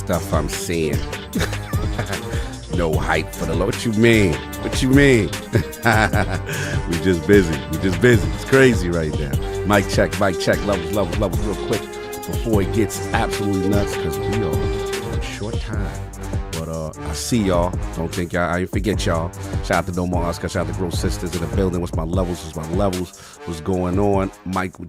stuff I'm seeing. No hype for the Lord. What you mean? What you mean? We just busy. It's crazy right now. Mic check. Levels real quick before it gets absolutely nuts because we are on short time. But I see y'all. Don't think I ain't forget y'all. Shout out to No More Oscar. Shout out to Grow Sisters in the building. What's my levels? What's going on? Michael.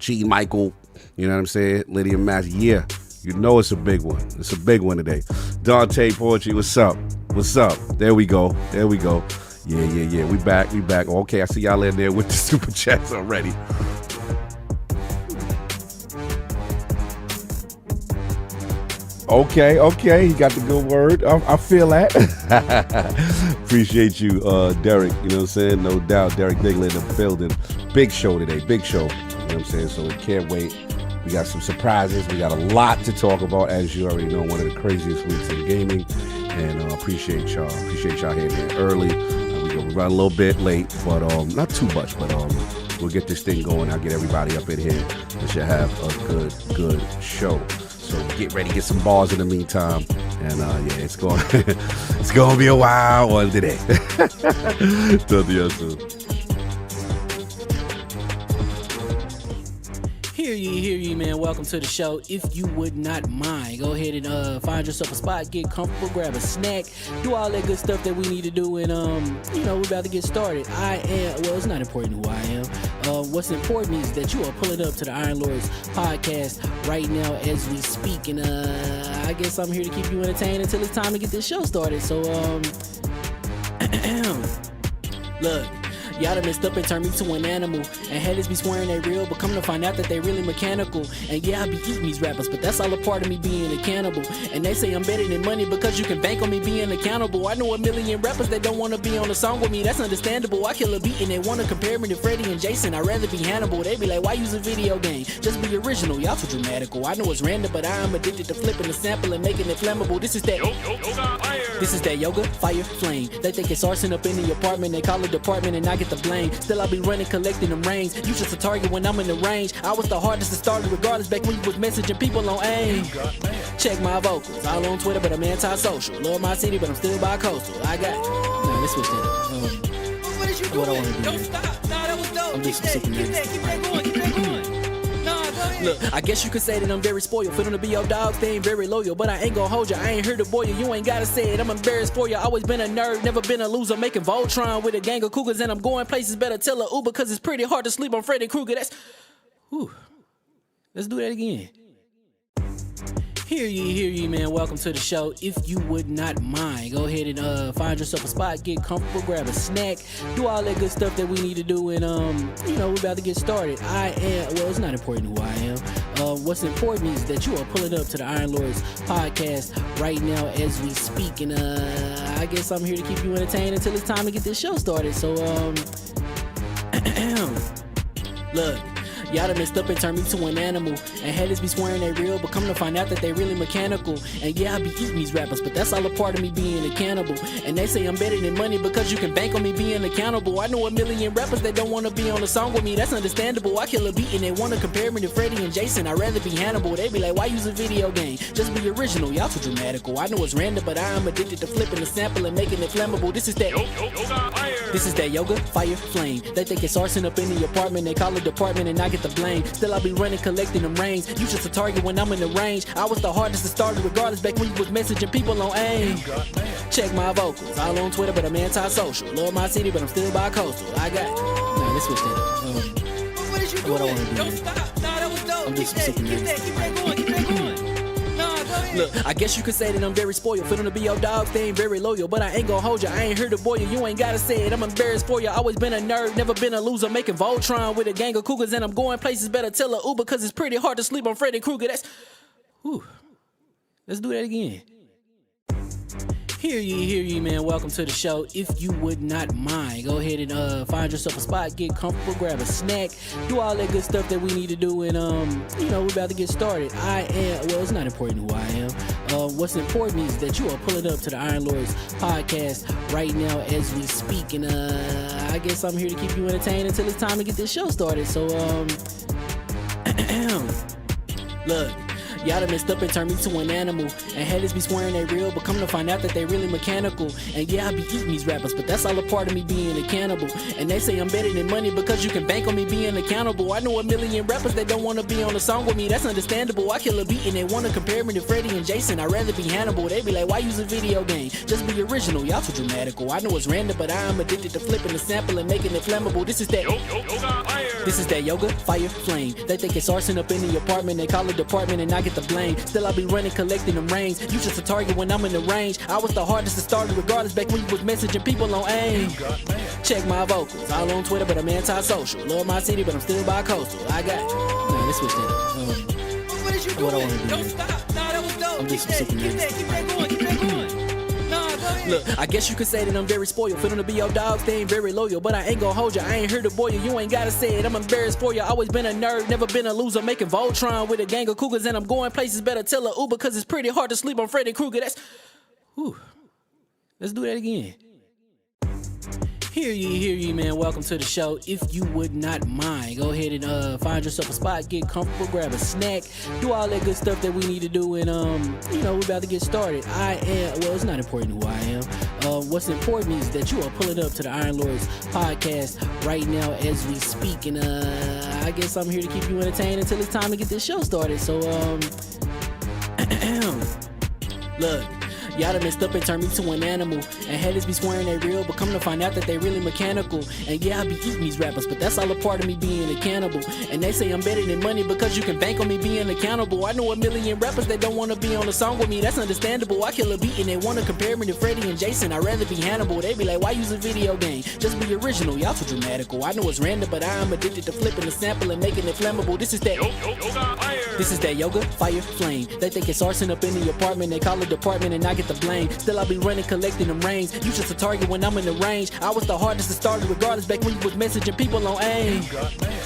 You know what I'm saying? Lydia Mass. Yeah. You know it's a big one. It's a big one today. Dante Poetry. What's up? There we go. Yeah. We back. Okay, I see y'all in there with the super chats already. Okay, he got the good word. I feel that. Appreciate you, Derek. You know what I'm saying? No doubt, Derek Diggler in the building. Big show today, You know what I'm saying? So we can't wait. We got some surprises. We got a lot to talk about, as you already know. One of the craziest weeks in gaming, and appreciate y'all. Here early. We're gonna run a little bit late, but not too much. But we'll get this thing going. I'll get everybody up in here. We should have a good show. So get ready, get some bars in the meantime, and yeah, it's going to be a wild one today. Talk to y'all soon. Hear ye, man. Welcome to the show. If you would not mind, go ahead and find yourself a spot, get comfortable, grab a snack, do all that good stuff that we need to do, and we're about to get started. It's not important who I am. What's important is that you are pulling up to the Iron Lords podcast right now as we speak, and I guess I'm here to keep you entertained until it's time to get this show started. So look, y'all done messed up and turned me to an animal, and haters be swearing they real, but come to find out that they really mechanical. And yeah, I be eating these rappers, but that's all a part of me being a cannibal. And they say I'm better than money because you can bank on me being accountable. I know a million rappers that don't want to be on a song with me, that's understandable. I kill a beat and they want to compare me to Freddie and Jason. I'd rather be Hannibal. They be like, why use a video game? Just be original. Y'all too dramatical. I know it's random, but I am addicted to flipping the sample and making it flammable. This is that yoga, fire, flame. They think it's arson up in the apartment. They call it department and I get the blame. Still I be running, collecting them rings. You just a target when I'm in the range. I was the hardest to start regardless back when you was messaging people on AIM. Check my vocals. All on Twitter, but I'm anti-social. Love my city, but I'm still bi-coastal. I got nah, let's switch that up. What is you doing? I want to do. Don't stop. Nah, that was dope. I'm just Keep that going. Nah, go ahead. Look, I guess you could say that I'm very spoiled. For them to be your dogs, they ain't very loyal. But I ain't gonna hold you, I ain't here to boil you. You ain't gotta say it, I'm embarrassed for you. Always been a nerd, never been a loser. Making Voltron with a gang of cougars, and I'm going places. Better tell a Uber, cause it's pretty hard to sleep on Freddy Krueger. Let's do that again. Hear ye, man. Welcome to the show. If you would not mind, go ahead and find yourself a spot, get comfortable, grab a snack, do all that good stuff that we need to do, and we're about to get started. It's not important who I am. What's important is that you are pulling up to the Iron Lords podcast right now as we speak, and I guess I'm here to keep you entertained until it's time to get this show started. So look, y'all done messed up and turned me to an animal, and haters be swearing they real, but come to find out that they really mechanical. And yeah, I be eating these rappers, but that's all a part of me being a cannibal. And they say I'm better than money because you can bank on me being accountable. I know a million rappers that don't want to be on a song with me, that's understandable. I kill a beat and they want to compare me to Freddie and Jason. I'd rather be Hannibal. They be like, why use a video game? Just be original. Y'all too dramatical. I know it's random, but I am addicted to flipping the sample and making it flammable. This is that yoga, fire, flame. They think it's arson up in the apartment. They call it department and I get the blame. Still I be running, collecting them rings. You just a target when I'm in the range. I was the hardest to start regardless back when you was messaging people on AIM. Check my vocals. All on Twitter, but I'm anti-social. Love my city, but I'm still bi-coastal. I got nah, let's switch that up. What is you doing? I want to do. Don't stop. Nah, that was dope. I'm just Keep that going. Nah, go ahead. Look, I guess you could say that I'm very spoiled. For them to be your dogs, they ain't very loyal. But I ain't gonna hold you, I ain't here to boil you. You ain't gotta say it, I'm embarrassed for you. Always been a nerd, never been a loser. Making Voltron with a gang of cougars, and I'm going places. Better tell a Uber, cause it's pretty hard to sleep on Freddy Krueger. Let's do that again. Hear ye, man. Welcome to the show. If you would not mind, go ahead and find yourself a spot, get comfortable, grab a snack, do all that good stuff that we need to do, and we're about to get started. It's not important who I am. What's important is that you are pulling up to the Iron Lords podcast right now as we speak, and I guess I'm here to keep you entertained until it's time to get this show started. So look, Y'all done messed up and turned me to an animal. And haters be swearing they real, but come to find out that they really mechanical. And yeah, I be eating these rappers, but that's all a part of me being a cannibal. And they say I'm better than money because you can bank on me being accountable. I know a million rappers that don't wanna be on a song with me, that's understandable. I kill a beat and they wanna compare me to Freddie and Jason. I'd rather be Hannibal. They be like, why use a video game? Just be original, y'all too dramatical. I know it's random, but I'm addicted to flipping the sample and making it flammable. This is that This is that yoga, fire, flame. They think it's arson up in the apartment. They call it department and I get the blame. Still I be running, collecting them rings. You just a target when I'm in the range. I was the hardest to start regardless back when you was messaging people on AIM. Check my vocals, all on Twitter, but I'm anti-social. Love my city, but I'm still bi-coastal. I got no, let's switch that up. What is you doing? What I wanna do, Don't man. stop. Nah, that was dope. I'm just Keep super that nasty. going. Keep that going. Nah, go ahead. Look, I guess you could say that I'm very spoiled. For them to be your dogs, they ain't very loyal. But I ain't gon' hold ya, I ain't here to boil you. You ain't gotta say it, I'm embarrassed for ya. Always been a nerd, never been a loser. Making Voltron with a gang of cougars. And I'm going places, better tell a Uber. Cause it's pretty hard to sleep on Freddy Krueger. That's, whew. Let's do that again. Hear ye, man. Welcome to the show. If you would not mind, go ahead and find yourself a spot, get comfortable, grab a snack, do all that good stuff that we need to do, and we're about to get started. It's not important who I am. What's important is that you are pulling up to the Iron Lords podcast right now as we speak, and I guess I'm here to keep you entertained until it's time to get this show started. So look. Y'all done messed up and turned me to an animal. And haters be swearing they real, but come to find out that they really mechanical. And yeah, I be eating these rappers, but that's all a part of me being a cannibal. And they say I'm better than money because you can bank on me being accountable. I know a million rappers that don't wanna be on a song with me, that's understandable. I kill a beat and they wanna compare me to Freddie and Jason. I'd rather be Hannibal. They be like, why use a video game? Just be original, y'all too dramatical. I know it's random, but I'm addicted to flipping the sample and making it flammable. This is that This is that yoga, fire, flame. They think it's arson up in the apartment. They call it department and I get the blame. Still I be running, collecting them rings. You just a target when I'm in the range. I was the hardest to start regardless back when you was messaging people on AIM.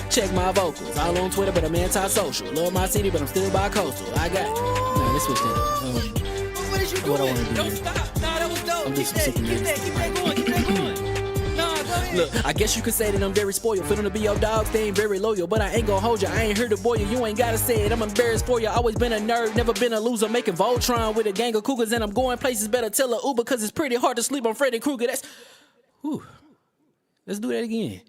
Check my vocals, all on Twitter, but I'm anti-social. Love my city, but I'm still bi-coastal. I got no, let's switch that up. What is you doing? What I wanna do, Don't man. stop. Nah, that was dope. I'm Keep just that super nasty. going. Keep that going. Nah, go ahead. Look, I guess you could say that I'm very spoiled. For them to be your dogs, they ain't very loyal. But I ain't gon' hold ya, I ain't here to boil you. You ain't gotta say it, I'm embarrassed for ya. Always been a nerd, never been a loser. Making Voltron with a gang of cougars. And I'm going places, better tell a Uber. Cause it's pretty hard to sleep on Freddy Krueger. That's, whew. Let's do that again.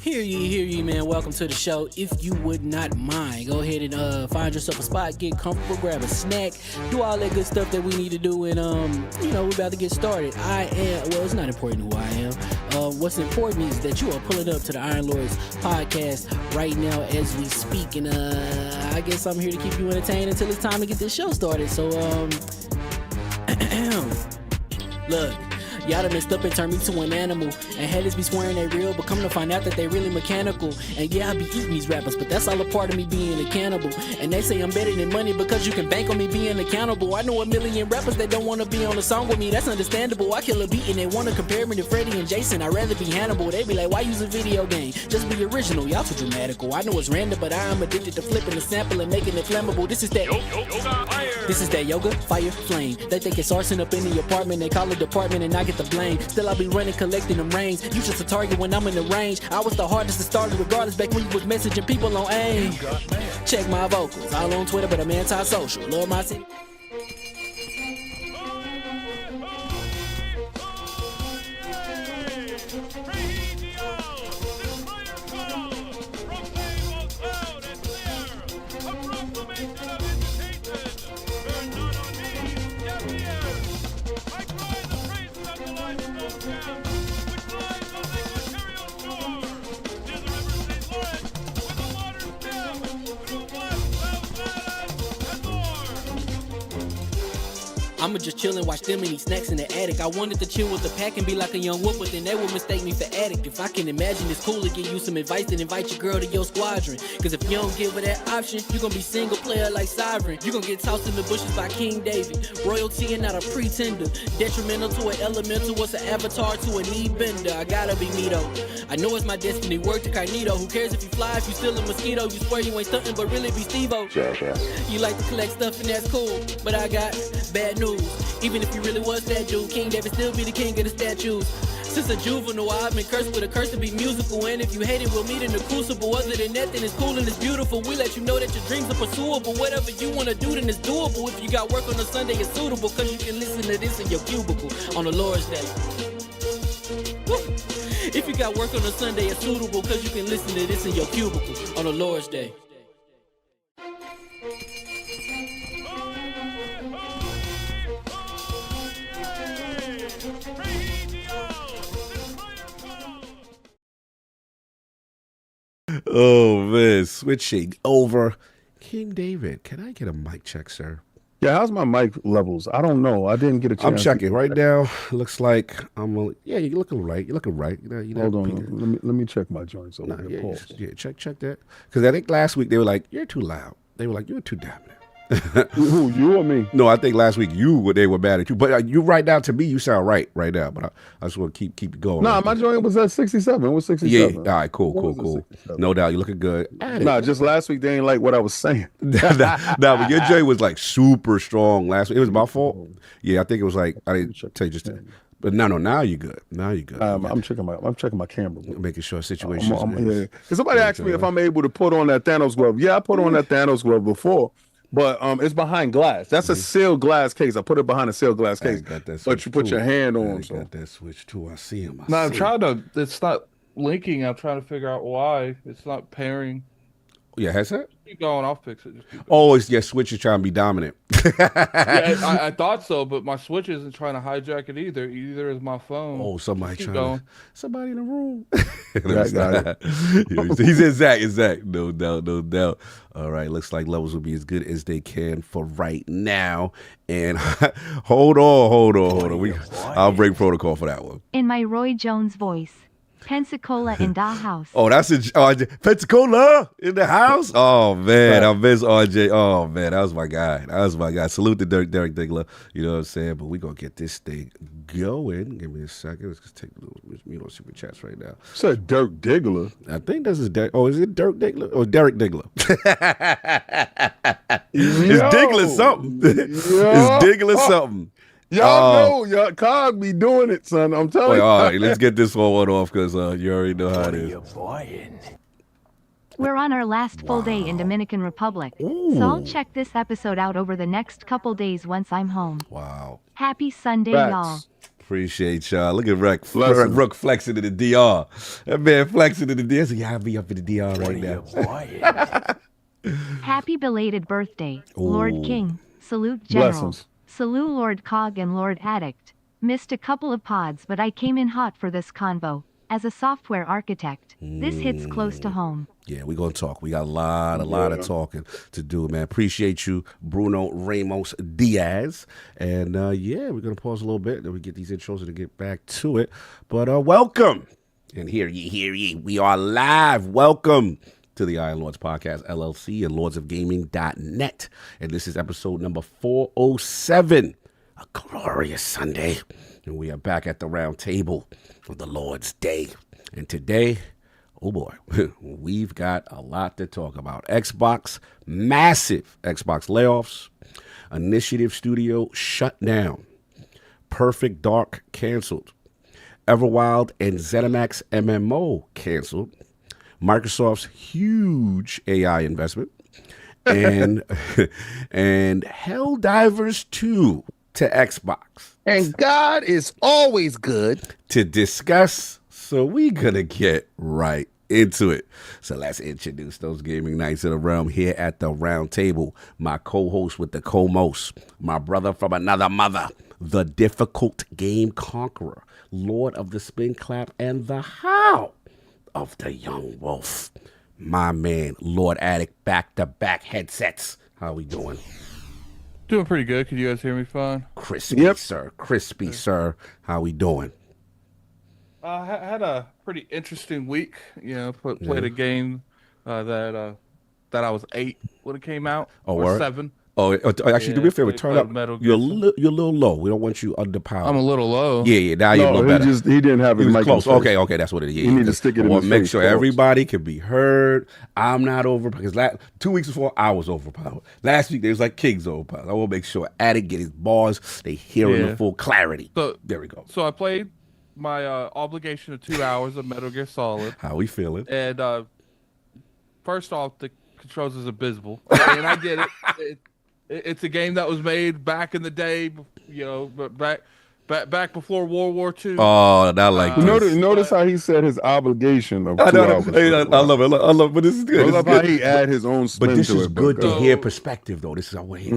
Hear ye, man. Welcome to the show. If you would not mind, go ahead and find yourself a spot, get comfortable, grab a snack, do all that good stuff that we need to do, and we're about to get started. It's not important who I am. What's important is that you are pulling up to the Iron Lords podcast right now as we speak, and I guess I'm here to keep you entertained until it's time to get this show started. So look. Y'all done messed up and turned me to an animal. And haters be swearing they real, but come to find out that they really mechanical. And yeah, I be eating these rappers, but that's all a part of me being a cannibal. And they say I'm better than money because you can bank on me being accountable. I know a million rappers that don't wanna be on a song with me, that's understandable. I kill a beat and they wanna compare me to Freddie and Jason. I'd rather be Hannibal. They be like, why use a video game? Just be original, y'all too dramatical. I know it's random, but I'm addicted to flipping the sample and making it flammable. This is that This is that yoga, fire, flame. They think it's arson up in the apartment. They call it department and I get the blame. Still I be running, collecting them rings. You just a target when I'm in the range. I was the hardest to start regardless back when you was messaging people on AIM. Check my vocals, all on Twitter, but I'm anti-social. Love my city. I'ma just chill and watch them and eat snacks in the attic. I wanted to chill with the pack and be like a young whoop, but then they would mistake me for addict. If I can imagine it's cool to give you some advice, then invite your girl to your squadron. Cause if you don't give her that option, you gon' be single player like Sovereign. You gon' get tossed in the bushes by King David. Royalty and not a pretender. Detrimental to an elemental, what's an avatar to a knee bender. I gotta be me though. I know it's my destiny, work to Cognito. Who cares if you fly, if you still a mosquito? You swear you ain't stuntin', but really be Steve-O. You like to collect stuff and that's cool, but I got bad news. Even if you really was that dude, King David still be the king of the statues. Since a juvenile, I've been cursed with a curse to be musical. And if you hate it, we'll meet in the crucible. Other than that, then it's cool and it's beautiful. We let you know that your dreams are pursuable. Whatever you want to do, then it's doable. If you got work on a Sunday, it's suitable. Cause you can listen to this in your cubicle on the Lord's Day. Woo. If you got work on a Sunday, it's suitable. Cause you can listen to this in your cubicle on the Lord's Day. Oh man, switching over. King David, can I get a mic check, sir? Yeah, how's my mic levels? I don't know. I didn't get a chance. I'm checking right now. Looks like yeah, you're looking right. You're looking right. Hold on, let me check my joints over here. Pause. Check that. Because I think last week they were like, "You're too loud." They were like, "You're too dominant." Who, you or me? No, I think last week they were mad at you. But you right now, to me, you sound right now. But I just want to keep it going. Nah, my joint was at 67. It was 67. Yeah, all right, cool. No doubt, you're looking good. Nah, just last week they ain't like what I was saying. Nah, but your joint was like super strong last week. It was my fault. Yeah, I think it was like, I didn't tell you just that. But no, now you're good. I'm checking my camera. Making sure situation. Yeah. Cause somebody asked me if I'm able to put on that Thanos glove. Yeah, I put on that Thanos glove before. But it's behind glass. That's a sealed glass case. I put it behind a sealed glass case. But you put your hand on. I got that switch too. I see him. I'm trying to. It's not linking. I'm trying to figure out why it's not pairing. Yeah, headset? Keep going. I'll fix it. Oh, it's Switch is trying to be dominant. Yeah, I thought so, but my Switch isn't trying to hijack it either. Either is my phone. Oh, somebody in the room. Got it. He said, Zach. No doubt. All right, looks like levels will be as good as they can for right now. And hold on. I'll break protocol for that one. In my Roy Jones voice. Pensacola in the house. Oh, that's Pensacola in the house. Oh man, I miss RJ. Oh man, that was my guy. Salute to Derek Diggler. You know what I'm saying? But we gonna get this thing going. Give me a second. Let's just take a little super chats right now. So Dirk Diggler. I think this is Derek. Oh, is it Dirk Diggler or Derek Diggler? It's Diggler something. It's Diggler something. Y'all know, Cog be doing it, son. I'm telling you. All right, let's get this one off because you already know how it is. We're on our last full day in Dominican Republic, so I'll check this episode out over the next couple days once I'm home. Wow. Happy Sunday, y'all. Appreciate y'all. Look at Rook flexing in the DR. That man flexing in the DR. So y'all be up in the DR right now. Happy belated birthday, Lord King. Salute, General. Blessings. Salute, Lord Cog and Lord Addict. Missed a couple of pods, but I came in hot for this convo. As a software architect, this hits close to home. Yeah, we're going to talk. We got a lot of talking to do, man. Appreciate you, Bruno Ramos Diaz. And, we're going to pause a little bit. Then we get these intros and get back to it. But welcome. And hear ye. We are live. Welcome to the Iron Lords Podcast, LLC, and lordsofgaming.net. And this is episode number 407, a glorious Sunday. And we are back at the round table for the Lord's Day. And today, oh boy, we've got a lot to talk about. Xbox, massive Xbox layoffs, Initiative Studio shut down, Perfect Dark canceled, Everwild and ZeniMax MMO canceled, Microsoft's huge AI investment, and Helldivers 2 to Xbox. And God is always good to discuss, so we gonna get right into it. So let's introduce those gaming nights of the realm here at the round table. My co-host with the co-most, my brother from another mother, the difficult game conqueror, Lord of the Spin Clap and the How of the Young Wolf, my man, Lord Addict, back-to-back headsets. How we doing? Doing pretty good. Can you guys hear me fine? Crispy, sir. How we doing? I had a pretty interesting week. You know, played a game that I was 8 when it came out, or 7. Oh, actually, do me a favor. Turn up. You're a little low. We don't want you underpowered. I'm a little low. Yeah. Now you're a little better. He didn't have his mic close. Okay, that's what it is. You need to stick it in his face. Make sure everybody can be heard. I'm not over because 2 weeks before I was overpowered. Last week they was like King's overpowered. I want to make sure Addict get his bars. They hear in the full clarity. So there we go. So I played my obligation of 2 hours of Metal Gear Solid. How we feeling? And first off, the controls is abysmal, and I get it. It's a game that was made back in the day, you know, back before World War II. Oh, not like this. Notice how he said his obligation of 2 hours. Hey, I love it. I love it. But this is good. I love how he add his own spin but this to is it. good to hear perspective, though. This is our way.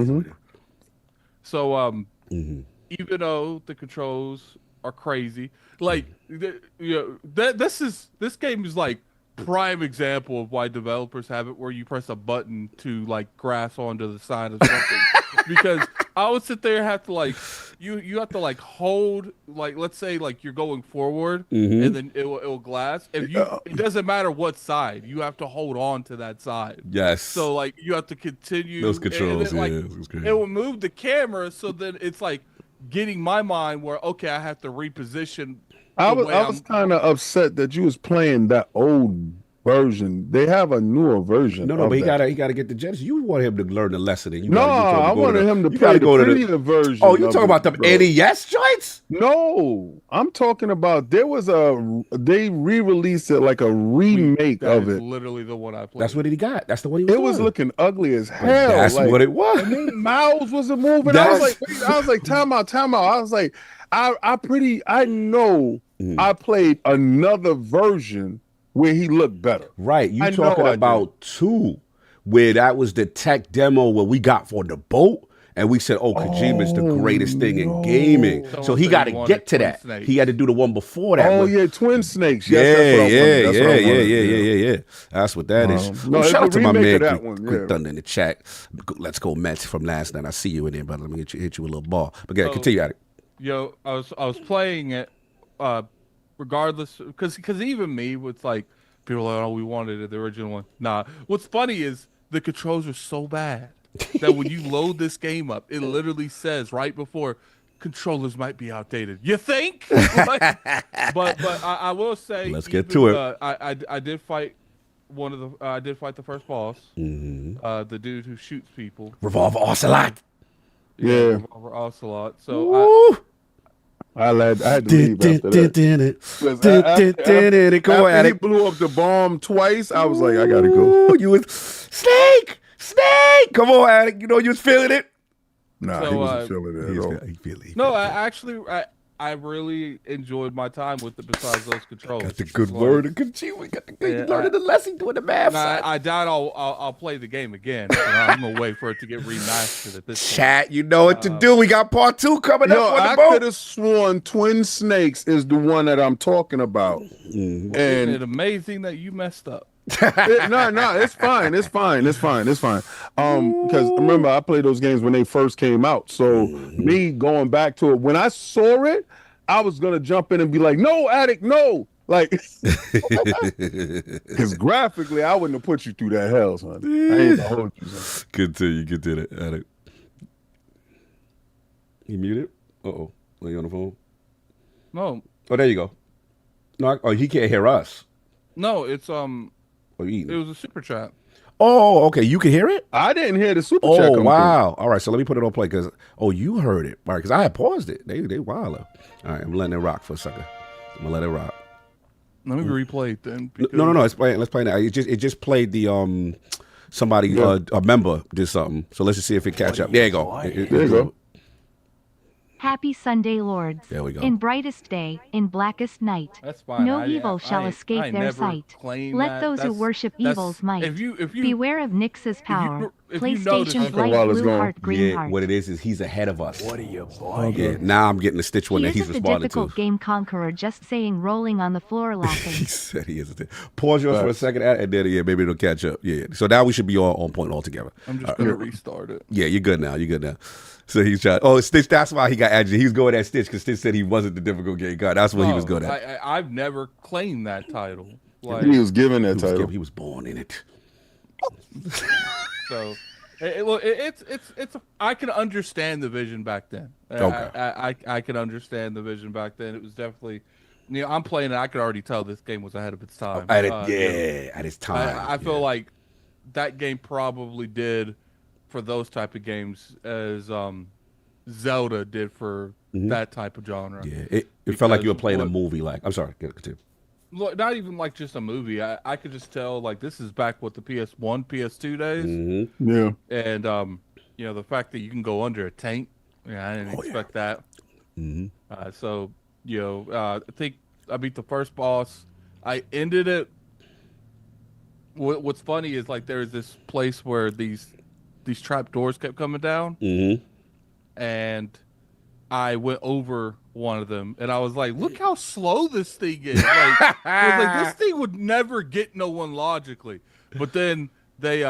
So, even though the controls are crazy, like, this game is like prime example of why developers have it where you press a button to like grass onto the side of something. Because I would sit there and have to like you have to like hold, like, let's say like you're going forward and then it will glass. If you it doesn't matter what side, you have to hold on to that side. Yes. So like you have to continue those controls. Then, like, it will move the camera, so then it's like getting my mind where okay, I have to reposition. I was kind of upset that you was playing that old version. They have a newer version. No, but he gotta get the Genesis. You want him to learn the lesson. And I wanted him to play the previous version. Oh, you talking about the NES joints? No, I'm talking about they re-released it like a remake of it. Literally the one I played. That's what he got. That's the one he was. It was looking ugly as hell. That's what it was. And then mouths wasn't moving. I was like, time out. I was like, I know I played another version where he looked better. Right. You talking about 2, where that was the tech demo where we got for the boat, and we said, Kojima's the greatest thing in gaming. So he got to get to that. Snakes. He had to do the one before that. Oh, yeah, Twin Snakes. Yes, yeah. That's what that is. No, shout out to my man, Quick Thunder in the chat. Let's go Mets from last night. I see you in there, brother. Let me hit you a little ball. But go ahead, continue at it. Yo, I was playing it, regardless, because even me, with like people are like, oh, we wanted it, the original one. Nah, what's funny is the controls are so bad that when you load this game up, it literally says right before controllers might be outdated. You think? but I will say, let's get to it. I did fight the first boss, the dude who shoots people, Revolver Ocelot. Yeah, Revolver Ocelot. So I had to leave after that. After he blew up the bomb twice, I was like, I gotta go. You was Snake. Come on, Addict. You know you was feeling it. Nah, he wasn't feeling it at all. He feel it. No, I really enjoyed my time with it. Besides those controls, got the good word of Kojima. Got the good learning the lesson doing the math. I doubt I'll play the game again. I'm gonna wait for it to get remastered at this chat. point. You know what to do. We got part 2 coming up. I could have sworn Twin Snakes is the one that I'm talking about. And isn't it amazing that you messed up? No, it's fine. Because remember, I played those games when they first came out. So me going back to it, when I saw it, I was gonna jump in and be like, "No, Addict, no!" Like, because graphically, I wouldn't have put you through that hell, son. I ain't gonna hold you, son. Continue, get to it, Addict. You muted? Are you on the phone? No. Oh, there you go. No, he can't hear us. No, it's It was a super chat. Oh, okay. You can hear it? I didn't hear the super chat. Oh, wow. All right, so let me put it on play because you heard it. All right, because I had paused it. They wilder. All right, I'm letting it rock for a second. I'm gonna let it rock. Let me replay it then. No. It's playing. Let's play now. It just played the somebody a member did something. So let's just see if it catch up. There you go. There you go. Happy Sunday, Lords. There we go. In brightest day, in blackest night. That's fine. No evil shall escape their sight. Let those who worship evil's might. If you beware of Nyx's power. PlayStation's while light it's blue going. heart, green heart. What it is he's ahead of us. What are you, boy? Yeah, now I'm getting the Stitch one that he's He responding isn't the difficult to. game conqueror, just saying rolling on the floor laughing. He said he isn't. Pause yours for a second, and then maybe it'll catch up. Yeah. So now we should be all on point altogether. I'm just gonna restart it. Yeah, you're good now. So he's trying. Oh, Stitch. That's why he got agitated. He was going at Stitch because Stitch said he wasn't the difficult game guy. That's what he was good at. I've never claimed that title. Like, he was given that title. He was born in it. So, it's I can understand the vision back then. Okay. I can understand the vision back then. It was definitely, I'm playing it. I could already tell this game was ahead of its time. At its time. I feel like that game probably did for those type of games as Zelda did for that type of genre. Yeah, It felt like you were because playing a what- movie. Like, I'm sorry, continue. Look, not even like just a movie. I could just tell like this is back with the PS1, PS2 days, Mm-hmm. Yeah. and you know, the fact that you can go under a tank. Yeah, I didn't expect that. Mm-hmm. So you know, I think I beat the first boss. I ended it. What's funny is like there's this place where these trap doors kept coming down, Mm-hmm. and I went over one of them, and I was like, "Look how slow this thing is!" Like, I was like, "This thing would never get no one logically." But then they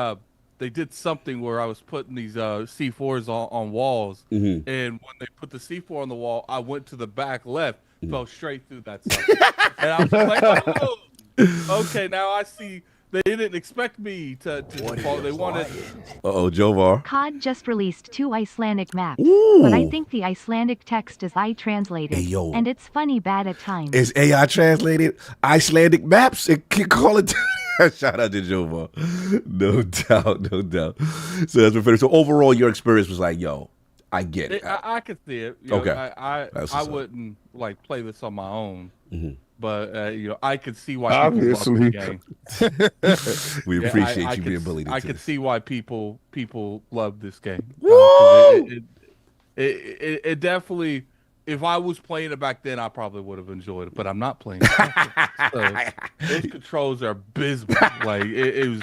did something where I was putting these C4s on walls, Mm-hmm. and when they put the C4 on the wall, I went to the back left, fell straight through that sucker, and I was like, "Oh, okay, now I see." They didn't expect me to fall. They wanted. Uh-oh, Jovar. COD just released 2 Icelandic maps, Ooh. but I think the Icelandic text is AI translated, Hey, yo. and it's funny bad at times. It's AI translated Icelandic maps. It can call it. Shout out to Jovar. No doubt, no doubt. So that's what finished. So overall, your experience was like, yo, I get it. I could see it. You know, Okay. I That's what's up. wouldn't like play this on my own, Mm-hmm. but you know, I could see why people love Obviously. the game. We Yeah, appreciate I you could being s- bullied I into could this. see why people love this game. Woo! It definitely. If I was playing it back then, I probably would have enjoyed it. But I'm not playing it. So, those controls are abysmal. Like it was.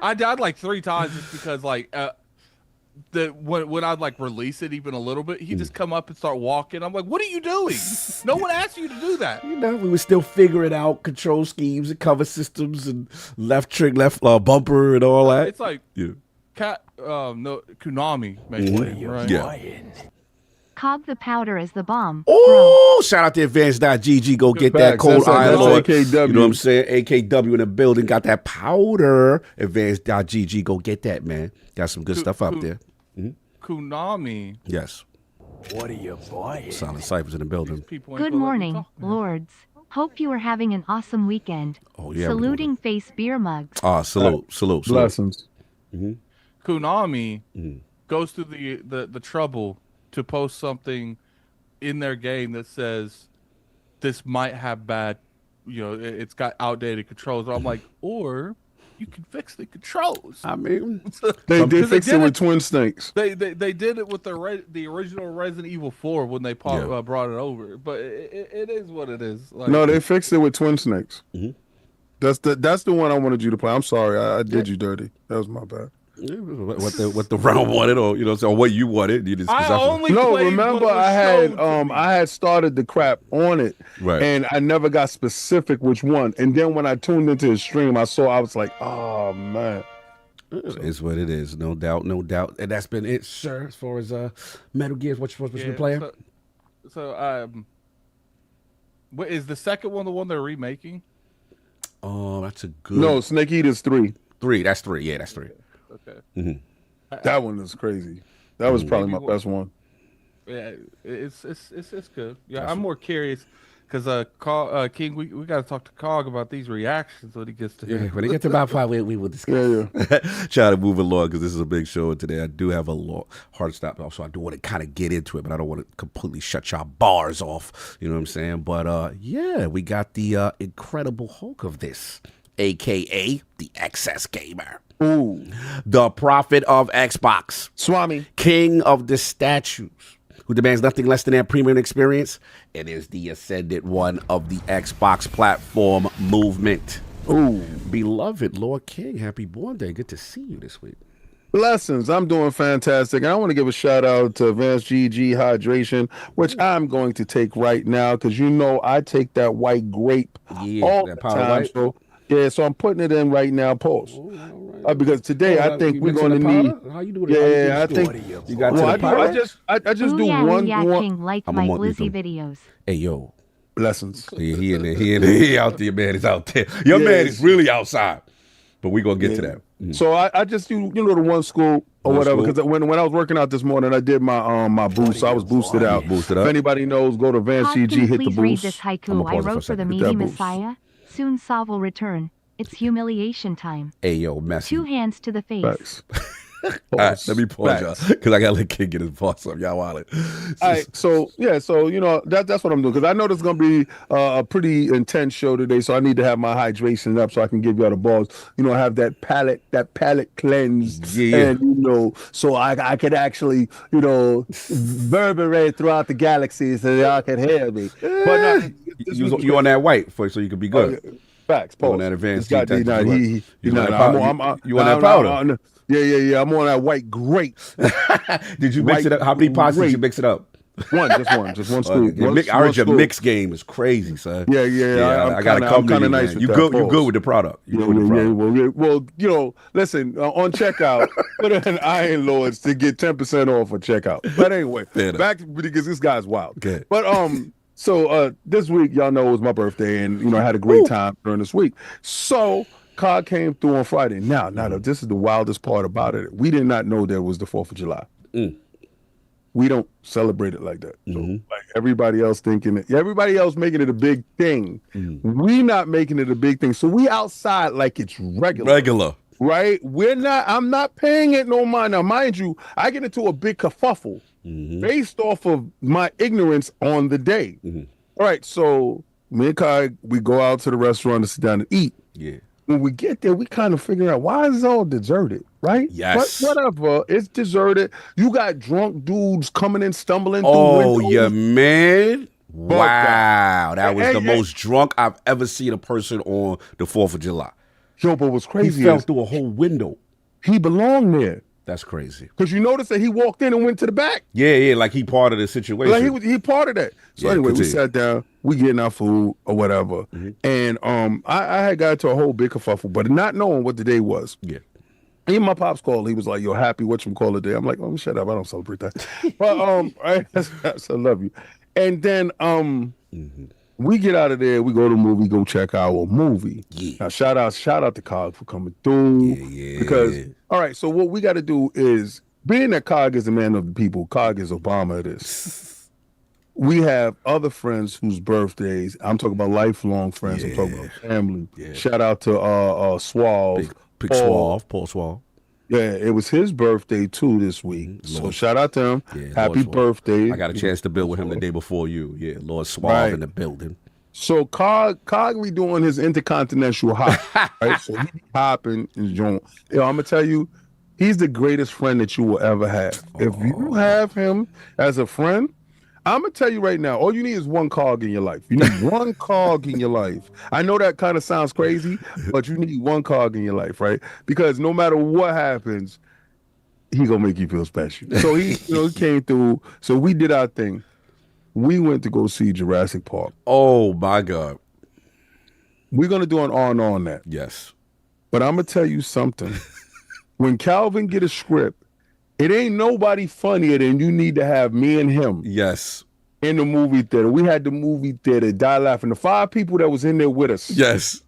I died like 3 times just because like when I'd like release it even a little bit, he'd just come up and start walking. I'm like, what are you doing? No one asked you to do that. You know, we were still figuring out control schemes and cover systems and left trick, left bumper and all that. It's like Yeah. no Konami makes it, right? Yeah. Cog the powder is the bomb. Oh, shout out to advanced.gg. Go get that Facts. code That's ILP. AKW. You know what I'm saying? AKW in the building. Got that powder. Advanced.gg. Go get that, man. Got some good stuff out there. Konami. Yes. What are you buying? Silent Cyphers in the building. People ain't Good gonna let me morning, talk, man. lords. Hope you are having an awesome weekend. Oh, yeah. Saluting face beer mugs. Salute. Blessings. Konami Mm-hmm. goes through the trouble to post something in their game that says this might have bad, you know, it's got outdated controls. I'm like, or you can fix the controls. I mean, They Because fixed did it with Twin Snakes. They did it with the original Resident Evil 4 when they Yeah. brought it over, but it is what it is. Like, No, they fixed it with Twin Snakes. Mhm. That's the one I wanted you to play. I'm sorry, I did you dirty. That was my bad. what the round wanted, or you know, or what you wanted. You just I only No, played remember what was I had shown to me. I had started the crap on it, Right. and I never got specific which one. And then when I tuned into his stream, I was like, oh man. It's what it is, no doubt, no doubt. And that's been it, sir. As far as Metal Gears, what you been playing? So what is the second one? The one they're remaking? Oh, that's a good. No, Snake Eater's 3. 3. That's 3. Yeah, that's 3. Okay. That one is crazy. That was probably my Maybe best one. Yeah, it's good. Yeah, I'm more curious because King, we got to talk to Cog about these reactions when he gets to Yeah, here. when they get to about 5, we will discuss. Yeah. Try to move along because this is a big show today. I do have a hard stop, also I do want to kind of get into it, but I don't want to completely shut y'all bars off. You know what I'm saying? But yeah, we got the Incredible Hulk of this, aka the XS Gamer, Ooh, the prophet of Xbox, Swami. king of the statues, who demands nothing less than that premium experience, and is the ascendant one of the Xbox platform movement. Ooh, Beloved Lord King, happy born day. Good to see you this week. blessings. I'm doing fantastic, and I want to give a shout out to Advanced GG Hydration, which I'm going to take right now because you know I take that white grape Yeah, all that the powder time. white. So yeah, so I'm putting it in right now. Pause. Because today I think we're going to need. How you doing? Yeah, I think. You got Well, to I the do. powder? I just do Ooh, one. yeah, King like I'ma my want you Blizzy some. videos. Hey, yo. Blessings. He in there. He out there, man. He's out there. Your man is really outside. But we're going to get to that. Mhm. So I just do the one scoop or One whatever scoop. because when I was working out this morning I did my boost. So I was boosted out. Boosted up. If anybody knows, go to Advanced Cog, can GG, you hit the please read boost. this I'ma haiku I pause it for a wrote for the second. Hit that meaty boost. Messiah? Soon Sav will return. It's humiliation time. Hey, yo, messy. 2 hands to the face. Facts. All right, let me pause y'all because I gotta let Kid get his boss up. Y'all wild. All right, so that's what I'm doing because I know there's gonna be a pretty intense show today, so I need to have my hydration up so I can give y'all the balls. Have that palate cleansed, and so I could actually reverberate throughout the galaxy so y'all can hear me. But you on that white so you can be good. Facts. Pause. On that advanced you on that powder. Yeah. I'm on that white grape. Did you mix it up? How many pots did you mix it up? Just one scoop. I heard your mix game is crazy, son. Yeah. I gotta come to you, nice man. You good with the product. Well, listen, on checkout, put in Iron Lords to get 10% off of checkout. But anyway, back because this guy's wild. Okay. But so this week, y'all know it was my birthday, and I had a great time during this week. So Cog came through on Friday. Now, this is the wildest part about it. We did not know there was the 4th of July. We don't celebrate it like that. So, like everybody else everybody else making it a big thing. We not making it a big thing. So we outside like it's regular. Right? I'm not paying it no mind. Now, mind you, I get into a big kerfuffle based off of my ignorance on the day. All right, so me and Kai, we go out to the restaurant to sit down and eat. Yeah. When we get there, we kind of figure out why is it all deserted, right? Yes. But whatever, it's deserted. You got drunk dudes coming in, stumbling through windows. Yeah, man. Wow. That was the most drunk I've ever seen a person on the 4th of July. Yo, but what's crazy He fell through a whole window. He belonged there. That's crazy. Because you notice that he walked in and went to the back. Yeah, like he part of the situation. Like he part of that. So anyway, we sat down, we getting our food or whatever. And I had got to a whole big kerfuffle, but not knowing what the day was. Yeah. Even my pops called. He was like, "Yo, happy whatchamacallit day." I'm like, "Oh, shut up. I don't celebrate that." But I love you. And then we get out of there, we go to the movie, go check our movie. Yeah. Now shout out to Cog for coming through. Yeah. Because all right, so what we got to do is, being that Cog is a man of the people, Cog is Obama of this. We have other friends whose birthdays, I'm talking about lifelong friends, I'm talking about family. Yeah. Shout out to Suave. Big Suave, Paul Suave. Yeah, it was his birthday too this week. So shout out to him. Yeah, happy birthday. I got a chance to build with him the day before you. Yeah, Lord Suave in the building. So CogLee doing his intercontinental hop, right? So he hopping and joint. Yo, I'm gonna tell you, he's the greatest friend that you will ever have. If you have him as a friend, I'm gonna tell you right now, all you need is one cog in your life. You need one cog in your life. I know that kind of sounds crazy, but you need one cog in your life, right? Because no matter what happens, he gonna make you feel special. So he came through. So we did our thing. We went to go see Jurassic Park. Oh my God. We're gonna do an on that. Yes. But I'm gonna tell you something. When Calvin get a script, it ain't nobody funnier than you need to have me and him. Yes. In the movie theater. We had the movie theater die laughing. The 5 people that was in there with us. Yes.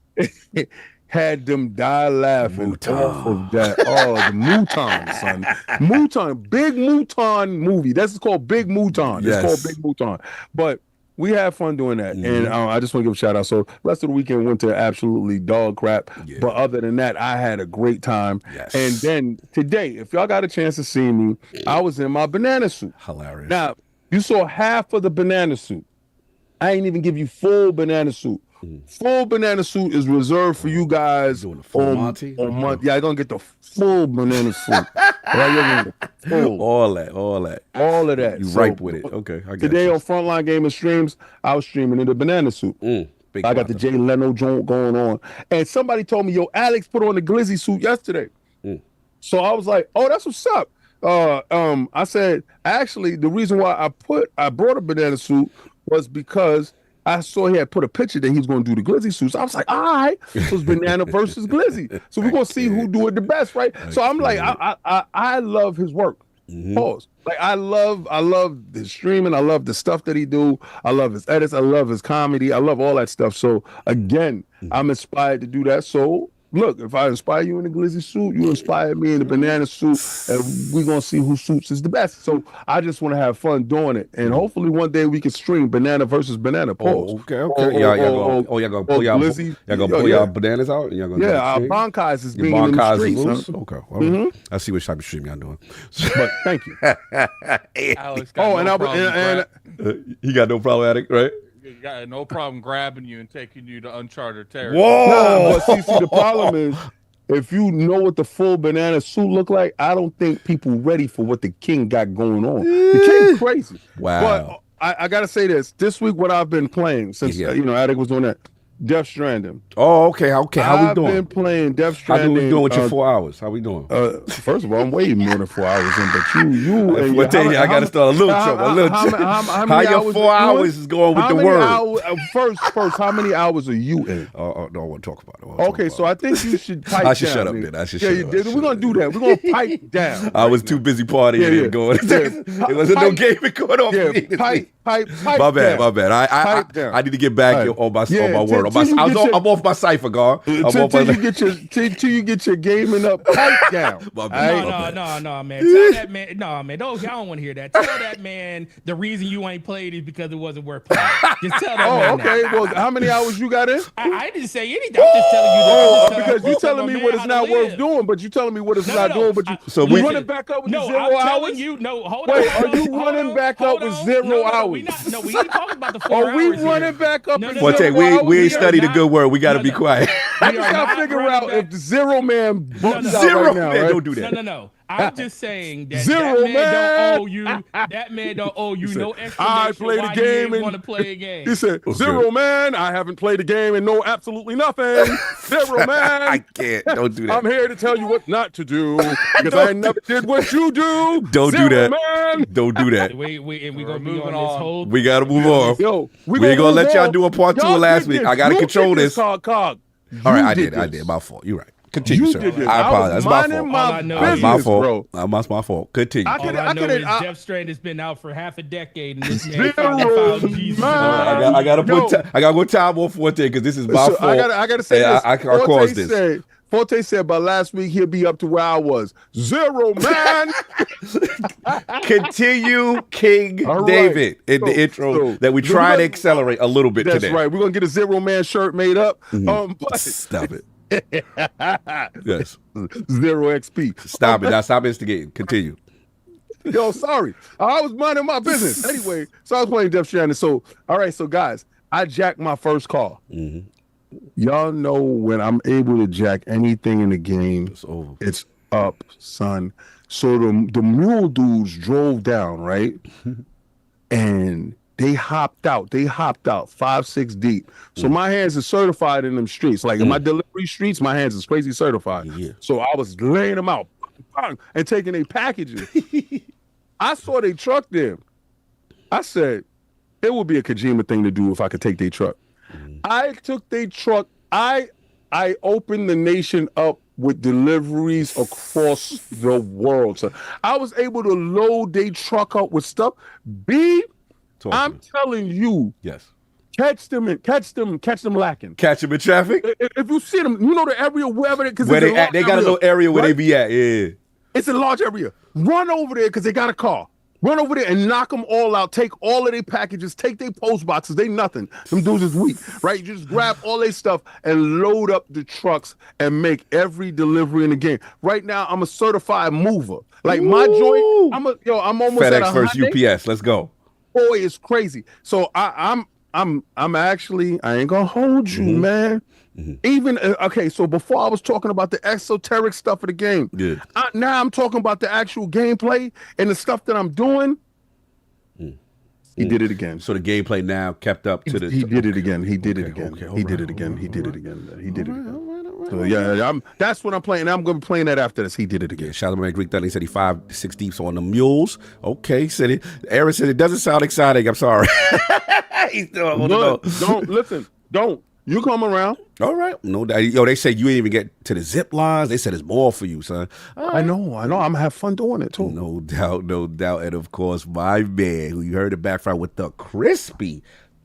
Had them die laughing off of that. Oh, the Mouton, son. Mouton, Big Mouton movie. That's called Big Mouton. It's called Big Mouton. But we had fun doing that. And I just want to give a shout out. So rest of the weekend went to absolutely dog crap. Yeah. But other than that, I had a great time. Yes. And then today, if y'all got a chance to see me, I was in my banana suit. Hilarious. Now, you saw half of the banana suit. I ain't even give you full banana suit. Full banana suit is reserved for you guys on Monty. Yeah, I'm gonna get the full banana suit. All of that. You ripe with it. Okay. I got today you. on Frontline Gaming Streams, I was streaming in the banana suit. I got the Jay Leno joint going on. And somebody told me, yo, Alex put on the glizzy suit yesterday. So I was like, oh, that's what's up. I said, actually, the reason why I brought a banana suit was because I saw he had put a picture that he was going to do the glizzy suits. I was like, all right, so it's banana versus glizzy. So we're going to see who do it the best, right? So I'm like, I love his work. Pause. Like I love the streaming. I love the stuff that he do. I love his edits. I love his comedy. I love all that stuff. So again, I'm inspired to do that. So look, if I inspire you in the glizzy suit, you inspire me in the banana suit, and we're gonna see who suits is the best. So I just want to have fun doing it, and hopefully one day we can stream banana versus banana. Pause. Okay. Y'all gonna pull y'all bananas out? Y'all gonna our bankais is being in the streets. Loose? Okay. Well, I see what type of stream y'all doing. But thank you. Alex got He got no problem at it, right? He got no problem grabbing you and taking you to uncharted territory. Whoa! But see, the problem is, if you know what the full banana suit look like, I don't think people ready for what the king got going on. The king crazy. Wow. But I gotta say this week, what I've been playing since Attic was doing that, Death Stranding. Oh, okay. How we doing? I've been playing Death Stranding. How we doing with your 4 hours? How we doing? First of all, I'm way more than 4 hours in, but you and I gotta start a little trouble. How your 4 hours is going with the word? First, how many hours are you in? No, I want to talk about it. Okay, so I think you should pipe down. I should shut up then. I should shut up. We're gonna do that. We're gonna pipe down. I was too busy partying and going. It wasn't no game going on for me. Pipe. My bad. I need to get back on my word. I'm off my cipher, guard. Till you get your gaming up, pipe down. No, man. Tell that man. No, man. Y'all don't want to hear that. Tell that man the reason you ain't played is because it wasn't worth playing. Just tell that man. Okay. Well, how many hours you got in? I didn't say anything. I'm just telling you. Because you telling me what it's not worth doing, but you telling me what it's not doing. But you running back up with 0 hours? Telling you. No, hold on. Wait, are you running back up with 0 hours? We ain't talking about the 4 hours. Are we running back up with 0 hours? Forte, we ain't studied a good word. We got to be quiet. I just got to figure out if the Zero Man bumps out Zero right now, Man, right? don't do that. No. I'm just saying that Zero man don't owe you. That man don't owe you no explanation. I played a game and want to play a game. He said, Zero Man, I haven't played a game and know absolutely nothing. Zero Man, I can't. Don't do that. I'm here to tell you what not to do because I never did what you do. Don't Zero do that. Man. Don't do that. And we're gonna be on this whole. We gotta move on. Yo, we ain't gonna let y'all do a part 2 last week. I gotta control this. Cog. All right, I did. My fault. You're right. Continue, you sir. Did this. I apologize. My fault. That's my fault. Continue. All I know is Death Stranding has been out for half a decade, and this man found Jesus. I gotta go time on Forte because this is my fault. I gotta say this. I caused this. Forte said by last week he'll be up to where I was. Zero Man. Continue, King David, in the intro that we try to accelerate a little bit today. That's right. We're gonna get a Zero Man shirt made up. Stop it. Yes. 0 XP. Stop it. Now stop instigating. Continue. Yo, sorry. I was minding my business. Anyway, so I was playing Death Stranding. So, all right, so guys, I jacked my first car. Y'all know when I'm able to jack anything in the game, it's up, son. So the mule dudes drove down, right? And they hopped out 5-6 deep. So my hands are certified in them streets. Like in my delivery streets, my hands is crazy certified. Yeah. So I was laying them out and taking their packages. I saw their truck there. I said, it would be a Kojima thing to do if I could take their truck. I took their truck. I opened the nation up with deliveries across the world. So I was able to load their truck up with stuff. I'm telling you. Yes. Catch them lacking. Catch them in traffic. If you see them, you know the area wherever they got a little area where they be at. Yeah. It's a large area. Run over there because they got a car. Run over there and knock them all out. Take all of their packages. Take their post boxes. They nothing. Them dudes is weak, right? You just grab all their stuff and load up the trucks and make every delivery in the game. Right now, I'm a certified mover. Like my joint, I'm almost FedEx at a versus Hyundai. UPS. Let's go. Boy, it's crazy. So I'm actually, I ain't gonna hold you, man. Even okay, so before I was talking about the esoteric stuff of the game, now I'm talking about the actual gameplay and the stuff that I'm doing. He did it again. So the gameplay now kept up to the. He did it again. He did it again. He did it again. So yeah, that's what I'm playing. I'm gonna be playing that after this. He did it again. Yeah, shout out to my Greek Thunder. He said he 5-6 deep on the mules. Okay, said it. Aaron said it doesn't sound exciting. I'm sorry. He's still Don't. You come around. All right. No doubt. Yo, they say you ain't even get to the zip lines. They said it's more for you, son. I know. I'm gonna have fun doing it too. No doubt. And of course, my man, who you heard it back from with the crispy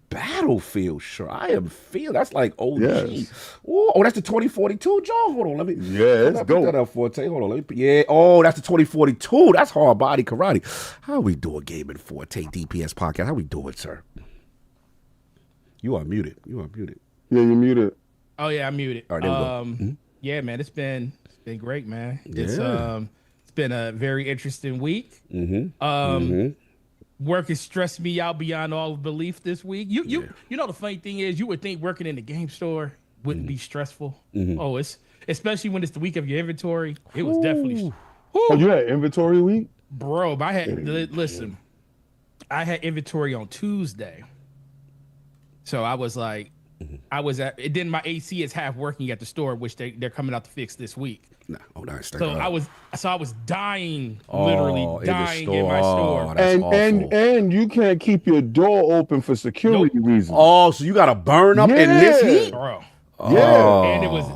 Battlefield, sure. I am feel that's like OG. Yes. Oh, that's the 2042, John. Hold on, let me. Let's Pick go. that up, Forte. Hold on, let me. Yeah. Oh, that's the 2042. That's hard body karate. How we doing, Gaming Forte DPS podcast? How we doing, sir? You are muted. Yeah, you're muted. Oh yeah, I'm muted. All right, there we go. Yeah, man, it's been great, man. It's Yeah. it's been a very interesting week. Mm-hmm. Work has stressed me out beyond all belief this week. You know the funny thing is, you would think working in the game store wouldn't be stressful. Oh, it's especially when it's the week of your inventory. It was definitely. Oh, you had inventory week? Bro, I had listen. I had inventory on Tuesday, so I was like, I was at. And then my AC is half working at the store, which they're coming out to fix this week. Nah. Oh, nice. So I was dying, Oh, literally in the dying in my store. That's awful. And you can't keep your door open for security reasons. Oh, so you got to burn up in this Yeah. heat? Bro. Oh.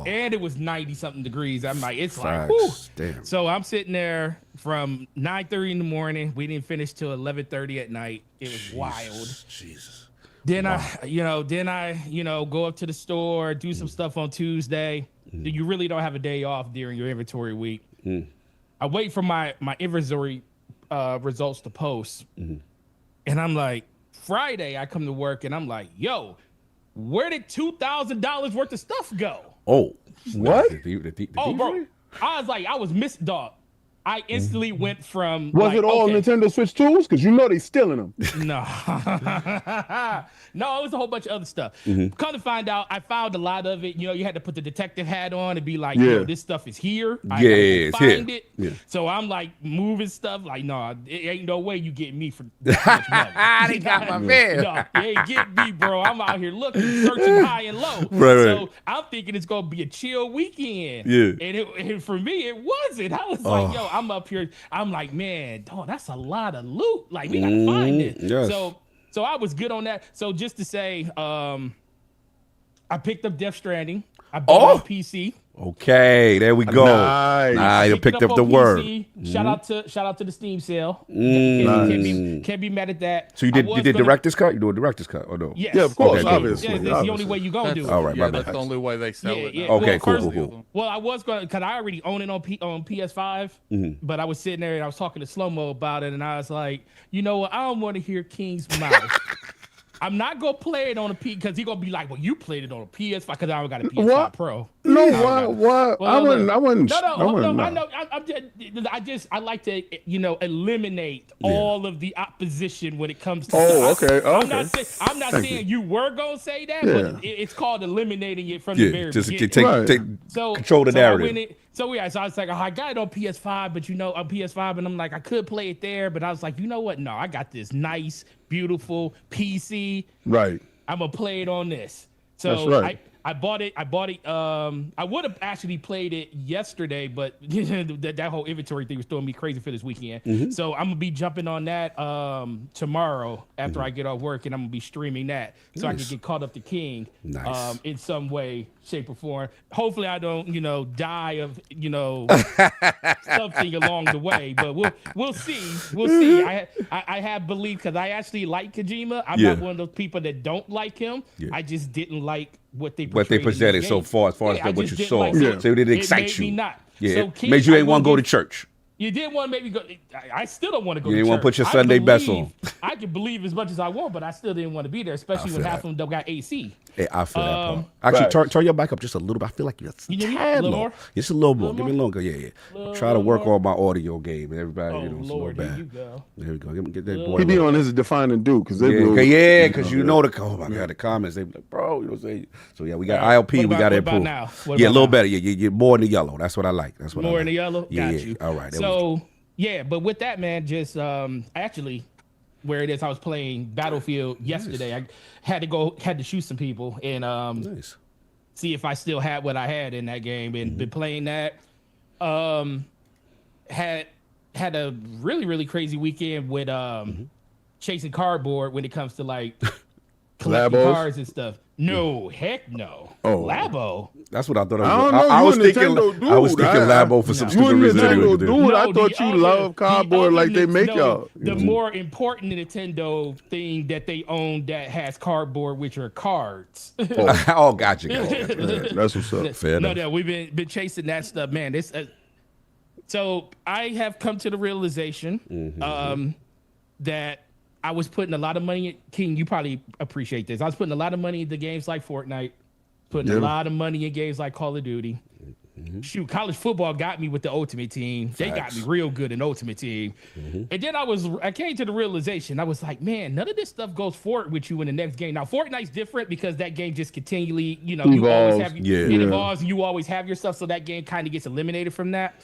And it was 90 something degrees. I'm like, it's like, whew. Facts. Damn. So I'm sitting there from 9:30 in the morning. We didn't finish till 11:30 at night. It was wild. Jesus. Then I go up to the store, do some stuff on Tuesday. You really don't have a day off during your inventory week. I wait for my inventory results to post. And I'm like, Friday I come to work and I'm like, yo, where did $2,000 worth of stuff go? Oh. What? Oh, bro. I was missed, dog. I instantly went from Was it all Nintendo Switch 2s? Because you know they stealing them. No. No, it was a whole bunch of other stuff. Come to find out, I found a lot of it. You know, you had to put the detective hat on and be like, yo, this stuff is here. I it's find here. it. Yeah. So I'm like moving stuff. Like, no, it ain't no way you get me for that much money. They got my man. No, they ain't get me, bro. I'm out here looking, searching high and low. Right. So I'm thinking it's gonna be a chill weekend. Yeah. And for me, it wasn't. I was like, yo, I'm up here. I'm like, man, dog, that's a lot of loot. Like, we gotta find it. Yes. So I was good on that. So just to say, I picked up Death Stranding. I bought it on PC. Okay, there we go. Nice. You picked up on the PC. word. Shout out to the Steam sale. Nice. Can't be mad at that. So you did director's cut? You do a director's cut or no? Yes. Yeah, of course, Okay, cool. obviously. Yeah, that's the only way you gonna do it. All right, my that's bad. the only way they sell it. Yeah. now. Okay, Well, cool. Well, I was gonna, cause I already own it on PS5, but I was sitting there and I was talking to Slow-Mo about it, and I was like, you know what? I don't want to hear King's mouth. I'm not gonna play it on a P because he's gonna be like, well, you played it on a PS5 because I don't got a PS5 What? Pro. No, why? Well, I wouldn't. No, I I know. I like to, eliminate all of the opposition when it comes to. Okay. I'm not saying you were gonna say that, but it's called eliminating it from the very just beginning. take control the narrative. So I was like, I got it on PS5, but on PS5, and I'm like, I could play it there, but I was like, you know what? No, I got this nice, beautiful PC. Right. I'm gonna play it on this. So That's right. I bought it. I would have actually played it yesterday, but that whole inventory thing was throwing me crazy for this weekend. So I'm gonna be jumping on that tomorrow after I get off work, and I'm gonna be streaming that so I can get caught up to King in some way, shape, or form. Hopefully, I don't die of something along the way, but we'll see. We'll see. I have belief because I actually like Kojima. I'm not one of those people that don't like him. I just didn't like what they presented so far as what you saw. Like it. So it didn't excite made you. Me not. Yeah, So King, made you ain't want to go to church. You did want to maybe go. I still don't want to go. You to didn't church. want to put your Sunday best on. I can believe as much as I want, but I still didn't want to be there, especially when half of them don't got AC. Hey, I feel that part. Actually, turn your mic up just a little bit. I feel like you're You need a tad little low. more? Just a little more. Little Give me more? longer. Yeah. Try to work on my audio game. Everybody, Oh it's Lord, bad. here you go. There we go. Get that boy. He be on his defining Duke because they because you know oh my God, the comments. They be like, bro, So yeah, we got ILP. We got to improve. Now? Yeah, a little better. Yeah, you're more in the yellow. That's what I like. That's what I like. More in the yellow. Yeah, Got you. All right. So yeah, but with that, man, just actually, where it is, I was playing Battlefield yesterday. I had to shoot some people and nice. see if I still had what I had in that game, and been playing that. Had a really, really crazy weekend with chasing cardboard when it comes to like collecting Collabos? cars and stuff. No, heck no. Oh. Labo. That's what I thought. I don't know. I You was a thinking. Nintendo dude. I was thinking Labo for some You stupid a reason. Nintendo Anyway, dude. I No, thought the you other- loved cardboard the like other they make no, y'all. The more important Nintendo thing that they own that has cardboard, which are cards. Oh, gotcha. Yeah, that's what's up. Fair enough. No, we've been chasing that stuff, man. This. So I have come to the realization that I was putting a lot of money. King, you probably appreciate this. I was putting a lot of money into games like Fortnite, putting a lot of money in games like Call of Duty. Shoot, college football got me with the Ultimate Team. They got me real good in Ultimate Team. And then I came to the realization, I was like, man, none of this stuff goes forward with you in the next game. Now, Fortnite's different because that game just continually, you always have, it evolves and you always have your stuff. So that game kind of gets eliminated from that.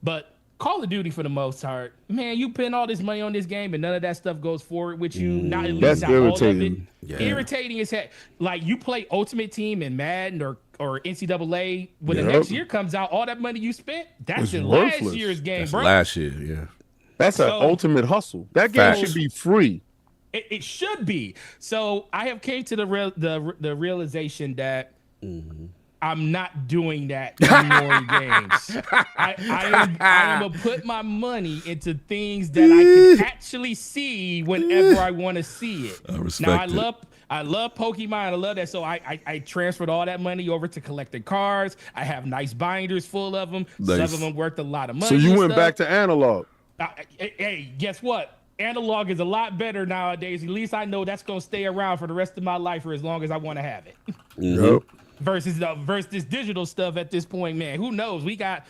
But Call of Duty, for the most part, man, you spend all this money on this game and none of that stuff goes forward with you. Not at least That's not all of it. irritating. Yeah. Irritating as heck. Like you play Ultimate Team and Madden or NCAA when the next year comes out, all that money you spent, that's It's in worthless. last year's game, That's bro. last year, yeah. That's an So- ultimate hustle. That game Facts. should be free. It should be. So I have came to the realization that I'm not doing that anymore in games. I am gonna put my money into things that I can actually see whenever I want to see it. I respect now it. I love Pokemon. I love that. So I transferred all that money over to collecting cards. I have nice binders full of them. Some Nice. of them worth a lot of money. So you and went stuff. back to analog. Hey, guess what? Analog is a lot better nowadays. At least I know that's gonna stay around for the rest of my life or as long as I want to have it. Yep. Versus this digital stuff at this point, man. Who knows? We got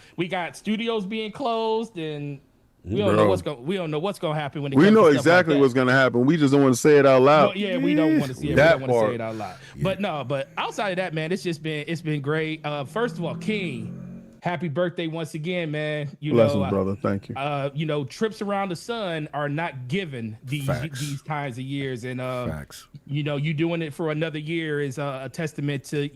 studios being closed, and we don't know what's gonna happen when it We comes know to stuff like exactly that. what's gonna happen. We just don't want to say it out loud. Well, yeah, we don't want to see it. That We don't want to say part. it out loud. But outside of that, man, it's been great. First of all, King, happy birthday once again, man. Blessings, brother. Thank you. Trips around the sun are not given these kinds of years, and Facts. you doing it for another year is a testament to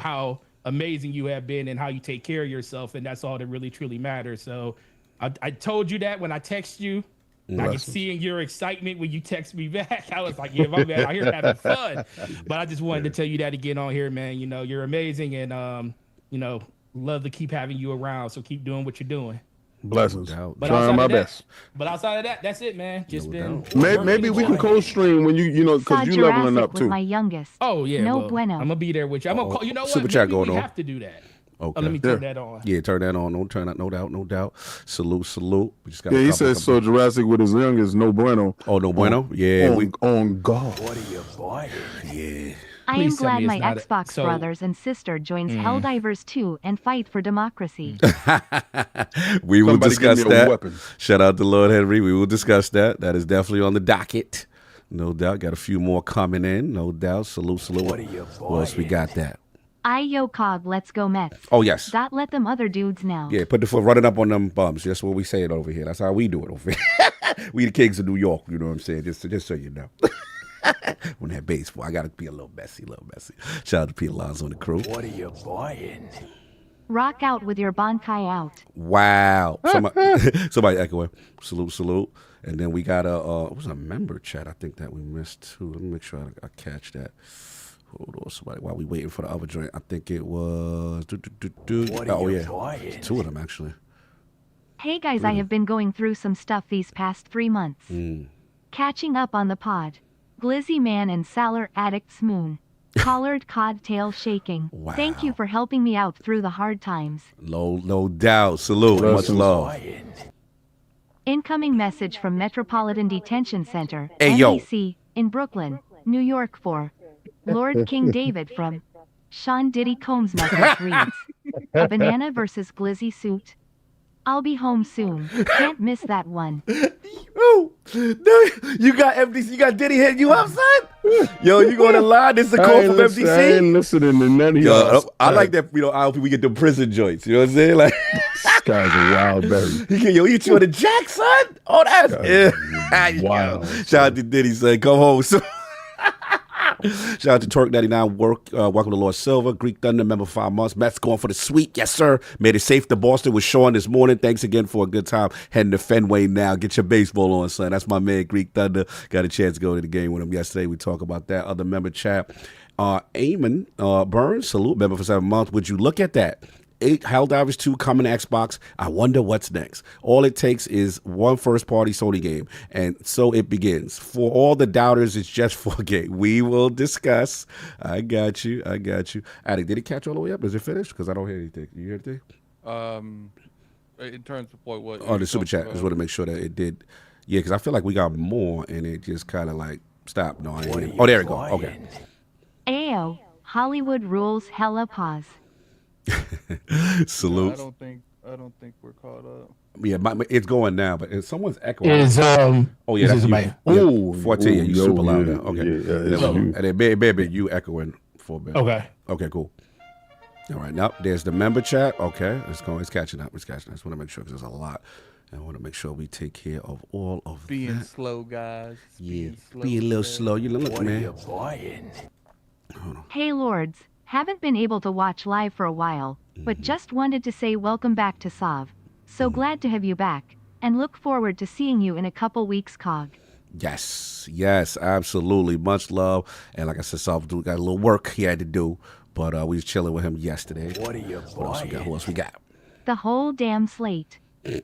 how amazing you have been and how you take care of yourself, and that's all that really truly matters. So I told you that when I text you. I can see in your excitement when you text me back. I was like, yeah, my man out here having fun. But I just wanted to tell you that again on here, man. You're amazing, and love to keep having you around. So keep doing what you're doing. Blessings. doubt. But Trying outside my of that- best. But outside of that, that's it, man. Just been Maybe we can co-stream when because Saw you leveling Jurassic up with too. my youngest. Oh yeah, No well, bueno. I'm gonna be there with you. I'm gonna call. You know what? Super chat Maybe going we on. have to do that. Okay. Let me turn that on. Yeah, turn that on. Don't turn that. No doubt. Salute. We just got. Yeah, he says so. Jurassic with his youngest, no bueno. Oh, no bueno. Yeah, on God. What are you buying? yeah. I am Please tell glad me my it's not Xbox so- brothers and sister joins Helldivers 2 and fight for democracy. We will Somebody discuss give me a that. weapon. Shout out to Lord Henry. We will discuss that. That is definitely on the docket. No doubt. Got a few more coming in. No doubt. Salute. What are you What else we got that? Yo Cog, let's go Mets. Oh, yes. Dot let them other dudes now. Yeah, put the foot running up on them bums. That's what we say it over here. That's how we do it over here. We the kings of New York, you know what I'm saying? Just so you know. When that baseball, I got to be a little messy. Shout out to Pete Alonso and the crew. What are you buying? Rock out with your Bankai out. Wow. Somebody echoing. Salute. And then we got it was a member chat, I think, that we missed too. Let me make sure I catch that. Hold on, somebody, while we waiting for the other joint. I think it was What are you buying? Two of them actually. Hey guys, I have been going through some stuff these past 3 months. Mm. Catching up on the pod. Glizzy Man and Salar Addicts Moon. Collared cod tail shaking. Wow. Thank you for helping me out through the hard times. No doubt. Salute. Much love. Buying. Incoming message from Metropolitan Detention Center, Hey, yo. MEC, in Brooklyn, New York for Lord King David from Sean Diddy Combs message reads, a banana versus glizzy suit. I'll be home soon. Can't miss that one. Oh, you got MDC. You got Diddy hitting you up, son. Yo, you going to lie? This is a call from I MDC. ain't listening to none of Yo, y'all. I like that. ILP, we get the prison joints. You know what I'm saying? Like, This guy's a wild berry. he hit you on the jack, son. Oh, that's Wild. Shout out to Diddy, son. Come home. So. Shout out to Torque99, welcome to Lord Silver, Greek Thunder, member 5 months. Mets going for the sweep, yes sir. Made it safe to Boston with Shaun this morning. Thanks again for a good time heading to Fenway now. Get your baseball on, son. That's my man, Greek Thunder. Got a chance to go to the game with him yesterday. We talk about that. Other member chat. Eamon Burns, salute, member for 7 months. Would you look at that? 8 Helldivers 2 coming to Xbox. I wonder what's next. All it takes is one first-party Sony game, and so it begins. For all the doubters, it's just for a game. We will discuss. I got you. Addict, did it catch all the way up? Is it finished? Because I don't hear anything. You hear anything? In terms of what? Oh, the super chat. I just want to make sure that it did. Yeah, because I feel like we got more, and it just kind of like stopped. No, I ain't. Oh, there we go. Okay. Ayo, Hollywood rules. Hella pause. Salute. I don't think we're caught up. Yeah, it's going now, but someone's echoing. Oh yeah, that's you. my. Ooh, 14. Yeah, you super loud now. Okay. Yeah, and then baby, you echoing for a bit. Okay. Okay, cool. All right, now there's the member chat. Okay, it's catching up. I just want to make sure because there's a lot. I want to make sure we take care of all of being that. slow, guys. Yeah, being a little slow. You look, What are man. you buying? Hey lords, haven't been able to watch live for a while, but just wanted to say welcome back to Sav. So glad to have you back, and look forward to seeing you in a couple weeks, Cog. Yes, absolutely. Much love. And like I said, Sav got a little work he had to do, but we was chilling with him yesterday. What are you buying? Who else we got? The whole damn slate. They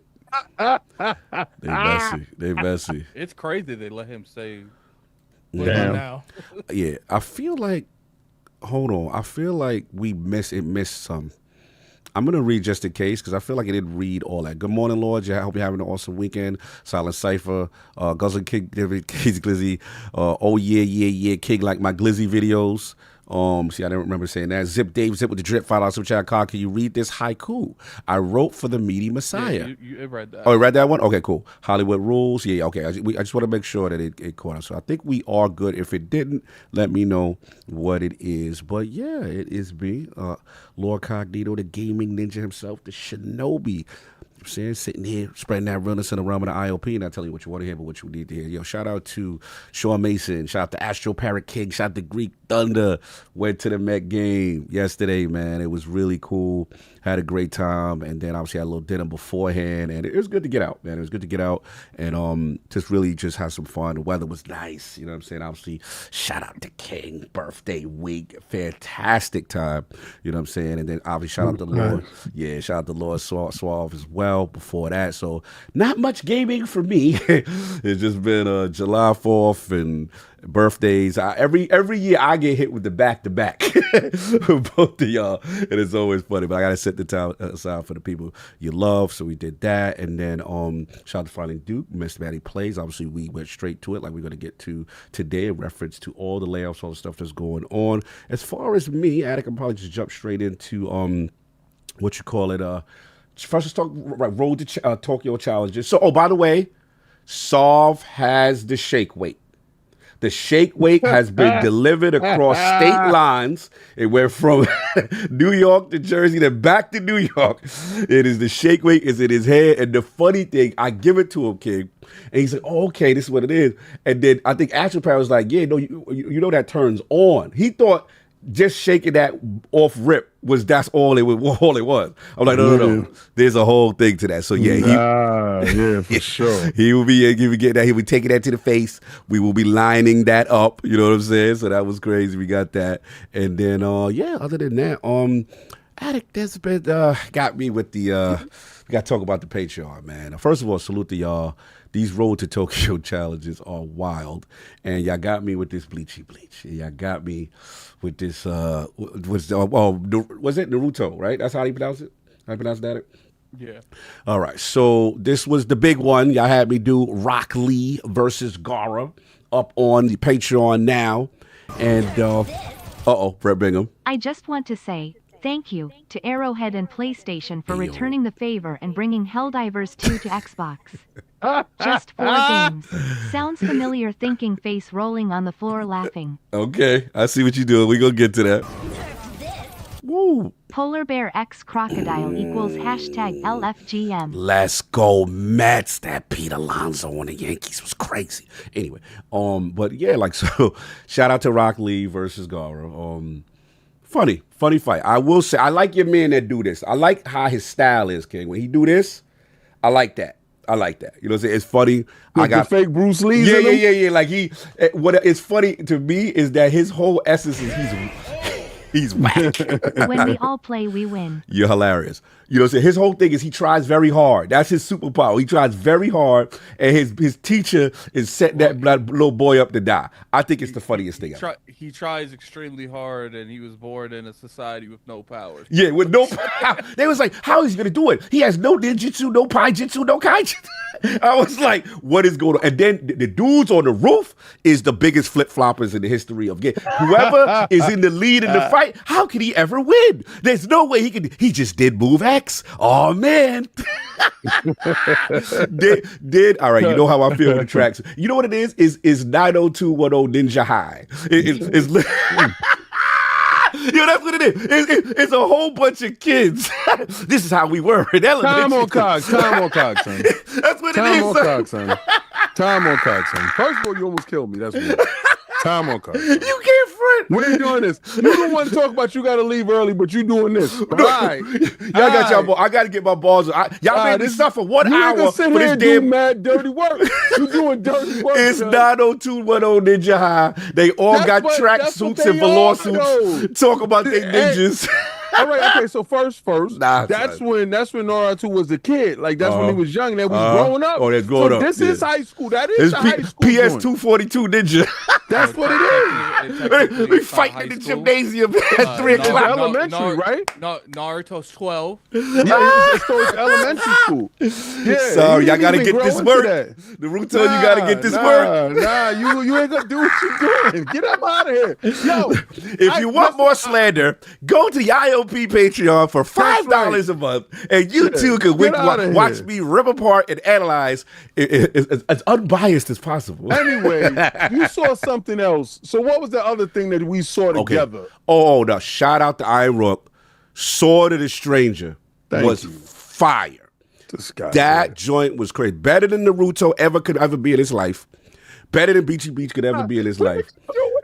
messy. It's crazy they let him say. Damn. Now. Yeah, I feel like. Hold on, I feel like we missed some. I'm gonna read just in case because I feel like it didn't read all that. Good morning, Lord. I hope you're having an awesome weekend. Silent Cipher, Guzzling King, David, Keys Glizzy. Oh yeah, King like my Glizzy videos. See, I didn't remember saying that. Zip Dave, Zip with the drip. $5 super chat. Can you read this haiku? I wrote for the meaty Messiah. Yeah, you read that. Oh, you read that one? Okay, cool. Hollywood rules. Yeah, okay. I just want to make sure that it caught us. So I think we are good. If it didn't, let me know what it is. But yeah, it is me, Lord Cognito, the gaming ninja himself, the shinobi. I'm saying, sitting here spreading that realness in the realm of the ILP, and I tell you what you want to hear, but what you need to hear. Yo, shout out to Shaun Mason, shout out to Astro Parrot King, shout out to Greek Thunder. Went to the Met game yesterday, man. It was really cool. Had a great time, and then obviously had a little dinner beforehand, and it was good to get out, man. It was good to get out and just really just have some fun. The weather was nice, you know what I'm saying? Obviously, shout out to King, birthday week, fantastic time, you know what I'm saying? And then obviously shout out to Lord, yeah, shout out to Lord Suave as well before that. So not much gaming for me. It's just been July 4th and birthdays. Every year I get hit with the back-to-back both of y'all, and it's always funny, but I gotta set the time aside for the people you love. So we did that, and then shout out to Finding Duke, Mr. Matty Plays. Obviously we went straight to it like we're gonna get to today in reference to all the layoffs, all the stuff that's going on. As far as me, Attic, I'm probably just jump straight into what you call it, first let's talk Road to Tokyo challenges. So by the way, Solve has the shake weight. The shake weight has been delivered across state lines. It went from New York to Jersey, then back to New York. It is the shake weight is in his head. And the funny thing, I give it to him, King. And he's like, oh, okay, this is what it is. And then I think Astro Power was like, yeah, no, you know that turns on. He thought just shaking that off rip that's all it was. I'm like, no. There's a whole thing to that. So yeah, for sure. He will be getting that. He'll be taking that to the face. We will be lining that up. You know what I'm saying? So that was crazy. We got that. And then other than that, Addict that's been got me with the we gotta talk about the Patreon, man. First of all, salute to y'all. These Road to Tokyo challenges are wild. And y'all got me with this bleach. Y'all got me with this was it Naruto, right? That's how you pronounce it? How you pronounce that? Yeah. All right. So this was the big one. Y'all had me do CogLee versus Gara up on the Patreon now. And Brett Bingham. I just want to say thank you to Arrowhead and PlayStation for returning the favor and bringing Helldivers 2 to Xbox. Just 4 games. Sounds familiar, thinking face rolling on the floor laughing. Okay, I see what you're doing. We're going to get to that. Woo. Polar Bear X Crocodile equals #LFGM. Let's go, Mets. That Pete Alonso on the Yankees was crazy. Anyway, but yeah, like, so shout out to CogLee versus Gara. Funny fight. I will say, I like your men that do this. I like how his style is, King. When he do this, I like that. I like that. You know what I'm saying? It's funny. I With got the fake Bruce Lee. yeah. Like what is funny to me is that his whole essence is he's whack. When we all play, we win. You're hilarious. You know what I'm saying? His whole thing is he tries very hard. That's his superpower. He tries very hard, and his teacher is setting that little boy up to die. I think it's the funniest thing ever. He tries extremely hard, and he was born in a society with no powers. Yeah, with no power. They was like, how is he gonna do it? He has no ninjutsu, no paijutsu, no kaijutsu. I was like, what is going on? And then the dudes on the roof is the biggest flip-floppers in the history of game. Whoever is in the lead in the fight, how could he ever win? There's no way he could. He just did move X. Oh, man. All right, you know how I feel with the tracks. You know what it is? Is 90210 Ninja High. It's Yo, that's what it is. It's a whole bunch of kids. This is how we were in elementary. Time on Cog, son. That's what Time it on is. Cog, son. Time on Cog, son. First of all, you almost killed me. That's weird. Time on Cog. You can't front. We ain't doing this. You don't want to talk about you got to leave early, but you doing this. All right. Y'all got y'all. I got to get my balls. Y'all made me suffer 1 hour You for sit this here and damn. do mad dirty work. You doing dirty work. It's son. 90210 Ninja High. They all That's got what tracksuits they and velour are, suits. though. Talk about their Hey, ninjas. All right, okay. So first, Nah, that's son. when Naruto was a kid. Like that's when he was young. That was growing up. Oh, that's growing up. This is high school. That is It's the high school. PS joint. 242 Ninja. That's what it is. We fighting in the gymnasium at 3 o'clock. Elementary, right? Naruto's 12. Yeah, it's elementary school. Yeah, Sorry, you y'all got to didn't get even this grow work. into that. Naruto, you got to get this work. Nah, you ain't gonna do what you doing. Get up out of here, yo. If you want more slander, go to the ILP Patreon for $5 a month, and you too can Get outta watch here. me rip apart and analyze as unbiased as possible. Anyway, you saw something else. So what was the other thing that we saw together? Oh, no! Shout out to Iron Rook. Sword of the Stranger was fire. This guy, That joint was crazy. Better than Naruto could ever be in his life. Better than Beachy Beach could ever be in his life.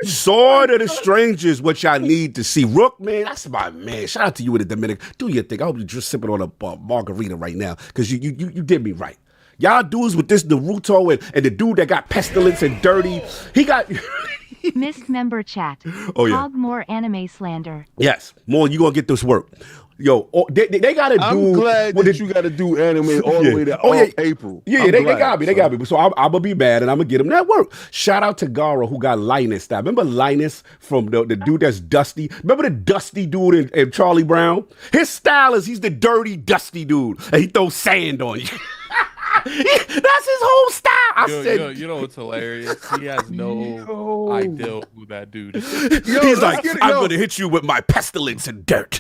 Sword of the Stranger is what y'all need to see. Rook, man, that's my man. Shout out to you in the Dominican. Do your thing. I hope you're just sipping on a margarita right now because you did me right. Y'all dudes with this Naruto and the dude that got pestilence and dirty, he got... Missed member chat. Oh, yeah. Cog more anime slander. Yes, more, you gonna get this work. Yo, they gotta do... I'm glad that you got to do anime all the way to April. Yeah, they got me. They got me. So I'm gonna be bad and I'm gonna get them that work. Shout out to Gara who got Linus. That remember Linus from the dude that's Dusty? Remember the Dusty dude in Charlie Brown? His style is he's the dirty, dusty dude, and he throws sand on you. That's his whole style. I said, You know what's hilarious? He has no idea who that dude is. he's like, I'm gonna hit you with my pestilence and dirt.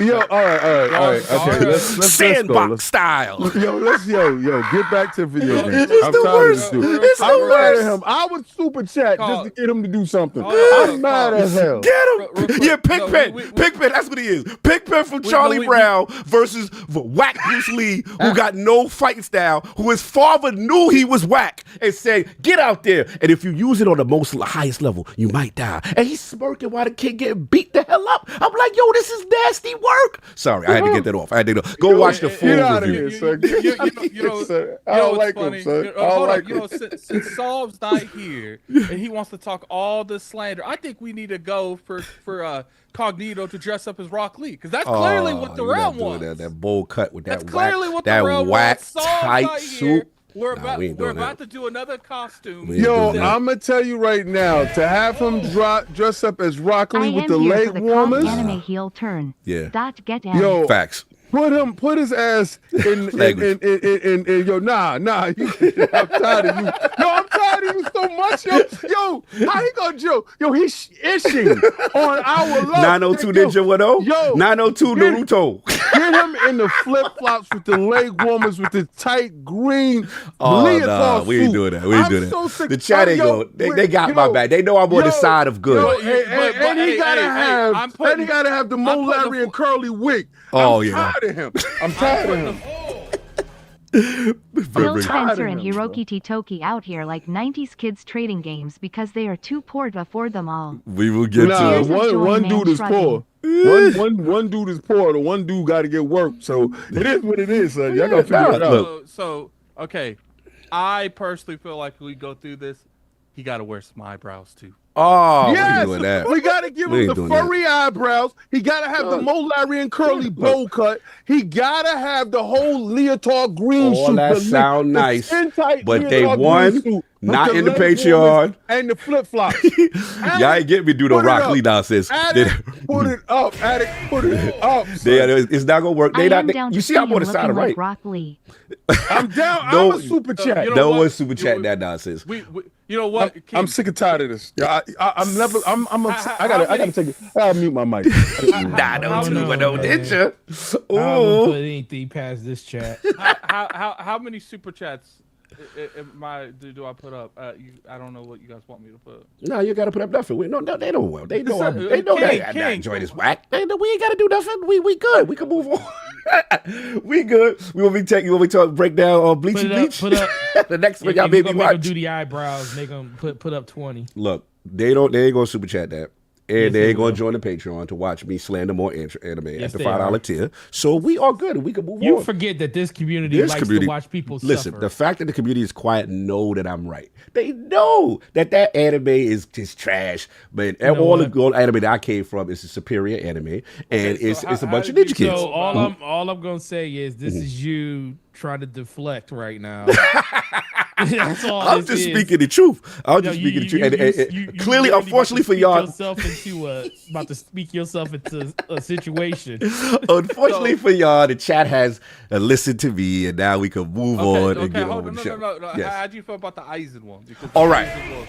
Yo, all right. Okay, let's Sandbox go. style. Yo, get back to video games. It's I'm the tired worst. of this dude. It's the I'm mad worst. at him. I would super chat just to get him to do something. Oh, I'm mad as hell. Get him! Real quick. Yeah, Pigpen. No, Pigpen, that's what he is. Pigpen from Charlie Brown versus whack Bruce Lee, who got no fighting style, who his father knew he was whack and said, get out there. And if you use it on the highest level, you might die. And he's smirking while the kid getting beat the hell up. I'm like, yo, this is nasty work. Sorry, I had to get that off. Go watch the full Get out of review. here, son. I don't like him, son. I don't Hold like on, him. since Solve's not here and he wants to talk all this slander, I think we need to go for Cognito to dress up as Rock Lee because that's clearly what the realm wants. That bowl cut with That's that clearly whack, what the that realm whack wants. Solve's tight not suit. here. We're we ain't doing about that. to do another costume. We ain't Yo, doing that. I'm gonna tell you right now, to have him dress up as Rock I Lee with am the here leg for the warmers. Cog anime heel turn. Yeah. Dot get down. Yo, Facts. put his ass in yo, nah, I'm tired of you. Yo, I'm tired of you so much, yo, how he gonna joke? Yo, he's itching on our love. 902 Ninja what oh? Yo, 902 Naruto. Get him in the flip flops with the leg warmers with the tight green leotard nah, we ain't suit. doing that. We ain't doing that. So sick. The chat ain't going. They got my back. They know I'm on the side of good. And he gotta have the Mo Larry and Curly wig. Oh, I'm yeah. tired of him. I'm tired of him. Phil Spencer and Hiroki Titoki out here like 90s kids trading games because they are too poor to afford them all. We will get Nah, Tears of joy, one man dude is shrugging. poor. One dude is poor. The one dude got to get work. So it is what it is, son. Y'all gotta figure it out. So Okay, I personally feel like we go through this. He got to wear some eyebrows too. Oh, we ain't Yes, doing that. we gotta give We him ain't the doing that. furry eyebrows. He gotta have the Molarian curly bowl cut. He gotta have the whole leotard green All suit. that the sound the nice, skin-tight but they leotard won, green suit with not in the leg Patreon. warmers and the flip flops. Y'all ain't get me do no Put it Rock up. Lee nonsense. Addict, put it up. Addict, put it up. son. It's not gonna work. I They am not. down You to see, see I'm on the him side of looking right. like Rock Lee. I'm down. No, I'm a super chat. you know No what? one super chat You- that nonsense. You know what? I'm sick and tired of this. Yeah, I'm never. I'm upset. I gotta take it. I gotta mute my mic. Nah, don't don't do know, but no man. did you? I wouldn't put Ooh. anything past this chat. How many super chats do I put up? I don't know what you guys want me to put. No, you gotta put up nothing. No, they don't. Well, they know. Listen, They know King, that King. I enjoy this whack. They know we ain't gotta do nothing. We good. We can move on. We good. We will be taking. We talk break down on Bleachy Bleach. Put up. The next one If y'all you made gonna me make them watch. do the eyebrows. Make them put up 20. Look, they ain't gonna super chat that. And Yes, they they ain't gonna will. join the Patreon to watch me slander more anime Yes, at the they $5 are. tier. So we are good and we can move You on. forget that this community This likes community- to watch people Listen, suffer. the fact that the community is quiet know that I'm right. They know that anime is just trash. But know all the what? gold anime that I came from is a superior anime, and so it's a how bunch of did ninja you- kids. So all I'm gonna say is this is you trying to deflect right now. That's all. I'm this just is. speaking the truth. I'm No, just speaking the truth. And you clearly, really unfortunately for about to y'all, speak yourself into about to speak yourself into a situation. unfortunately for y'all, the chat has listened to me, and now we can move on and get on hold with on, the show. no. Yes. How do you feel about the Eisen one? Because All the right. Eisen one-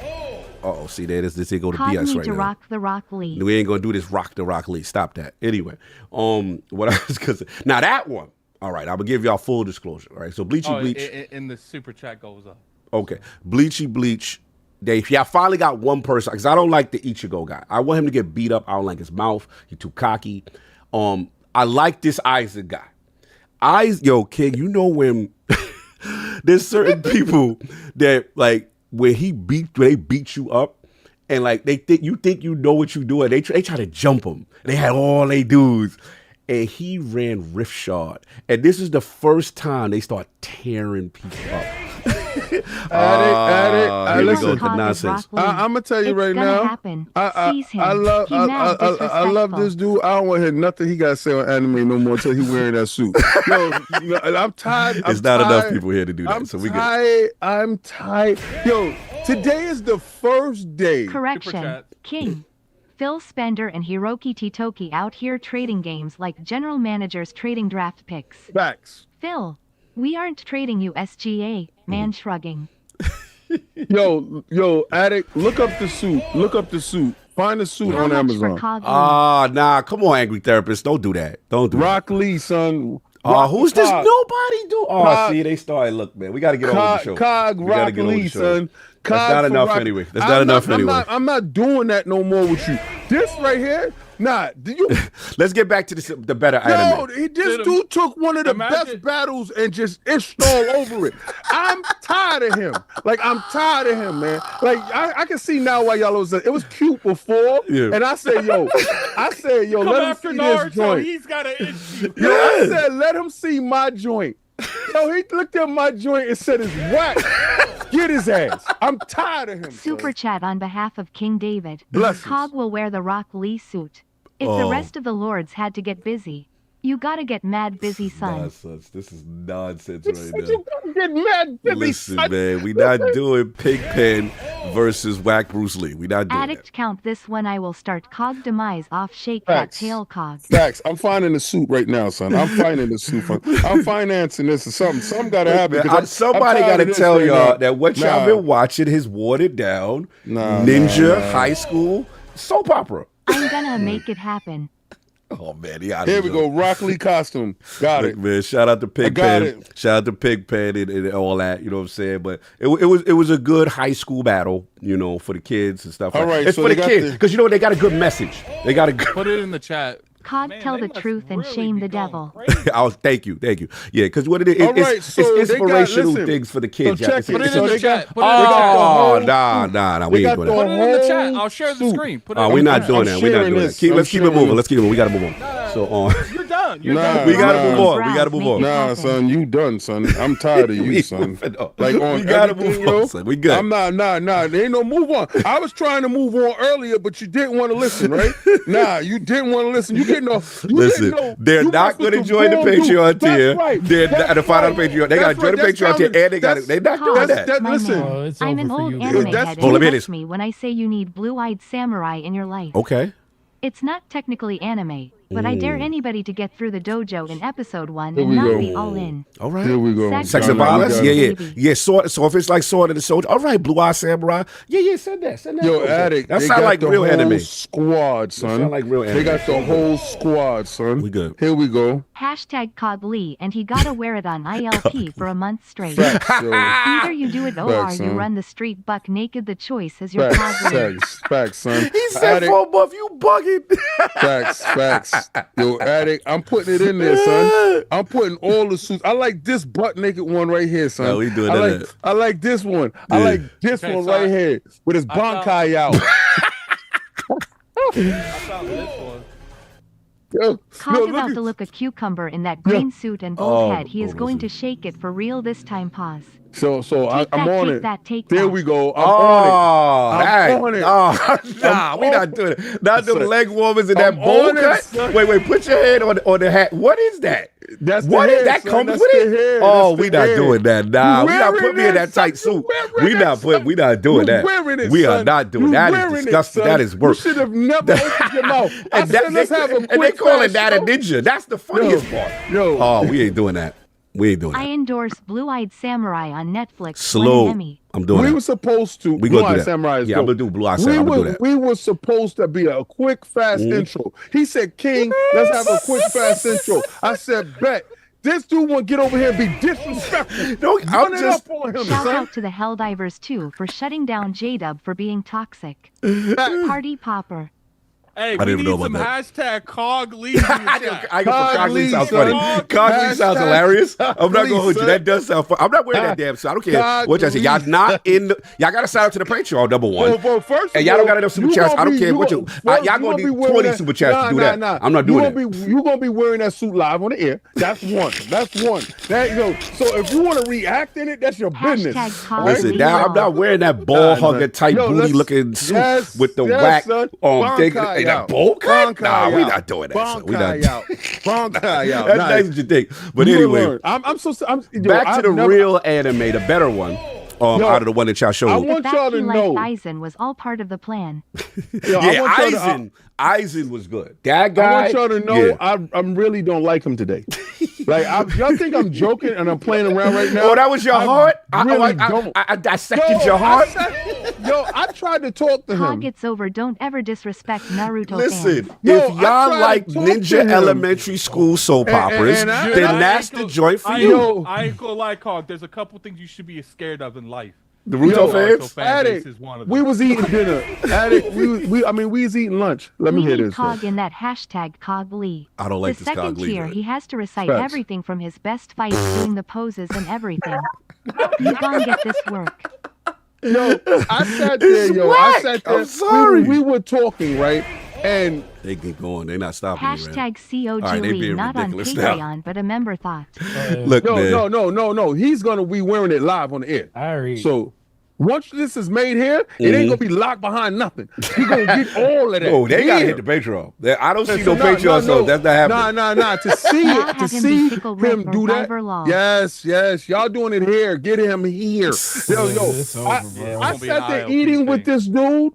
Oh, see, this ain't go to BS Cognito right now. rock the Rock Lee. We ain't gonna do this rock the Rock Lee. Stop that. Anyway, what I was gonna say. Now that one. All right, I'm gonna give y'all full disclosure. All right, so Bleachy Bleach. and the super chat goes up. Okay, Bleachy Bleach. Y'all finally got one person because I don't like the Ichigo guy. I want him to get beat up. I don't like his mouth. He's too cocky. I like this Isaac guy. Yo, King, you know when there's certain people that like when they beat you up and like they think you know what you doing. They try to jump him. They had all they dudes. And he ran Riftshard. And this is the first time they start tearing people up. Addict. Here we Listen, go to Cog is nonsense. Rock Lee. I'm gonna tell you It's right gonna now. happen. I Seize him. love He mad I love disrespectful. this dude. I don't want to hear nothing he got to say on anime no more until he wearing that suit. Yo, I'm tired. There's not enough people here to do that. I'm So we good. tired. I'm tired. Yo, today is the first day. Correction. chat. King. Phil Spender and Hiroki Titoki out here trading games like general managers trading draft picks. Facts. Phil, we aren't trading you SGA. Man shrugging. Yo, addict. Look up the suit. Look up the suit. Find the suit How on much Amazon. for CogLee? Nah, come on, angry therapist. Don't do that. Don't do Rock Lee, son. that. Rock Who's the this? Cog. Nobody do. Oh, Cog. see, they started. Look, man, we got to get over the show. Cog We gotta Rock get over the Lee, show. son. That's Cog not for enough Rock- anyway. That's not enough anyway. I'm not doing that no more with you. This right here, nah. Do you? Let's get back to the better No, anime. this dude took one of the Imagine- best battles and just itched all over it. I'm tired of him. Like, I'm tired of him, man. Like, I can see now why y'all was. It was cute before, Yeah. and I said, yo, Come let him after see this Naruto, joint. he's got an issue. Yo, I said, let him see my joint. Yo, he looked at my joint and said, it's whack. Get his ass. I'm tired of him. Super son. chat on behalf of King David. Blessings. Cog will wear the Rock Lee suit. If the Oh. rest of the lords had to get busy, you gotta get mad busy, son. Nonsense. This is nonsense He right said, now. you gotta get mad, Billy. Listen, man, we not doing Pigpen versus Whack Bruce Lee. We not doing Addict count this one. I will start Cog demise off shake Facts. that tail Cog. Facts. I'm finding the suit right now, son. I'm finding the suit. I'm financing this or something. Something got to happen. that. 'cause I'm Somebody tired got to of this tell right y'all now. that what y'all Nah. been watching is watered down Nah, ninja nah. high school soap opera. I'm gonna make it happen. Oh man, he out Here we go. Rock Lee costume. Got Look, it. man, shout out to got Pigpen. it. Shout out to Pigpen and all that. You know what I'm saying? But it was a good high school battle. You know, for the kids and stuff. All like right, it's so for they the got kids the- because you know what? They got a good message. They got a good. Put it in the chat. Cog Man, tell they the must truth and really shame be the going devil. crazy. Oh, thank you. Yeah, because what it is, All right, so it's they got- inspirational listen, things for the kids. so check Yeah, it. Put it So in the they got- chat. Put it in the chat. Oh, the nah, They we ain't got doing the that. Put it in the chat. whole I'll share the suit. screen. Put it Oh, in we're the not chat. doing I'm that. We're not sharing doing this. that. I'm Let's keep it sharing moving. this. Let's keep it moving. We got to move on. So, You're done. done. You're Nah, done. We gotta nah. move on. We gotta move on. Nah, son, you done, son. I'm tired of you, son. Like on we gotta everything, move on, yo, son. We good. I'm not, there ain't no move on. I was trying to move on earlier, but you didn't want to listen, right? Nah, you didn't want to listen. You didn't know. Listen, they're not going to join the Patreon tier. Right. They're not to find out the Patreon. They got to join the Patreon tier, and they're not doing that. My Listen, man, Oh, it's I'm over an for old you, anime girl. head, Hold on, and it trust is. me when I say you need blue-eyed samurai in your life. Okay. It's not technically anime, but I dare anybody to get through the dojo in episode 1 Here and we not go. be all in. All right. here we go. Sex Sex and Nah, you violence? got Yeah, it. yeah. Yeah, sword. So if it's like Sword of the Soldier, all right, Blue Eye Samurai. Yeah, send that. Send that. Yo, over. Addict, That they sound got like the real whole anime. squad, son. sound like real They anime. got the whole squad, son. We good. Here we go. Hashtag CogLee, and he gotta wear it on ILP for a month straight. Facts, yo. Either you do it or Facts, you son. run the street buck naked. The choice is your Facts, CogLee. facts, son. He said Addict, 4 months, you bugging. facts. Yo, Addict, I'm putting it in there, son. I'm putting all the suits. I like this butt naked one right here, son. No, we doing that. I like this one. I Yeah. like this Okay, one so right here with his found- bankai out. I found this one. Yo, Cog look about at- to look a cucumber in that green suit and bald Oh, head. He is oh, going to listen. shake it for real this time. Pause. So Take I'm that, on take it. that, take There that. we go. I'm on Oh, I'm on it. nah, we not doing it. Not them Son, leg warmers and that I'm bowl on it, cut. son. Wait, put your head on the hat. What is that? it. That's the What hair, is that son. comes That's with the it? hair. Oh, That's we the not hair. doing that. Nah, You we not wearing put me in that son. tight You suit. wearing We that, not son. we not doing You that. wearing it, We are son. not doing You that. Is wearing it, disgusting. son. That is work. You should have never opened your mouth. I And, said, let's have a quick and they calling that a show. ninja. That's the funniest part. Yo. Oh, we ain't doing that. We ain't doing I that. endorse Blue-Eyed Samurai on Netflix. Slow. Winning Emmy. I'm doing We that. were supposed to. We Blue gonna do Eye that. Samurai is Yeah, I'm dope. gonna do Blue Eye Samurai. I'm gonna do that. We were supposed to be a quick, fast intro. He said, King, let's have a quick, fast intro. I said, bet. This dude won't get over here and be disrespectful. No, I'm Run it just- up on him, Shout son. out to the Helldivers too for shutting down J-Dub for being toxic. Party popper. Hey, didn't we even know need some about hashtag CogLee. I go for CogLee sounds son. funny. CogLee sounds Hashtag hilarious. I'm not gonna hold you. son. That does sound fun. I'm not wearing that damn suit. I don't care what y'all say. Y'all not in. Y'all gotta sign up to the Patreon. Number one. Well, first And of y'all don't all, got enough super you chats. gonna I don't be- care what you you. gonna- Y'all you gonna be need wearing 20 that- super chats to do that. Nah. I'm not doing that. You gonna be wearing that suit live on the air. That's one. That's one. That, you know, so if you want to react in it, that's your business. Hashtag all Cog Listen, Lee now I'm Law. not wearing that ball Nah, hugger type yo, booty let's- looking suit yes, with the yes, whack son. thing. Bankai That out. bowl cut? Bankai Nah, we out. not doing that. son. We Bankai not. out. Bankai out. That's Nah, nice what you think. But you will anyway, learn. I'm so. Yo, back to I've the never- real anime, the better one. Yo, Out of the one that y'all showed. I The want fact y'all he to liked know. Eisen was all part of the plan. Yo, I Yeah, want y'all to- Eisen was good. That I guy. want y'all to know yeah. I really don't like him today. Like, y'all think I'm joking and I'm playing around right now? Oh, that was your I heart? Really don't. I dissected your heart? I tried to talk to Cog, him. it's over. Don't ever disrespect Naruto Listen, fans. Yo, if I y'all tried like to talk to Ninja him. Elementary School soap operas, and I- then and I that's the joint for I you. Yo. I ain't gonna lie, Cog. There's a couple things you should be scared of in life. The Naruto Yo, fans? fan base Addict, is one of we them. was eating dinner. Addict, we was eating lunch. Let me We hear need this. Cog son. in that hashtag CogLee. I don't like the this second CogLee, tier, man. he has to recite Facts. everything from his best fights, doing the poses and everything. You gonna get this work. Yo, I sat there, It's yo. whack. I sat there. I'm sorry. We were talking, right? And They keep going. They're not stopping me, man. Hashtag COG All right, they Lee, being not on ridiculous now. Patreon, but a member thought. Look, man. no. He's gonna be wearing it live on the air. I read. So once this is made here, it ain't gonna be locked behind nothing. He gonna get all of that. Oh, they gotta here. hit the Patreon. I don't see So no Patreon, so that's not happening. Nah. To see Now it, to have him see be Pickle Rick him or do that. Viber Law. Yes. Y'all doing it here. Get him here. Yo, It's over, I, bro. I It's gonna be an sat there ILP eating with thing. this dude,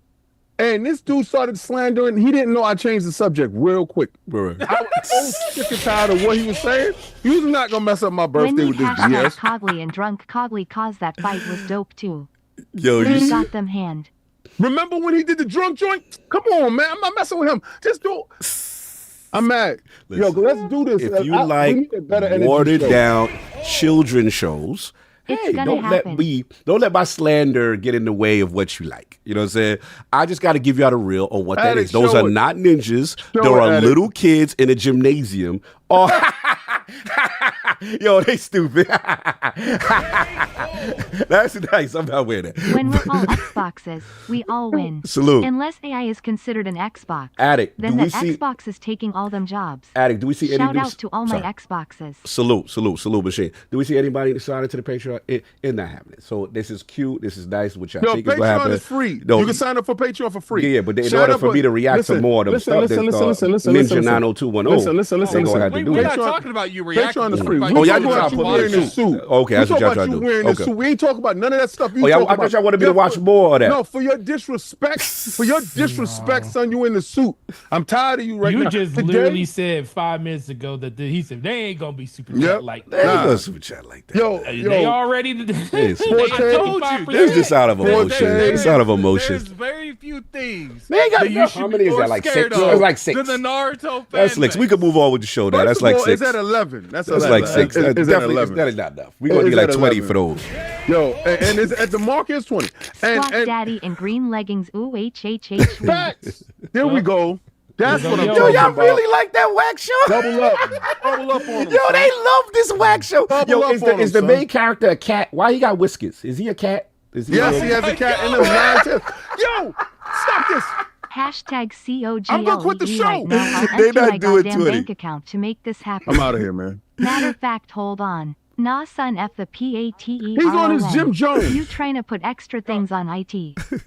and this dude started slandering. He didn't know I changed the subject real quick. Bro. I was so sick and tired of what he was saying. He was not gonna mess up my When birthday we with this hashtag BS. CogLee and drunk CogLee cause that fight was dope too. Yo, you He see, got them hand. Remember when he did the drunk joint? Come on, man. I'm not messing with him. Just do. I'm mad. Yo, Listen, let's do this. if you we like need a better energy watered show. down children's shows, It's hey, gonna don't happen. don't let my slander get in the way of what you like. You know what I'm saying? I just got to give y'all the real on what that Addict, is. Those show are it. not ninjas. Show There it, are Addict. little kids in a gymnasium. Oh, Yo, they stupid. That's nice. I'm not wearing that. When we're all Xboxes, we all win. Salute. Unless AI is considered an Xbox. Addict, Then do the we see Xbox is taking all them jobs. Addict, do we see any Shout new out to all my sorry. Xboxes. Salute, machine. Do we see anybody sign into the Patreon? It's not happening. So this is cute. This is nice. Which I Yo, think is what happened. Patreon is free. No, You can sign up for Patreon for free. yeah, but in Shout order out for me to react to more of them stuff, listen, Ninja listen. 90210. Listen. They gonna have to do We're that. not talking about you reacting. Patreon is We're free. talking Oh, We y'all talking just about trying you to wearing put me in this suit. Okay, We that's what talking y'all about trying to you do. wearing this Okay. suit. We ain't talking about none of that stuff. You Oh, talking I thought about y'all wanted me to watch more of that. No, for your disrespect, son, you in the suit. I'm tired of you right now. You just Today- literally said 5 minutes ago that he said they ain't gonna be super Yep. chat like They that. ain't Nah. gonna super chat like that. Yo, They already. Yes. Forte- It's just out of emotion. Forte- It's out of emotion. There's very few things. They ain't got that you enough. should How be many is more that? Like scared 6? of That's like 6. Than the Naruto That's fan 6. We base. could move on with the show now. First That's of like all, 6. It's at 11. That's like 6. It's at Definitely, 11. that is not enough. We're gonna It's need like at 20 11. for those. Yo, and it's at the market is 20. Squawk And Daddy in green leggings. Ooh, HHH. facts. There we go. That's what I'm Yo, Yo, talking y'all about. really like that wax show? Double up on them. Yo, they love this wax show. Double Yo, up is on the him, main son. character a cat? Why he got whiskers? Is he a cat? Is he Yes, a he has a cat in him. 9 10. Yo, stop this. Hashtag COGLE I'm gonna quit the show. right now. I'll They enter not my doing goddamn 20. bank account to make this happen. I'm out of here, man. Matter of fact, hold on. Nah, son, F the PATE. He's on his Jim Jones. You trying to put extra things on IT.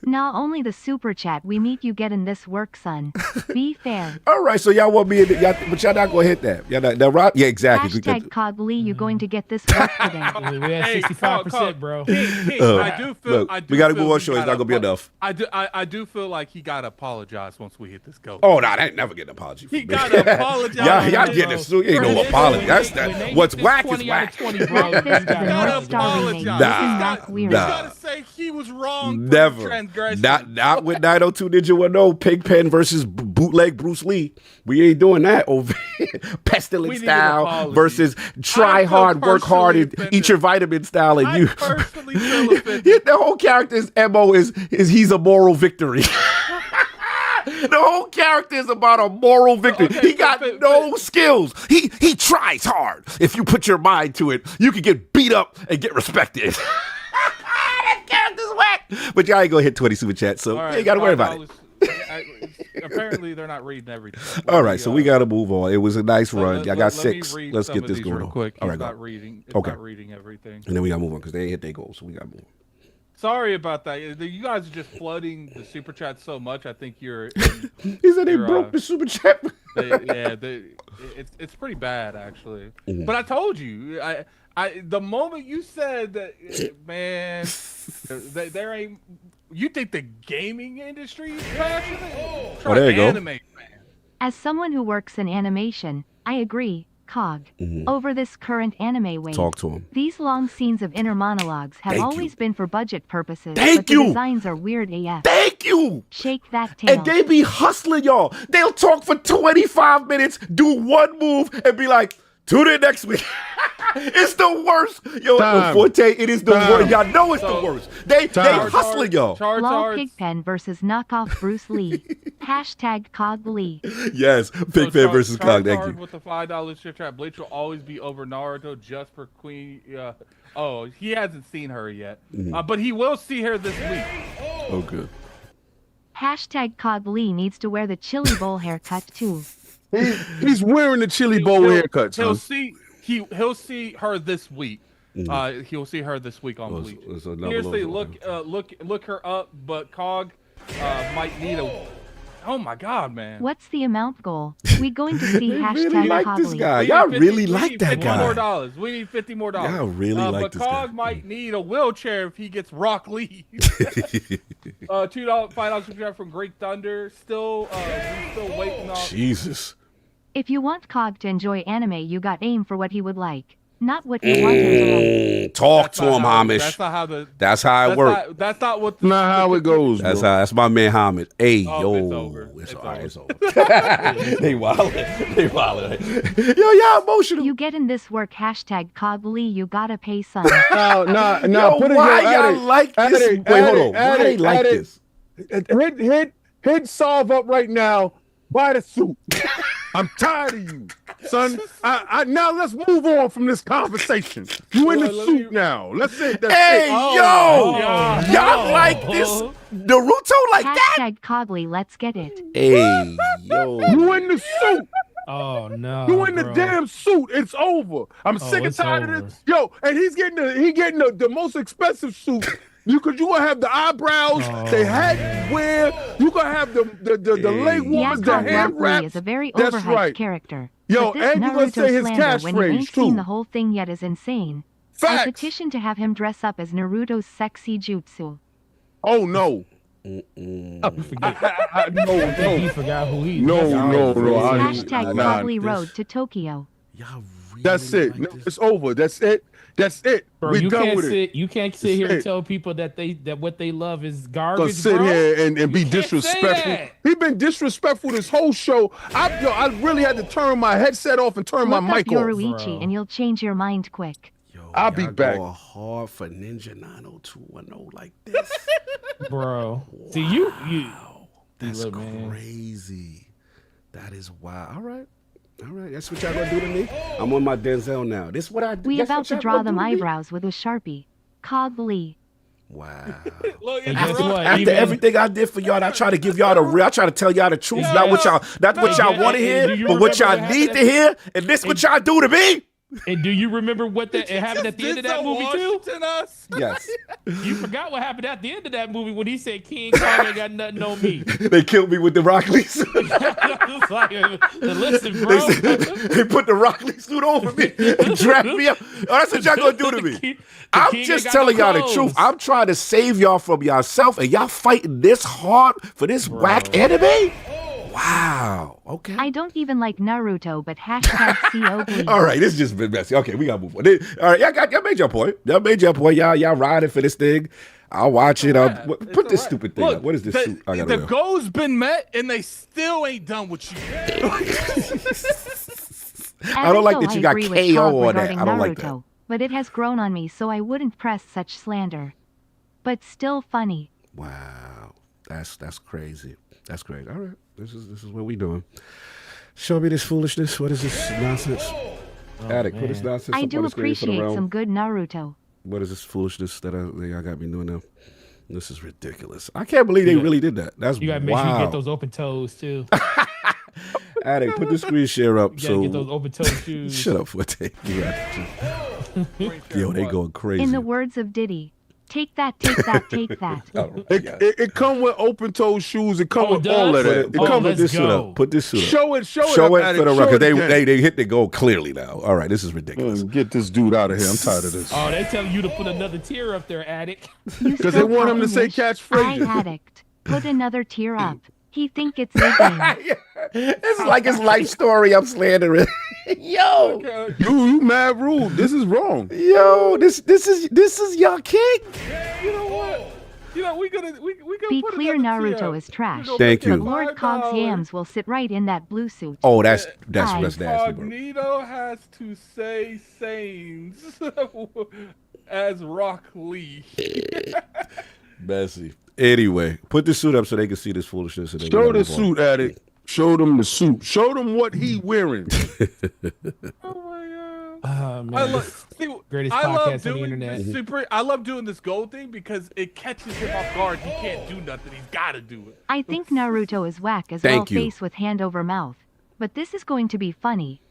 Nah, only the super chat we meet you getting this work, son. Be fair. All right, so y'all want me in but y'all not gonna hit that. Y'all not, Rob? Yeah, exactly. Hashtag CogLee, you going to get this work today. We had 65%, bro. I do feel. Look, I do we gotta feel move on. he Show it's gotta not gonna be apo- enough. I do feel like he gotta apologize once we hit this goal. Oh no, they ain't never getting an apology. From He me. gotta apologize. y'all bro. getting this. Ain't no apology. That's that. What's whack is whack. Add this to the gotta North Star remake. apologize. This is Nah, not weird. You nah. gotta say he was wrong. For the Never. transgression. Not with 902 Ninja 10, Pigpen versus bootleg Bruce Lee. We ain't doing that over here. We Pestilence need an style apology. versus try I feel hard, work hard, and personally eat your vitamin style. And I you, personally feel offended. the whole character's MO is he's a moral victory. The whole character is about a moral victory. Okay, He got no skills. He tries hard. If you put your mind to it, you can get beat up and get respected. That character's whack. But y'all ain't gonna hit 20 super chats, so All you ain't gotta worry about it. Apparently, they're not reading everything. All right, so we gotta move on. It was a nice run. Y'all got let me 6. read Let's some get of this these going real on. quick. All right, He's go. not reading. It's Okay. not reading everything. And then we gotta move on because they ain't hit their goals, so we gotta move on. Sorry about that. You guys are just flooding the super chat so much. I think you're. He said they You're, broke the super chat. It's pretty bad actually. Mm-hmm. But I told you, the moment you said that, man, there ain't. You think the gaming industry is passionate? Try there you go. anime, man. As someone who works in animation, I agree, Cog. Over this current anime wave. Talk to him. These long scenes of inner monologues have Thank always you. been for budget purposes, Thank but the you. designs are weird AF. Thank you. Shake that tail. And they be hustling y'all. They'll talk for 25 minutes, do one move, and be like, tune in next week. It's the worst. Yo, Time. Forte, it is the Time. worst. Y'all know it's the So- worst. They Time. hustling y'all. Charge Lol arts. Pigpen versus knockoff Bruce Lee. Hashtag CogLee. Yes, Big Fan versus Cog. Thank Charizard you. with the $5 shift chat. Bleach will always be over Naruto just for Queen. Oh, he hasn't seen her yet, but he will see her this week. Oh, good. Hashtag CogLee needs to wear the chili bowl haircut too. He's wearing the chili bowl haircut, He'll son. see he'll see her this week. He'll see her this week on Oh, Bleach. so another Seriously, little- look her up. But Cog might need a. Oh my God, man! What's the amount goal? We going to see They hashtag really like this CogLee. guy. We Y'all need 50 really we like need that $50 more guy. dollars. We need $50 more. Y'all really like but this guy. Cog might need a wheelchair if he gets Rock Lee. $2, $5 super chat from Great Thunder. Still, we're still waiting on. Jesus. If you want Cog to enjoy anime, you got aim for what he would like, not what you want him to like. Talk That's to not him, how- Hamish. That's not how the. That's how it That's works. not, that's not what. Not how it goes, bro. That's my man Hamish. Hey, Oh, yo, it's over. it's It's all right, over. it's over. They wildin'. They wildin'. Yo, y'all emotional. You getting this work? Hashtag CogLee. You gotta pay son. Nah, Yo, put it why yo, y'all addict, like this? addict, Wait, hold on. addict, Why they addict, like addict. this? Hit solve up right now. Buy the suit. I'm tired of you, son. Now let's move on from this conversation. You in the suit now. Let's say that's Hey, it. y'all like this Naruto like that? Hashtag CogLee, let's get it. Hey, yo. You in the suit. Oh no. You in the bro. damn suit. It's over. I'm sick and it's tired over. of this. Yo, and he's getting the most expensive suit. You gonna have the eyebrows, the hat wear. You gonna have the leg warmers, the Yakov hand Labrie wraps. is a very That's overhyped right. character. Yo, But this and you gonna Naruto say his slander, when you ain't catchphrase too. seen the whole thing yet, is insane. I Facts. petition to have him dress up as Naruto's sexy jutsu. Oh no. I No. think he forgot who he is. No. Hashtag nah, CogLee this- RoadToTokyo. Y'all really That's it. like No, this? it's over. That's it. Bro, We you done can't with it. You can't sit That's here and it. tell people that what they love is Gonna garbage, sit bro. here and be You can't say disrespectful. that. He been disrespectful this whole show. I really had to turn my headset off and turn my Look up mic off. Yoruichi Bro. and you'll change your mind quick. Yo, I'll be y'all back. Going hard for Ninja 90210 like this. Bro. See you Wow, that's look, man. crazy. That is wild. All right. That's what y'all gonna do to me. I'm on my Denzel now. This what I do. We That's about what to y'all draw gonna them do to me? eyebrows with a Sharpie. CogLee. Wow. Look, And it's guess rough. what? After Even- everything I did for y'all, I try to give y'all the real. I try to tell y'all the truth, not what y'all Yeah, want to do hear, you but what remember y'all what need to happened hear. And this what y'all do to me. And do you remember what that it happened at the end of that Denzel movie too? Washington us? Yes. You forgot what happened at the end of that movie when he said King Kong ain't got nothing on me. They killed me with the Rock Lee suit. It's like, listen, They, bro. they put the Rock Lee suit over me and dragged me up. Oh, that's what y'all gonna do to me. I'm king just ain't got telling no y'all the clothes. truth. I'm trying to save y'all from yourself, and y'all fighting this hard for this whack enemy? Wow. Okay. I don't even like Naruto, but hashtag CogLee. All right, this has just been messy. Okay, we gotta move on. All right, y'all made your point. Y'all made your point. Y'all riding for this thing. I'll watch it. Put this stupid thing Look, up. What is this suit? I gotta the wear? goal's been met, and they still ain't done what you. I don't like that you got agree with KO Cog on that. regarding I don't like Naruto, that. but it has grown on me, so I wouldn't press such slander. But still funny. Wow, that's crazy. That's crazy. All right, this is what we doing. Show me this foolishness. What is this nonsense? Addict, put this nonsense I up do on the screen for the appreciate realm. some good Naruto. What is this foolishness that y'all got me doing now? This is ridiculous. I can't believe they really did that. That's You gotta make sure you wow. get those open toes too. Addict, put the screen share up. You gotta get those open toe shoes. Shut up for a take. Yo, they going crazy. In the words of Diddy, take that, take that, take that. Oh, It come with open toe shoes. It come Oh, with all of does? that. It Oh, come Put with this suit go. up. Put this suit up. show it Show up, it for Addict. the Show record. it again. They hit the goal clearly now. All right, this is ridiculous. Get this dude out of here. I'm tired of this. Oh, they telling you to put another tier up there, addict. Because they want him to say catchphrases. I addict. Put another tier up. He think it's his game. It's like his life story I'm slandering. Yo, You mad rude. This is wrong. yo, this is your king. You know what? You know we gonna Be put clear, another tier Naruto up. is trash. Thank But you. Lord Cog's yams will sit right in that blue suit. Oh, that's Aye. nasty, bro. Cognito has to say sayings as Rock Lee. Messy. Anyway, put the suit up so they can see this foolishness. And then we Show gotta the move on. suit, Addict. Show them the suit. Show them what he wearing. Oh my god. Oh man. I love, see, Greatest I podcast love on the doing internet. this super. I love doing this gold thing because it catches him off guard. He can't do nothing. He's got to do it. I think Naruto is whack as Thank well, you. face with hand over mouth. But this is going to be funny.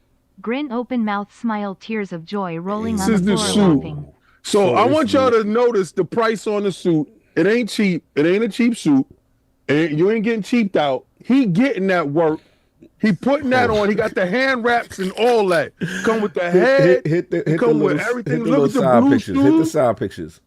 Grin, open mouth, smile, tears of joy rolling This on is the the floor suit. laughing. So I want it's y'all to notice the price on the suit. It ain't cheap. It ain't a cheap suit. And you ain't getting cheaped out. He getting that work. He putting that on. He got the hand wraps and all that. Come with the head. Hit the come with little, everything. Hit the Look little at the side blue pictures. Hit the shoes. side pictures.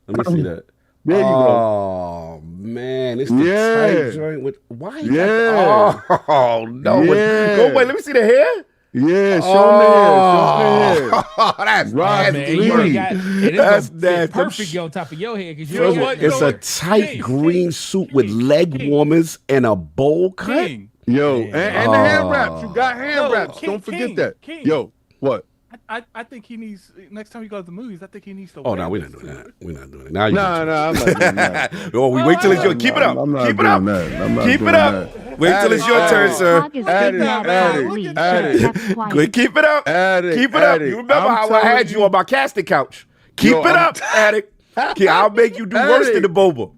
Let me see that. There you go. Oh man, it's the Yeah. tight joint with why? You Yeah. got the, oh no! Yeah. Go wait. Let me see the hair. Yeah, show me the head. Show me the head. Oh, that's Right, nasty. Man, you already got it. That's It's gonna nasty. fit perfect on top of your head because you know ain't got what? no- It's know a what? tight King, green King, suit with King, leg King. warmers and a bowl cut. King. Yo, and the hand wraps. You got hand Yo, wraps. King, Don't forget King, that. King. Yo, what? I think he needs next time he goes to the movies. I think he needs to. Oh no, we're not doing that. We're not doing it. Now you. No, I'm not doing that. Oh, we wait till it's your. Keep it up. I'm not Keep it up. doing that. I'm not Keep doing it up. that. Wait till it's your turn, sir. Cog is Add big it, mad add Cog it, Lee. add it. Kept quiet. Good, keep it up. Addict, Keep it up. addict. You remember I'm how I telling had you on my casting couch? Keep Yo, it up, addict. I'll make you do worse than the boba.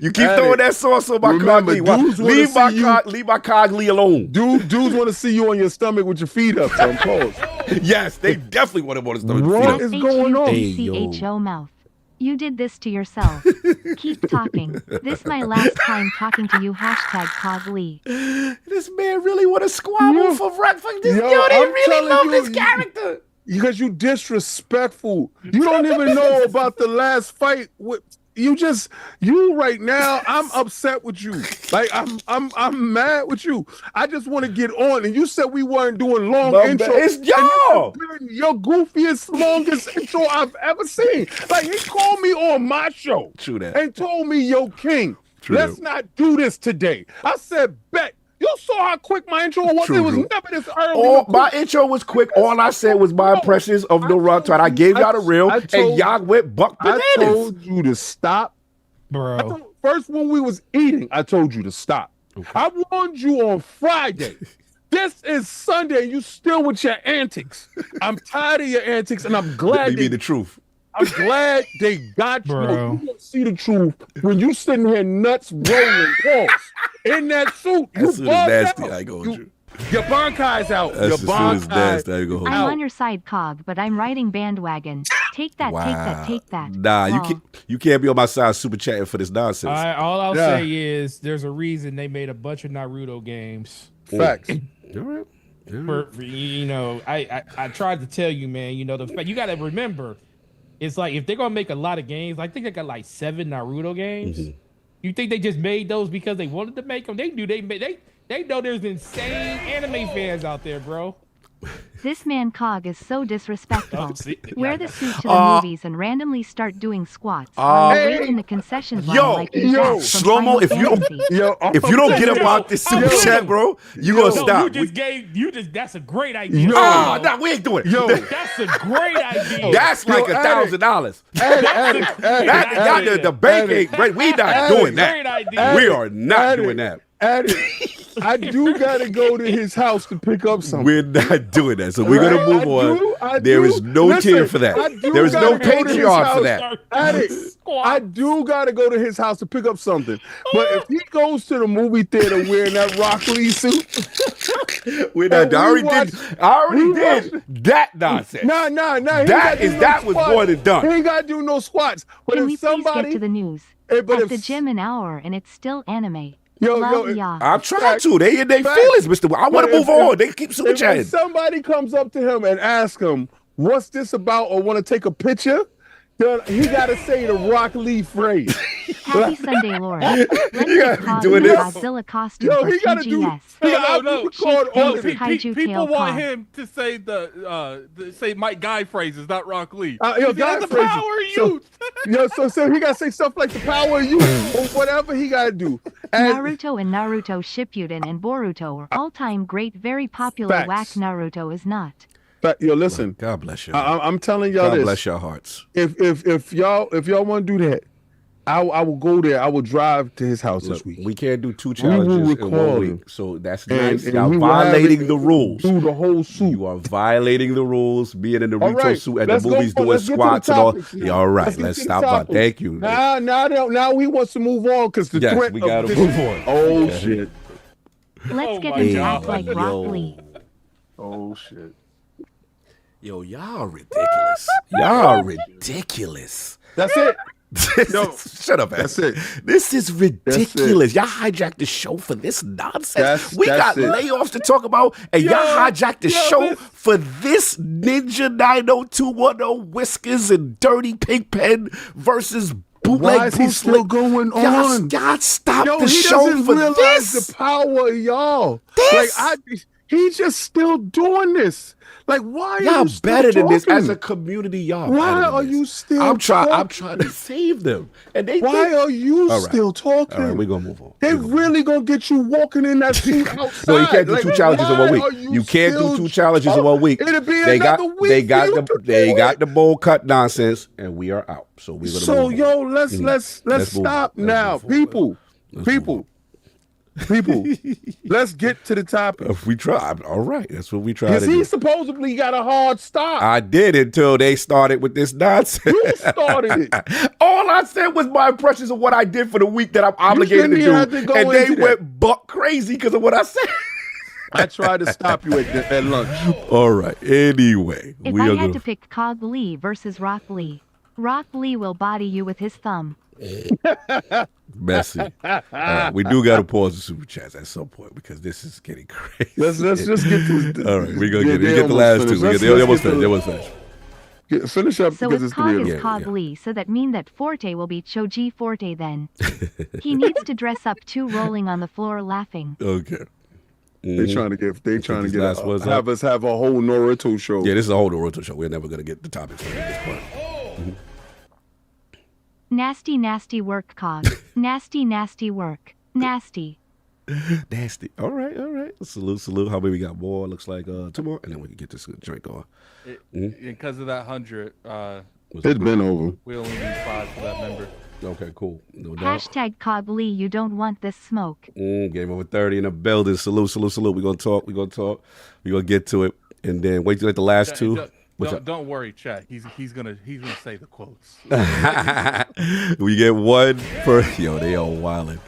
You keep throwing that sauce on my Remember, CogLee. dudes wanna Leave my see you- leave my CogLee alone. Dudes want to see you on your stomach with your feet up. So pause. Yes, they definitely want to stomach. What is going on? H-U-C-H-O mouth. You did this to yourself. Keep talking. This my last time talking to you. #CogLee. This man really want to squabble Yo. for breakfast. They Yo, really I'm telling love you, this you- character. Because you disrespectful. You don't even know about the last fight. You right now, I'm upset with you. Like I'm mad with you. I just want to get on. And you said we weren't doing long intro. It's y'all. Your goofiest, longest intro I've ever seen. Like he called me on my show. True that. And told me, yo, King, True let's that. not do this today. I said, bet. You saw how quick my intro was. True, It was true. never this early. Oh, my intro was quick. All I said was my impressions of Naruto. And I gave y'all the real, and y'all went buck I bananas. told you to stop. Bro. First, when we was eating, I told you to stop. I warned you on Friday. This is Sunday, and you still with your antics. I'm tired of your antics, and I'm glad You mean the truth. I'm glad they got you. Bro. You don't see the truth when you sitting here nuts rolling, pause, in that suit. You As soon as bugged nasty, out. I go with you. Your Bankai's out. As Your soon as Bankai. nasty, I go with I'm you. on your side, Cog, but I'm riding bandwagon. Take that, take that, take that. Nah, Lol. you can't be on my side super chatting for this nonsense. All I'll Yeah. say is there's a reason they made a bunch of Naruto games. Facts. All right. For you know, I tried to tell you, man. You know, the fact you got to remember, it's like if they're gonna make a lot of games, I think they got like 7 Naruto games. Mm-hmm. You think they just made those because they wanted to make them? They knew they know there's insane anime fans out there, bro. This man Cog is so disrespectful. Oh, see? Wear the suit to the movies and randomly start doing squats while you wait in the concessions line yo, like you yo, Jack from slow-mo, Final if you don't- Fantasy. Yo, If you don't get about this super Yo. chat, bro, you gonna No, stop. that's a great idea. Yo. Oh, no, we ain't doing it. Yo. That's a great idea. That's like Yo, $1,000. Addict, The bank ain't great. We not doing Great that. idea. We are not Addict. doing that. I do gotta go to his house to pick up something. We're not doing that. So we're gonna Right? move I on. There do. is no Listen, tier for that. I do There is no gotta go to his Patreon for house. that. Addict, I do gotta go to his house to pick up something. But if he goes to the movie theater wearing that Rock Lee suit, We're not. we I already we did that nonsense. nah. He That ain't gotta is- do no that was squats. more than done. He ain't gotta do no squats. But Can if we please somebody, get to the news? but At if the gym an hour and it's still anime. Yo, Love yo, ya. I'm trying to. They in their Facts. feelings, Mr. I want But to move if- on. They keep super if chatting. somebody comes up to him and asks him, "What's this about?" or want to take a picture, then he gotta say the Rock Lee phrase. Happy Sunday, Laura. Let's gotta get be Cog doing in this. Godzilla costume Yo, for he gotta do. TGS. No. Record She all thinks of it. Kaiju People tail want Cog. him to say say Mike Guy phrases, not Rock Lee. Yo, He got Guy the phrases. power of So- youth. So he gotta say stuff like the power of you or whatever he gotta do. And Naruto and Naruto Shippuden and Boruto are all-time great, very popular. Facts. Whack Naruto is not. but yo, listen, God bless you. I'm telling y'all God this. bless your hearts. If y'all want to do that, I will go there. I will drive to his house Look, this week. we can't do 2 will challenges in record 1 him. week. So that's And- nice. and Y'all we will have violating it- the rules. Do the whole suit. You are violating the rules, being in the All Naruto right, suit at the let's go movies on. doing Let's get to the squats and all. topics now. Yeah, all right, get let's to the stop. topics. Thank you. Now he wants to move on because the Yes, threat we of gotta this- move on. Oh Okay. shit! Let's Oh get my him to God. act like Rock Yo. Lee. Oh shit! Yo, y'all ridiculous. Y'all ridiculous. That's it. No, Shut up, man. that's it. This is ridiculous. Y'all hijacked the show for this nonsense. We got That's it. layoffs to talk about, and y'all hijacked the show for this Ninja 90210 Whiskers and Dirty Pigpen versus bootleg Why is he Bruce still Lee. going Y'all, on? y'all stop Yo, the he show doesn't for realize this. the power of y'all. This? He's just still doing this. Like, why are Y'all you still better than this talking? as a community. Y'all. Why better than are this. you still I'm talking? trying to save them, and they. Why are you All right. still talking? All right, we're gonna move on. They really gonna get you walking in that suit outside. No, you can't do Like, 2 challenges in 1 week. why are You can't do still 2 challenges in 1 week. It'll be They got another week for you to they do got it. the bowl cut nonsense, and we are out. So we're gonna. So move on. let's Let's stop move on. now, Let's move on. people. Let's get to the topic. If we try, all right. That's what we try Because to do. he supposedly got a hard stop. I did until they started with this nonsense. You started it. All I said was my impressions of what I did for the week that I'm obligated to shouldn't do, have to go and they into that. went buck crazy because of what I said. I tried to stop you at lunch. All right. Anyway, If I had to pick CogLee versus Rock Lee, Rock Lee will body you with his thumb. Messy. We do got to pause the super chats at some point because this is getting crazy. Let's just get this. All right, we're gonna Yeah, get the last two. Let's They almost get finished. to- They almost finished. Finish up So because if it's 3 Cog of is them. CogLee, so that mean that Forte will be Choji Forte then. He needs to dress up too, rolling on the floor laughing. Okay. They trying to get these last ones up. have us have a whole Naruto show. Yeah, this is a whole Naruto show. We're never gonna get the topics at this point. Nasty, nasty work, Cog. Nasty, nasty work. Nasty. Nasty. All right, all right. Salute. How many we got? More. Looks like 2 more, and then we can get this drink on. Because of that 100, It's been over. we only need 5 for that member. Okay, cool. No doubt. Hashtag CogLee, you don't want this smoke. Game over 30 in the building. Salute. We're gonna talk. We're gonna get to it, and then wait till like the last two. Don't worry, chat. He's gonna say the quotes. We get one per. Yo, they all wildin'.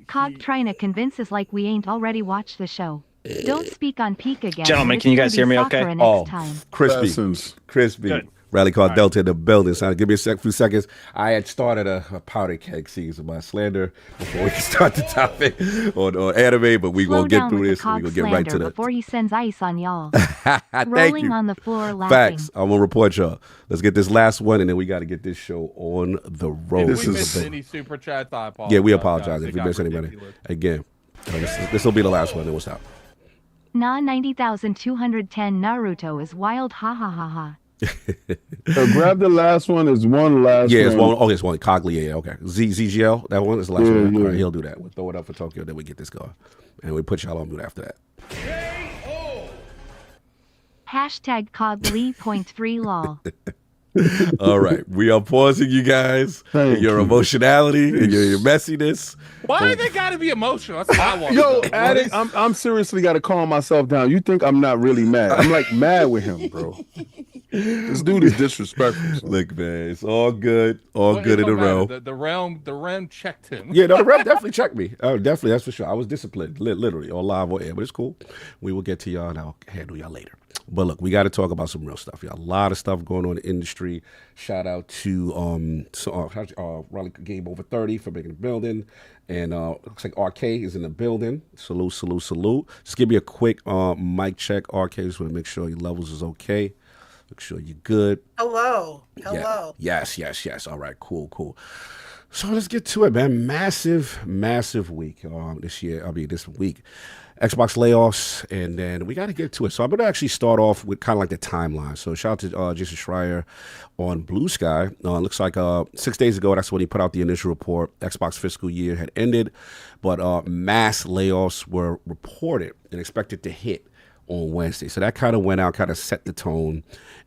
Cog trying to convince us like we ain't already watched the show. Don't speak on peak again. Gentlemen, It's can you gonna guys be hear me okay? Sakura next time. Crispy. Lessons. Good. Rally Call Delta in the building. So give me a few seconds. I had started a powder keg season by Slander before we can start the topic on anime, but we Slow gonna get down through with the this. We're Cog gonna get right to slander that. before he sends ice on y'all. Thank Rolling you. on the floor laughing. Facts. I'm gonna report y'all. Let's get this last one, and then we got to get this show on the road. If we is missed a any super chats, I apologize. Yeah, we apologize guys. if It we got miss anybody. ridiculous. Again, this will be the last one, then we'll stop. Nah, 90,210 Naruto is wild. Ha ha ha ha. So grab the last one. There's one last Yeah, it's one. one. Okay, it's one. CogLee. Yeah, okay. ZGL. That one is the last Yeah, one. yeah. All right, he'll do that. We'll throw it up for Tokyo, then we get this going, and we put y'all on mute after that. Hashtag CogLee.3 lol. All right, we are pausing you guys. Thank Your you. emotionality and your messiness. Why they gotta be emotional? That's what I want. Yo, to know. Addict, I'm seriously got to calm myself down. You think I'm not really mad? I'm like mad with him, bro. This dude is disrespectful. son. Look, man, it's all good. All Well, good it in the don't matter. row. The realm checked him. Yeah, no, the rep definitely checked me. Oh, definitely, that's for sure. I was disciplined, literally, on live or air, but it's cool. We will get to y'all, and I'll handle y'all later. But look, we got to talk about some real stuff. Y'all, a lot of stuff going on in the industry. Shout out to Raleigh Game Over 30 for making the building, and looks like RK is in the building. Salute. Just give me a quick mic check, RK. Just want to make sure your levels is okay. Make sure you're good. Hello. Yeah. Yes. All right, cool. So let's get to it, man. Massive week this week. Xbox layoffs, and then we got to get to it. So I'm going to actually start off with kind of like the timeline. So shout out to Jason Schreier on Blue Sky. Looks like 6 days ago, that's when he put out the initial report. Xbox fiscal year had ended, but mass layoffs were reported and expected to hit on Wednesday. So that kind of went out, kind of set the tone.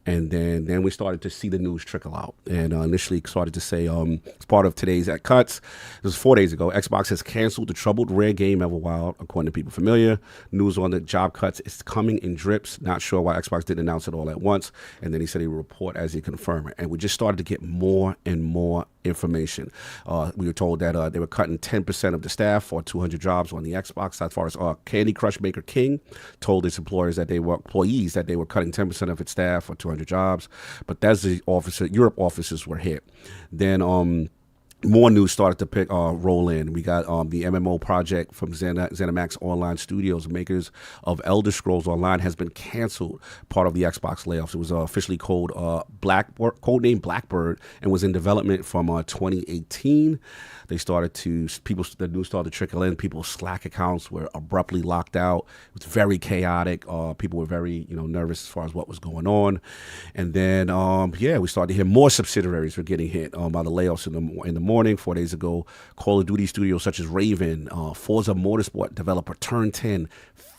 And then we started to see the news trickle out. And initially started to say, as part of today's at Cuts, it was 4 days ago, Xbox has canceled the troubled rare game Everwild, according to people familiar. News on the job cuts is coming in drips. Not sure why Xbox didn't announce it all at once. And then he said he would report as he confirmed it. And we just started to get more and more information. We were told that they were cutting 10% of the staff for 200 jobs on the Xbox. As far as Candy Crush maker King told his employees that they were cutting 10% of its staff for 200 jobs. But that's the Europe offices were hit. Then more news started to roll in. We got the MMO project from ZeniMax Online Studios, makers of Elder Scrolls Online, has been canceled. Part of the Xbox layoffs. It was officially codenamed Blackbird, and was in development from 2018. They started to the news started to trickle in. People's Slack accounts were abruptly locked out. It was very chaotic. People were very nervous as far as what was going on. And then we started to hear more subsidiaries were getting hit by the layoffs in the morning. 4 days ago, Call of Duty studios such as Raven, Forza Motorsport developer Turn 10,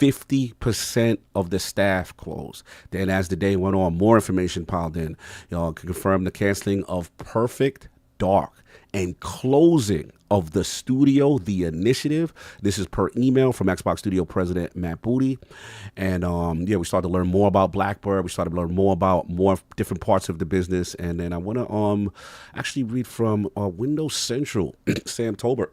50% of the staff closed. Then as the day went on, more information piled in. Y'all can confirm the canceling of Perfect Dark and closing of the studio, The Initiative. This is per email from Xbox Studio President Matt Booty. And we started to learn more about Blackbird. We started to learn more about more different parts of the business. And then I want to actually read from Windows Central, Sam Tolbert.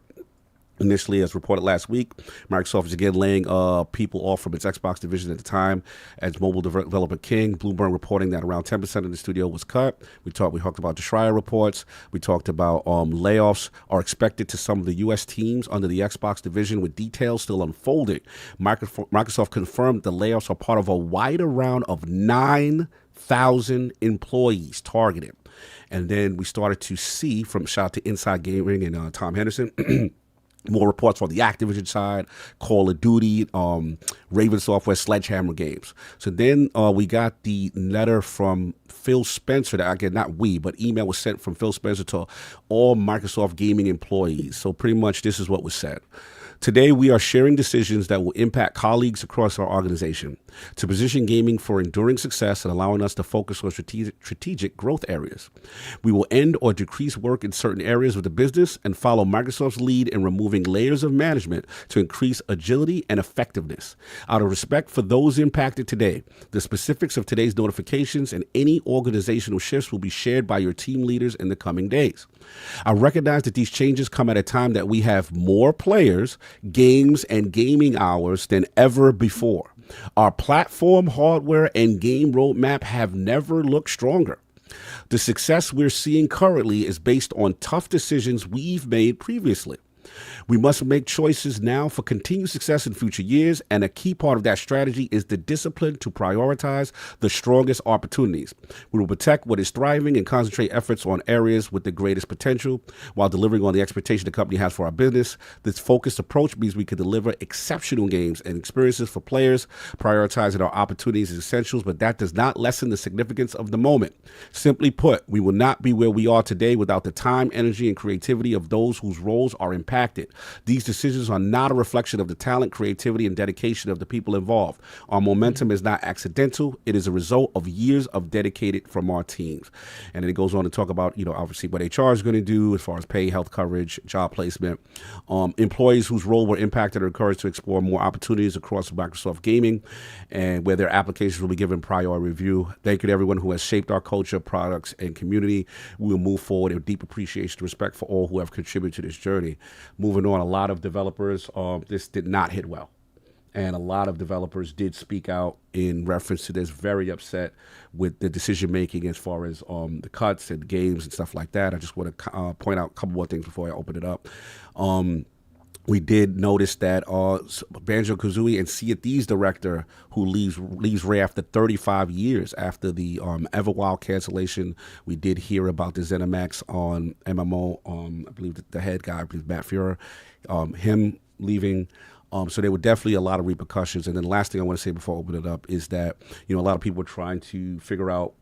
Initially, as reported last week, Microsoft is again laying people off from its Xbox division at the time as mobile developer king. Bloomberg reporting that around 10% of the studio was cut. We talked about the Schreier reports. We talked about layoffs are expected to some of the U.S. teams under the Xbox division, with details still unfolding. Microsoft confirmed the layoffs are part of a wider round of 9,000 employees targeted. And then we started to see, from shout out to Inside Gaming and Tom Henderson, more reports from the Activision side, Call of Duty, Raven Software, Sledgehammer Games. So then we got the letter from Phil Spencer, but email was sent from Phil Spencer to all Microsoft gaming employees. So pretty much this is what was said. Today, we are sharing decisions that will impact colleagues across our organization to position gaming for enduring success and allowing us to focus on strategic growth areas. We will end or decrease work in certain areas of the business and follow Microsoft's lead in removing layers of management to increase agility and effectiveness. Out of respect for those impacted today, the specifics of today's notifications and any organizational shifts will be shared by your team leaders in the coming days. I recognize that these changes come at a time that we have more players, games, and gaming hours than ever before. Our platform, hardware, and game roadmap have never looked stronger. The success we're seeing currently is based on tough decisions we've made previously. We must make choices now for continued success in future years, and a key part of that strategy is the discipline to prioritize the strongest opportunities. We will protect what is thriving and concentrate efforts on areas with the greatest potential while delivering on the expectation the company has for our business. This focused approach means we can deliver exceptional games and experiences for players. Prioritizing our opportunities is essential, but that does not lessen the significance of the moment. Simply put, we will not be where we are today without the time, energy, and creativity of those whose roles are impacted. These decisions are not a reflection of the talent, creativity, and dedication of the people involved. Our momentum is not accidental. It is a result of years of dedicated from our teams. And then it goes on to talk about, obviously what HR is going to do as far as pay, health coverage, job placement. Employees whose role were impacted are encouraged to explore more opportunities across Microsoft Gaming, and where their applications will be given prior review. Thank you to everyone who has shaped our culture, products, and community. We will move forward with deep appreciation and respect for all who have contributed to this journey. Moving on, a lot of developers, this did not hit well. And a lot of developers did speak out in reference to this, very upset with the decision making as far as the cuts and the games and stuff like that. I just want to point out a couple more things before I open it up. We did notice that Banjo-Kazooie and Sea of Thieves director, who leaves Ray after 35 years after the Everwild cancellation. We did hear about the ZeniMax on MMO. I believe the head guy, I believe Matt Fuhrer, him leaving. So there were definitely a lot of repercussions. And then the last thing I want to say before I open it up is that, a lot of people were trying to figure out,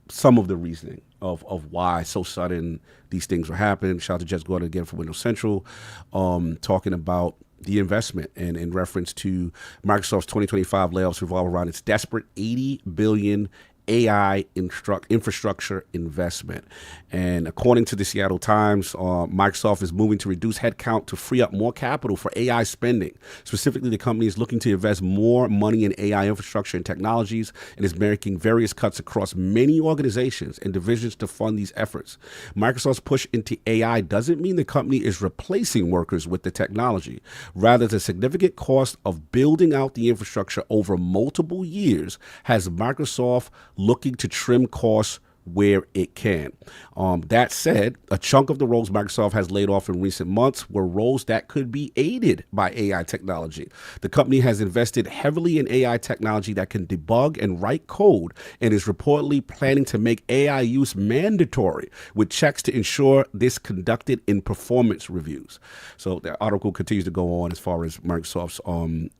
some of the reasoning of why so sudden these things were happening. Shout out to Jess Gordon again from Windows Central, talking about the investment and in reference to Microsoft's 2025 layoffs revolve around its desperate $80 billion AI infrastructure investment. And according to the Seattle Times, Microsoft is moving to reduce headcount to free up more capital for AI spending. Specifically, the company is looking to invest more money in AI infrastructure and technologies and is making various cuts across many organizations and divisions to fund these efforts. Microsoft's push into AI doesn't mean the company is replacing workers with the technology. Rather, the significant cost of building out the infrastructure over multiple years has Microsoft looking to trim costs where it can. That said, a chunk of the roles Microsoft has laid off in recent months were roles that could be aided by AI technology. The company has invested heavily in AI technology that can debug and write code, and is reportedly planning to make AI use mandatory, with checks to ensure this conducted in performance reviews. So the article continues to go on as far as Microsoft's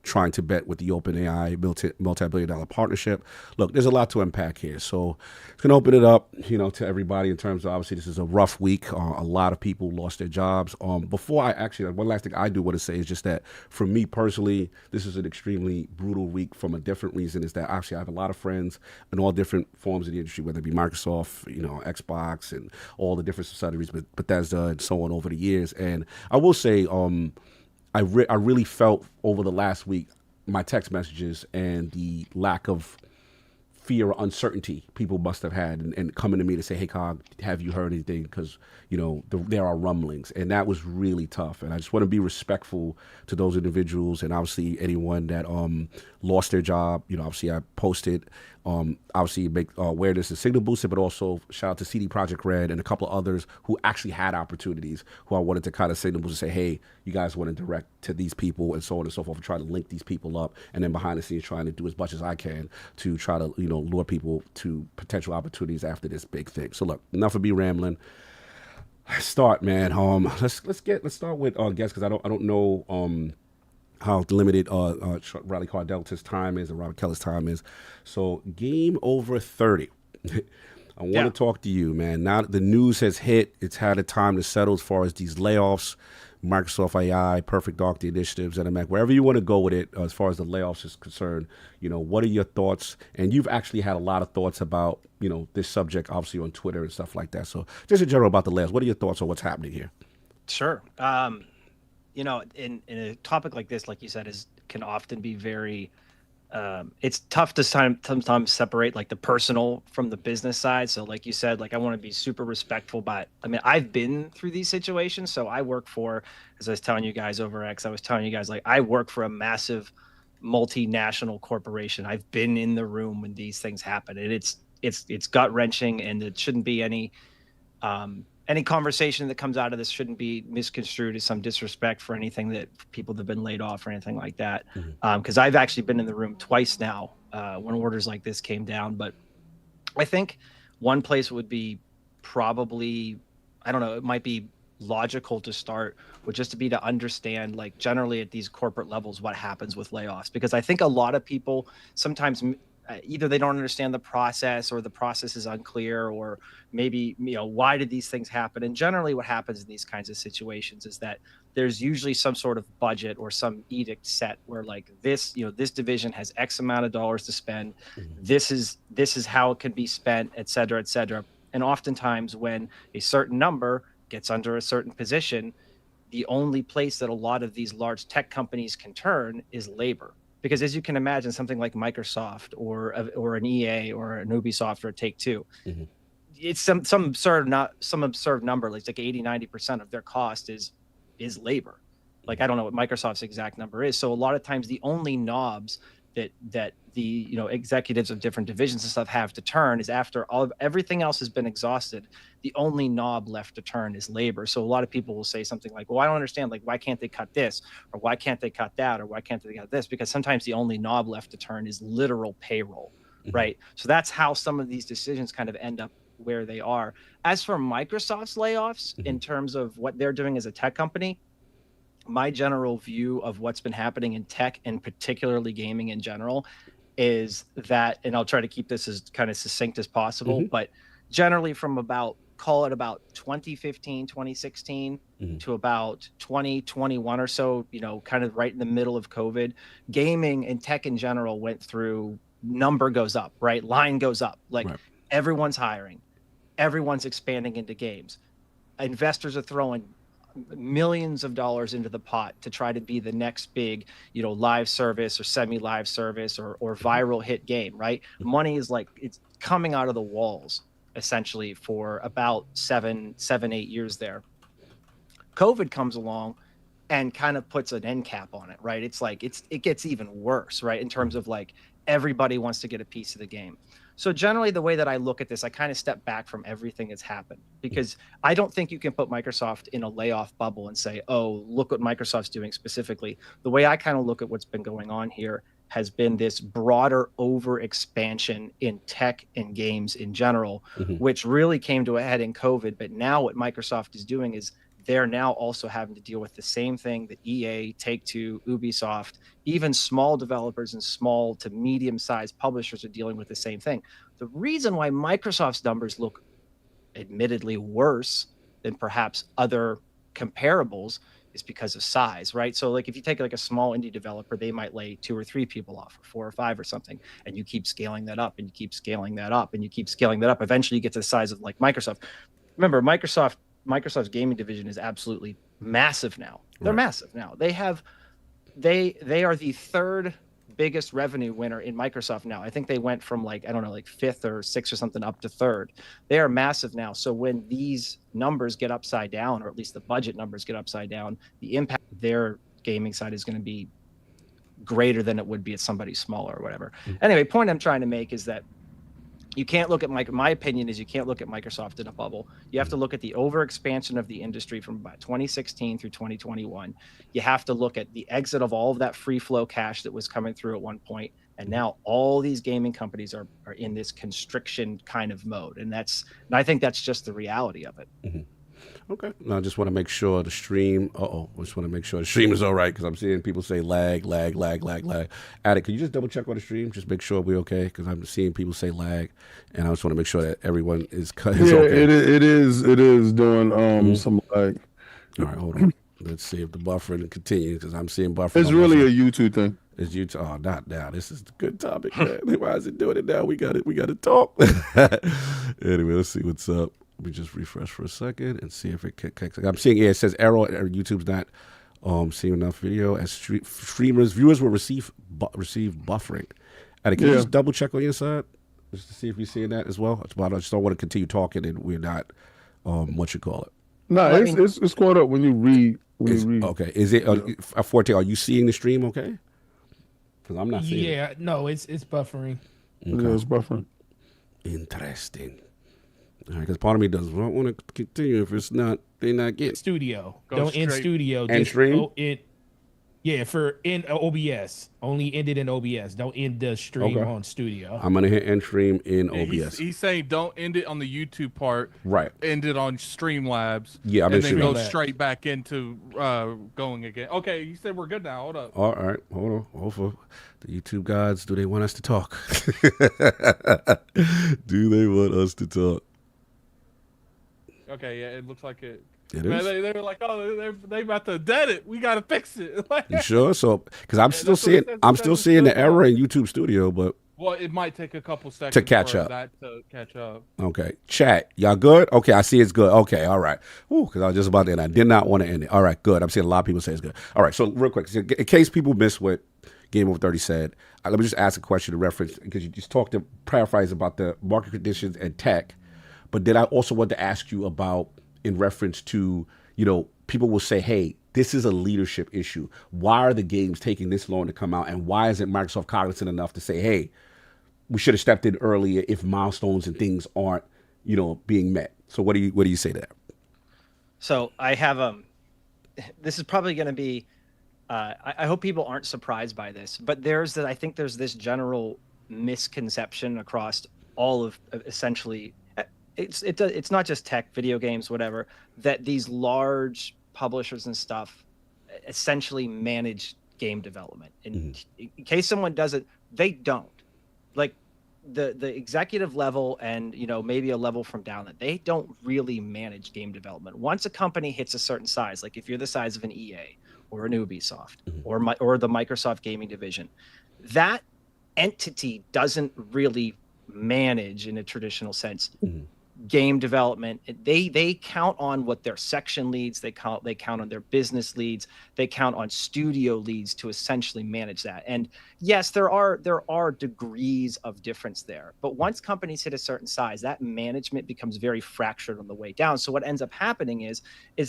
trying to bet with the OpenAI multi-billion-dollar partnership. Look, there's a lot to unpack here, so it's going to open it up, to everybody in terms of, obviously, this is a rough week. A lot of people lost their jobs. Before I actually, one last thing I do want to say is just that for me personally, this is an extremely brutal week from a different reason, is that actually I have a lot of friends in all different forms of the industry, whether it be Microsoft, Xbox, and all the different subsidiaries, Bethesda and so on over the years. And I will say, I really felt over the last week my text messages and the lack of fear or uncertainty people must have had, and coming to me to say, hey, Cog, have you heard anything? Because, there are rumblings, and that was really tough. And I just want to be respectful to those individuals, and obviously anyone that lost their job. Obviously I posted, obviously make awareness and signal boosted, but also shout out to CD Projekt Red and a couple of others who actually had opportunities, who I wanted to kind of signal boost and say, hey, you guys want to direct to these people and so on and so forth, and try to link these people up, and then behind the scenes trying to do as much as I can to try to, lure people to potential opportunities after this big thing. So look, enough of me rambling. Let's start, man. Let's start with guests, because I don't know how limited Riley Cardel's time is and Robert Keller's time is. So game over 30. I want to talk to you, man. Now that the news has hit, it's had a time to settle as far as these layoffs, Microsoft AI, Perfect Dark, the initiatives, and Mac, wherever you want to go with it, as far as the layoffs is concerned. What are your thoughts? And you've actually had a lot of thoughts about, this subject, obviously on Twitter and stuff like that. So just in general about the layoffs, what are your thoughts on what's happening here? Sure. In a topic like this, like you said, can often be very, it's tough to sometimes separate like the personal from the business side. So like you said, like I want to be super respectful, but I've been through these situations. So I work for, as I was telling you guys over X, I was telling you guys, like I work for a massive multinational corporation. I've been in the room when these things happen, and it's gut wrenching, and it shouldn't be any conversation that comes out of this shouldn't be misconstrued as some disrespect for anything that people that have been laid off or anything like that. Because I've actually been in the room twice now when orders like this came down. But I think one place would be probably, I don't know, it might be logical to start would just to be to understand, like generally at these corporate levels, what happens with layoffs. Because I think a lot of people sometimes either they don't understand the process, or the process is unclear, or maybe, why did these things happen? And generally what happens in these kinds of situations is that there's usually some sort of budget or some edict set where like this, this division has X amount of dollars to spend. This is how it can be spent, et cetera, et cetera. And oftentimes when a certain number gets under a certain position, the only place that a lot of these large tech companies can turn is labor. Because as you can imagine, something like Microsoft or an EA or an Ubisoft or a Take-Two, it's some absurd number, like 80-90% of their cost is labor. Like I don't know what Microsoft's exact number is. So a lot of times the only knobs that the executives of different divisions and stuff have to turn is after everything else has been exhausted. The only knob left to turn is labor. So a lot of people will say something like, well, I don't understand, like why can't they cut this, or why can't they cut that, or why can't they cut this? Because sometimes the only knob left to turn is literal payroll, right? So that's how some of these decisions kind of end up where they are. As for Microsoft's layoffs, in terms of what they're doing as a tech company, my general view of what's been happening in tech, and particularly gaming in general, is that, and I'll try to keep this as kind of succinct as possible, but generally from about 2015, 2016 to about 2021 or so, kind of right in the middle of COVID, gaming and tech in general went through, number goes up, right? Line goes up. Like everyone's hiring, everyone's expanding into games. Investors are throwing millions of dollars into the pot to try to be the next big, live service or semi-live service or viral hit game, right? Money is like, it's coming out of the walls essentially for about 7-8 years there. COVID comes along and kind of puts an end cap on it, right? It's like, it gets even worse, right? In terms of like, everybody wants to get a piece of the game. So generally, the way that I look at this, I kind of step back from everything that's happened, because I don't think you can put Microsoft in a layoff bubble and say, oh, look what Microsoft's doing specifically. The way I kind of look at what's been going on here has been this broader over expansion in tech and games in general, which really came to a head in COVID. But now what Microsoft is doing is they're now also having to deal with the same thing that EA, Take-Two, Ubisoft, even small developers and small to medium-sized publishers are dealing with the same thing. The reason why Microsoft's numbers look admittedly worse than perhaps other comparables is because of size, right? So like if you take like a small indie developer, they might lay 2 or 3 people off, or 4 or 5 or something, and you keep scaling that up and you keep scaling that up and you keep scaling that up. Eventually you get to the size of like Microsoft. Remember, Microsoft's gaming division is absolutely massive now. They're massive now. They are the 3rd biggest revenue winner in Microsoft now. I think they went from like, I don't know, like 5th or 6th or something up to 3rd. They are massive now. So when these numbers get upside down, or at least the budget numbers get upside down, the impact of their gaming side is going to be greater than it would be at somebody smaller or whatever. Anyway, point I'm trying to make is that you can't look at my opinion is you can't look at Microsoft in a bubble. You have to look at the overexpansion of the industry from about 2016 through 2021. You have to look at the exit of all of that free flow cash that was coming through at one point. And now all these gaming companies are in this constriction kind of mode. And I think that's just the reality of it. Okay. No, I just want to make sure the stream. I just want to make sure the stream is all right, because I'm seeing people say lag. Attic, can you just double check on the stream? Just make sure we're okay, because I'm seeing people say lag, and I just want to make sure that everyone is cut. Yeah, okay. it is doing some lag. All right, hold on. Let's see if the buffering continues, because I'm seeing buffering. It's really a YouTube thing. It's YouTube. Oh, not now. This is a good topic, man. Why is it doing it now? We got to talk. Anyway, let's see what's up. Let me just refresh for a second and see if it kicks. I'm seeing it says error. YouTube's not seeing enough video as viewers will receive buffering. And can you just double check on your side just to see if you're seeing that as well? I just don't want to continue talking and we're not what you call it. No, it's caught up when you read. Okay, is it Forte? Are you seeing the stream? Okay, because I'm not seeing. Yeah, no, it's buffering. Okay. Yeah, it's buffering. Interesting. All right, because part of me does not want to continue if it's not, they're not getting. Studio. Go Don't end straight. studio. And Just stream? go in. Yeah, for in OBS. Only end it in OBS. Don't end the stream on studio. I'm going to hit end stream in OBS. He's saying don't end it on the YouTube part. Right. End it on Streamlabs. Yeah, I'm in and then go Streamlabs. straight back into going again. Okay, you said we're good now. Hold up. All right, hold on. Hopefully, the YouTube gods, do they want us to talk? Do they want us to talk? Okay, yeah, it looks like it. It Man, is? they were like, oh, they about to dead it. We gotta fix it. You sure? So, because I'm still that's what it seeing, says. I'm It still says seeing the still error in YouTube Studio, but Well, it might take a couple seconds To catch for up. that to catch up. okay. Chat, y'all good? Okay, I see it's good. Okay, all right. Because I was just about to end. I did not want to end it. All right, good. I'm seeing a lot of people say it's good. All right, so real quick, so in case people miss what Game Over 30 said, let me just ask a question to reference, because you just talked to paraphrase about the market conditions and tech, but then I also want to ask you about, in reference to, people will say, hey, this is a leadership issue. Why are the games taking this long to come out? And why isn't Microsoft cognizant enough to say, hey, we should have stepped in earlier if milestones and things aren't, being met? So what do you say to that? So I have this is probably going to be I hope people aren't surprised by this, but I think there's this general misconception across all of essentially it's not just tech, video games, whatever, that these large publishers and stuff essentially manage game development. And in case someone doesn't, they don't. Like the executive level and maybe a level from down, that they don't really manage game development. Once a company hits a certain size, like if you're the size of an EA or an Ubisoft or the Microsoft gaming division, that entity doesn't really manage in a traditional sense game development. They count on what their section leads, they count on their business leads, they count on studio leads to essentially manage that. And yes, there are degrees of difference there, but once companies hit a certain size, that management becomes very fractured on the way down. So what ends up happening is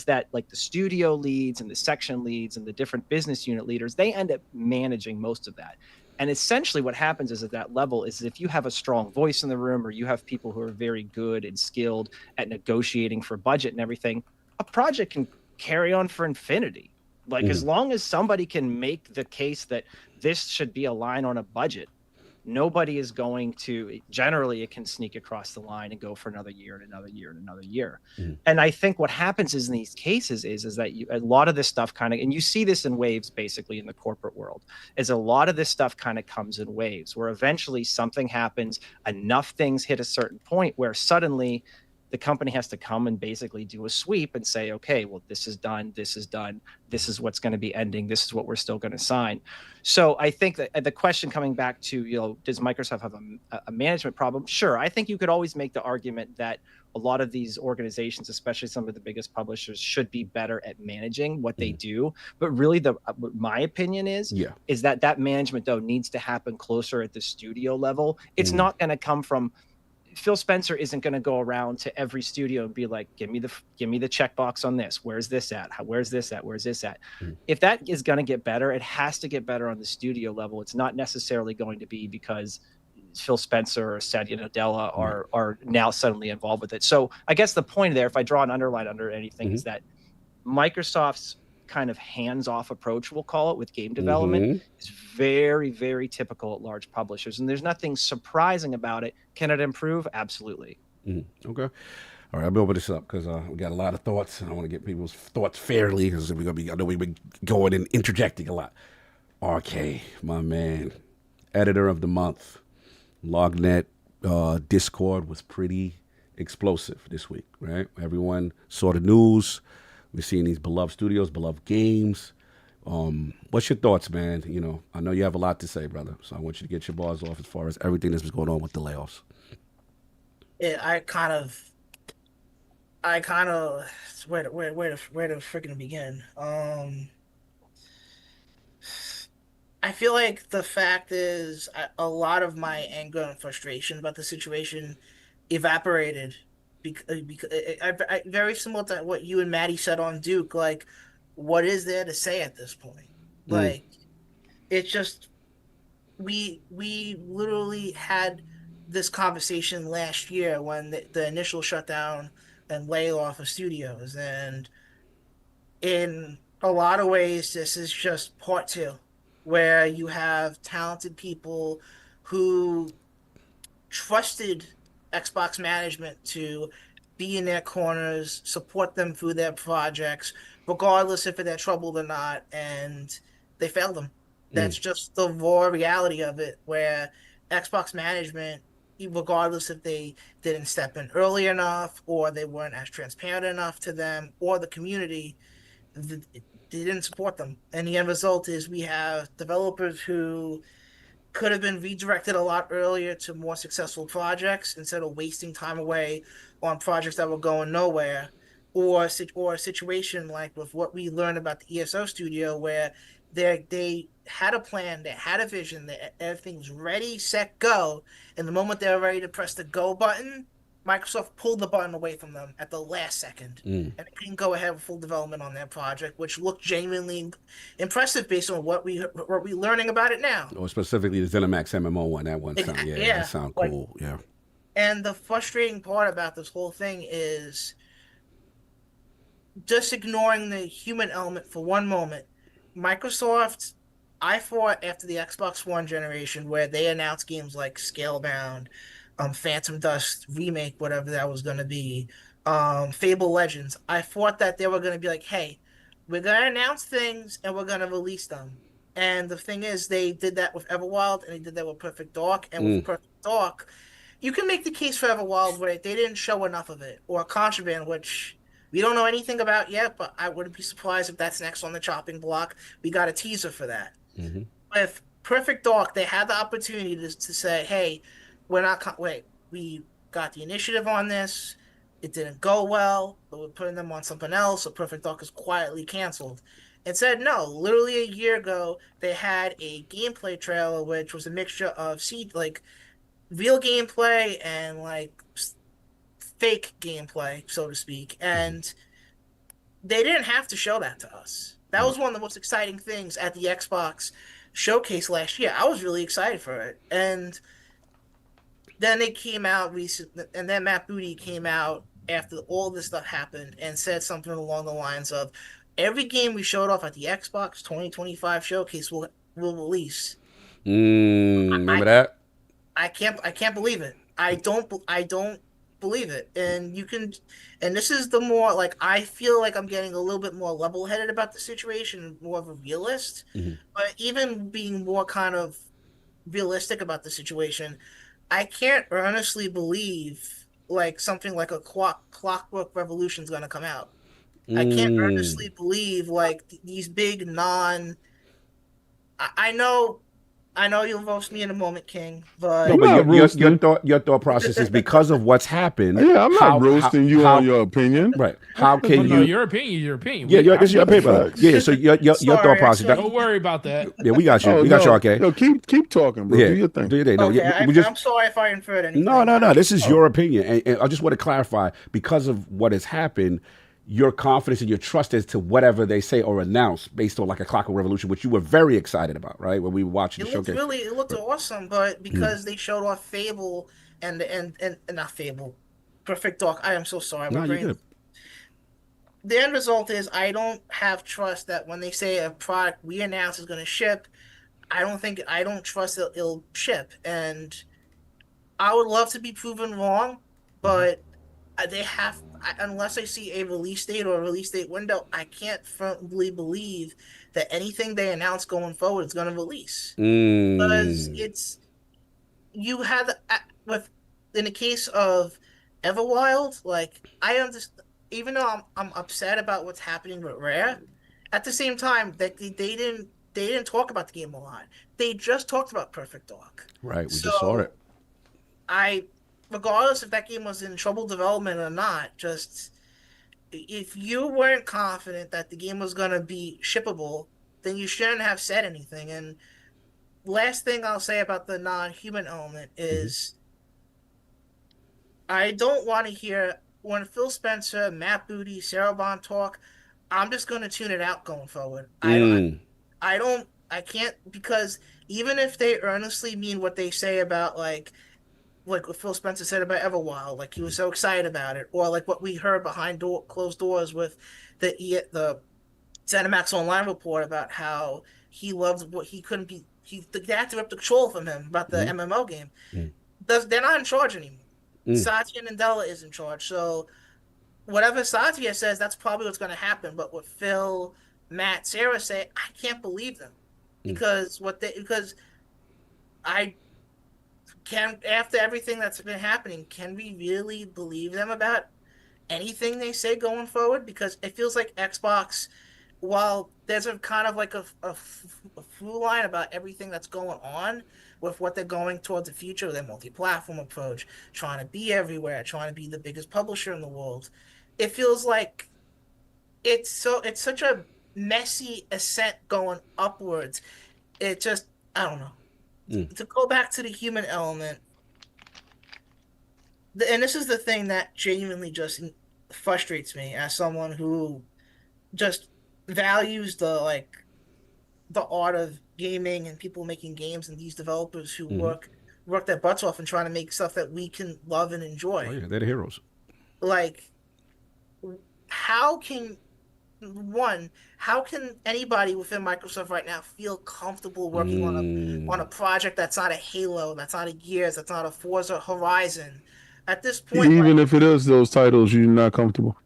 that like the studio leads and the section leads and the different business unit leaders, they end up managing most of that. And essentially what happens is at that level is if you have a strong voice in the room, or you have people who are very good and skilled at negotiating for budget and everything, a project can carry on for infinity. Like as long as somebody can make the case that this should be a line on a budget, nobody is going to, generally it can sneak across the line and go for another year and another year and another year. And I think what happens is in these cases is that a lot of this stuff kind of, and you see this in waves basically in the corporate world, is a lot of this stuff kind of comes in waves where eventually something happens, enough things hit a certain point where suddenly the company has to come and basically do a sweep and say, okay, well, this is done. This is done. This is what's going to be ending. This is what we're still going to sign. So I think that the question coming back to, does Microsoft have a management problem? Sure. I think you could always make the argument that a lot of these organizations, especially some of the biggest publishers, should be better at managing what they do. But really, my opinion is that management, though, needs to happen closer at the studio level. It's not going to come from Phil Spencer isn't going to go around to every studio and be like, give me the checkbox on this. Where's this at? Where's this at? Where's this at? If that is going to get better, it has to get better on the studio level. It's not necessarily going to be because Phil Spencer or Satya Nadella are now suddenly involved with it. So I guess the point there, if I draw an underline under anything, is that Microsoft's kind of hands-off approach, we'll call it, with game development is very, very typical at large publishers, and there's nothing surprising about it. Can it improve? Absolutely. Okay. All right, I'll open this up because we got a lot of thoughts, and I want to get people's thoughts fairly because I know we've been going and interjecting a lot. RK, my man, editor of the month. Lognet Discord was pretty explosive this week, right? Everyone saw the news. We're seeing these beloved studios, beloved games. What's your thoughts, man? I know you have a lot to say, brother. So I want you to get your bars off as far as everything that's been going on with the layoffs. I kind of where to freaking begin. I feel like the fact is a lot of my anger and frustration about the situation evaporated because I very similar to what you and Maddie said on Duke. Like, what is there to say at this point? Like, it's just we literally had this conversation last year when the initial shutdown and layoff of studios, and in a lot of ways, this is just part two, where you have talented people who trusted Xbox management to be in their corners, support them through their projects, regardless if they're troubled or not, and they failed them. That's just the raw reality of it, where Xbox management, regardless if they didn't step in early enough or they weren't as transparent enough to them or the community, they didn't support them. And the end result is we have developers who could have been redirected a lot earlier to more successful projects instead of wasting time away on projects that were going nowhere, or a situation like with what we learned about the ESO studio, where they had a plan, they had a vision, that everything was ready, set, go, and the moment they were ready to press the go button, Microsoft pulled the button away from them at the last second, and they couldn't go ahead with full development on that project, which looked genuinely impressive based on what we learning about it now. Or specifically the ZeniMax MMO one. That one sound, that sound cool. Yeah. And the frustrating part about this whole thing is just ignoring the human element for one moment. Microsoft, I thought after the Xbox One generation, where they announced games like Scalebound, Phantom Dust remake, whatever that was going to be, Fable Legends, I thought that they were going to be like, hey, we're going to announce things and we're going to release them. And the thing is, they did that with Everwild and they did that with Perfect Dark. And with Perfect Dark, you can make the case for Everwild where they didn't show enough of it, or Contraband, which we don't know anything about yet, but I wouldn't be surprised if that's next on the chopping block. We got a teaser for that. With Perfect Dark, they had the opportunity to say, hey, we got the initiative on this. It didn't go well, but we're putting them on something else, so Perfect Dark is quietly canceled. Instead, no, literally a year ago, they had a gameplay trailer, which was a mixture of real gameplay and fake gameplay, so to speak. And they didn't have to show that to us. That was one of the most exciting things at the Xbox showcase last year. I was really excited for it, and then it came out recently, and then Matt Booty came out after all this stuff happened and said something along the lines of, "Every game we showed off at the Xbox 2025 showcase will release." Remember I that? I can't believe it. I don't believe it. And you can, and this is the more like I feel like I'm getting a little bit more level-headed about the situation, more of a realist. But even being more kind of realistic about the situation, I can't earnestly believe like something like a Clockwork Revolution is going to come out. I can't earnestly believe like these big non. I know, I know you'll roast me in a moment, King, but No, I'm but not roasting. your thought process is because of what's happened. Yeah, I'm not roasting you on your opinion. Right. How can Well, no, you? your opinion is your opinion. Yeah, this is your I'm- paper. Yeah. So your thought Sorry, process. actually- Don't worry about that. Yeah, we got you. Oh, we got no, you. Okay. No, keep talking, bro. Yeah. Do your thing. Do your thing. No, okay, yeah, we just. I'm sorry if I inferred anything. No. This is your opinion, and I just want to clarify because of what has happened. Your confidence and your trust as to whatever they say or announce based on like a Clockwork Revolution, which you were very excited about, right? When we were watching the showcase. It looked awesome, but because they showed off Fable and not Fable, Perfect Dark. I am so sorry. No, you're good. The end result is I don't have trust that when they say a product we announce is going to ship, I don't trust it'll ship. And I would love to be proven wrong, but they have, unless I see a release date or a release date window, I can't firmly believe that anything they announce going forward is going to release. Because you had in the case of Everwild, like I understand, even though I'm upset about what's happening with Rare, at the same time that they didn't talk about the game a lot. They just talked about Perfect Dark. Right. We just saw it. Regardless if that game was in trouble development or not, just if you weren't confident that the game was going to be shippable, then you shouldn't have said anything. And last thing I'll say about the non-human element is I don't want to hear when Phil Spencer, Matt Booty, Sarah Bond talk. I'm just going to tune it out going forward. I can't, because even if they earnestly mean what they say about like what Phil Spencer said about Everwild, like he was so excited about it, or like what we heard behind closed doors with the ZeniMax Online report about how he loved what he couldn't be. They had to rip the control from him about the MMO game. They're not in charge anymore. Satya Nadella is in charge. So whatever Satya says, that's probably what's going to happen. But what Phil, Matt, Sarah say, I can't believe them because I can, after everything that's been happening, can we really believe them about anything they say going forward? Because it feels like Xbox, while there's a kind of like a through line about everything that's going on with what they're going towards the future, their multi-platform approach, trying to be everywhere, trying to be the biggest publisher in the world, it feels like it's such a messy ascent going upwards. It just, I don't know. To go back to the human element, and this is the thing that genuinely just frustrates me as someone who just values the art of gaming and people making games and these developers who work their butts off and trying to make stuff that we can love and enjoy. Oh yeah, they're the heroes. Like, how can anybody within Microsoft right now feel comfortable working on a project that's not a Halo, that's not a Gears, that's not a Forza Horizon? At this point, even if it is those titles, you're not comfortable.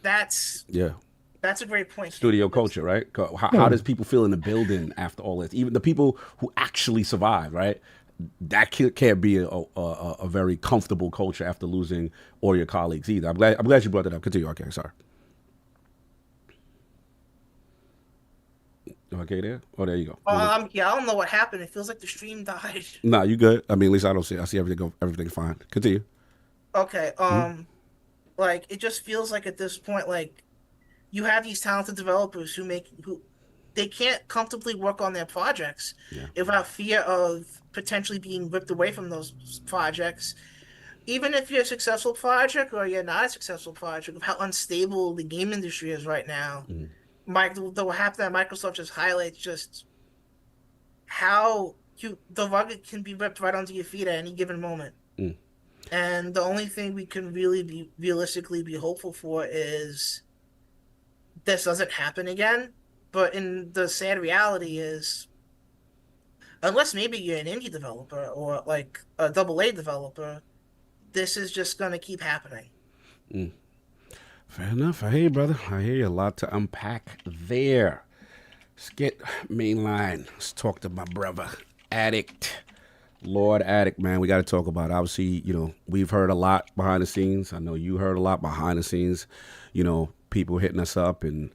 That's a great point. Studio culture, right? How does people feel in the building after all this? Even the people who actually survive, right? That can't be a very comfortable culture after losing all your colleagues either. I'm glad you brought that up. Continue. Okay, sorry. Okay, there. Oh, there you go. I don't know what happened. It feels like the stream died. Nah, you good? I mean, at least I don't see. I see everything fine. Continue. Okay. Like it just feels like at this point, like you have these talented developers who they can't comfortably work on their projects without fear of potentially being ripped away from those projects. Even if you're a successful project or you're not a successful project, of how unstable the game industry is right now. What happened that Microsoft just highlights just how the rug can be ripped right onto your feet at any given moment. And the only thing we can really realistically be hopeful for is this doesn't happen again. But in the sad reality is, unless maybe you're an indie developer or like a AA developer, this is just going to keep happening. Fair enough. I hear you, brother. I hear you. A lot to unpack there. Let's get mainline. Let's talk to my brother, Addict. Lord Addict, man. We got to talk about it. Obviously, we've heard a lot behind the scenes. I know you heard a lot behind the scenes. People hitting us up, and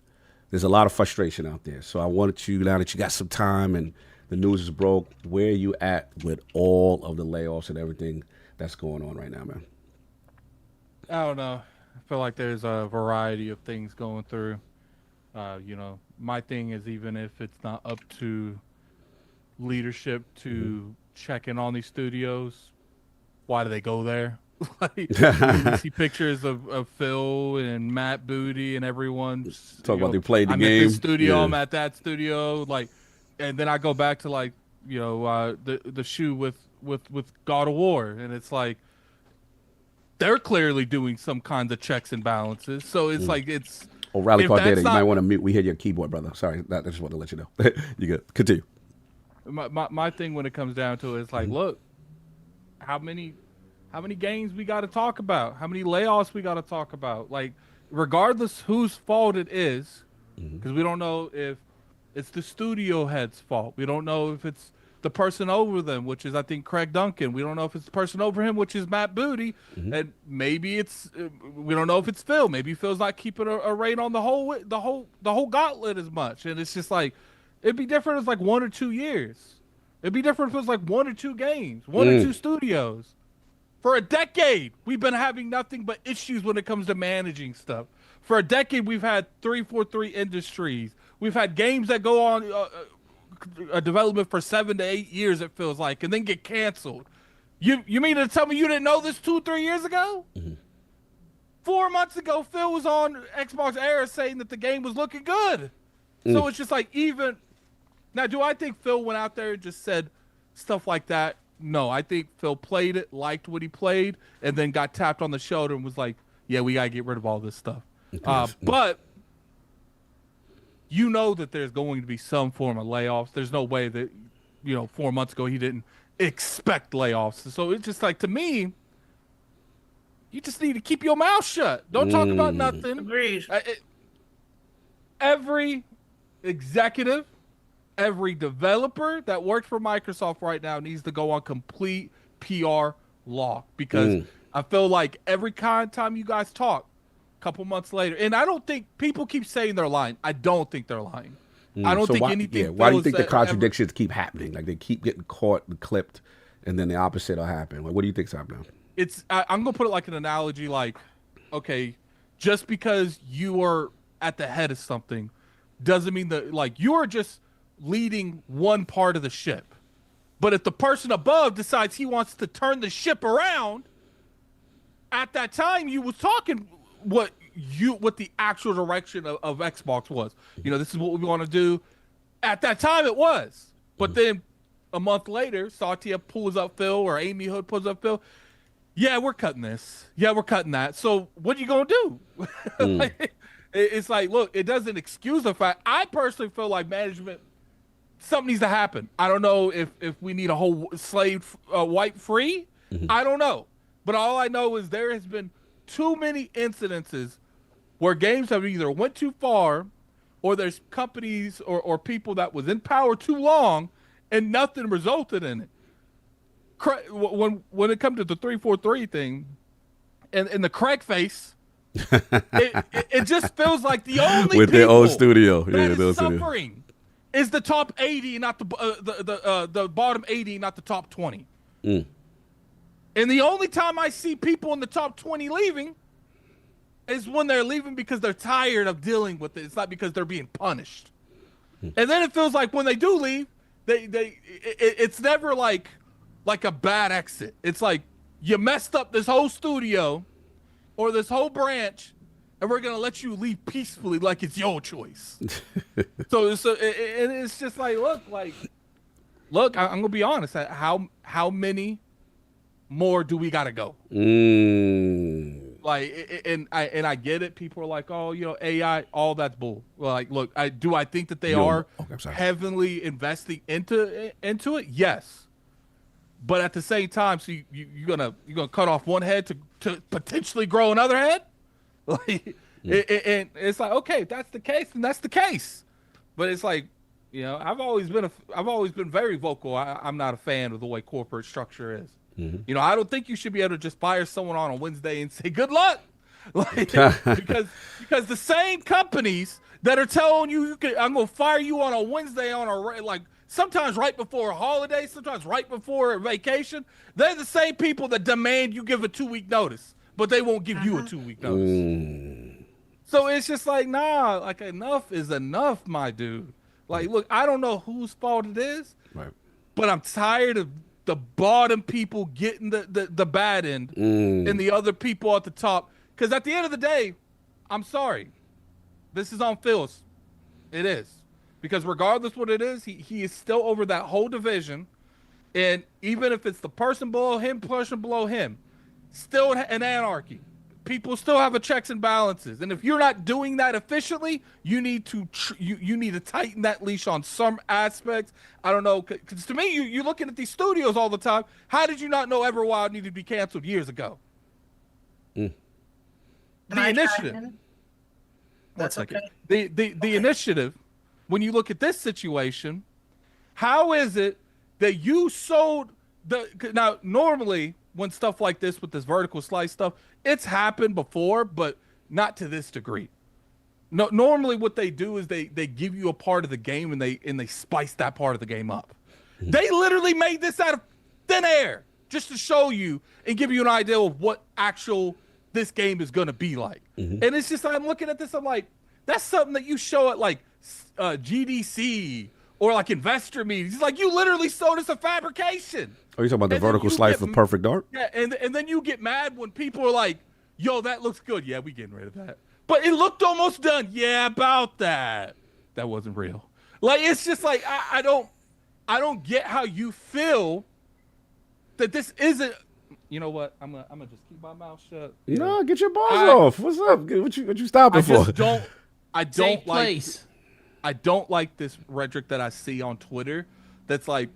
there's a lot of frustration out there. So I wanted you, now that you got some time and the news is broke, where are you at with all of the layoffs and everything that's going on right now, man? I don't know. I feel like there's a variety of things going through. My thing is, even if it's not up to leadership to check in on these studios, why do they go there? You see pictures of Phil and Matt Booty and everyone talk about they played the I'm game. at this studio, I'm at that studio, and then I go back to the shoe with God of War, and it's like they're clearly doing some kinds of checks and balances. So it's like it's. Oh, Rally Card Data, you might want to mute. We hear your keyboard, brother. Sorry, I just want to let you know. You good? Continue. My thing when it comes down to it is like, look, how many games we got to talk about? How many layoffs we got to talk about? Like, regardless whose fault it is, because we don't know if it's the studio head's fault. We don't know if it's the person over them, which is, I think, Craig Duncan. We don't know if it's the person over him, which is Matt Booty. And maybe it's, we don't know if it's Phil. Maybe Phil's not keeping a rein on the whole gauntlet as much. And it's just like, it'd be different if it's like 1 or 2 years. It'd be different if it was like 1 or 2 games, 1 or 2 studios. For a decade, we've been having nothing but issues when it comes to managing stuff. For a decade, we've had 343 Industries. We've had games that go on a development for 7 to 8 years, it feels like, and then get canceled. You mean to tell me you didn't know this 2-3 years ago? 4 months ago, Phil was on Xbox Era saying that the game was looking good. So it's just like, even now, do I think Phil went out there and just said stuff like that? No, I think Phil played it, liked what he played, and then got tapped on the shoulder and was like, yeah, we got to get rid of all this stuff. But you know that there's going to be some form of layoffs. There's no way that, 4 months ago he didn't expect layoffs. So it's just like, to me, you just need to keep your mouth shut. Don't talk about nothing. Agreed. Every executive, every developer that works for Microsoft right now needs to go on complete PR lock, because I feel like every time you guys talk, a couple months later, and I don't think people keep saying they're lying. I don't think they're lying. I don't think anything. Yeah, why do you think the contradictions keep happening? Like, they keep getting caught and clipped, and then the opposite will happen. Like, what do you think's happening? I'm gonna put it like an analogy. Like, okay, just because you are at the head of something doesn't mean that, like, you are just leading one part of the ship. But if the person above decides he wants to turn the ship around, at that time you was talking what the actual direction of Xbox was. This is what we want to do. At that time it was. But then a month later, Satya pulls up Phil, or Amy Hood pulls up Phil. Yeah, we're cutting this. Yeah, we're cutting that. So what are you going to do? It's like, look, it doesn't excuse the fact. I personally feel like management, something needs to happen. I don't know if we need a whole slave wipe free. I don't know. But all I know is there has been too many incidences where games have either went too far, or there's companies or people that was in power too long and nothing resulted in it. When it comes to the 343 thing and the Craig face, it just feels like the only with their own studio, that is suffering is the top 80, not the bottom 80, not the top 20. And the only time I see people in the top 20 leaving is when they're leaving because they're tired of dealing with it. It's not because they're being punished. And then it feels like when they do leave, it's never like a bad exit. It's like, you messed up this whole studio or this whole branch, and we're gonna let you leave peacefully, like it's your choice. So it's just like, look, like, look, I'm gonna be honest. How many more do we gotta go? Like, and I get it. People are like, oh, AI, all that's bull. Like, look, I think that they are heavily investing into it. Yes, but at the same time, so you're gonna cut off one head to potentially grow another head. Like, and it's like, okay, if that's the case, then that's the case. But it's like, I've always been very vocal. I'm not a fan of the way corporate structure is. I don't think you should be able to just fire someone on a Wednesday and say good luck, like, because the same companies that are telling you I'm gonna fire you on a Wednesday like sometimes right before a holiday, sometimes right before a vacation, they're the same people that demand you give a 2-week notice, but they won't give you a 2-week notice. So it's just like, nah, like enough is enough, my dude. Like, look, I don't know whose fault it is, right? But I'm tired of the bottom people getting the bad end and the other people at the top. Because at the end of the day, I'm sorry. This is on Phil's. It is. Because regardless what it is, he is still over that whole division. And even if it's the person below him, still an anarchy. People still have a checks and balances. And if you're not doing that efficiently, you need to you need to tighten that leash on some aspects. I don't know, because to me, you're looking at these studios all the time. How did you not know Everwild needed to be canceled years ago? The initiative. That's okay. The initiative, when you look at this situation, how is it that you sold now normally when stuff like this with this vertical slice stuff, it's happened before, but not to this degree. No, normally what they do is they give you a part of the game and they spice that part of the game up. They literally made this out of thin air just to show you and give you an idea of what this game is going to be like. And it's just, I'm looking at this, I'm like, that's something that you show at like GDC or like investor meetings. It's like, you literally sold us a fabrication. Oh, you're talking about the vertical slice for Perfect Dark? Yeah, and then you get mad when people are like, yo, that looks good. Yeah, we getting rid of that. But it looked almost done. Yeah, about that. That wasn't real. Like, it's just like, I don't get how you feel that this isn't. You know what? I'm gonna just keep my mouth shut. No, get your balls off. What's up? What you stopping for? I don't like this rhetoric that I see on Twitter. That's like,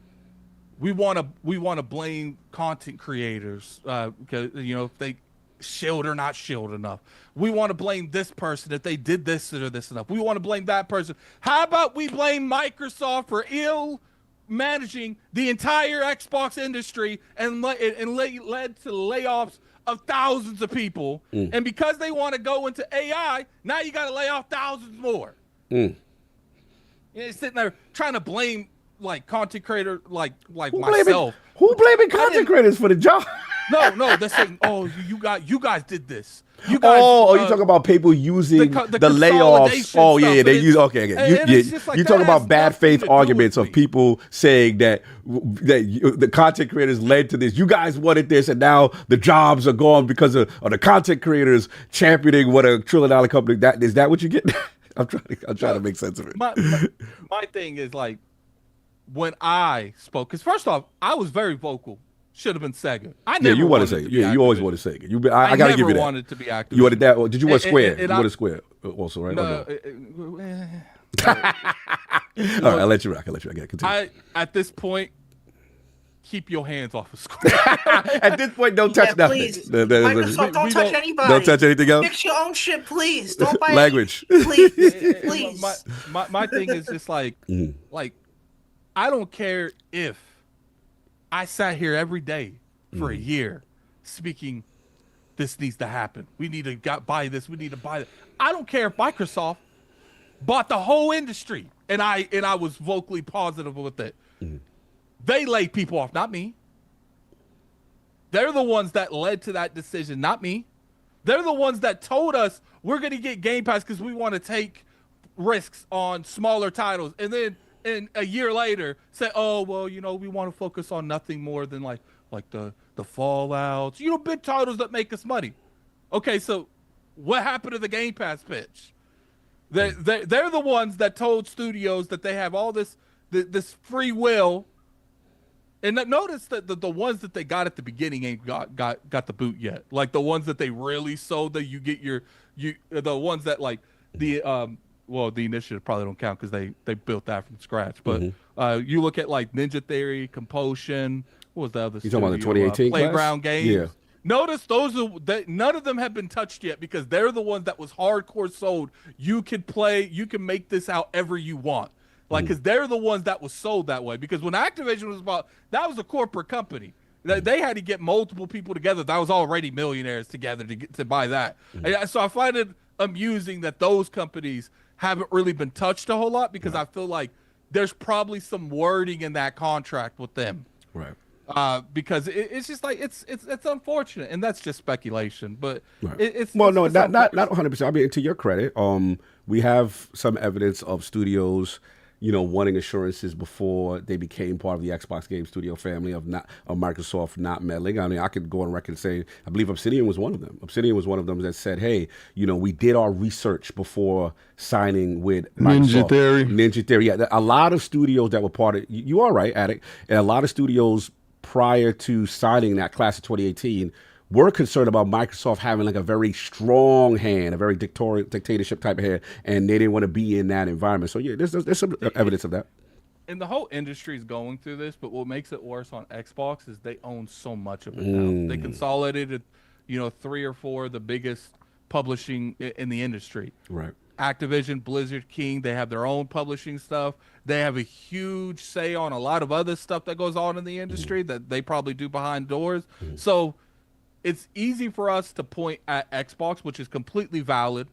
we want to blame content creators because if they shield or not shield enough. We want to blame this person if they did this or this enough. We want to blame that person. How about we blame Microsoft for ill managing the entire Xbox industry and led to layoffs of thousands of people? And because they want to go into AI, now you got to lay off thousands more. You're sitting there trying to blame like content creator like myself. Who blaming content creators for the job? No, they're saying, oh, you guys did this. You guys, you talking about people using the layoffs? Oh yeah, they use you talking about bad faith arguments of people saying that the content creators led to this. You guys wanted this, and now the jobs are gone because of the content creators championing what $1 trillion company. Is that what you get? I'm trying to make sense of it. My thing is like, when I spoke, because first off, I was very vocal. Should have been Sega. You want to Sega. Yeah, you always want to Sega. I got to give you that. Wanted to be active. You wanted that. Or did you want Square? You wanted Square also, right? No. All right, I'll let you rock. I got to continue. At this point, keep your hands off of Square. At this point, don't touch nothing. Please. Microsoft, don't touch anybody. Don't touch anything else. Fix your own shit, please. Don't buy language. Please. My thing is just like, I don't care if I sat here every day for a year speaking, this needs to happen. We need to buy this. We need to buy that. I don't care if Microsoft bought the whole industry and I was vocally positive with it. They laid people off, not me. They're the ones that led to that decision, not me. They're the ones that told us we're going to get Game Pass because we want to take risks on smaller titles. And then a year later say, oh, well, we want to focus on nothing more than like the Fallouts, big titles that make us money. Okay, so what happened to the Game Pass pitch? They're the ones that told studios that they have all this free will And notice that the ones that they got at the beginning ain't got the boot yet. Like the ones that they really sold, that you get the ones that like the the initiative probably don't count because they built that from scratch. But you look at like Ninja Theory, Compulsion. What was the other? You talking about the 2018 Playground class? Games? Yeah. Notice none of them have been touched yet because they're the ones that was hardcore sold. You can make this however you want. Like, because they're the ones that was sold that way. Because when Activision was that was a corporate company. They had to get multiple people together that was already millionaires together to buy that. And so I find it amusing that those companies haven't really been touched a whole lot because I feel like there's probably some wording in that contract with them. Right. Because it's just like it's unfortunate, and that's just speculation. But it's not 100%. I mean, to your credit, we have some evidence of studios, wanting assurances before they became part of the Xbox Game Studio family of Microsoft not meddling. I mean, I could go on record and say I believe Obsidian was one of them. Obsidian was one of them that said, "Hey, we did our research before signing with Microsoft." Ninja Theory. Yeah, a lot of studios that were part of. You are right, Attic, and a lot of studios prior to signing that class of 2018 were concerned about Microsoft having like a very strong hand, a very dictatorship type of hand, and they didn't want to be in that environment. So yeah, there's some evidence of that. And the whole industry is going through this, but what makes it worse on Xbox is they own so much of it now. They consolidated, 3 or 4 of the biggest publishing in the industry. Right. Activision, Blizzard, King, they have their own publishing stuff. They have a huge say on a lot of other stuff that goes on in the industry that they probably do behind doors. So it's easy for us to point at Xbox, which is completely valid.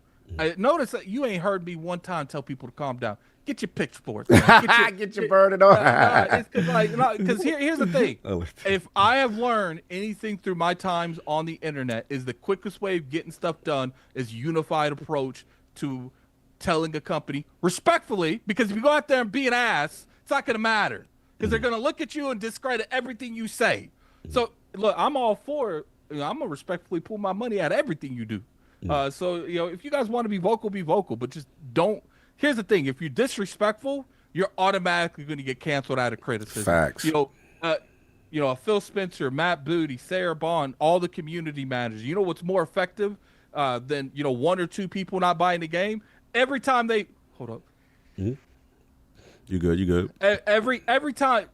Notice that you ain't heard me one time tell people to calm down. Get your pitchforks. Get your burden on. Because here's the thing. If I have learned anything through my times on the internet is the quickest way of getting stuff done is unified approach to telling a company respectfully, because if you go out there and be an ass, it's not going to matter because they're going to look at you and discredit everything you say. So look, I'm all for it. I'm going to respectfully pull my money out of everything you do. So, if you guys want to be vocal, but just don't. Here's the thing. If you're disrespectful, you're automatically going to get canceled out of criticism. Facts. Phil Spencer, Matt Booty, Sarah Bond, all the community managers. You know what's more effective than, 1 or 2 people not buying the game? Every time they hold up. You good. Every time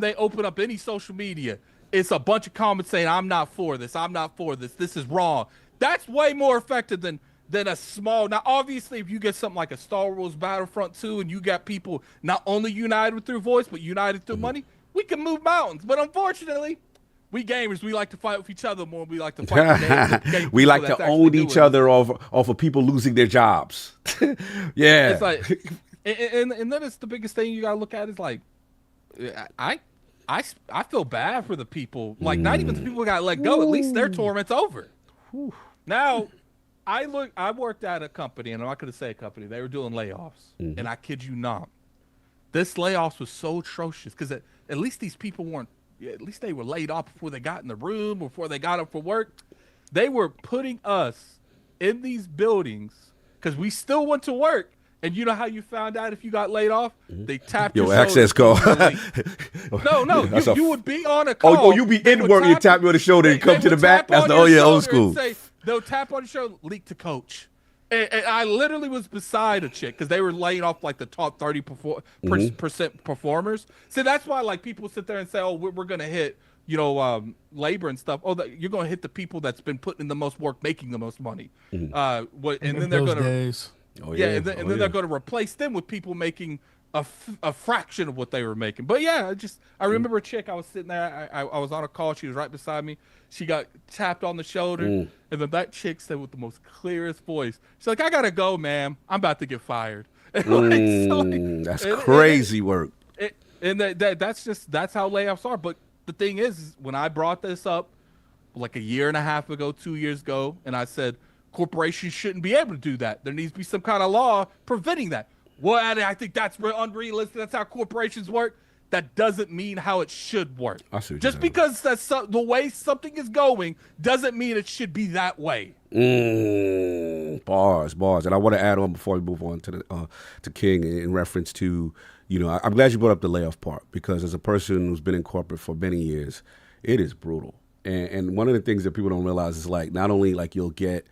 they open up any social media, it's a bunch of comments saying, I'm not for this. This is wrong. That's way more effective than a small. Now, obviously, if you get something like a Star Wars Battlefront 2 and you got people not only united through voice, but united through money, we can move mountains. But unfortunately, we gamers, we like to fight with each other more than we like to fight. We like to own each other off of people losing their jobs. Yeah. It's like, and then it's the biggest thing you got to look at is like, I feel bad for the people. Like, not even the people who got let go. At least their torment's over. Now, I worked at a company, and I'm not going to say a company. They were doing layoffs, and I kid you not, this layoffs was so atrocious because at least these people weren't. At least they were laid off before they got in the room, before they got up for work. They were putting us in these buildings because we still went to work. And you know how you found out if you got laid off? They tapped your access call. No. You would be on a call. Oh, you be in work, you tap me on the shoulder and come to the back? That's old school. They'll tap on your shoulder, leak to coach. And I literally was beside a chick because they were laying off like the top 30% performers. So that's why like people sit there and say, oh, we're going to hit, labor and stuff. Oh, you're going to hit the people that's been putting in the most work, making the most money. And then they're going to... and then they're going to replace them with people making a fraction of what they were making. But yeah, I remember a chick, I was sitting there, I was on a call, she was right beside me. She got tapped on the shoulder, and then that chick said with the most clearest voice, she's like, I got to go, ma'am. I'm about to get fired. That's crazy work. That's how layoffs are. But the thing is, when I brought this up like a year and a half ago, 2 years ago, and I said, corporations shouldn't be able to do that. There needs to be some kind of law preventing that. Well, I think that's unrealistic. That's how corporations work. That doesn't mean how it should work. Just because that's the way something is going doesn't mean it should be that way. Bars. And I want to add on before we move on to King in reference to, I'm glad you brought up the layoff part, because as a person who's been in corporate for many years, it is brutal. And one of the things that people don't realize is like, not only like you'll get,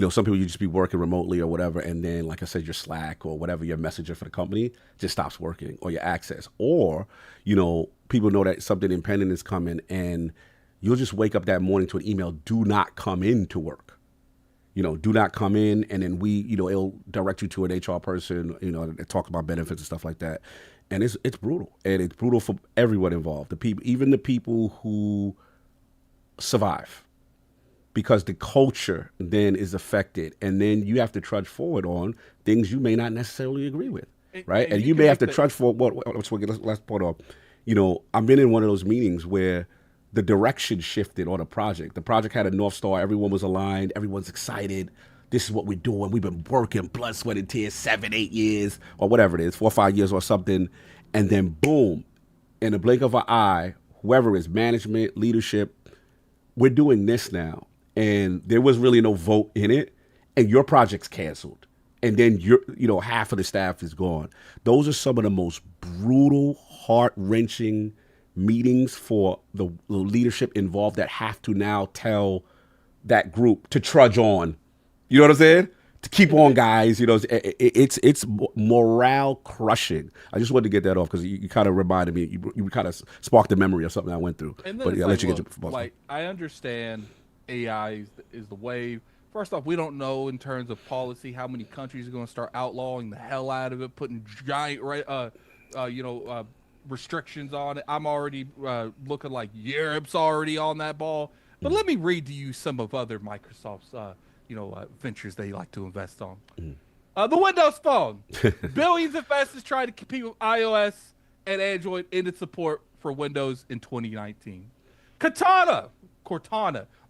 some people you just be working remotely or whatever, and then like I said, your Slack or whatever your messenger for the company just stops working, or your access, or people know that something impending is coming, and you'll just wake up that morning to an email: do not come into work. Do not come in, and then it'll direct you to an HR person, that talk about benefits and stuff like that. And it's brutal. And it's brutal for everyone involved. Even the people who survive, because the culture then is affected, and then you have to trudge forward on things you may not necessarily agree with, right? And you may have to trudge forward. Let's point off. I've been in one of those meetings where the direction shifted on a project. The project had a North Star. Everyone was aligned. Everyone's excited. This is what we're doing. We've been working blood, sweat, and tears 7, 8 years, or whatever it is, 4 or 5 years or something. And then boom, in the blink of an eye, whoever is management, leadership, we're doing this now. And there was really no vote in it. And your project's canceled. And then half of the staff is gone. Those are some of the most brutal, heart-wrenching meetings for the leadership involved, that have to now tell that group to trudge on. You know what I'm saying? To keep on, guys. It's morale crushing. I just wanted to get that off because you kind of reminded me. You kind of sparked the memory of something I went through. And then but yeah, like, let you look, get your like, I understand AI is the wave. First off, we don't know in terms of policy how many countries are going to start outlawing the hell out of it, putting giant restrictions on it. I'm already looking like Europe's already on that ball. But let me read to you some of other Microsoft's ventures they like to invest on. The Windows Phone. Billions of investors trying to compete with iOS and Android in its support for Windows in 2019. Cortana.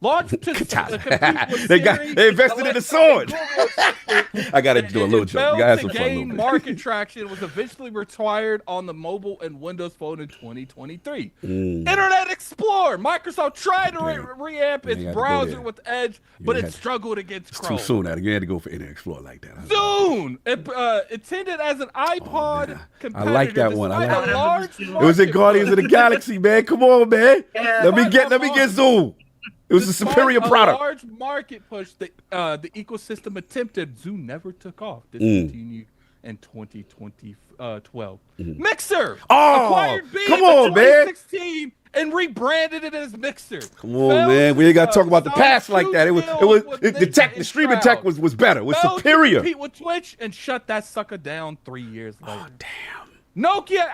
Launched to they invested in the sword. I got to do a little joke. You guys have fun. Gain market traction, was eventually retired on the mobile and Windows Phone in 2023. Internet Explorer. Microsoft tried to reamp its browser with Edge, but it struggled against Chrome. Too soon. You had to go for Internet Explorer like that. Soon. Intended as an iPod competitor. I like that one. It was in Guardians of the Galaxy, man. Come on, man. Let me get Zoom. It was a superior product. A large market push. The ecosystem attempted. Zoom never took off. Discontinued in 2012. Mixer. Acquired Beam come on, in 2016 and rebranded it as Mixer. Come on, man. We ain't got to talk about the past like that. It was the streaming tech was better. It was superior. Compete with Twitch and shut that sucker down 3 years later. Oh, damn. Nokia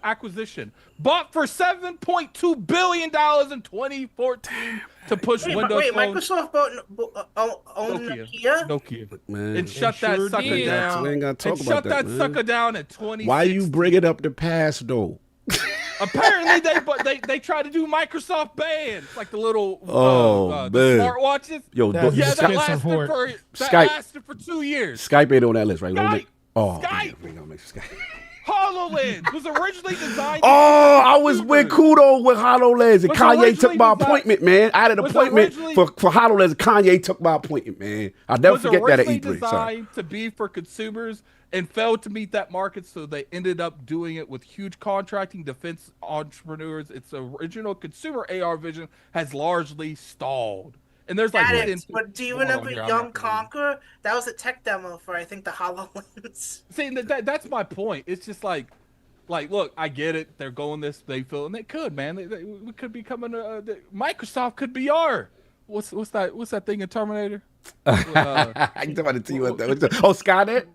acquisition, bought for $7.2 billion in 2014 to push Windows Phone. Microsoft owned Nokia. Man, and shut that sucker down. We ain't got to talk about that, man. Sucker down in 2016. Why you bringing up the past, though? Apparently, they try to do Microsoft bands, like the little the smartwatches. Yo, that lasted for 2 years. Skype ain't on that list, right? Skype. HoloLens was originally designed. I was with Kudo with HoloLens, and Kanye took my appointment, man. I had an appointment for HoloLens, and Kanye took my appointment, man. I'll never forget that at E3. Was designed to be for consumers and failed to meet that market, so they ended up doing it with huge contracting defense entrepreneurs. Its original consumer AR vision has largely stalled. And there's but do you remember Young Conqueror? That was a tech demo for, I think, the HoloLens. See, that's my point. It's just like, look, I get it. They're going this, they feel, and they could, man. We could be coming. Microsoft could be our. What's that thing in Terminator? I'm about to tell you what that was. Skynet.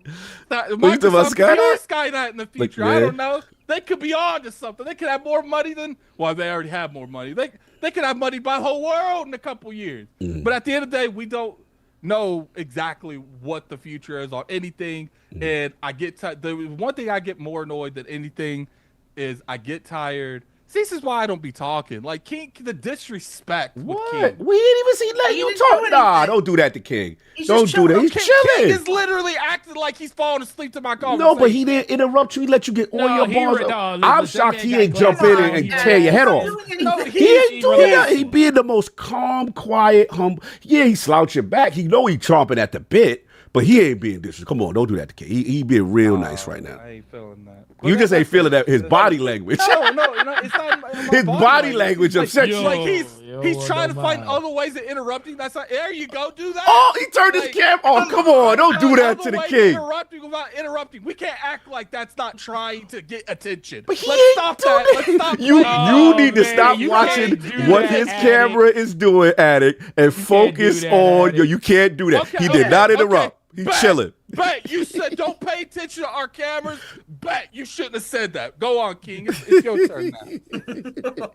Microsoft could be Skynet in the future. I don't know. They could be on to something. They could have more money than. Well, they already have more money. They could have money by the whole world in a couple years. But at the end of the day, we don't know exactly what the future is on anything. And I get the one thing I get more annoyed than anything is I get tired. See, this is why I don't be talking. Like, King, the disrespect. What? King. We ain't even seen that. You talk. Nah, don't do that to King. Don't do that. He's chilling. King is literally acting like he's falling asleep to my conversation. No, but he didn't interrupt you. He let you get all your bars. I'm shocked he ain't jump in and tear your head off. No, he ain't doing that. He being the most calm, quiet, humble. Yeah, he slouching back. He know he chomping at the bit. But he ain't being disrespectful. Come on, don't do that to King. He being real nice right now. I ain't feeling that. You just ain't feeling that his body language. No, it's not my His body language upsets you. Like he's trying to find other ways of interrupting. That's not. There you go, do that. Oh, he turned his camera. Oh, come on, don't do that to the king. Interrupting without interrupting. We can't act like that's not trying to get attention. But Let's stop that. Let's stop. You need to stop watching what his camera is doing, Addict, and focus on you can't do that. He did not interrupt. He chilling. Bet you said don't pay attention to our cameras. Bet you shouldn't have said that. Go on, King. It's your turn now.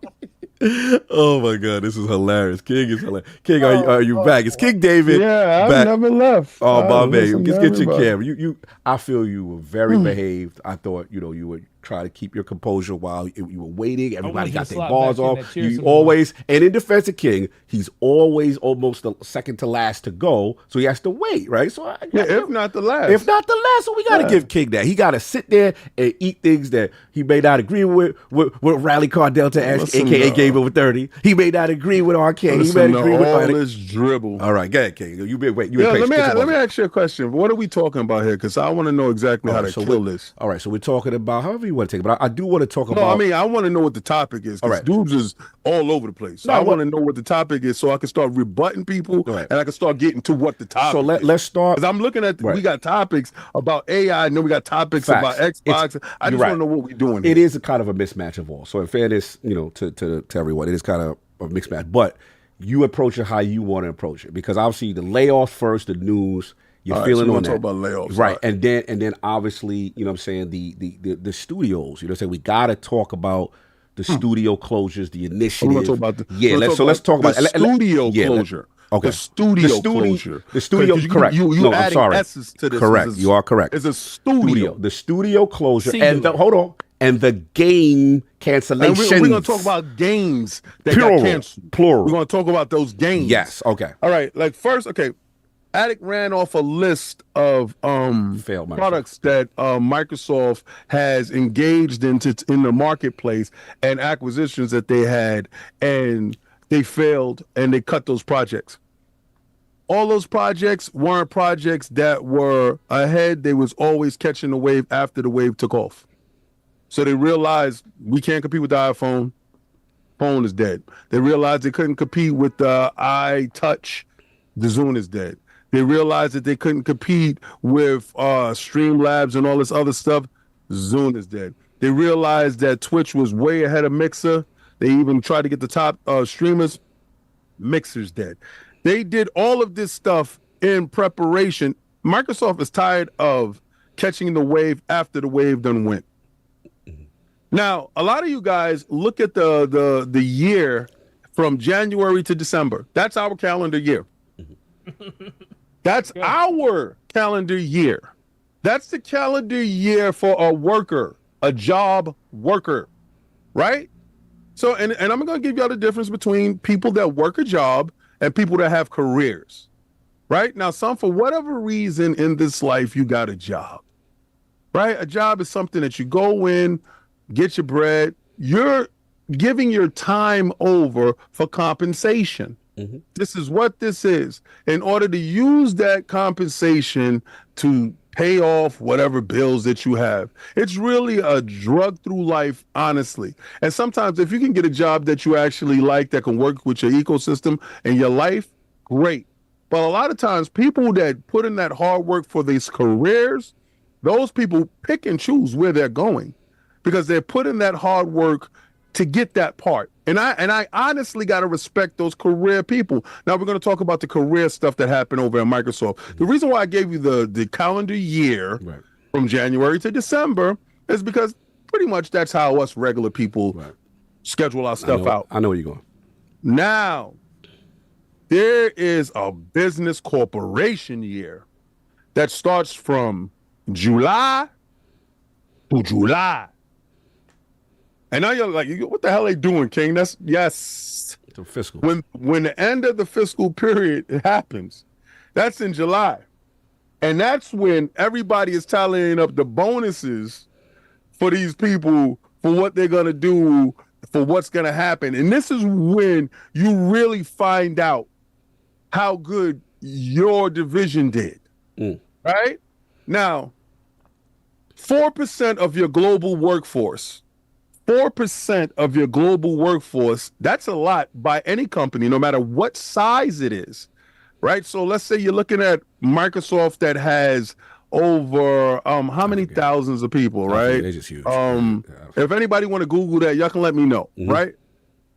Oh my God, this is hilarious. King is hilarious. King, are you back? It's King David. Yeah, I've back. never left. Oh my man, Listen just to get your everybody. camera. You. I feel you were very behaved. I thought you would try to keep your composure while you were waiting. Everybody got their bars off. You always, and in defense of King, he's always almost the second to last to go, so he has to wait, right? So if not the last. If not the last, so we got to give King that. He got to sit there and eat things that he may not agree with Rally Car Delta, aka Game Over 30. He may not agree with Arcade. He may not agree with all this dribble. All right, go ahead, King. You been wait. Let me ask you a question. What are we talking about here? Because I want to know exactly how to kill this. All right, so we're talking about however you want to take it, but I do want to talk about. No, I mean I want to know what the topic is. Because dudes is all over the place. So I want to know what the topic is, so I can start rebutting people and I can start getting to what the topic. So let's start. Because I'm looking at we got topics about AI, and then we got topics about Xbox. I just want to know what we're doing. It is a kind of a mismatch of all. So in fairness, to everyone, it is kind of a mixed match. But you approach it how you want to approach it, because obviously the layoffs first, the news. You're feeling on that. Talk about layoffs, right? And then obviously, you know what I'm saying, the studios. You know what I'm saying, we got to talk about the studio closures, the initiative. Let's talk about let's talk about the studio closure. Okay. The studio closure. The studio, correct. You adding S's to this. Correct. You are correct. It's a studio. The studio closure. Singular. And hold on. And the game cancellation. We're going to talk about games that got canceled. Plural. We're going to talk about those games. Yes. Okay. All right. Like first, okay. Addict ran off a list of products that Microsoft has engaged in the marketplace and acquisitions that they had, and they failed and they cut those projects. All those projects weren't projects that were ahead. They was always catching the wave after the wave took off. So they realized we can't compete with the iPhone. Phone is dead. They realized they couldn't compete with the iTouch. The Zune is dead. They realized that they couldn't compete with Streamlabs and all this other stuff. Zune is dead. They realized that Twitch was way ahead of Mixer. They even tried to get the top streamers. Mixer's dead. They did all of this stuff in preparation. Microsoft is tired of catching the wave after the wave done went. Now, a lot of you guys look at the year from January to December. That's our calendar year. That's our calendar year. That's the calendar year for a worker, a job worker, right? So, and I'm going to give y'all the difference between people that work a job and people that have careers, right? Now, some, for whatever reason in this life, you got a job, right? A job is something that you go in, get your bread. You're giving your time over for compensation. This is what this is. In order to use that compensation to pay off whatever bills that you have. It's really a drug through life, honestly. And sometimes if you can get a job that you actually like that can work with your ecosystem and your life, great. But a lot of times people that put in that hard work for these careers, those people pick and choose where they're going because they're putting that hard work to get that part. And I honestly got to respect those career people. Now we're going to talk about the career stuff that happened over at Microsoft. The reason why I gave you the calendar year from January to December is because pretty much that's how us regular people schedule our stuff out. I know where you're going. Now, there is a business corporation year that starts from July to July. And now you're like, what the hell are they doing, King? That's yes. The fiscal. When the end of the fiscal period happens, that's in July. And that's when everybody is tallying up the bonuses for these people for what they're going to do, for what's going to happen. And this is when you really find out how good your division did. right? Now, 4% of your global workforce, 4% of your global workforce, that's a lot by any company, no matter what size it is, right? So let's say you're looking at Microsoft that has over how many thousands of people, right? It's just huge. If anybody want to Google that, y'all can let me know, right?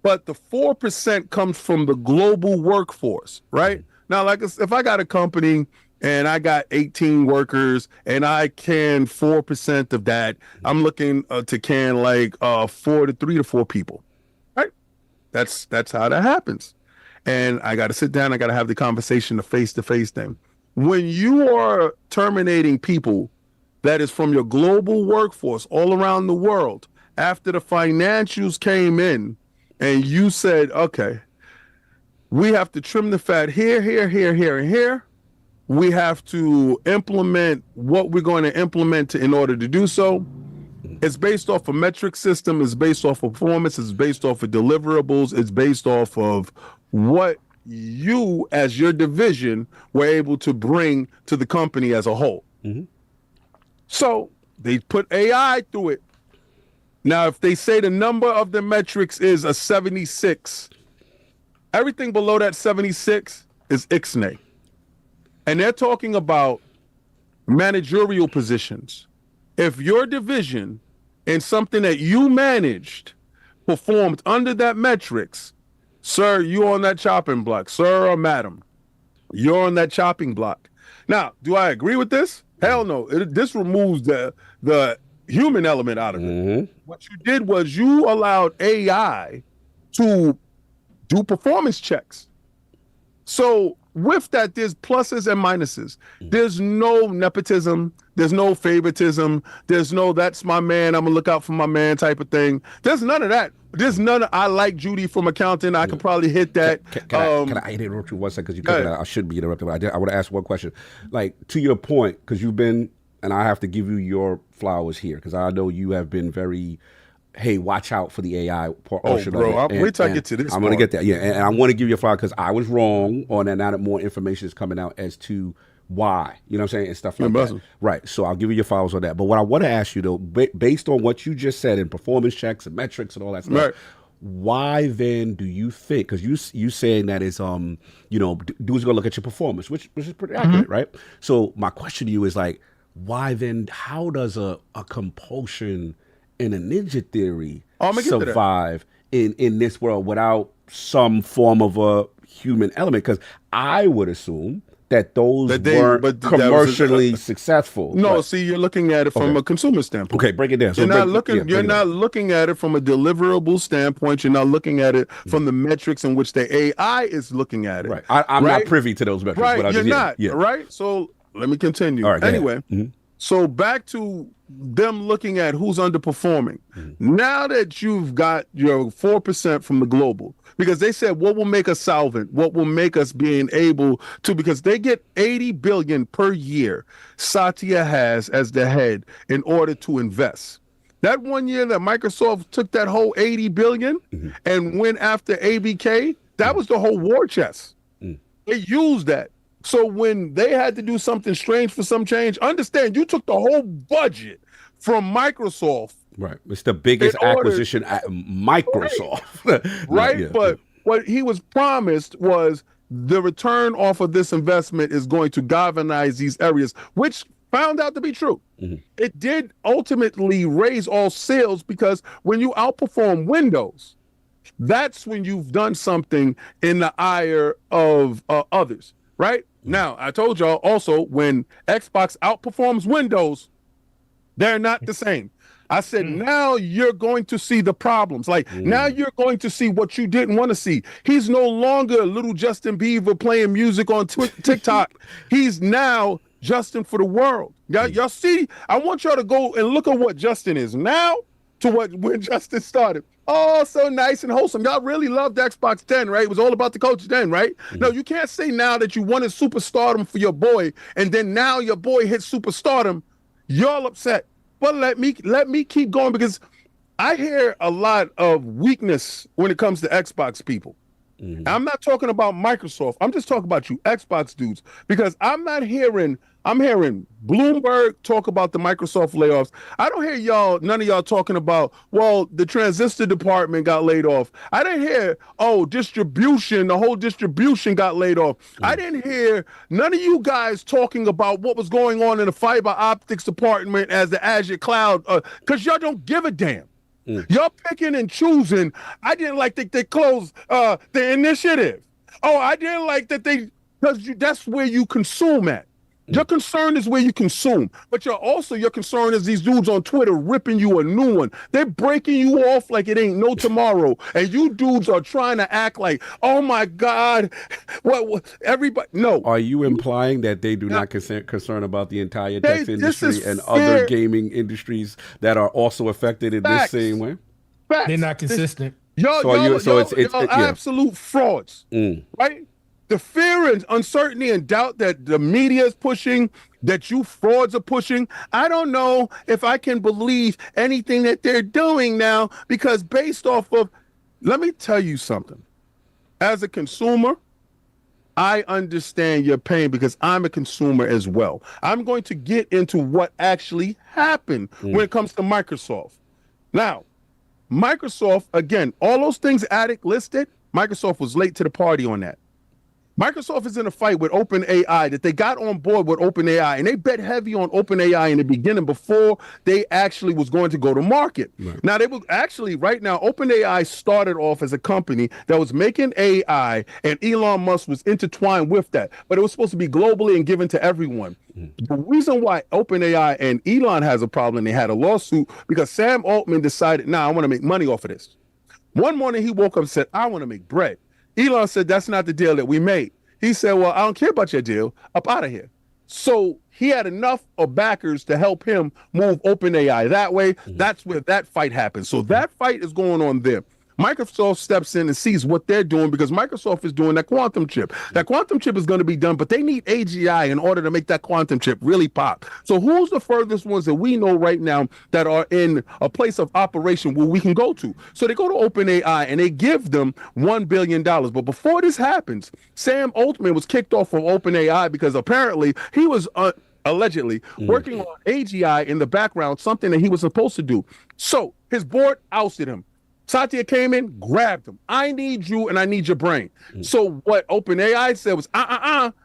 But the 4% comes from the global workforce, right? Now, like if I got a company and I got 18 workers and I can 4% of that, I'm looking to can like 3 to 4 people, right? That's how that happens. And I got to sit down. I got to have the conversation, the face-to-face thing. When you are terminating people that is from your global workforce all around the world, after the financials came in and you said, okay, we have to trim the fat here, here, here, here, and here. We have to implement what we're going to implement in order to do so. It's based off a metric system. It's based off of performance. It's based off of deliverables. It's based off of what you as your division were able to bring to the company as a whole. So they put AI through it. Now, if they say the number of the metrics is a 76, everything below that 76 is ixnay. And they're talking about managerial positions. If your division and something that you managed performed under that metrics, sir, you're on that chopping block. Sir or madam, you're on that chopping block. Now, do I agree with this? Hell no. This removes the human element out of it. What you did was you allowed AI to do performance checks. So with that, there's pluses and minuses. There's no nepotism. There's no favoritism. There's no, that's my man, I'm gonna look out for my man type of thing. There's none of that. There's none of, I like Judy from accounting. I could probably hit that. Can I interrupt you 1 second? Because I shouldn't be interrupted, but I want to ask one question. Like, to your point, because you've been, and I have to give you your flowers here, because I know you have been very, hey, watch out for the AI portion bro, of it. wait till I get to this I'm going to get that, yeah. And I want to give you a flower because I was wrong on that. Now that more information is coming out as to why, you know what I'm saying, and stuff like that. Right, so I'll give you your flowers on that. But what I want to ask you, though, based on what you just said in performance checks and metrics and all that stuff, why then do you think, because you saying that is, you know, dudes going to look at your performance, which is pretty accurate, right? So my question to you is like, why then, how does a compulsion and a ninja theory survive in this world without some form of a human element? Because I would assume that those weren't commercially successful. No, see, you're looking at it from a consumer standpoint. Okay, break it down. So you're not looking at it from a deliverable standpoint. You're not looking at it from the metrics in which the AI is looking at it. Right. I'm not privy to those metrics. Right, but you're not. Yeah. Right. So let me continue. All right, anyway, so back to them looking at who's underperforming. Now that you've got your 4% from the global, because they said what will make us solvent, what will make us being able to, because they get 80 billion per year Satya has as the head in order to invest. That 1 year that Microsoft took that whole 80 billion and went after ABK, that was the whole war chest. They used that. So when they had to do something strange for some change, understand you took the whole budget from Microsoft. Right. It's the biggest acquisition at Microsoft. Right. But what he was promised was the return off of this investment is going to galvanize these areas, which found out to be true. It did ultimately raise all sales because when you outperform Windows, that's when you've done something in the ire of others. Right? Now, I told y'all also when Xbox outperforms Windows, they're not the same. I said, now you're going to see the problems. Like, now you're going to see what you didn't want to see. He's no longer little Justin Bieber playing music on TikTok. He's now Justin for the world. Y'all see? I want y'all to go and look at what Justin is now to when Justin started. Oh, so nice and wholesome. Y'all really loved Xbox 10, right? It was all about the coach then, right? No, you can't say now that you wanted superstardom for your boy, and then now your boy hits superstardom. Y'all upset. But let me keep going because I hear a lot of weakness when it comes to Xbox people. And I'm not talking about Microsoft. I'm just talking about you Xbox dudes, because I'm hearing Bloomberg talk about the Microsoft layoffs. I don't hear none of y'all talking about, well, the transistor department got laid off. I didn't hear, distribution, the whole distribution got laid off. I didn't hear none of you guys talking about what was going on in the fiber optics department as the Azure cloud, because y'all don't give a damn. Y'all picking and choosing. I didn't like that they closed the initiative. Oh, I didn't like that because that's where you consume at. Your concern is where you consume, but your concern is these dudes on Twitter ripping you a new one. They're breaking you off like it ain't no tomorrow, and you dudes are trying to act like, oh my God, what everybody? No. Are you implying that they do not concern about the entire tech industry and other gaming industries that are also affected in this same way? Facts. They're not consistent. It's absolute frauds, right? The fear and uncertainty and doubt that the media is pushing, that you frauds are pushing, I don't know if I can believe anything that they're doing now, because based off of, let me tell you something. As a consumer, I understand your pain because I'm a consumer as well. I'm going to get into what actually happened when it comes to Microsoft. Now, Microsoft, again, all those things Attic listed, Microsoft was late to the party on that. Microsoft is in a fight with OpenAI, that they got on board with OpenAI, and they bet heavy on OpenAI in the beginning before they actually was going to go to market. Right. Now, they will actually, right now, OpenAI started off as a company that was making AI, and Elon Musk was intertwined with that, but it was supposed to be globally and given to everyone. The reason why OpenAI and Elon has a problem, they had a lawsuit, because Sam Altman decided, I want to make money off of this. One morning he woke up and said, I want to make bread. Elon said, that's not the deal that we made. He said, well, I don't care about your deal. Up out of here. So he had enough of backers to help him move OpenAI that way. That's where that fight happened. So that fight is going on there. Microsoft steps in and sees what they're doing, because Microsoft is doing that quantum chip. That quantum chip is going to be done, but they need AGI in order to make that quantum chip really pop. So who's the furthest ones that we know right now that are in a place of operation where we can go to? So they go to OpenAI and they give them $1 billion. But before this happens, Sam Altman was kicked off from OpenAI because apparently he was allegedly working on AGI in the background, something that he was supposed to do. So his board ousted him. Satya came in, grabbed him. I need you and I need your brain. So what OpenAI said was,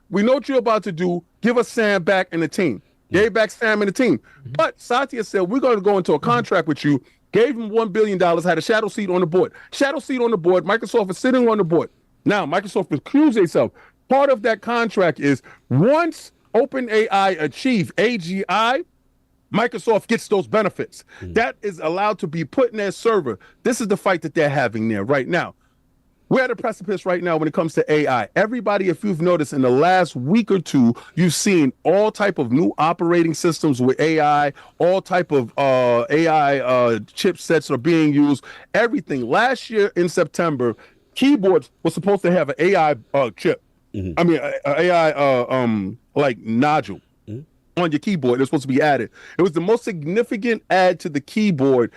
we know what you're about to do. Give us Sam back and the team. Gave back Sam and the team. But Satya said, we're going to go into a contract with you. Gave him $1 billion, had a shadow seat on the board. Shadow seat on the board. Microsoft is sitting on the board. Now, Microsoft accused itself. Part of that contract is once OpenAI achieve AGI, Microsoft gets those benefits. That is allowed to be put in their server. This is the fight that they're having there right now. We're at a precipice right now when it comes to AI. Everybody, if you've noticed in the last week or two, you've seen all type of new operating systems with AI, all type of AI chipsets are being used. Everything. Last year in September, keyboards were supposed to have an AI chip. I mean, AI like nodule on your keyboard. It's supposed to be added. It was the most significant add to the keyboard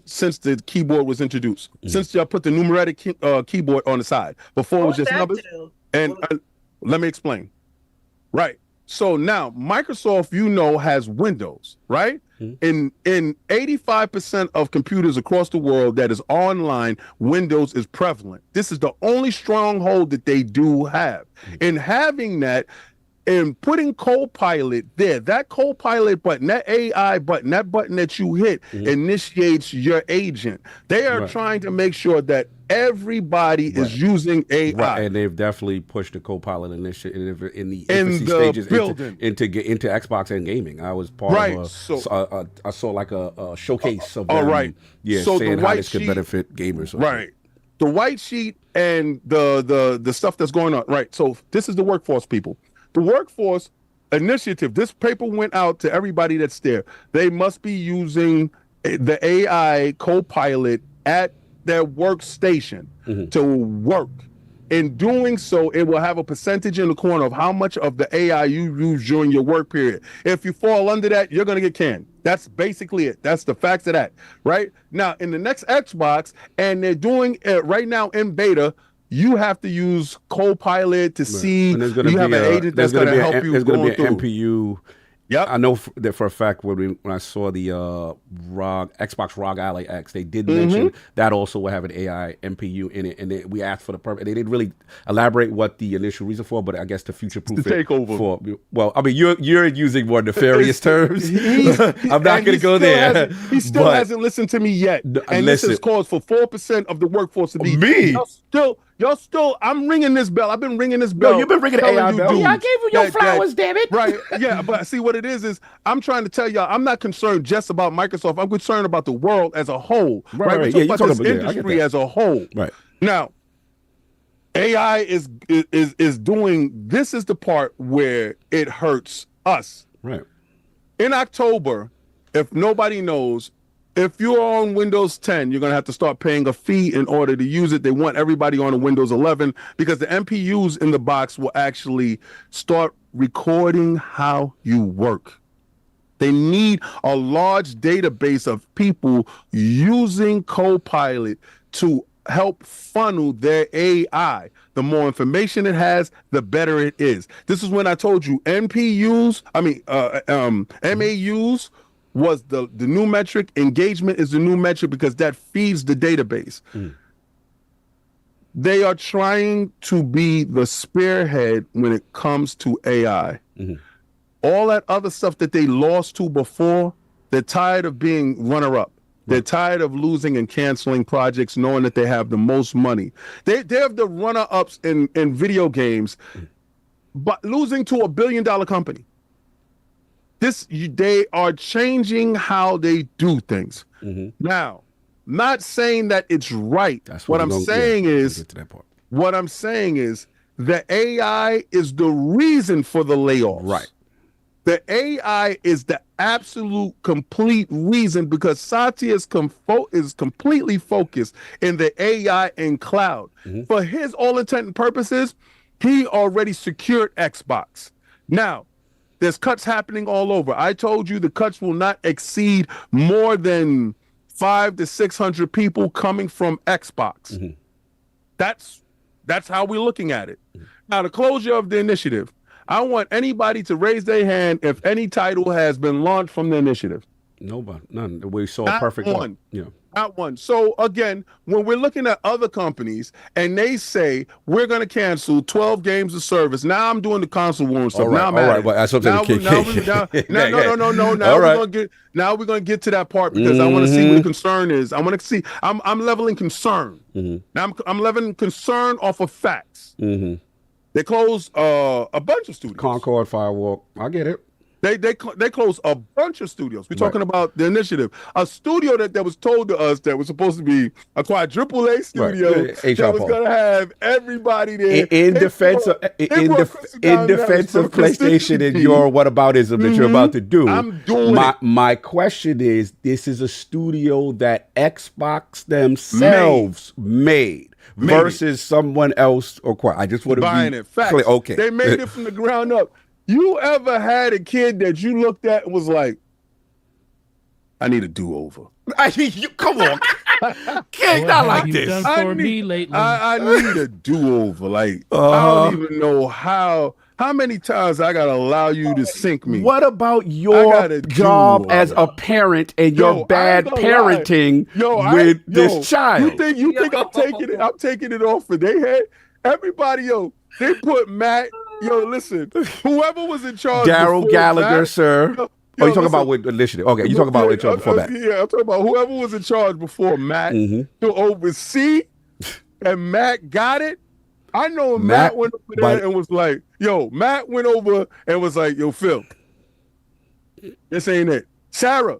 since the keyboard was introduced. Since y'all put the numeric keyboard on the side. Before it was just numbers. And let me explain. Right. So now Microsoft, has Windows, right? In 85% of computers across the world that is online, Windows is prevalent. This is the only stronghold that they do have. In having that, and putting Copilot there, that Copilot button, that AI button, that button that you hit initiates your agent. They are trying to make sure that everybody is using AI. Right. And they've definitely pushed the Copilot initiative in the infancy stages into Xbox and gaming. I was part of I saw like a showcase of them, so saying how this could benefit gamers. Right. The white sheet and the stuff that's going on. Right. So this is the workforce, people. The workforce initiative, this paper went out to everybody that's there. They must be using the AI Copilot at their workstation to work. In doing so, it will have a percentage in the corner of how much of the AI you use during your work period. If you fall under that, you're going to get canned. That's basically it. That's the facts of that, right? Now, in the next Xbox, and they're doing it right now in beta, you have to use Copilot to see. And there's you have an agent that's going to help you There's going going to be an through. MPU. Yep. I know that for a fact when I saw the Xbox ROG Ally X, they did mention that also will have an AI MPU in it, and we asked for the purpose. They didn't really elaborate what the initial reason for, but I guess to future-proof it. take over. Well, I mean, you're using more nefarious terms. I'm not going to go there. He still hasn't listened to me yet, and this has caused for 4% of the workforce to be me. Y'all still, I'm ringing this bell. I've been ringing this bell. No, you've been ringing the AI bell. Yeah, I gave you your flowers, damn it. Right. Yeah, but see what it is I'm trying to tell y'all, I'm not concerned just about Microsoft. I'm concerned about the world as a whole. Right. We're talking about this industry as a whole. Right. Now, AI is doing, this is the part where it hurts us. Right. In October, if nobody knows, if you're on Windows 10, you're going to have to start paying a fee in order to use it. They want everybody on a Windows 11 because the MPUs in the box will actually start recording how you work. They need a large database of people using Copilot to help funnel their AI. The more information it has, the better it is. This is when I told you MAUs was the new metric. Engagement is the new metric because that feeds the database. They are trying to be the spearhead when it comes to AI. All that other stuff that they lost to before, they're tired of being runner-up. They're tired of losing and canceling projects knowing that they have the most money. They have the runner-ups in video games, but losing to $1 billion company. They are changing how they do things. Now, not saying that it's right. What I'm saying is the AI is the reason for the layoffs. Right. The AI is the absolute complete reason because Satya is completely focused in the AI and cloud. For his all intent and purposes, he already secured Xbox. Now, there's cuts happening all over. I told you the cuts will not exceed more than 500 to 600 people coming from Xbox. That's how we're looking at it. Now, the closure of the initiative. I want anybody to raise their hand if any title has been launched from the initiative. Nobody, none. We saw Not perfect one. Yeah. Not one. So again, when we're looking at other companies and they say we're going to cancel 12 games of service, now I'm doing the console war and stuff. All right, now I'm all at right, it. but that's something Now we're going to get to that part because I want to see what the concern is. I want to see. I'm leveling concern. Now I'm leveling concern off of facts. They closed a bunch of studios. Concord, Firewalk. I get it. They closed a bunch of studios. We're talking about the initiative. A studio that was told to us that was supposed to be a quadruple A studio that was going to have everybody there. In defense of PlayStation and your whataboutism that you're about to do. I'm doing my question is, this is a studio that Xbox themselves made versus someone else acquired. I just want to buying be it. Facts. clear. Okay. They made it from the ground up. You ever had a kid that you looked at and was like, I need a do-over? Come on. King, not like this. Done for me lately. I need a do-over. Like, I don't even know how many times I got to allow you to sink me. What about your job as a parent and your bad parenting with this child? You think I'm taking it off for their head? Everybody, they put Matt. Listen, whoever was in charge. Daryl Gallagher, sir. You talking about with initiative? Okay, you talking about in charge before Matt? Yeah, I'm talking about whoever was in charge before Matt to oversee, and Matt got it. I know Matt went over there and was like, Matt went over and was like, Phil, this ain't it. Sarah,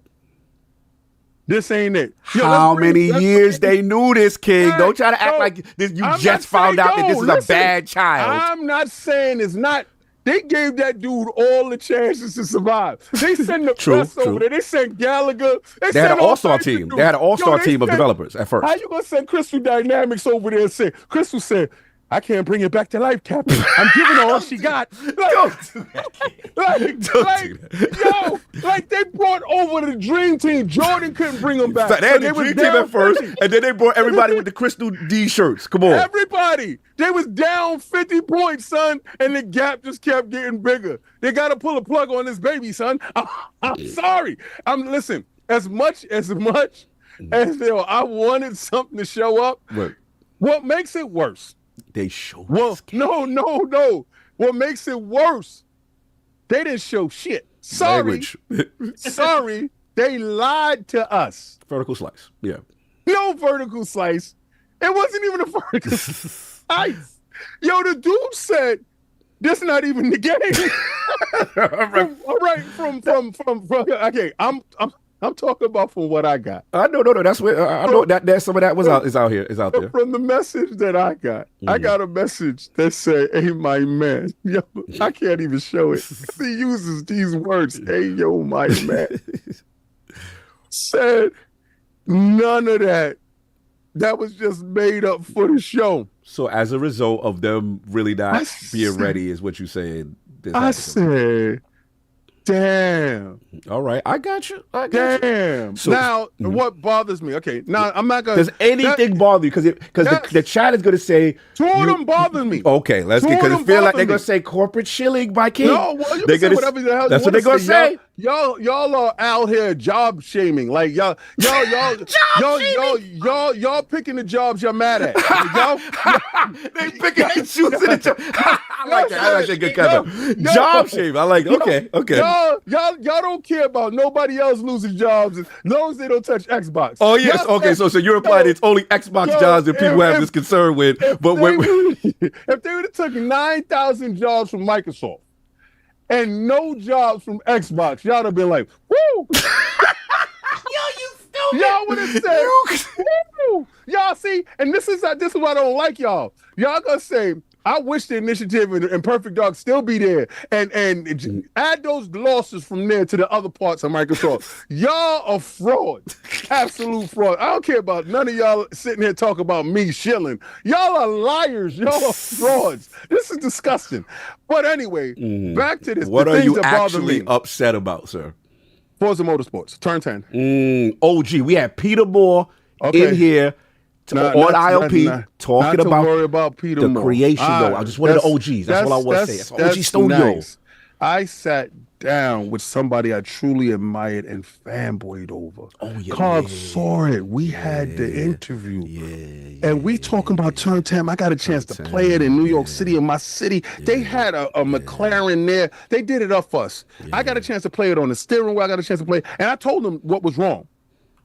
this ain't it. How many years they knew this, King? Don't try to act like this. You just found out that this is a bad child. I'm not saying it's not. They gave that dude all the chances to survive. They sent the press over there. They sent Gallagher. They had an all-star team. They had an all-star team of developers at first. How you gonna send Crystal Dynamics over there and say, Crystal said, I can't bring it back to life, Captain. I'm giving her all she got. Like they brought over the dream team. Jordan couldn't bring them back. They had the dream team at first, and then they brought everybody with the Crystal D shirts. Come on. Everybody. They was down 50 points, son, and the gap just kept getting bigger. They got to pull a plug on this baby, son. I'm sorry. Listen, as much as I wanted something to show up, Right. What makes it worse? They showed No. What makes it worse? They didn't show shit. Sorry. Sorry. They lied to us. Vertical slice. Yeah. No vertical slice. It wasn't even a vertical slice. Yo, the dude said, this not even the game. All right. Okay, I'm talking about from what I got. No. That's where I know that some of that is out there. From the message that I got, I got a message that said, "Hey, my man." Yo, I can't even show it. He uses these words. "Hey, yo, my man." Said none of that. That was just made up for the show. So as a result of them really not being ready, is what you saying? I said, damn. All right, I got you. Damn. So, now, what bothers me? Okay, now I'm not gonna. Does anything bother you? Because the chat is gonna say two of them bother me. Okay, let's get because it feel like they're gonna say corporate shilling by King. No, well, you they're can say gonna, whatever the hell. That's what they're gonna say. Y'all are out here job shaming. Like y'all picking the jobs you're mad at. They picking and choosing the job. I like that. I like that good cover. Job shaming. I like it. Okay. Y'all don't care about nobody else losing jobs as long as they don't touch Xbox. Oh yes. Okay. So you're implying it's only Xbox jobs that people have this concern with. But if they would have took 9,000 jobs from Microsoft and no jobs from Xbox, y'all have been like, woo! Yo, you stupid! Y'all would have said, woo! Y'all see, and this is why I don't like y'all. Y'all gonna say, I wish the initiative and Perfect Dark still be there and add those losses from there to the other parts of Microsoft. Y'all are fraud. Absolute fraud. I don't care about none of y'all sitting here talking about me shilling. Y'all are liars. Y'all are frauds. This is disgusting. But anyway, back to this. What are you actually upset about, sir? Forza Motorsports, turn 10. OG. We had Peter Moore in here. On ILP, talking about Peter the Moore. creation, though. I just wanted the OGs. That's all I want to say. That's OG Studio. Nice. I sat down with somebody I truly admired and fanboyed over. Oh, yeah. Carl saw it. We had the interview. And we talking about Turn 10. I got a chance to play it in New York City, in my city. They had a McLaren there. They did it up for us. I got a chance to play it on the steering wheel. I got a chance to play it. And I told them what was wrong.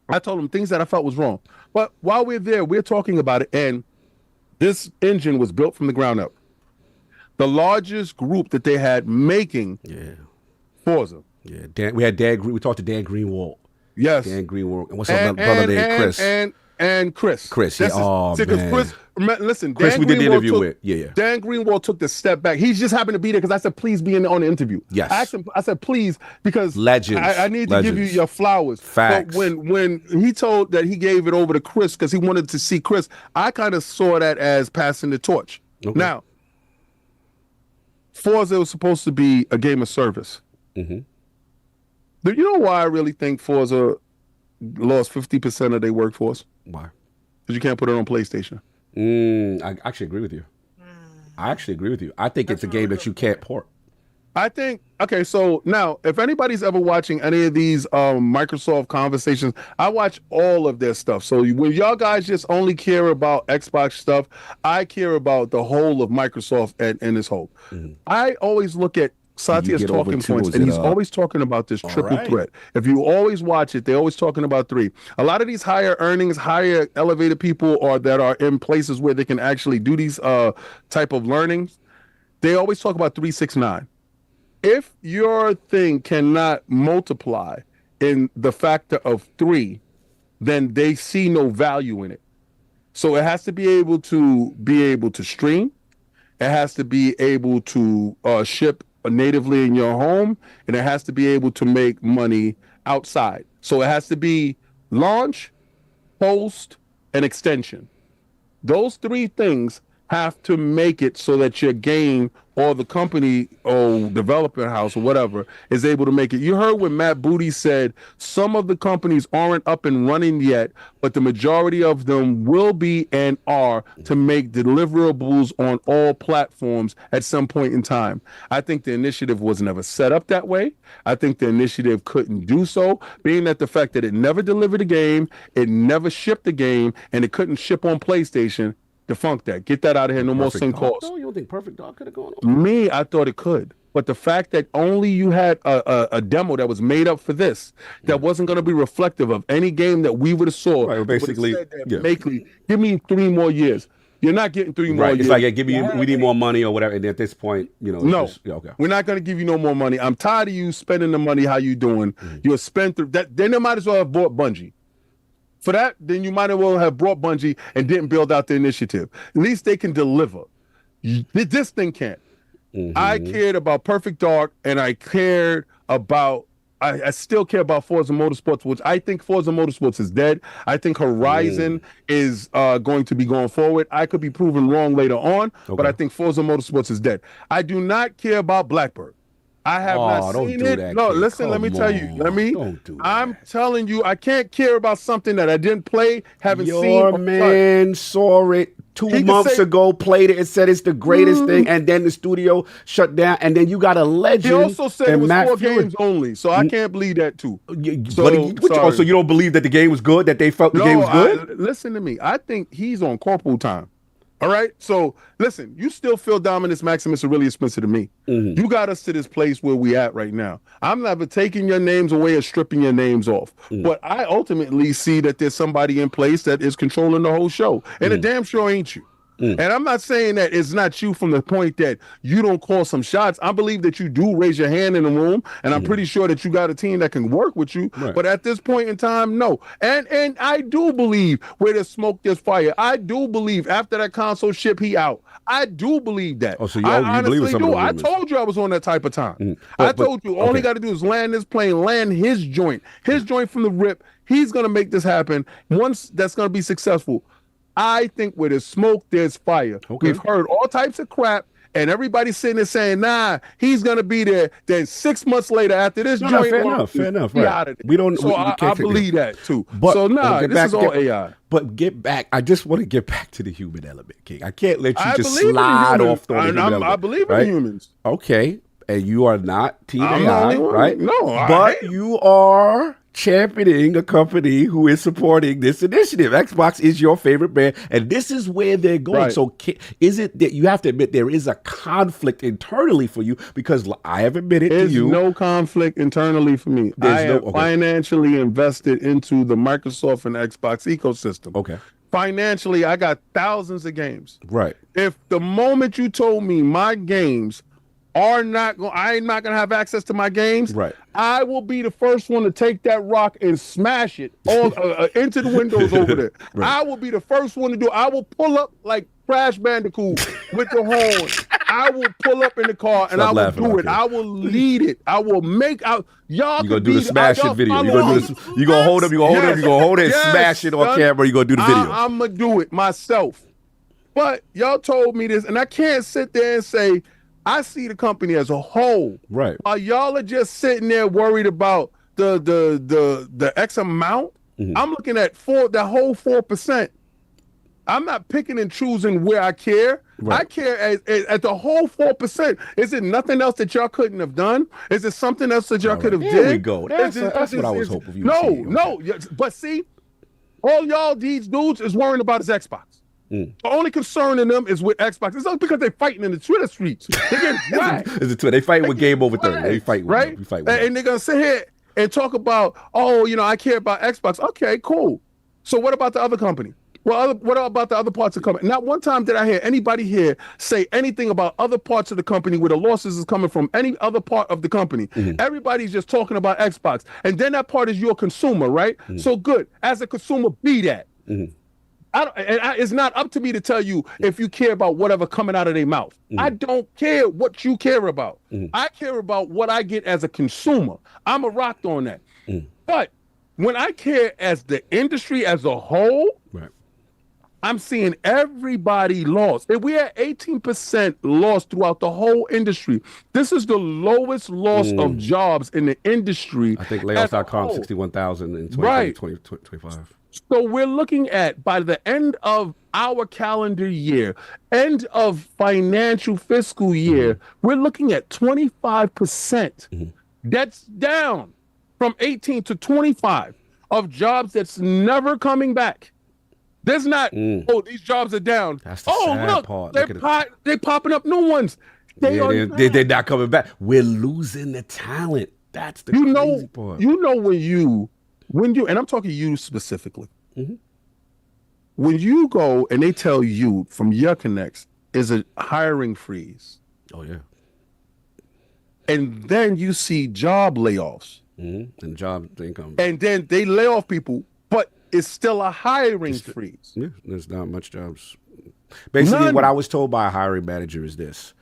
I told them things that I felt was wrong. But while we're there, we're talking about it, and this engine was built from the ground up. The largest group that they had making Forza. Yeah, we had Dan. We talked to Dan Greenwald. Yes, Dan Greenwald. And what's up, brother named Chris? And Chris. Chris. Yeah. Man. Listen, Chris, Dan we did the interview with. Yeah. Dan Greenwald took the step back. He just happened to be there because I said, please be on the interview. Yes. I said, please, because Legends. I need to give you your flowers. Facts. But when he told that he gave it over to Chris because he wanted to see Chris, I kind of saw that as passing the torch. Okay. Now, Forza was supposed to be a game of service. Mm-hmm. Do you know why I really think Forza lost 50% of their workforce? Why? Because you can't put it on PlayStation. I actually agree with you. I think it's a game that you can't port. I think, okay, so now, if anybody's ever watching any of these Microsoft conversations, I watch all of their stuff. So when y'all guys just only care about Xbox stuff, I care about the whole of Microsoft and this whole. Mm-hmm. I always look at Satya's talking points, and he's always talking about this triple threat. If you always watch it, they're always talking about 3. A lot of these higher earnings, higher elevated people that are in places where they can actually do these type of learnings, they always talk about 3, 6, 9. If your thing cannot multiply in the factor of 3, then they see no value in it. So it has to be able to stream. It has to be able to ship natively in your home, and it has to be able to make money outside. So it has to be launch, post, and extension. Those 3 things have to make it so that your game or the company or developer house or whatever is able to make it. You heard when Matt Booty said some of the companies aren't up and running yet, but the majority of them will be and are to make deliverables on all platforms at some point in time. I think the initiative was never set up that way. I think the initiative couldn't do so, being that the fact that it never delivered a game, it never shipped the game, and it couldn't ship on PlayStation. Defunct that. Get that out of here. No more sync calls. No, you don't think Perfect Dark could have gone on? Me, I thought it could. But the fact that only you had a demo that was made up for this, that wasn't going to be reflective of any game that we would have saw. Right, basically, give me 3 more years. You're not getting 3 more years. It's like, we need more money or whatever. And at this point, no, okay. We're not going to give you no more money. I'm tired of you spending the money how you doing. You're spent through that. Then they might as well have bought Bungie. For that, then you might as well have brought Bungie and didn't build out the initiative. At least they can deliver. This thing can't. I cared about Perfect Dark, and I cared about. I still care about Forza Motorsports, which I think Forza Motorsports is dead. I think Horizon is going to be going forward. I could be proven wrong later on, but I think Forza Motorsports is dead. I do not care about Blackbird. I have not seen it. No, listen, let me tell you. I'm telling you, I can't care about something that I didn't play, haven't seen. Your man saw it 2 months ago, played it, and said it's the greatest thing, and then the studio shut down, and then you got a legend. He also said it was 4 games only, so I can't believe that too. So you don't believe that the game was good, that they felt the game was good? Listen to me. I think he's on corporal time. All right. So listen, you still feel Dominus Maximus Aurelius Spencer to me. You got us to this place where we at right now. I'm never taking your names away or stripping your names off. But I ultimately see that there's somebody in place that is controlling the whole show. And it damn sure ain't you. And I'm not saying that it's not you from the point that you don't call some shots. I believe that you do raise your hand in the room, and I'm pretty sure that you got a team that can work with you. But at this point in time, no. And I do believe where there's smoke, there's fire. I do believe after that console ship, he out. I do believe that. Oh, so you honestly believe in some do. of the I rumors. told you I was on that type of time. I told you all he got to do is land this plane, land his joint from the rip. He's gonna make this happen. Once that's gonna be successful. I think where there's smoke, there's fire. We've heard all types of crap, and everybody's sitting there saying, nah, he's going to be there. Then 6 months later, after this joint, fair enough. Right. Out of we don't. So I believe that too. But so this is all AI. But get back. I just want to get back to the human element, King. I can't let you just slide off on the human element. I believe in humans. Okay, and you are not Team AI, right? No, but you are championing a company who is supporting this initiative. Xbox is your favorite brand, and this is where they're going. Right. So is it that you have to admit there is a conflict internally for you? Because I have admitted to you. There's no conflict internally for me. I am financially invested into the Microsoft and Xbox ecosystem. Okay. Financially, I got thousands of games. Right. If the moment you told me my games are not going, I'm not going to have access to my games. Right. I will be the first one to take that rock and smash it all into the windows over there. Right. I will be the first one to do it. I will pull up like Crash Bandicoot with the horn. I will pull up in the car and I will do it. I will lead it. I will make out. Y'all you gonna do the smash it video. You gonna do this. You gonna hold up. You gonna hold up. You gonna hold it and smash it on camera. You gonna do the video. I'm gonna do it myself. But y'all told me this, and I can't sit there and say. I see the company as a whole. Right. While y'all are just sitting there worried about the X amount, I'm looking at that whole 4%. I'm not picking and choosing where I care. Right. I care at the whole 4%. Is it nothing else that y'all couldn't have done? Is it something else that y'all could have did? There we go. That's what I was hoping you would see. No. But see, all y'all these dudes is worrying about is Xbox. The only concern in them is with Xbox. It's not because they're fighting in the Twitter streets. They get whacked. They fight with Game Over 30. They fight with right? And they're gonna sit here and talk about, I care about Xbox. Okay, cool. So what about the other company? Well, what about the other parts of the company? Not one time did I hear anybody here say anything about other parts of the company where the losses is coming from any other part of the company. Everybody's just talking about Xbox. And then that part is your consumer, right? So good. As a consumer, be that. It's not up to me to tell you if you care about whatever coming out of their mouth. I don't care what you care about. I care about what I get as a consumer. I'm a rocked on that. But when I care as the industry as a whole, I'm seeing everybody lost. If we had 18% loss throughout the whole industry, this is the lowest loss of jobs in the industry. I think as a layoffs.com, whole. 61,000 in 20, Right. 2025. So we're looking at, by the end of our calendar year, end of financial fiscal year, we're looking at 25%. That's down from 18 to 25 of jobs that's never coming back. There's not, oh, these jobs are down. That's the Oh, sad look, part. they're popping up new ones. They're not coming back. We're losing the talent. That's the crazy part. You know when you, and I'm talking you specifically, when you go and they tell you from your connects is a hiring freeze. Oh, yeah. And then you see job layoffs. And job income. And then they lay off people, but it's still a hiring freeze. Yeah, there's not much jobs. Basically, what I was told by a hiring manager is this.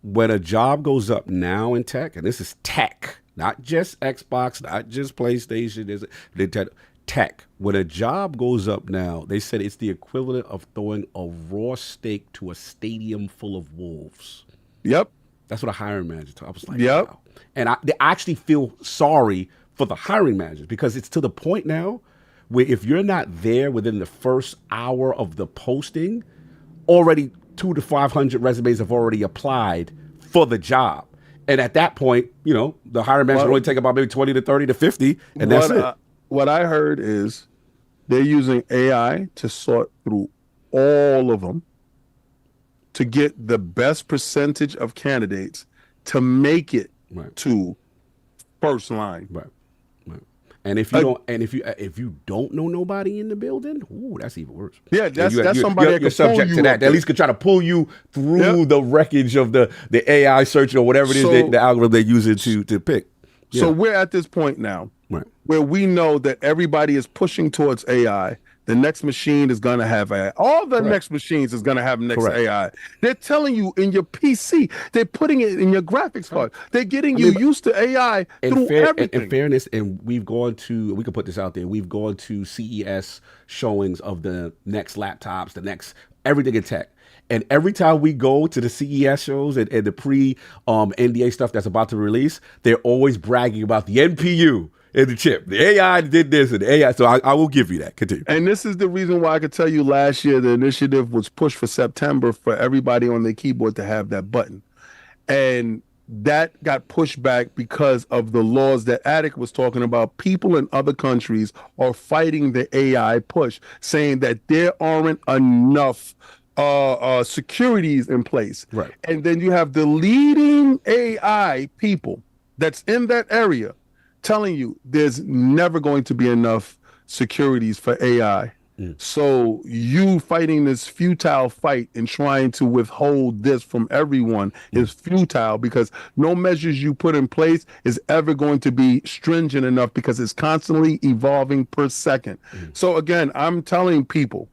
When a job goes up now in tech, and this is tech, not just Xbox, not just PlayStation, tech. When a job goes up now, they said it's the equivalent of throwing a raw steak to a stadium full of wolves. Yep. That's what a hiring manager told. I was like, yep. Wow. And I actually feel sorry for the hiring managers because it's to the point now where if you're not there within the first hour of the posting, already 200 to 500 resumes have already applied for the job. And at that point, the hiring manager will only take about maybe 20 to 30 to 50, and that's it. What I heard is they're using AI to sort through all of them to get the best percentage of candidates to make it to first line. Right. And if you if you don't know nobody in the building, ooh, that's even worse. Yeah, that's somebody that you're can subject pull to you that. They at least could try to pull you through the wreckage of the AI search or whatever it is the algorithm they're using to pick. Yeah. So we're at this point now where we know that everybody is pushing towards AI. The next machine is going to have AI. All the next machines is going to have next AI. They're telling you in your PC. They're putting it in your graphics card. They're getting you used to AI through everything. In fairness, and we can put this out there, we've gone to CES showings of the next laptops, the next everything in tech. And every time we go to the CES shows and the pre-NDA stuff that's about to release, they're always bragging about the NPU and the chip. The AI did this and the AI. So I will give you that. Continue. And this is the reason why I could tell you last year the initiative was pushed for September for everybody on their keyboard to have that button. And that got pushed back because of the laws that Attic was talking about. People in other countries are fighting the AI push, saying that there aren't enough securities in place. Right. And then you have the leading AI people that's in that area telling you there's never going to be enough securities for AI. So you fighting this futile fight and trying to withhold this from everyone is futile because no measures you put in place is ever going to be stringent enough because it's constantly evolving per second. So again, I'm telling people,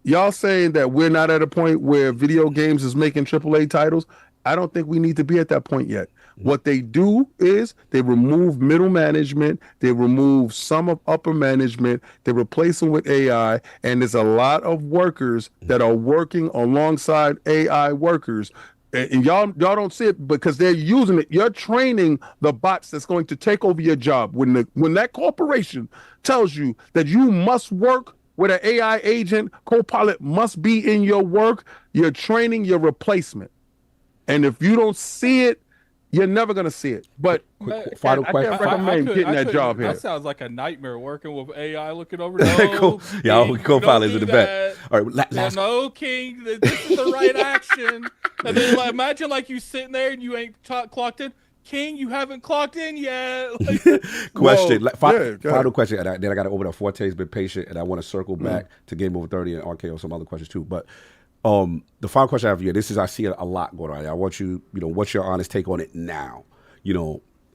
y'all saying that we're not at a point where video games is making AAA titles. I don't think we need to be at that point yet. What they do is they remove middle management, they remove some of upper management, they replace them with AI, and there's a lot of workers that are working alongside AI workers. And y'all don't see it because they're using it. You're training the bots that's going to take over your job. When that corporation tells you that you must work with an AI agent, co-pilot must be in your work, you're training your replacement. And if you don't see it, you're never going to see it. But final question. I can't recommend getting that job here. That sounds like a nightmare working with AI looking over. Cool. Yeah, co-pilot's in the back. All right, last. No, King, this is the right action. And then imagine you sitting there and you ain't clocked in. King, you haven't clocked in yet. Question. Final question. And then I got to open up. Forte's been patient, and I want to circle back to Game Over 30 and RKO, some other questions too. But the final question I have for you, I see a lot going on. I want you, what's your honest take on it now?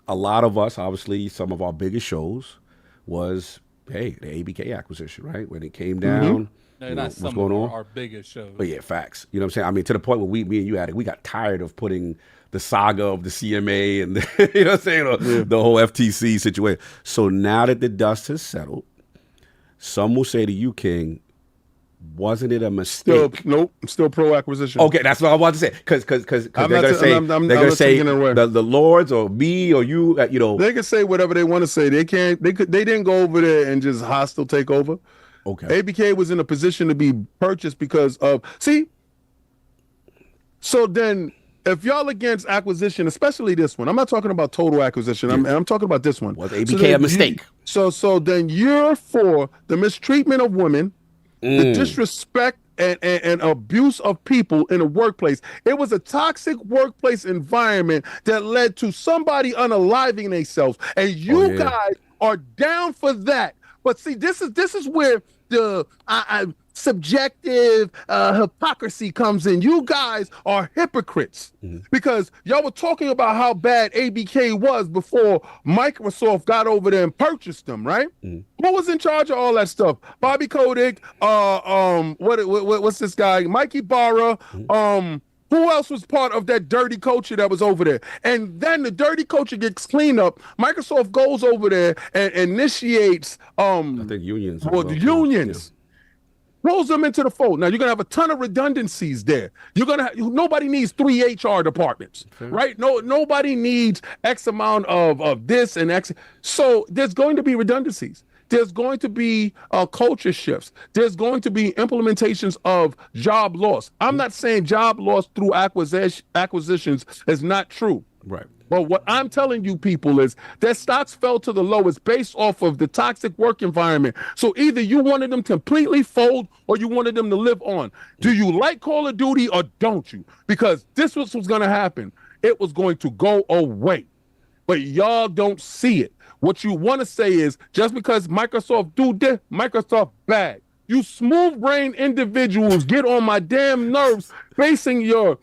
A lot of us, obviously, some of our biggest shows was, the ABK acquisition, right? When it came down. No, not some of our biggest shows. But yeah, facts. You know what I'm saying? I mean, to the point where me and you had it, we got tired of putting the saga of the CMA and you know what I'm saying, the whole FTC situation. So now that the dust has settled, some will say to you, King, wasn't it a Still, mistake? nope. I'm still pro acquisition. Okay, that's what I wanted to say. Because they're I'm gonna not- say I'm they're not gonna say taking it away. the Lords or me or you. You know. They can say whatever they want to say. They can't. They didn't go over there and just hostile take over. Okay. ABK was in a position to be purchased because of So then, if y'all against acquisition, especially this one, I'm not talking about total acquisition. I'm talking about this one. Was ABK a mistake? So then you're for the mistreatment of women, the disrespect and abuse of people in a workplace. It was a toxic workplace environment that led to somebody unaliving themselves, and you guys are down for that. But see, this is where the subjective hypocrisy comes in. You guys are hypocrites because y'all were talking about how bad ABK was before Microsoft got over there and purchased them, right? Who was in charge of all that stuff? Bobby Kotick, what's this guy? Mikey Barra, who else was part of that dirty culture that was over there? And then the dirty culture gets cleaned up. Microsoft goes over there and initiates I think unions. unions. Rolls them into the fold. Now you're gonna have a ton of redundancies there. Nobody needs 3 HR departments, right? Nobody needs X amount of this and X. So there's going to be redundancies. There's going to be culture shifts. There's going to be implementations of job loss. I'm not saying job loss through acquisitions is not true. Right. But what I'm telling you people is that stocks fell to the lowest based off of the toxic work environment. So either you wanted them to completely fold or you wanted them to live on. Do you like Call of Duty or don't you? Because this was going to happen. It was going to go away. But y'all don't see it. What you want to say is just because Microsoft do this, Microsoft bad. You smooth brain individuals get on my damn nerves basing your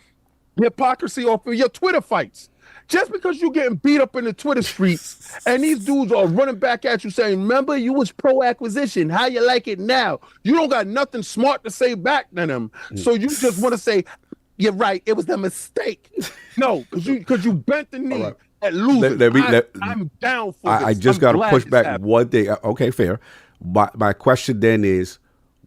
hypocrisy off of your Twitter fights. Just because you're getting beat up in the Twitter streets and these dudes are running back at you saying, remember, you was pro acquisition. How you like it now? You don't got nothing smart to say back to them. So you just want to say, you're right. It was a mistake. No, because you bent the knee at losing. I'm down for this. I just got to push back one thing. Okay, fair. My question then is,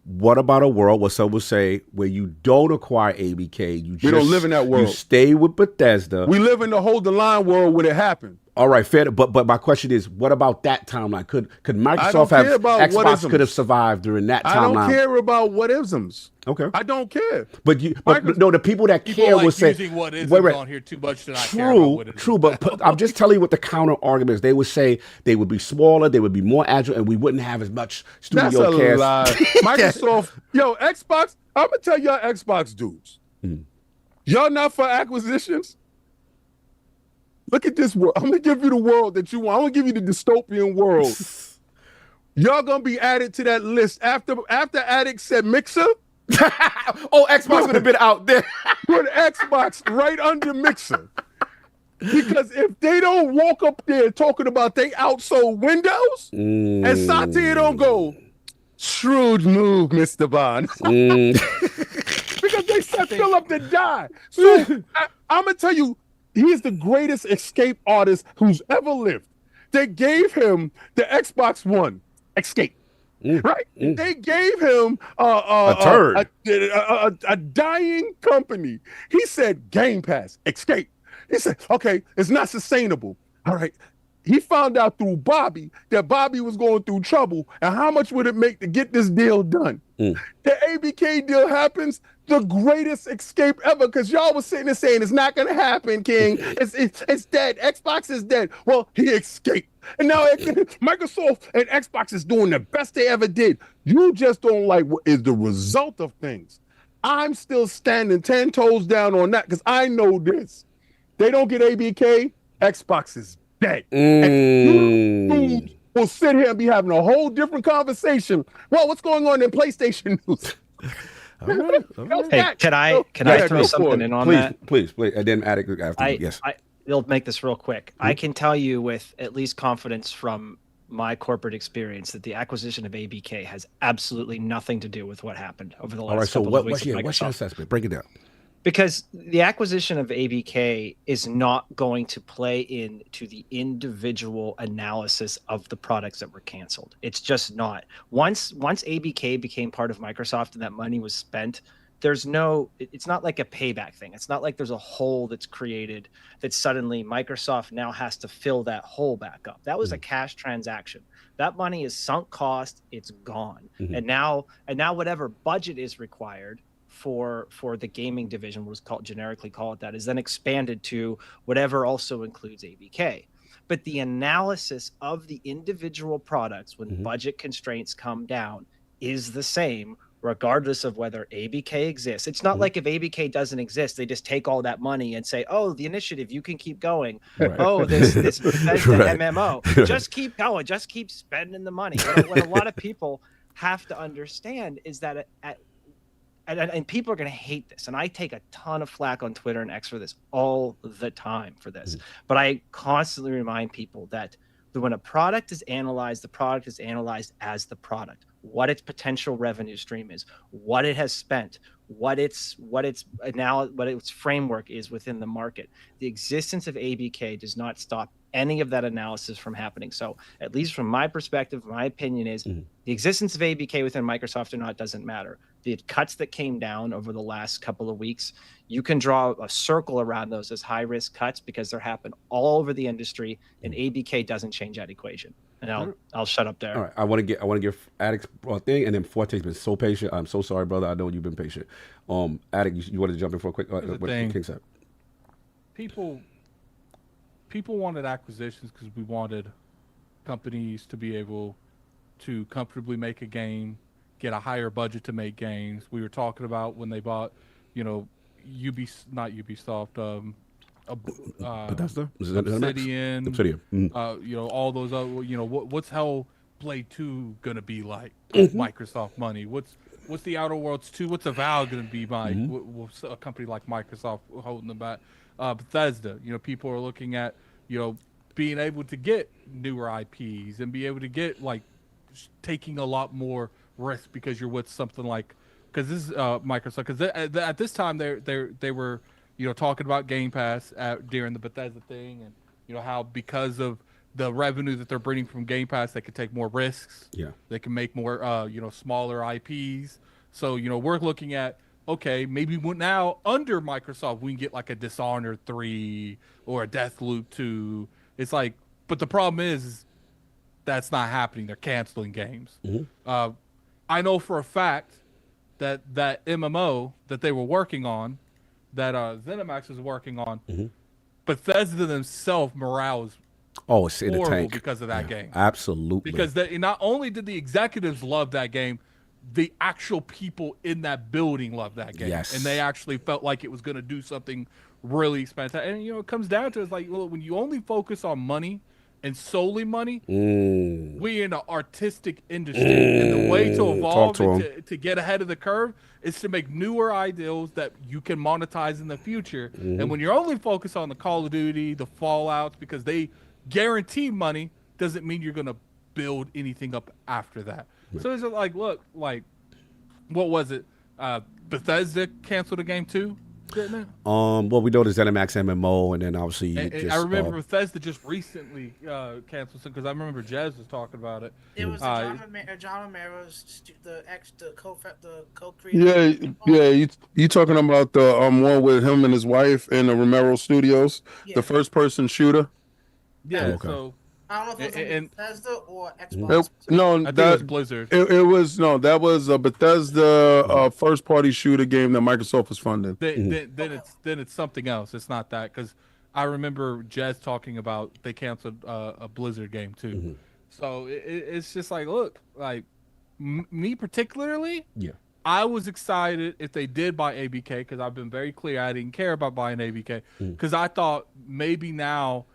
what about a world where some would say where you don't acquire ABK, we don't live in that world. You stay with Bethesda. We live in the hold the line world when it happened. All right, fair. But my question is, what about that timeline? Could Microsoft have Xbox could have survived during that timeline? I don't care about what isms. Okay, I don't care. But no, the people that care will say using what isms on here too much to not care about what isms. True. But I'm just telling you what the counter argument is. They would say they would be smaller, they would be more agile, and we wouldn't have as much studio That's a lie. Microsoft, Xbox. I'm gonna tell y'all Xbox dudes. Y'all not for acquisitions. Look at this world. I'm gonna give you the world that you want. I'm gonna give you the dystopian world. Y'all gonna be added to that list after Addict said Mixer. Xbox would have been out there. Put Xbox right under Mixer. Because if they don't walk up there talking about they outsold Windows, and Satya don't go, shrewd move, Mr. Bond. Because they set Phil up to die. So I'm gonna tell you, he is the greatest escape artist who's ever lived. They gave him the Xbox One Escape, right? They gave him a turd, a dying company. He said, Game Pass, Escape. He said, okay, it's not sustainable. All right. He found out through Bobby that Bobby was going through trouble, and how much would it make to get this deal done? The ABK deal happens, the greatest escape ever, because y'all was sitting there saying it's not going to happen, King. It's dead. Xbox is dead. Well, he escaped. And now Microsoft and Xbox is doing the best they ever did. You just don't like what is the result of things. I'm still standing 10 toes down on that because I know this. They don't get ABK, Xbox is dead. And you will sit here and be having a whole different conversation. Well, what's going on in PlayStation news? All right. Hey, can I throw something in on that? Please. And then Addict after yes. I'll make this real quick. I can tell you with at least confidence from my corporate experience that the acquisition of ABK has absolutely nothing to do with what happened over the last couple of weeks. What's your assessment? Break it down. Because the acquisition of ABK is not going to play into the individual analysis of the products that were canceled. It's just not. Once ABK became part of Microsoft and that money was spent, it's not like a payback thing. It's not like there's a hole that's created that suddenly Microsoft now has to fill that hole back up. That was a cash transaction. That money is sunk cost, it's gone. And now whatever budget is required for the gaming division, we'll generically call it that, is then expanded to whatever also includes ABK. But the analysis of the individual products when budget constraints come down is the same regardless of whether ABK exists. It's not like if ABK doesn't exist, they just take all that money and say, oh, the initiative, you can keep going. Oh, this MMO, just keep going, just keep spending the money. What a lot of people have to understand is that and people are going to hate this, and I take a ton of flack on Twitter and X for this all the time for this, but I constantly remind people that when a product is analyzed, the product is analyzed as the product, what its potential revenue stream is, what it has spent, what its framework is within the market. The existence of ABK does not stop any of that analysis from happening. So at least from my perspective, my opinion is the existence of ABK within Microsoft or not doesn't matter. The cuts that came down over the last couple of weeks, you can draw a circle around those as high risk cuts because they're happening all over the industry, and ABK doesn't change that equation. And I'll shut up there. All right, I want to give Addict's thing, and then Forte's been so patient. I'm so sorry, brother. I know you've been patient. Addict, you want to jump in for a quick? What King said. People wanted acquisitions because we wanted companies to be able to comfortably make a game, get a higher budget to make games. We were talking about when they bought, not Ubisoft, Bethesda? Obsidian, Obsidian. all those other, what's Hellblade 2 gonna be like? Microsoft money. What's the Outer Worlds 2? What's Avowed gonna be like? What's a company like Microsoft holding them back? Bethesda. People are looking at being able to get newer IPs and be able to get taking a lot more risk because you're with something because this is Microsoft. Because at this time they were talking about Game Pass during the Bethesda thing, and how because of the revenue that they're bringing from Game Pass, they could take more risks. Yeah, they can make more smaller IPs. So we're looking at, okay, maybe now under Microsoft we can get like a Dishonored 3 or a Deathloop 2. It's but the problem is that's not happening. They're canceling games. I know for a fact that MMO that they were working on, that ZeniMax was working on, Bethesda themselves, morale is it's in the tank because of that game. Absolutely. Because not only did the executives love that game, the actual people in that building loved that game. Yes. And they actually felt like it was going to do something really fantastic. And, it comes down to when you only focus on money and solely money, we in an artistic industry. And the way to evolve and to get ahead of the curve is to make newer ideals that you can monetize in the future. And when you're only focused on the Call of Duty, the Fallouts, because they guarantee money, doesn't mean you're going to build anything up after that. So it's look, what was it? Bethesda canceled a game too, didn't it? Well, we know the ZeniMax MMO, and then obviously I remember Bethesda just recently canceled some because I remember Jez was talking about it. It was John Romero's the co-creator. Yeah. You talking about the one with him and his wife in the Romero Studios, the first-person shooter? Yeah. Okay. So. I don't know if it was Bethesda or Xbox. I think it was Blizzard. That was a Bethesda first-party shooter game that Microsoft was funding. Then it's something else. It's not that, because I remember Jez talking about they canceled a Blizzard game too. So it's just look, me particularly. Yeah. I was excited if they did buy ABK because I've been very clear I didn't care about buying ABK because I thought maybe now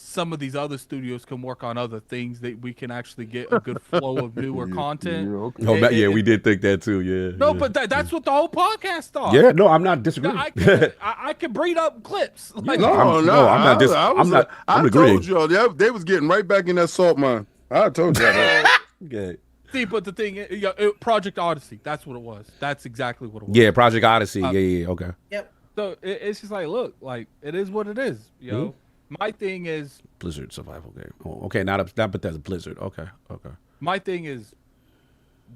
some of these other studios can work on other things that we can actually get a good flow of newer content. We did think that too. Yeah. No, but that's what the whole podcast thought. Yeah. No, I'm not disagreeing. I can bring up clips. I'm not. I'm agreeing. Told y'all they was getting right back in that salt mine. I told y'all that. Okay. See, but the thing is, Project Odyssey. That's what it was. That's exactly what it was. Yeah, Project Odyssey. Okay. Yep. So it's just like, look, like it is what it is. You know, my thing is Blizzard survival game. Oh, okay, not Bethesda, Blizzard. Okay. my thing is,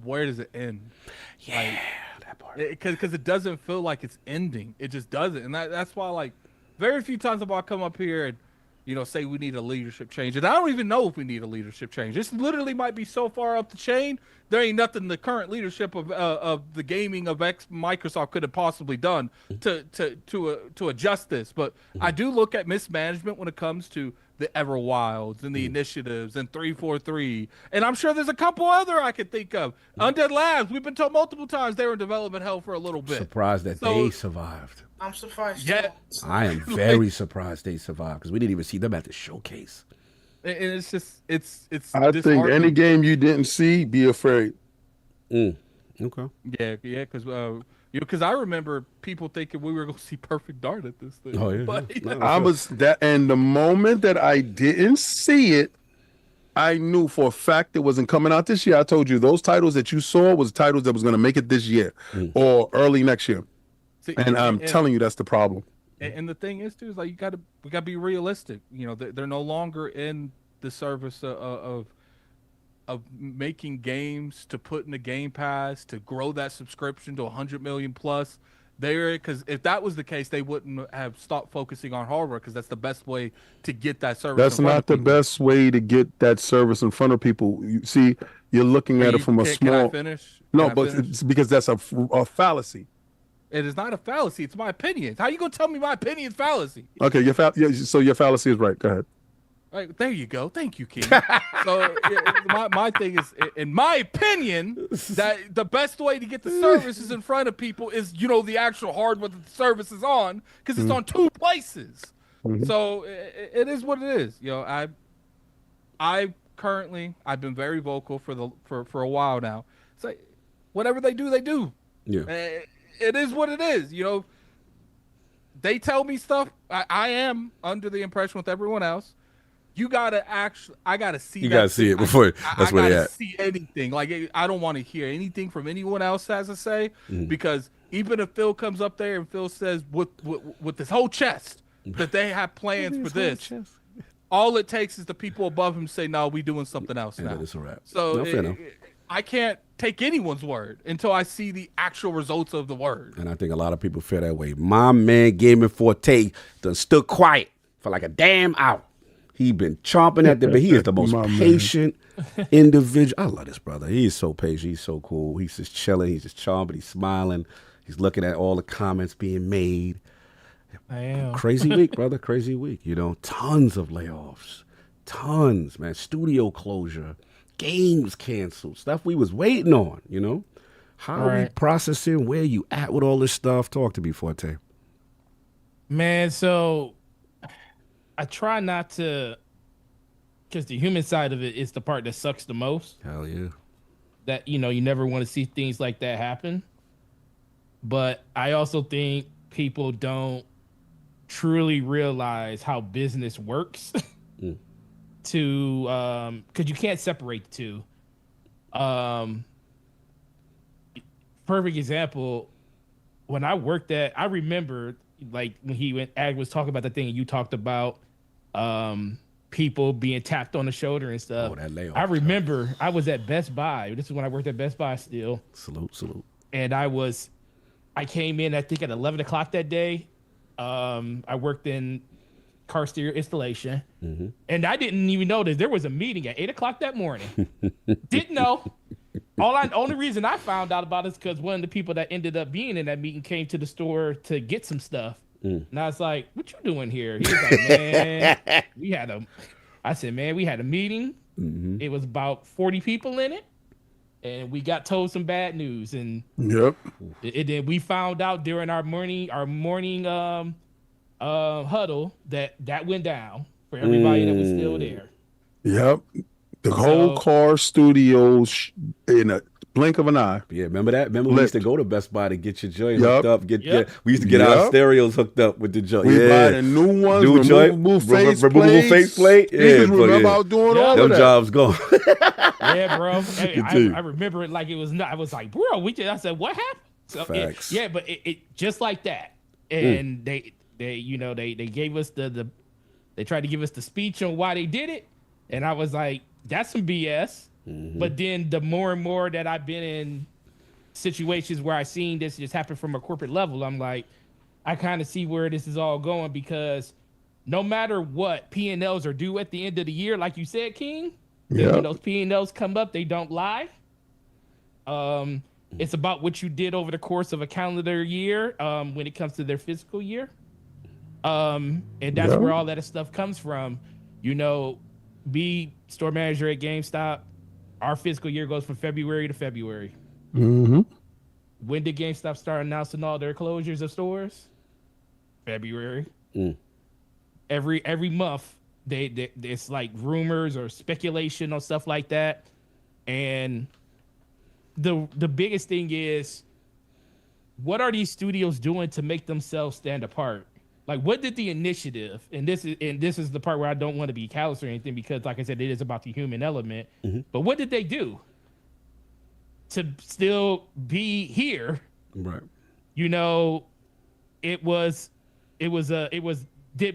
where does it end? Yeah, that part. Because it doesn't feel like it's ending. It just doesn't, and that's why like very few times I'll come up here and say we need a leadership change, and I don't even know if we need a leadership change. This literally might be so far up the chain. There ain't nothing the current leadership of the gaming of Microsoft could have possibly done to adjust this. But I do look at mismanagement when it comes to the Everwilds and the initiatives and 343, and I'm sure there's a couple other I could think of. Undead Labs, we've been told multiple times they were in development hell for a little bit. Surprised that they survived. I'm surprised. Yeah, I am very surprised they survived because we didn't even see them at the showcase. and it's just it's. I think disheartening. any game you didn't see, be afraid. Okay. Yeah, because I remember people thinking we were going to see Perfect Dark at this thing. Oh yeah. But, No, I was that, and the moment that I didn't see it, I knew for a fact it wasn't coming out this year. I told you those titles that you saw was titles that was going to make it this year or early next year. See, And I'm telling you, that's the problem. And the thing is too is like we gotta be realistic. They're no longer in the service of making games to put in the Game Pass to grow that subscription to 100 million plus. Because if that was the case, they wouldn't have stopped focusing on hardware because that's the best way to get that service. That's not the best way to get that service in front of people. You see, you're looking at it from a small. Can I finish? No, but it's because that's a fallacy. It is not a fallacy. It's my opinion. How you gonna tell me my opinion is fallacy? Okay, so your fallacy is right. Go ahead. Right, there you go. Thank you, King. So my thing is, in my opinion, that the best way to get the services in front of people is, the actual hardware that the service is on, because it's on two places. So it is what it is. I've been very vocal for a while now. It's like whatever they do, they do. Yeah. It is what it is. They tell me stuff. I am under the impression with everyone else. I gotta see. You gotta see it before. That's where they at. See anything. Like I don't want to hear anything from anyone else has to say because even if Phil comes up there and Phil says with this whole chest that they have plans for this, all it takes is the people above him say, "No, we doing something else now." It's a wrap. So I can't take anyone's word until I see the actual results of the word. And I think a lot of people feel that way. My man Gaming Forte done stood quiet for like a damn hour. He been chomping at but he is the most patient individual. I love this brother. He is so patient. He's so cool. He's just chilling. He's just chomping. He's smiling. He's looking at all the comments being made. I am. Crazy week, brother. Crazy week. Tons of layoffs. Tons, man. Studio closure. Games canceled. Stuff we was waiting on, How are we processing? Where you at with all this stuff? Talk to me, Forte. Man, so I try not to, because the human side of it is the part that sucks the most. Hell yeah. That, you never want to see things like that happen. But I also think people don't truly realize how business works because you can't separate the two. Perfect example, when I worked I remember like when Ag was talking about the thing and you talked about people being tapped on the shoulder and stuff. Oh, that layoff. I remember I was at Best Buy. This is when I worked at Best Buy still. Salute. And I came in, I think at 11 o'clock that day. I worked in car stereo installation. And I didn't even know that there was a meeting at 8 o'clock that morning. Didn't know. Only reason I found out about it is because one of the people that ended up being in that meeting came to the store to get some stuff. And I was like, "What you doing here?" He was like, "Man, I said, "Man, we had a meeting. It was about 40 people in it, and we got told some bad news." And then we found out during our morning huddle that went down for everybody that was still there. Yep. The whole car studio in a blink of an eye. Yeah, remember that? Remember we used to go to Best Buy to get your joint hooked up. We used to get our stereos hooked up with the joint. We buy the new ones, removable faceplate. Yeah, remember I was doing all of them that. jobs gone. Yeah, bro. Hey, I remember it like it was not. I was like, bro, I said, what happened? So Facts. but it just like that. and they gave us they tried to give us the speech on why they did it, and I was like, that's some BS. But then the more and more that I've been in situations where I've seen this just happen from a corporate level, I'm like, I kind of see where this is all going, because no matter what, P&Ls are due at the end of the year, like you said, King. Yeah. When those P&Ls come up, they don't lie. It's about what you did over the course of a calendar year when it comes to their fiscal year. And that's where all that stuff comes from. You know, be store manager at GameStop. Our fiscal year goes from February to February. Mm-hmm. When did GameStop start announcing all their closures of stores? February. Every month, it's like rumors or speculation on stuff like that. And the biggest thing is, what are these studios doing to make themselves stand apart? Like, what did the initiative, and this is the part where I don't want to be callous or anything, because like I said, it is about the human element. But what did they do to still be here? Right. You know, did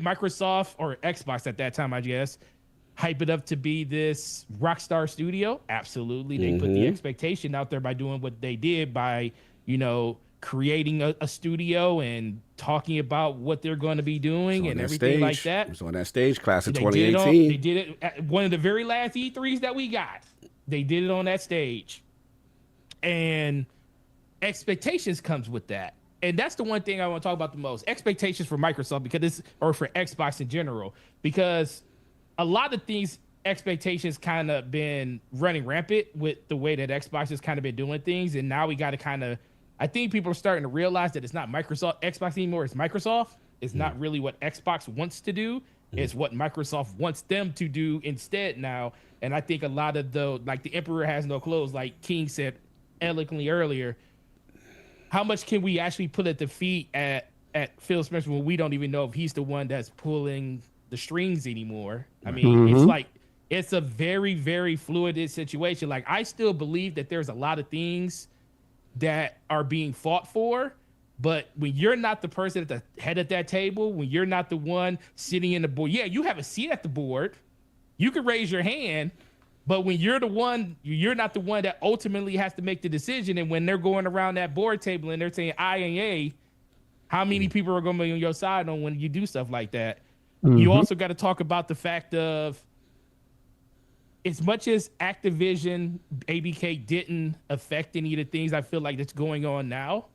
Microsoft or Xbox at that time, I guess, hype it up to be this rockstar studio? Absolutely. They put the expectation out there by doing what they did, by, you know, creating a studio and talking about what they're going to be doing and everything like that. It was on that stage, class of They 2018. they did it at one of the very last E3s that we got. They did it on that stage. And expectations comes with that. And that's the one thing I want to talk about the most. Expectations for Microsoft, or for Xbox in general, because a lot of things, expectations kind of been running rampant with the way that Xbox has kind of been doing things. And now we got to kind of, I think people are starting to realize that it's not Xbox anymore. It's Microsoft. It's not really what Xbox wants to do. It's what Microsoft wants them to do instead now. And I think a lot of the emperor has no clothes, like King said eloquently earlier. How much can we actually put at the feet at Phil Spencer when we don't even know if he's the one that's pulling the strings anymore? I mean, it's like, it's a very, very fluid situation. Like, I still believe that there's a lot of things that are being fought for, but when you're not the person at the head of that table, when you're not the one sitting in the board, yeah, you have a seat at the board, you can raise your hand, but when you're not the one that ultimately has to make the decision. And when they're going around that board table and they're saying I and A, how many people are going to be on your side on when you do stuff like that? You also got to talk about the fact of, as much as Activision, ABK didn't affect any of the things I feel like that's going on now,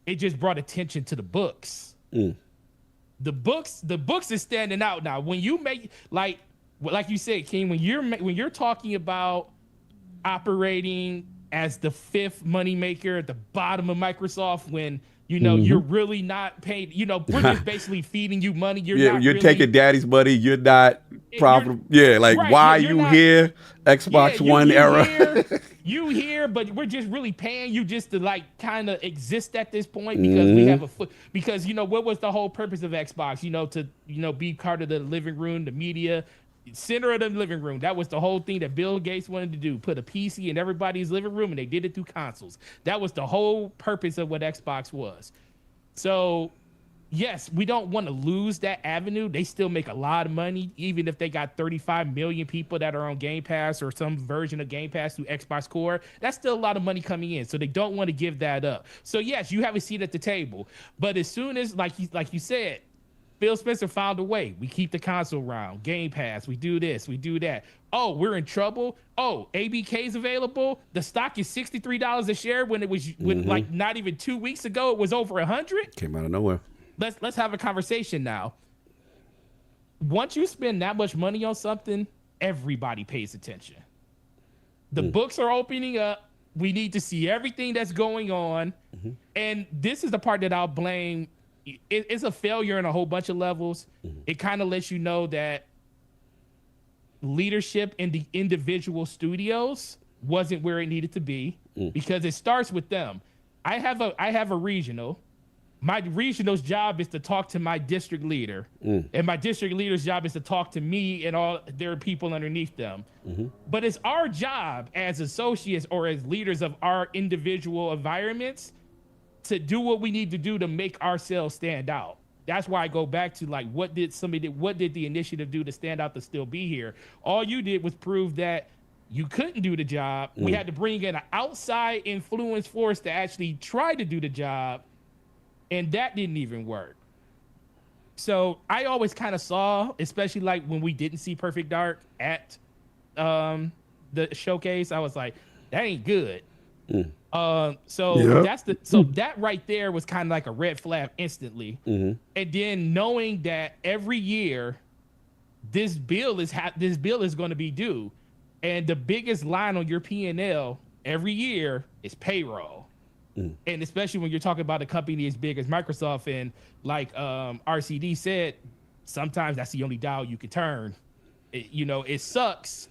it just brought attention to the books. The books is standing out now. When you make, like you said, King, when you're talking about operating as the fifth moneymaker at the bottom of Microsoft, when you know you're really not paid, you know, we're just basically feeding you money. You're really taking daddy's money. You're not profitable. Yeah, like, right, why are you here? Xbox One era. You here, but we're just really paying you just to like kind of exist at this point, because we have because you know, what was the whole purpose of Xbox? You know, to, you know, be part of the living room, the media center of the living room. That was the whole thing that Bill Gates wanted to do, put a PC in everybody's living room, and they did it through consoles. That was the whole purpose of what Xbox was. So yes, we don't want to lose that avenue. They still make a lot of money, even if they got 35 million people that are on Game Pass or some version of Game Pass through Xbox Core. That's still a lot of money coming in. So they don't want to give that up. So yes, you have a seat at the table. But as soon as, like you said, Phil Spencer found a way. We keep the console around, Game Pass. We do this, we do that. Oh, we're in trouble. Oh, ABK's available. The stock is $63 a share when it was like not even 2 weeks ago it was over 100. Came out of nowhere. Let's have a conversation now. Once you spend that much money on something, everybody pays attention. The books are opening up. We need to see everything that's going on. And this is the part that I'll blame. It's a failure in a whole bunch of levels. It kind of lets you know that leadership in the individual studios wasn't where it needed to be, because it starts with them. I have a regional. My regional's job is to talk to my district leader, and my district leader's job is to talk to me and all their people underneath them. But it's our job as associates or as leaders of our individual environments to do what we need to do to make ourselves stand out. That's why I go back to like, what did the initiative do to stand out to still be here? All you did was prove that you couldn't do the job. We had to bring in an outside influence force to actually try to do the job, and that didn't even work. So I always kind of saw, especially like when we didn't see Perfect Dark at the showcase, I was like, that ain't good. So that right there was kind of like a red flag instantly. And then knowing that every year this bill is going to be due, and the biggest line on your P&L every year is payroll. And especially when you're talking about a company as big as Microsoft, and like RCD said, sometimes that's the only dial you can turn. It sucks,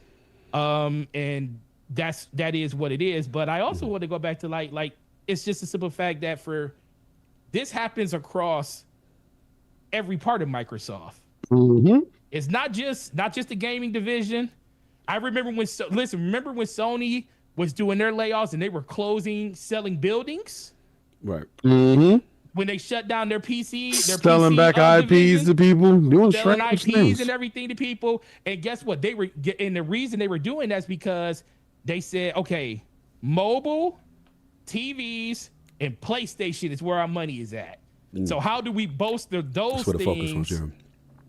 and that is what it is. But I also want to go back to like it's just a simple fact that this happens across every part of Microsoft. It's not just the gaming division. I remember when Sony was doing their layoffs and they were selling buildings. Right. When they shut down their PC, selling back IPs to people, doing selling strange IPs things and everything to people. And guess what? And the reason they were doing that's because they said, okay, mobile, TVs, and PlayStation is where our money is at. So how do we bolster those things?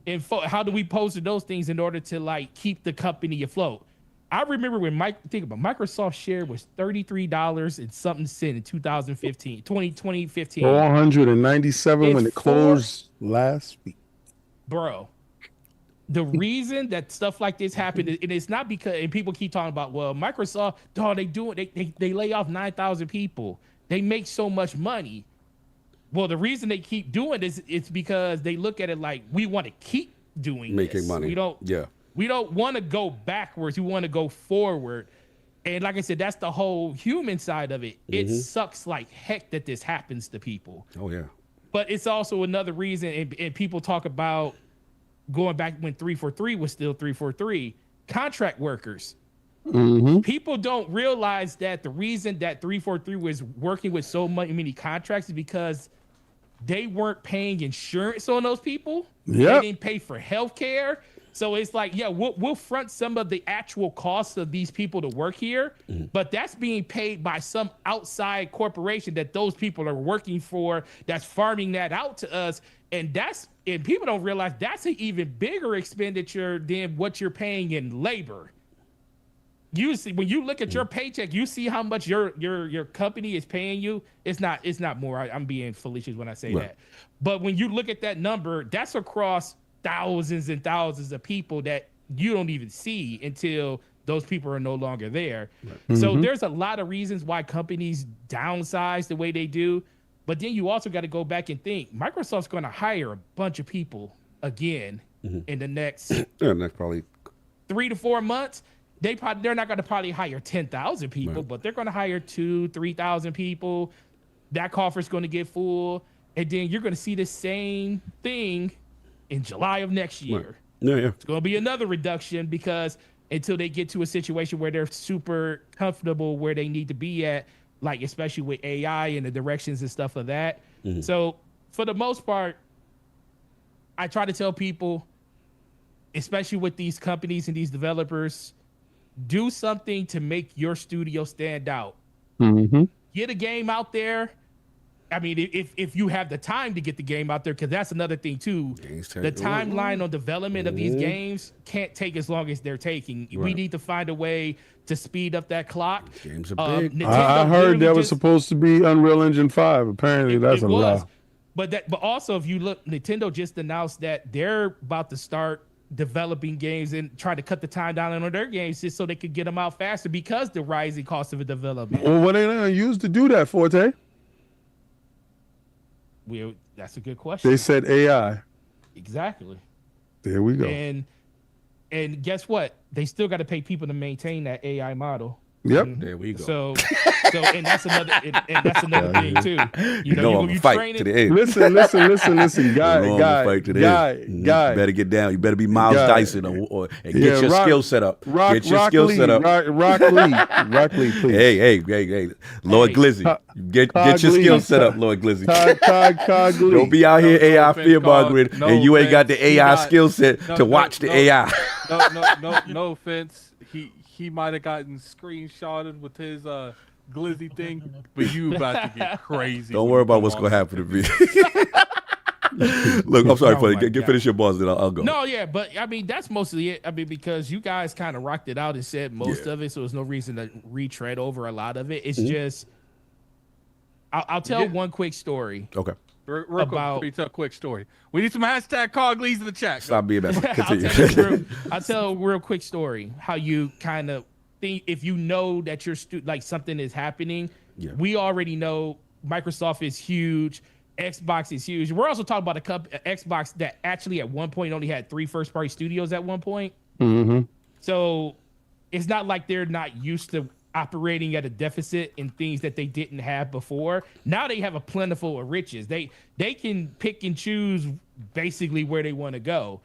And how do we bolster those things in order to like keep the company afloat? I remember when Microsoft share was $33 and something cent in 2015. 497 when it closed last week. Bro, the reason that stuff like this happened, and it's not because, and people keep talking about, well, Microsoft, they lay off 9,000 people. They make so much money. Well, the reason they keep doing this, it's because they look at it like, we want to keep making money. We don't want to go backwards. We want to go forward. And like I said, that's the whole human side of it. It sucks like heck that this happens to people. Oh, yeah. But it's also another reason, and people talk about going back when 343 was still 343, contract workers. People don't realize that the reason that 343 was working with so many contracts is because they weren't paying insurance on those people. They didn't pay for healthcare. So it's like, yeah, we'll front some of the actual costs of these people to work here, but that's being paid by some outside corporation that those people are working for, that's farming that out to us. And people don't realize that's an even bigger expenditure than what you're paying in labor. You see, when you look at your paycheck, you see how much your company is paying you. It's not more. I'm being fallacious when I say that. But when you look at that number, that's across thousands and thousands of people that you don't even see until those people are no longer there. So there's a lot of reasons why companies downsize the way they do. But then you also got to go back and think Microsoft's going to hire a bunch of people again in the next probably 3 to 4 months. They're not going to probably hire 10,000 people, but they're going to hire 2,000-3,000 people. That coffer's going to get full, and then you're going to see the same thing in July of next year. It's going to be another reduction because until they get to a situation where they're super comfortable where they need to be at, like especially with AI and the directions and stuff of that. So for the most part, I try to tell people, especially with these companies and these developers, do something to make your studio stand out. Get a game out there. I mean, if you have the time to get the game out there, because that's another thing too. The timeline on development of these games can't take as long as they're taking. We need to find a way to speed up that clock. Games are big. I heard that was supposed to be Unreal Engine 5. Apparently, that's a lie. But also, if you look, Nintendo just announced that they're about to start developing games and try to cut the time down on their games just so they could get them out faster because the rising cost of a development. Well, what are they going to use to do that, Forte? That's a good question. They said AI. Exactly. There we go. And guess what? They still got to pay people to maintain that AI model. Yep. There we go. So and that's another thing too. You know I'm you gonna fight training to the end. Listen, Fight to the guy. end. You better get down. You better be Miles Guy. Dyson and get your skill set up. Get your skill set up. Rock Lee, please. Hey. Lord Hey. Glizzy. Get your skill set up, Lord Glizzy. CogLee. Don't be out here AI offense, fear mongering no and you ain't got the offense. He AI got- skill set to watch the AI. No offense. He might have gotten screenshotted with his glizzy thing, but you about to get crazy. Don't when worry you about come what's on. gonna happen to me. Look, I'm sorry, Oh buddy. my Get God. finish your buzz, then I'll go. No, yeah, but I mean that's mostly it. I mean because you guys kind of rocked it out and said most Yeah. of it, so there's no reason to retread over a lot of it. It's Mm-hmm. just I'll tell Yeah. one quick story. Okay. Real quick, About- before you tell a quick story. We need some hashtag CogLees in the chat. Stop being messy. Continue. I'll tell a real quick story. How you kind of think if you know that your like something is happening. Yeah. We already know Microsoft is huge. Xbox is huge. We're also talking about a Xbox that actually at one point only had 3 first-party studios at one point. Mm-hmm. So it's not like they're not used to operating at a deficit in things that they didn't have before. Now they have a plentiful of riches. They can pick and choose basically where they want to go.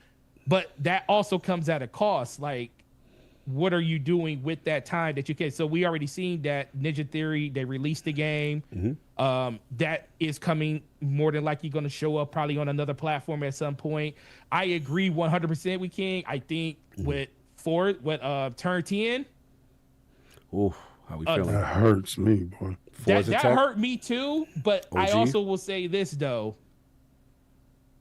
But that also comes at a cost. Like, what are you doing with that time that you can? So we already seen that Ninja Theory, they released the game. That is coming more than likely going to show up probably on another platform at some point. I agree 100% with King. I think with Turn 10, Ooh, how we feeling? That hurts me, boy. that Forza Tech? hurt me too. But I OG? also will say this though.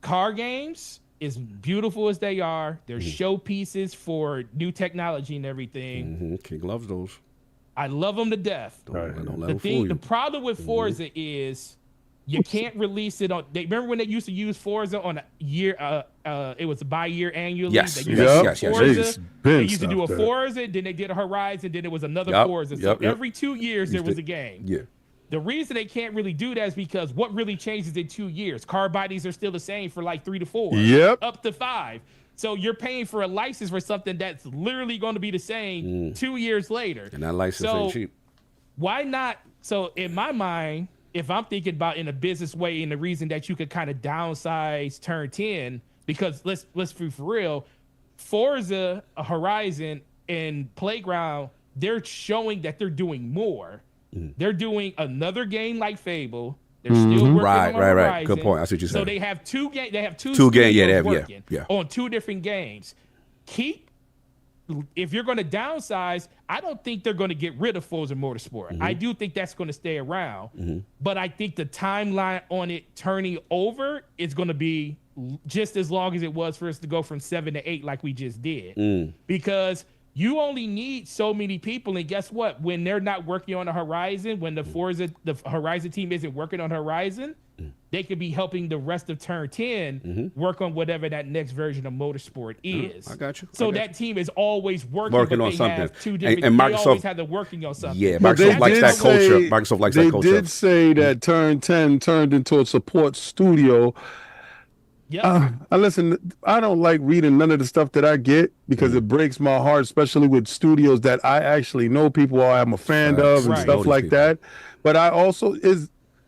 Car games, as beautiful as they are, they're showpieces for new technology and everything. Mhm. King loves those. I love them to death. Don't let The him fool the you. problem with Forza is you can't release it on. Remember when they used to use Forza on a year? It was by year annually. Yes, They used to yes, do yes, Forza. yes. They used to do a Stopped that. Forza, then they did a Horizon, then it was another Yup, Forza. So yup, yup. every 2 years there Used was to- a game. Yeah. The reason they can't really do that is because what really changes in 2 years? Car bodies are still the same for like 3 to 4. Yep. Up to 5. So you're paying for a license for something that's literally going to be the same 2 years later. And that license So- ain't cheap. Why not? So in my mind, if I'm thinking about in a business way, and the reason that you could kind of downsize Turn 10, because let's be for real, Forza, Horizon, and Playground, they're showing that they're doing more. They're doing another game like Fable. They're still working Right, on right. Horizon. Good point. I see what you're So saying. they have two games. They have two games, yeah, they studios have, yeah, working yeah. on 2 different games. If you're going to downsize, I don't think they're going to get rid of Forza Motorsport. I do think that's going to stay around. But I think the timeline on it turning over is going to be just as long as it was for us to go from 7 to 8 like we just did. Because you only need so many people. And guess what? When they're not working on the Horizon, when the Horizon team isn't working on Horizon, they could be helping the rest of Turn 10 work on whatever that next version of Motorsport is. I got you. So I got that team is always working Working but on they something. Have 2 And- different. and they Microsoft- always have them working on something. Yeah, But they Microsoft likes did that culture. say- Microsoft likes They that culture. did say that Turn 10 turned into a support studio. Yep. Listen, I don't like reading none of the stuff that I get because it breaks my heart, especially with studios that I actually know people I'm a fan Facts. of and Right. Know stuff these like people. that. But I also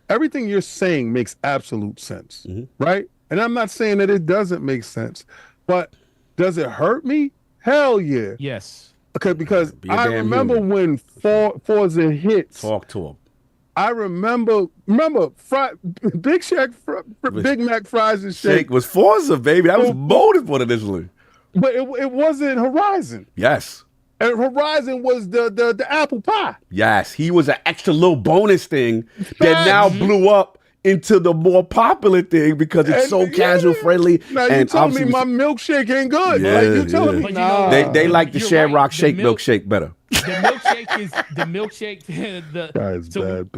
everything you're saying makes absolute sense, right? And I'm not saying that it doesn't make sense, but does it hurt me? Hell yeah. Yes. Okay, because Be a I damn remember human. when Forza hits. Talk to him. I remember Big Shack, Big Mac fries and Shake shake, was Forza, baby. That was motive for it initially. but it wasn't Horizon. Yes. And Horizon was the apple pie. Yes. He was an extra little bonus thing that now blew up into the more popular thing because it's And, so casual friendly. Now you and telling me obviously- my milkshake ain't good. Yeah, Like you telling yeah. me But you know, nah. they like the You're Shamrock right. Shake The milk- milkshake better. The milkshake is the milkshake. That is bad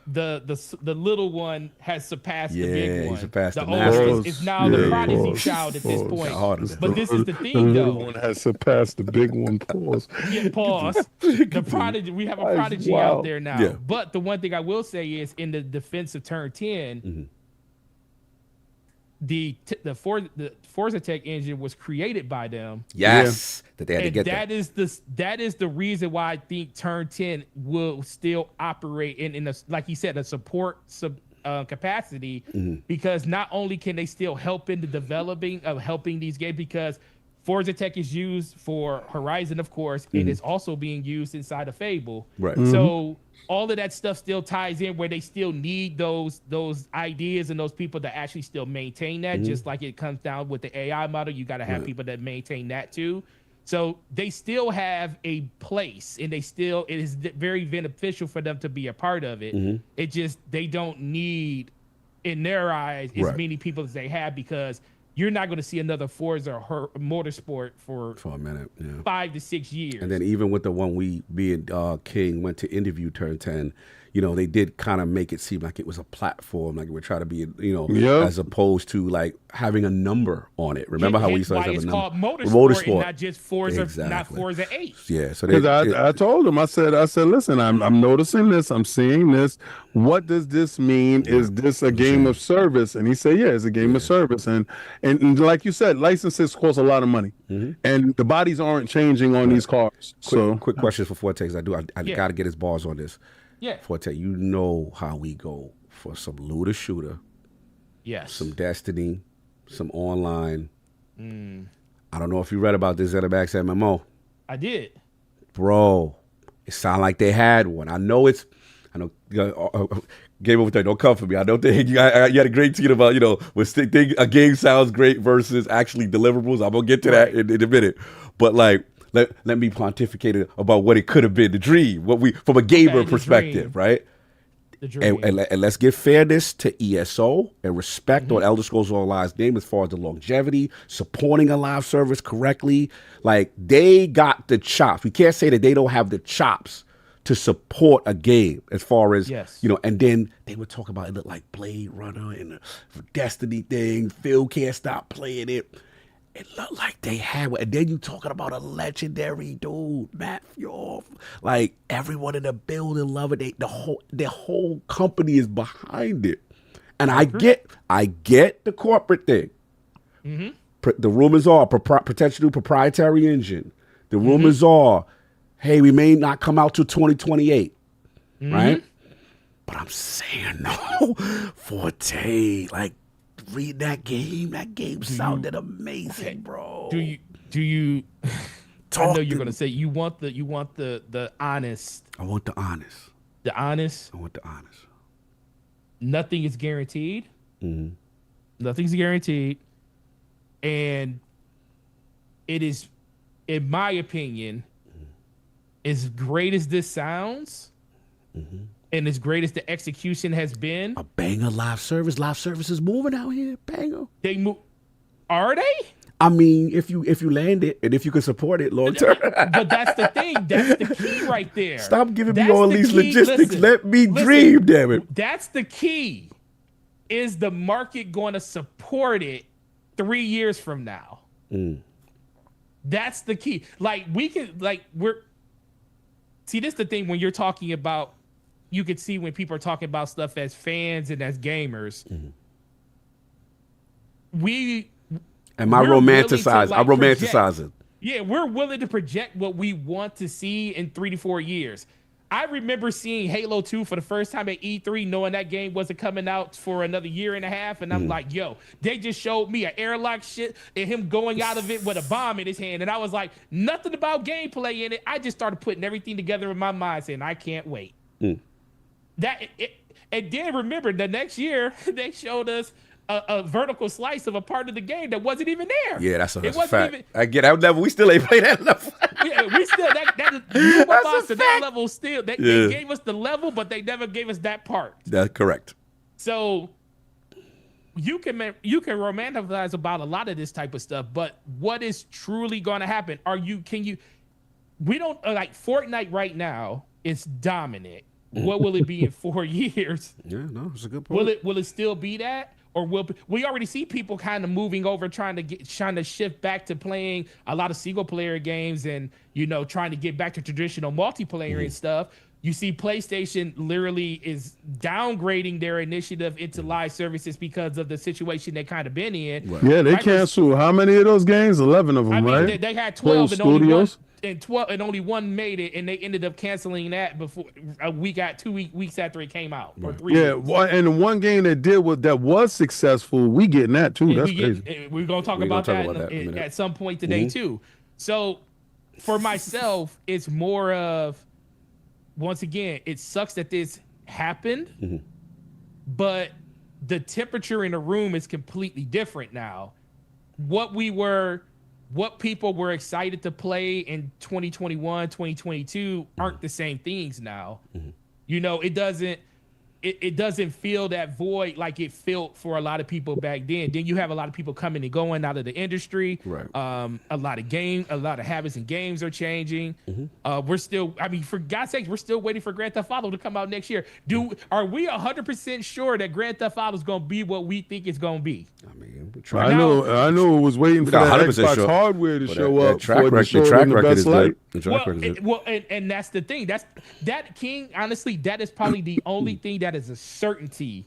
The little one has surpassed the Yeah, big he one. surpassed the oldest master. is now Yeah, the prodigy pause, child at this pause. point. Got harder than But this is the The thing, little though. one has surpassed the big one. Pause. Yeah, pause. The prodigy. We have a That is prodigy wild. out there now. Yeah. But the one thing I will say is, in the defense of Turn 10, the Forza Tech engine was created by them. Yes, that they had to And get that is the reason why I think Turn 10 will still operate in a, like you said, a support capacity, because not only can they still help in the developing of helping these games, because Forza Tech is used for Horizon, of course, and it's also being used inside of Fable. Right. So all of that stuff still ties in where they still need those ideas and those people that actually still maintain that. Just like it comes down with the AI model, you got to have people that maintain that too. So they still have a place, and it is very beneficial for them to be a part of it. It just, they don't need, in their eyes, as many people as they have, because you're not going to see another Forza or Motorsport for a minute, 5 to 6 years. And then even with the one we, being King, went to interview Turn 10, they did kind of make it seem like it was a platform, like we're trying to be, as opposed to like having a number on it. Remember how we used to have a number? It's called Motorsport, and not just Forza, not Forza 8. Yeah, so I told him, I said, listen, I'm noticing this, I'm seeing this. What does this mean? Is this a game of service? And he said, yeah, it's a game of service. And like you said, licenses cost a lot of money, and the bodies aren't changing on these cars. Quick questions for Forte, because I got to get his bars on this. Yeah. Forte, you know how we go for some looter shooter. Yes. Some Destiny, some online. I don't know if you read about this ZeniMax MMO. I did. Bro, it sounded like they had one. I know Game Over Time, don't come for me. I don't think you had a great tweet about, a game sounds great versus actually deliverables. I'm going to get to that in a minute. But like, let me pontificate about what it could have been, the dream, from a gamer perspective, right? The dream. And let's give fairness to ESO and respect on Elder Scrolls Online's name as far as the longevity, supporting a live service correctly. Like, they got the chops. We can't say that they don't have the chops to support a game as far as, and then they would talk about it looked like Blade Runner and the Destiny thing. Phil can't stop playing it. It looked like they had one. And then you talking about a legendary dude, Matt Fjord. Like, everyone in the building love it. Their whole company is behind it. And I get the corporate thing. The rumors are potential proprietary engine. The rumors are, hey, we may not come out till 2028, right? But I'm saying, no, Forte, like, read that game. That game sounded amazing, bro. Do you? I know you're gonna say you want the honest. I want the honest. The honest. I want the honest. Nothing is guaranteed. Nothing's guaranteed, and it is, in my opinion, as great as this sounds. And as great as the execution has been, a banger live service. Live service is moving out here. Banger. They move. Are they? I mean, if you land it and if you can support it long term. But that's the thing. That's the key right there. Stop giving me all these logistics. Let me dream, damn it. That's the key. Is the market going to support it 3 years from now? That's the key. Like, see, this is the thing when you're talking about. You could see when people are talking about stuff as fans and as gamers. I romanticize it. Yeah, we're willing to project what we want to see in 3 to 4 years. I remember seeing Halo 2 for the first time at E3, knowing that game wasn't coming out for another year and a half. And I'm like, yo, they just showed me an airlock shit and him going out of it with a bomb in his hand. And I was like, nothing about gameplay in it. I just started putting everything together in my mind saying, I can't wait. And then remember, the next year, they showed us a vertical slice of a part of the game that wasn't even there. Yeah, that's a fact. I get that level. We still ain't played that level. Yeah, we still that level still. They gave us the level, but they never gave us that part. That's correct. So you can romanticize about a lot of this type of stuff, but what is truly going to happen? We don't like Fortnite right now. It's dominant. What will it be in 4 years? Yeah, no, it's a good point. Will it still be that? Or we already see people kind of moving over, trying to shift back to playing a lot of single player games and, trying to get back to traditional multiplayer and stuff. You see, PlayStation literally is downgrading their initiative into live services because of the situation they kind of been in. Right. Yeah, they Microsoft- canceled how many of those games? 11 of them, I mean, right? they had Playing 12 and only one, Studios. and only one made it, and they ended up canceling that before a week at 2 weeks after it came out, or 3 Yeah, weeks. and the one game that was successful, we getting that too. And That's crazy. we're gonna talk We're about gonna that, talk about that in a minute. at some point today too. So, for myself, it's more of, once again, it sucks that this happened, but the temperature in the room is completely different now. What people were excited to play in 2021, 2022 aren't the same things now. You know, it doesn't feel that void like it felt for a lot of people back then. Then you have a lot of people coming and going out of the industry. Right. A lot of habits and games are changing. We're still, I mean, for God's sakes, we're still waiting for Grand Theft Auto to come out next year. Are we 100% sure that Grand Theft Auto is going to be what we think it's going to be? I mean, we I tried. know. It was waiting for not that 100% Xbox sure, hardware to But show that up. track for it to record, show the it track in the record best is light. good. The track record is good. And that's the thing. That King, honestly, that is probably the only thing that is a certainty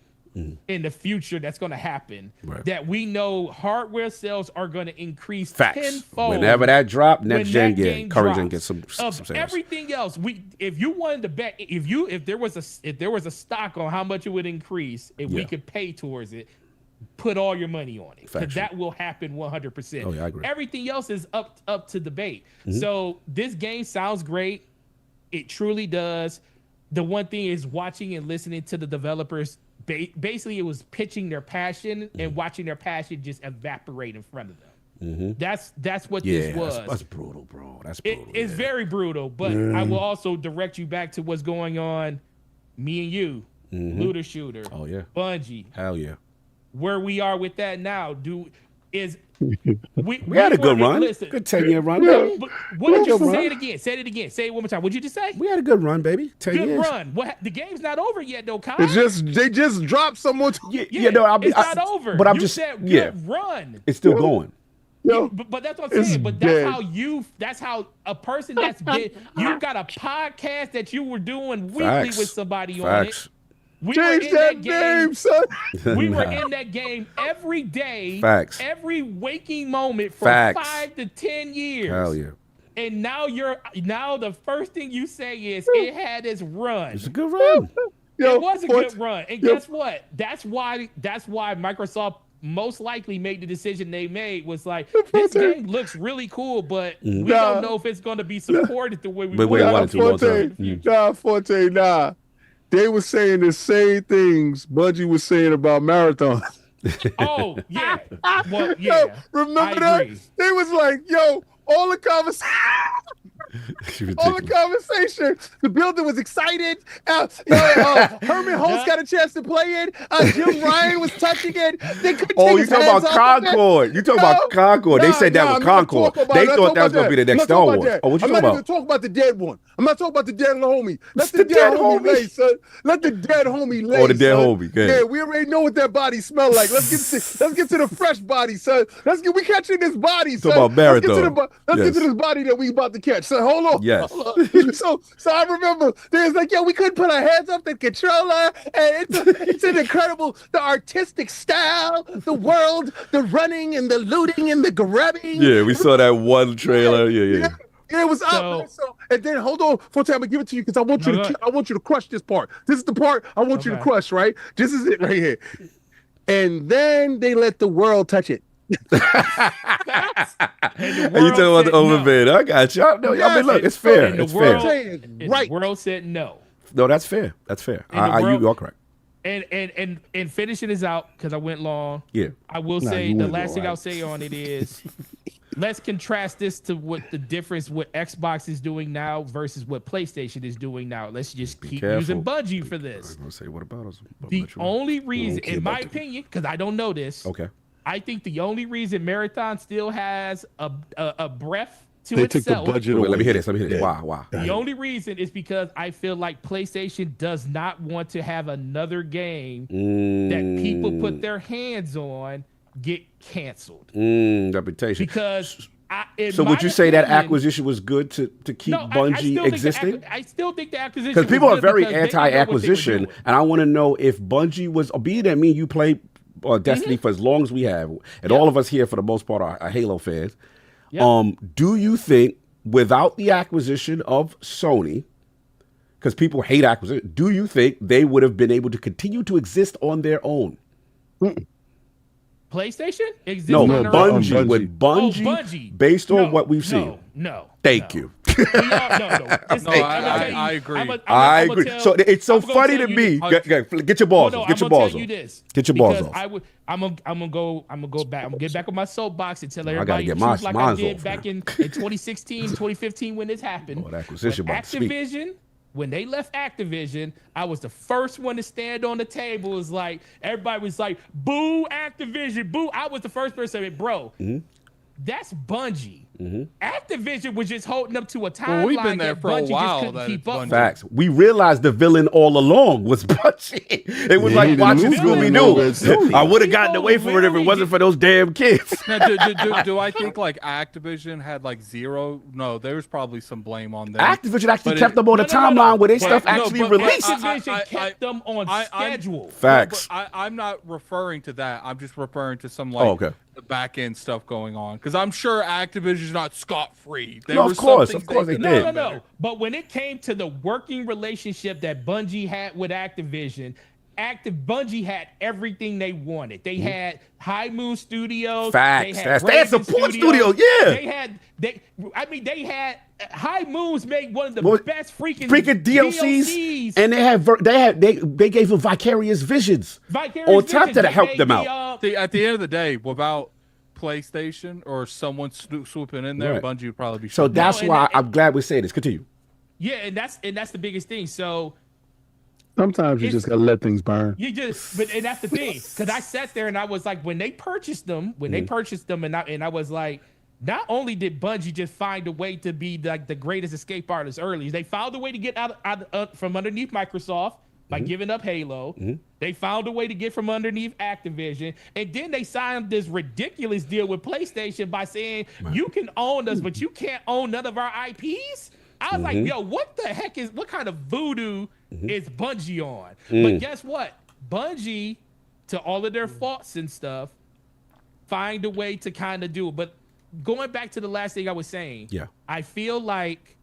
in the future that's going to happen. Right. That we know hardware sales are going to increase Facts. tenfold. Whenever that drop, next when gen that get game current drops. gen get some Of sales. everything else, if you wanted to bet, if there was a stock on how much it would increase, if we could pay towards it, put all your money on it, because Factual. that will happen 100%. Oh, yeah, I agree. Everything else is up to debate. So this game sounds great. It truly does. The one thing is watching and listening to the developers. Basically, it was pitching their passion and watching their passion just evaporate in front of them. That's what this was. That's brutal, bro. That's brutal. It's very brutal, but I will also direct you back to what's going on. Me and you, Looter Shooter, Oh yeah. Bungie, Hell yeah. where we are with that now. We had a good run. Listen, Good 10-year run. but what did you Good say run. it again? Say it again. Say it one more time. What'd you just say? We had a good run, baby. 10 Good years. run. What? The game's not over yet, though, Kyle. They just dropped someone. Yeah, no, it's not over. But I'm you just said yeah. good run. It's still going. Yo, But that's what I'm It's saying. But dead. that's how a person that's been, you got a podcast that you were doing weekly Facts. with somebody Facts. on it. We change were that in name, son. We were in that game every day, Facts. every waking moment for Facts. 5 to 10 years. Hell yeah. And now the first thing you say is it had its run. It's a good run. Yo, It was a what- good run. And yo, guess what? That's why Microsoft most likely made the decision they made, was like, this game looks really cool, but we Nah. don't know if it's going to be supported the way we But want wait, it want to. it to long Forte, term. Forte, nah. They were saying the same things Bungie was saying about Marathon. Oh, yeah. Well, Yo, yeah. remember I that? agree. They was like, yo, all the conversation. All the conversation. The building was excited. Herman Holtz got a chance to play it. Jim Ryan was touching it. They couldn't Oh, take you his talking hands about off of it. Concord. You talking about Concord. They said that was Concord. They thought that was going to be the next Star Wars. Oh, what you I'm talking not even about? talking about the dead one. I'm not talking about the dead homie. Let The the dead dead homie homie? lay, son. Let the dead homie lay. Oh, the dead son. homie. Good. Yeah, we already know what that body smell like. Let's get to the fresh body, son. We catching this body, son. about Marathon. Let's get Yes. to this body that we about to catch. So hold on. Yes. Hold on. So I remember they was like, yo, we couldn't put our hands up the controller, and it's an incredible, the artistic style, the world, the running and the looting and the grabbing. Yeah, we saw that one trailer. Yeah. Yeah, it was up. So, and then hold on for a time. I'm gonna give it to you because I want you to crush this part. This is the part I want you to crush, right? This is it right here. And then they let the world touch it. And you talking about the overbid. I got you. I mean, look, it's fair. And the It's world, fair. Right. The world said no. No, that's fair. That's fair. And the You world- are correct. And finishing this out, because I went long. Yeah. I will Nah, say you the went last long, thing right? I'll say on it is let's contrast this to what the difference what Xbox is doing now versus what PlayStation is doing now. Let's just keep careful. using Bungie for this. I'm going to say, what about us? The only reason, care in my about that. opinion, because I don't know this, Okay. I think the only reason Marathon still has a breath to They took the itself. budget Wait, away. let me hear this. Why? The only reason is because I feel like PlayStation does not want to have another game that people put their hands on get canceled. Reputation. Because So would you say that acquisition was good to keep Bungie existing? I still think the acquisition, because people are very because they know what they were anti-acquisition, doing. and I want to know if Bungie was, being that me and you play Destiny for as long as we have, and all of us here for the most part are Halo fans. Do you think without the acquisition of Sony, because people hate acquisition, do you think they would have been able to continue to exist on their own? PlayStation? No, Bungie. With Bungie, based on what we've seen. No. Thank you. I agree. I agree. So it's so funny to me. Get your balls off. Get your balls off. Get your balls off. I'm gonna go back. I'm gonna get back on my soapbox and tell everybody get like mine I did off, back in 2016, 2015 when this happened. Acquisition about to speak. Activision. When they left Activision, I was the first one to stand on the table. It was like, everybody was like, boo Activision, boo. I was the first person to say, bro, that's Bungie. Activision was just holding up to a timeline we've been there that for a Bungie while, just couldn't keep up. Facts. We realized the villain all along was Bungie. It was like watching Scooby-Doo. I would have gotten away from it if it wasn't for those damn kids. Now, do I think like Activision had like zero? No, there was probably some blame on them. Activision actually kept them on the timeline where their stuff actually released. Activision kept them on schedule. Facts. I'm not referring to that. I'm just referring to some like the back end stuff going on, because I'm sure Activision's not scot-free. Of course they did. No. But when it came to the working relationship that Bungie had with Activision, Bungie had everything they wanted. They had High Moon Studios. Facts. They had support studios. Yeah. They had High Moons made one of the best freaking DLCs, and they gave them vicarious visions on top to help them out. See, at the end of the day, without PlayStation or someone swooping in there, Bungie would probably be. So that's why I'm glad we say this. Continue. Yeah, and that's the biggest thing. So sometimes you just gotta let things burn. And that's the thing, because I sat there and I was like, when they purchased them, and I was like, not only did Bungie just find a way to be like the greatest escape artist early, they found a way to get out from underneath Microsoft by giving up Halo. They found a way to get from underneath Activision, and then they signed this ridiculous deal with PlayStation by saying you can own us, but you can't own none of our IPs. I was like, yo, what kind of voodoo is Bungie on? But guess what? Bungie, to all of their faults and stuff, find a way to kind of do it. But going back to the last thing I was saying, I feel like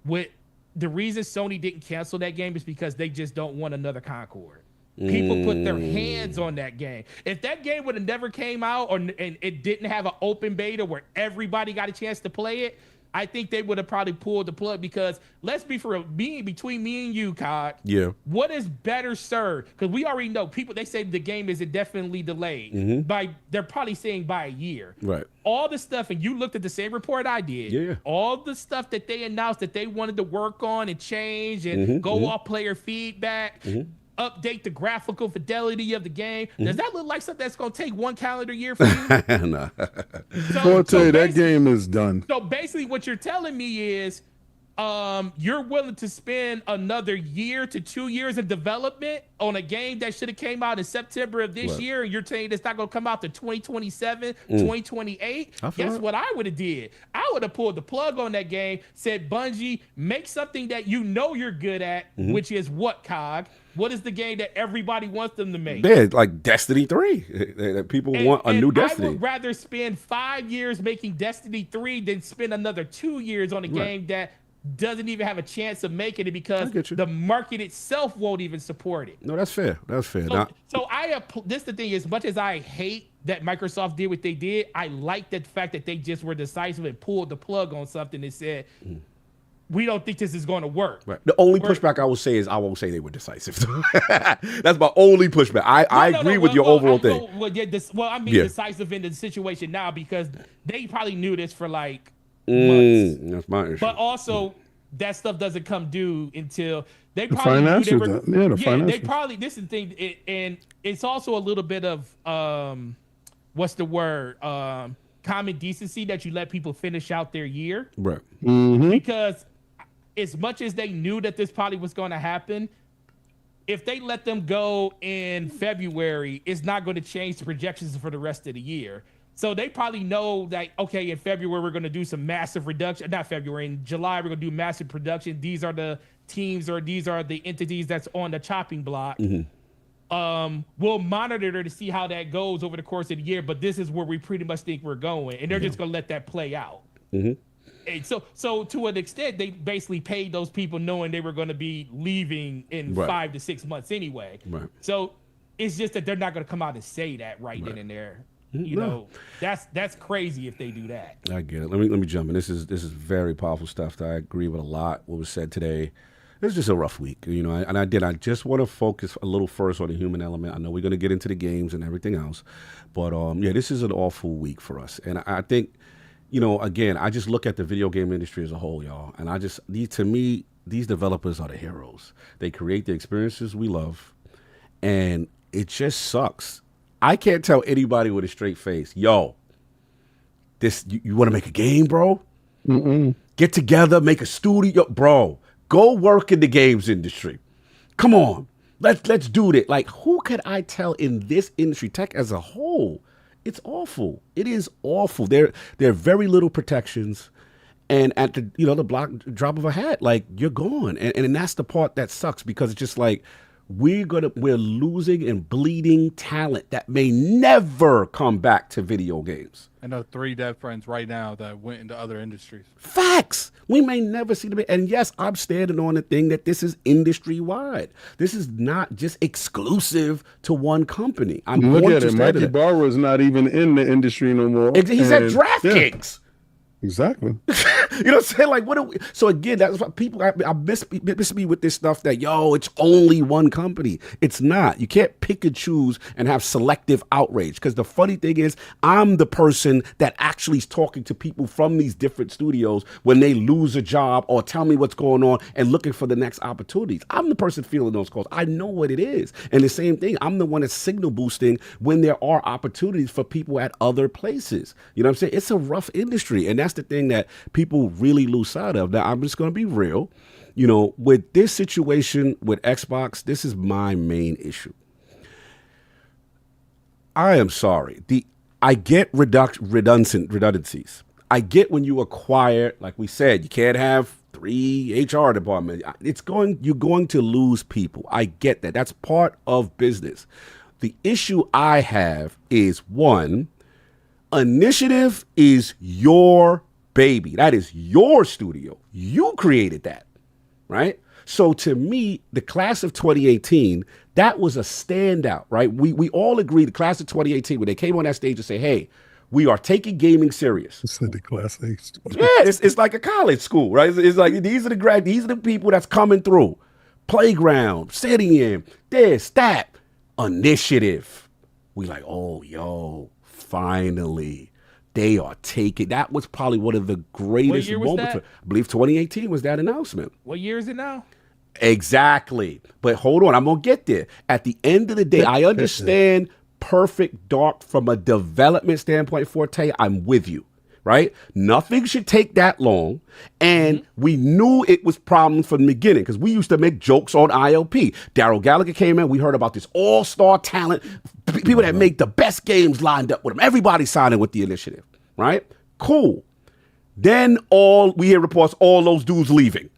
with the reason Sony didn't cancel that game is because they just don't want another Concord. People put their hands on that game. If that game would have never came out and it didn't have an open beta where everybody got a chance to play it, I think they would have probably pulled the plug, because let's be for real, between me and you, Cog, what is better served? Because we already know they say the game is indefinitely delayed. They're probably saying by a year. Right. All the stuff, and you looked at the same report I did. All the stuff that they announced that they wanted to work on and change and go off player feedback. Update the graphical fidelity of the game. Does that look like something that's going to take 1 calendar year for you? No. I'll tell you, that game is done. So basically what you're telling me is you're willing to spend another year to 2 years in development on a game that should have came out in September of this year, and you're saying it's not going to come out to 2027, 2028? Guess what I would have did? I would have pulled the plug on that game, said, Bungie, make something that you know you're good at, which is what, Cog? What is the game that everybody wants them to make? Yeah, like Destiny 3. People want a new Destiny. I would rather spend 5 years making Destiny 3 than spend another 2 years on a game that doesn't even have a chance of making it because the market itself won't even support it. No, that's fair. That's fair. So this the thing, as much as I hate that Microsoft did what they did, I like the fact that they just were decisive and pulled the plug on something and said, we don't think this is going to work. Right. The only pushback I will say is I won't say they were decisive. That's my only pushback. I agree with your overall thing. Decisive in the situation now, because they probably knew this for like months. That's my issue. But also, that stuff doesn't come due until they probably they probably, this is the thing, and it's also a little bit of what's the word? Common decency that you let people finish out their year. Right. Because as much as they knew that this probably was going to happen, if they let them go in February, it's not going to change the projections for the rest of the year. So they probably know that, okay, in February, we're going to do some massive reduction. Not February, in July, we're going to do massive production. These are the teams or these are the entities that's on the chopping block. We'll monitor to see how that goes over the course of the year, but this is where we pretty much think we're going. And they're just going to let that play out. And so to an extent, they basically paid those people knowing they were going to be leaving in 5 to 6 months anyway. So it's just that they're not going to come out and say that right then and there. You know, that's crazy if they do that. I get it. Let me jump in. This is very powerful stuff that I agree with a lot what was said today. It was just a rough week, you know, and I just want to focus a little first on the human element. I know we're going to get into the games and everything else, but yeah, this is an awful week for us. And I think, you know, again, I just look at the video game industry as a whole, y'all, and to me, these developers are the heroes. They create the experiences we love, and it just sucks. I can't tell anybody with a straight face, yo, this you want to make a game, bro? Get together, make a studio, bro. Go work in the games industry. Come on, let's do that. Like, who could I tell in this industry, tech as a whole? It's awful. It is awful. There are very little protections, and at the the drop of a hat, like you're gone, and that's the part that sucks because it's just like we're losing and bleeding talent that may never come back to video games. I know 3 dead friends right now that went into other industries. Facts. We may never see them. And yes, I'm standing on the thing that this is industry wide. This is not just exclusive to one company. Look at it. Mikey Barber is not even in the industry no more. He's at DraftKings. Exactly. You know what I'm saying? Like, what are we? So again, that's what people I miss me with this stuff that, yo, it's only one company. It's not. You can't pick and choose and have selective outrage. Because the funny thing is, I'm the person that actually is talking to people from these different studios when they lose a job or tell me what's going on and looking for the next opportunities. I'm the person feeling those calls. I know what it is. And the same thing, I'm the one that's signal boosting when there are opportunities for people at other places. You know what I'm saying? It's a rough industry. And that's the thing that people really lose sight of. Now, I'm just going to be real. You know, with this situation with Xbox, this is my main issue. I am sorry. I get redundancies. I get when you acquire, like we said, you can't have 3 HR departments. You're going to lose people. I get that. That's part of business. The issue I have is, one, Initiative is your baby. That is your studio. You created that, right? So to me, the class of 2018, that was a standout, right? We all agree the class of 2018, when they came on that stage and say, hey, we are taking gaming serious. It's like the class of 2018. Yeah, it's like a college school, right? It's like these are the people that's coming through. Playground, sitting in, this, that, Initiative. We like, oh, yo, finally. They are taking. That was probably one of the greatest moments. I believe 2018 was that announcement. What year is it now? Exactly. But hold on, I'm going to get there. At the end of the day, I understand Perfect Dark from a development standpoint, Forte. I'm with you, right? Nothing should take that long. And we knew it was problems from the beginning because we used to make jokes on ILP. Daryl Gallagher came in. We heard about this all-star talent, people that make the best games lined up with them. Everybody signing with the Initiative, right? Cool. Then we hear reports, all those dudes leaving.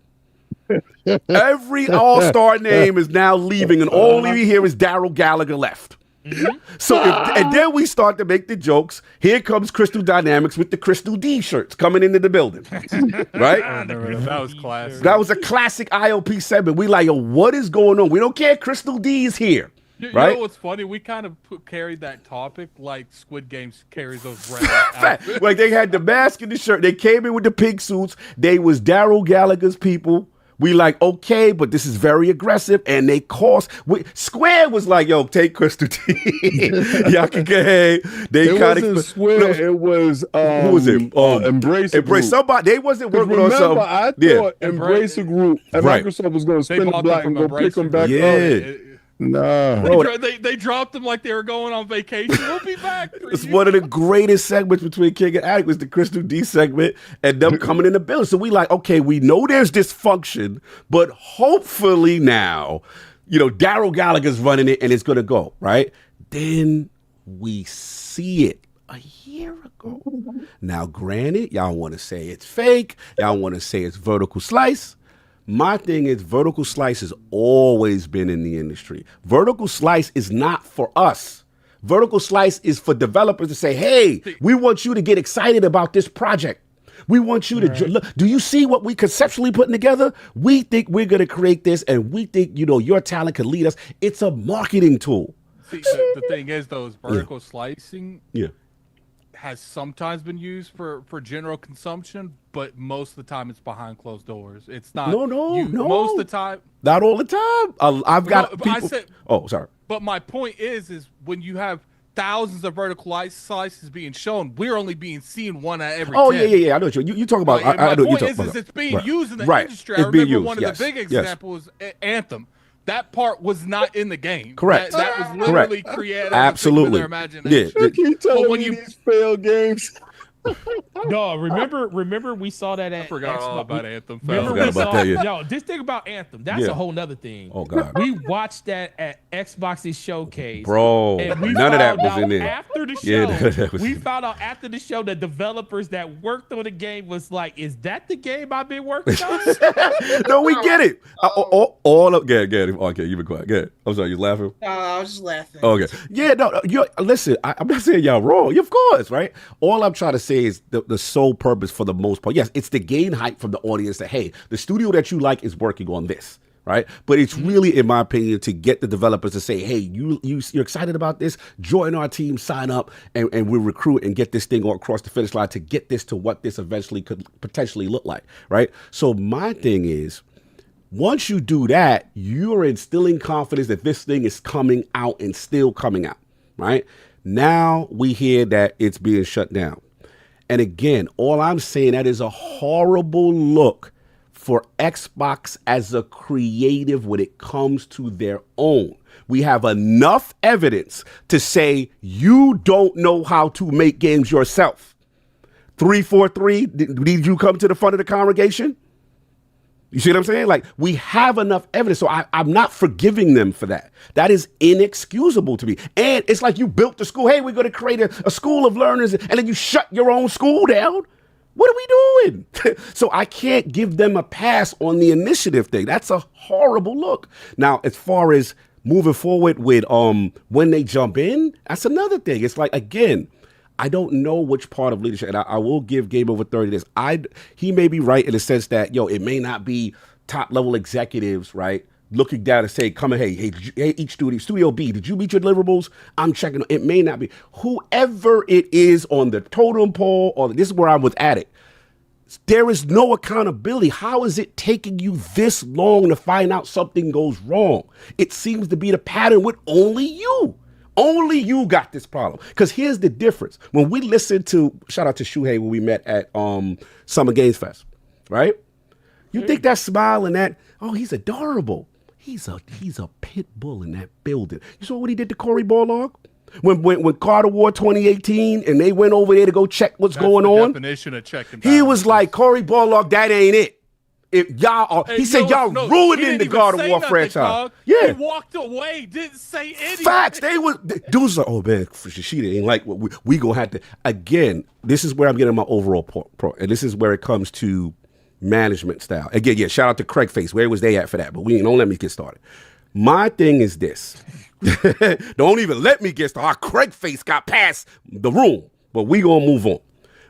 Every all-star name is now leaving, and all we hear is Daryl Gallagher left. So and then we start to make the jokes. Here comes Crystal Dynamics with the Crystal D shirts coming into the building, right? That was classic. That was a classic ILP segment. We like, yo, what is going on? We don't care. Crystal D is here. You right? know what's funny? We kind of carried that topic like Squid Games carries those red outfits. Like they had the mask and the shirt. They came in with the pink suits. They was Daryl Gallagher's people. We like, okay, but this is very aggressive, and they cost. Square was like, yo, take Crystal T. Y'all can go ahead. They kind of Square. It was who was it? Embrace somebody. They wasn't working on something. I thought Embrace a Group and Microsoft was going to spin the block and go pick them back up. Nah. They dropped them like they were going on vacation. We'll be back. It's one of the greatest segments between King and Addict was the Crystal D segment and them coming in the building. So we like, okay, we know there's dysfunction, but hopefully now, Daryl Gallagher's running it and it's going to go, right? Then we see it a year ago. Now, granted, y'all want to say it's fake. Y'all want to say it's vertical slice. My thing is vertical slice has always been in the industry. Vertical slice is not for us. Vertical slice is for developers to say, hey, we want you to get excited about this project. We want you to look. Do you see what we conceptually putting together? We think we're going to create this, and we think, your talent can lead us. It's a marketing tool. See, the thing is, though, is vertical slicing Yeah. has sometimes been used for general consumption, but most of the time it's behind closed doors. It's not. No. Most of the time. Not all the time. I've got people. Oh, sorry. But my point is when you have thousands of vertical slices being shown, we're only being seen one at every 10. Yeah. I know what you talk about. Like, I know my what point you is, talk about. it's being used in the right. industry. It's I being remember used. one of the big examples, Anthem. That part was not in the game. Correct. That was literally created. Absolutely. Their imagination. Yeah. Keep telling me these failed games. No, remember we saw that at I forgot Xbox. all about Anthem. Remember forgot we about saw, that, yeah. Yo, this thing about Anthem, that's a whole nother thing. Oh, God. We watched that at Xbox's showcase. Bro, and we none of that found was out in there. After the Yeah, show, none of that was we in found out after the show that developers that worked on the game was like, is that the game I've been working on? No, we get it. All of get it. Okay, you been quiet. Get it. I'm sorry, you laughing? I was just laughing. Okay. Yeah, no, listen, I'm not saying y'all wrong. Of course, right? All I'm trying to say is the sole purpose for the most part. Yes, it's to gain hype from the audience that, hey, the studio that you like is working on this, right? But it's really, in my opinion, to get the developers to say, hey, you're excited about this? Join our team, sign up, and we'll recruit and get this thing across the finish line to get this to what this eventually could potentially look like, right? So my thing is, once you do that, you're instilling confidence that this thing is coming out and still coming out, right? Now we hear that it's being shut down. And again, all I'm saying, that is a horrible look for Xbox as a creative when it comes to their own. We have enough evidence to say you don't know how to make games yourself. 343, did you come to the front of the congregation? You see what I'm saying? Like, we have enough evidence, so I'm not forgiving them for that. That is inexcusable to me. And it's like you built the school. Hey, we're going to create a school of learners, and then you shut your own school down. What are we doing? So I can't give them a pass on the initiative thing. That's a horrible look. Now, as far as moving forward with when they jump in, that's another thing. It's like, again, I don't know which part of leadership, and I will give Game Over 30 this. He may be right in the sense that, it may not be top level executives, right, looking down and say, come in, hey, each studio B, did you meet your deliverables? I'm checking. It may not be. Whoever it is on the totem pole, or this is where I was at it. There is no accountability. How is it taking you this long to find out something goes wrong? It seems to be the pattern with only you. Only you got this problem. Because here's the difference. When we listen to, shout out to Shuhei when we met at Summer Games Fest, right? You think that smile and that, oh, he's adorable. He's a pit bull in that building. You saw what he did to Corey Borlaug? When Carter War 2018 and they went over there to go check what's going on. Definition of check and he balance. was like, Corey Borlaug, that ain't it. If y'all, he said y'all ruining the God of War franchise. Dog. Yeah, he walked away, didn't say anything. Facts. Dudes like, oh man, Shishida ain't like what we gonna have to. Again, this is where I'm getting my overall pro, and this is where it comes to management style. Again, yeah, shout out to Craig Face. Where was they at for that? But don't let me get started. My thing is this. Don't even let me get started. Craig Face got past the room, but we gonna move on.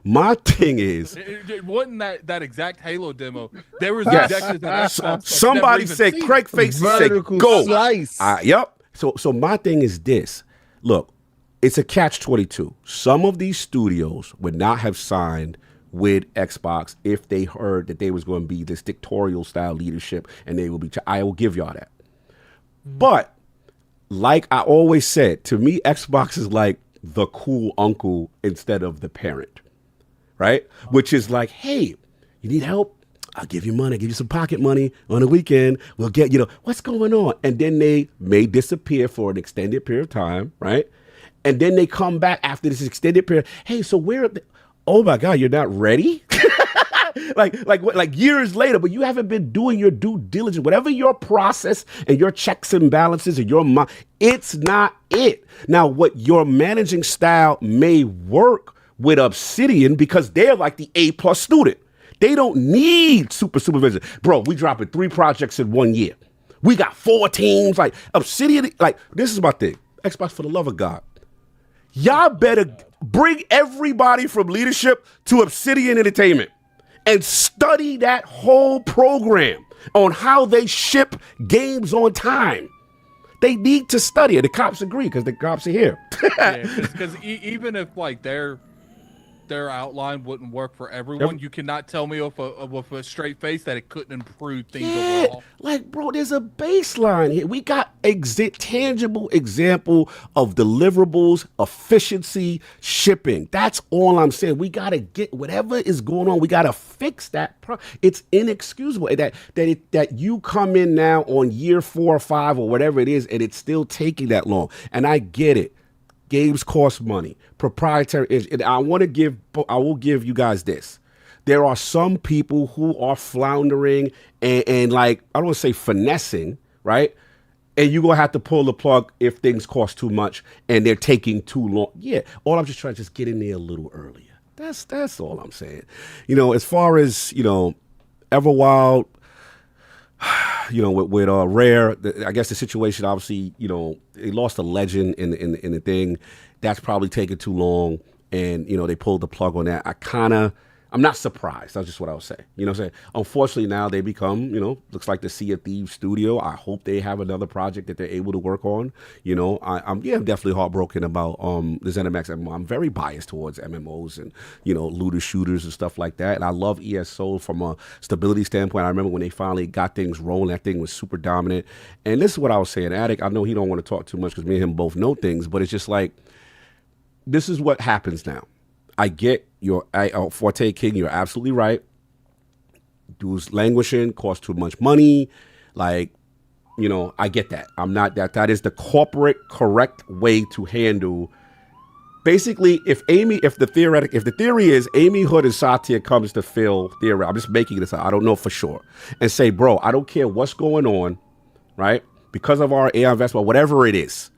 My thing is, it wasn't that exact Halo demo. There was somebody said Craig Face said go. Slice. Yep. So my thing is this. Look, it's a catch-22. Some of these studios would not have signed with Xbox if they heard that they was going to be this dictatorial style leadership, and they will be. I will give y'all that. But like I always said, to me, Xbox is like the cool uncle instead of the parent. Right? Which is like, hey, you need help? I'll give you money, give you some pocket money on the weekend. We'll get, what's going on? And then they may disappear for an extended period of time, right? And then they come back after this extended period. Hey, so oh my God, you're not ready? like years later, but you haven't been doing your due diligence. Whatever your process and your checks and balances and your mind, it's not it. Now, what your managing style may work with Obsidian because they're like the A+ student. They don't need supervision. Bro, we dropping 3 projects in 1 year. We got 4 teams. Like Obsidian, like this is my thing. Xbox, for the love of God. Y'all better bring everybody from leadership to Obsidian Entertainment and study that whole program on how they ship games on time. They need to study it. The cops agree because the cops are here. Because even if like their outline wouldn't work for everyone, you cannot tell me with a straight face that it couldn't improve things overall. Like, bro, there's a baseline here. We got tangible example of deliverables, efficiency, shipping. That's all I'm saying. We got to get whatever is going on. We got to fix that. It's inexcusable that you come in now on year 4 or 5 or whatever it is, and it's still taking that long. And I get it. Games cost money. Proprietary. And I will give you guys this. There are some people who are floundering and like, I don't want to say finessing, right? And you're going to have to pull the plug if things cost too much and they're taking too long. Yeah. All I'm just trying to get in there a little earlier. That's all I'm saying. As far as, Everwild, with Rare, I guess the situation, obviously, they lost a legend in the thing. That's probably taken too long. And, they pulled the plug on that. I'm not surprised. That's just what I would say. You know what I'm saying? Unfortunately, now they become, looks like the Sea of Thieves studio. I hope they have another project that they're able to work on. I'm definitely heartbroken about the ZeniMax MMO. I'm very biased towards MMOs and, looter shooters and stuff like that. And I love ESO from a stability standpoint. I remember when they finally got things rolling, that thing was super dominant. And this is what I was saying. Attic, I know he don't want to talk too much because me and him both know things, but it's just like, this is what happens now. I get your Forte King. You're absolutely right. Dudes languishing, cost too much money. Like, I get that. I'm not that. That is the corporate correct way to handle. Basically, if the theory is Amy Hood and Satya comes to Phil theory, I'm just making this up. I don't know for sure. And say, bro, I don't care what's going on, right? Because of our AI investment, whatever it is,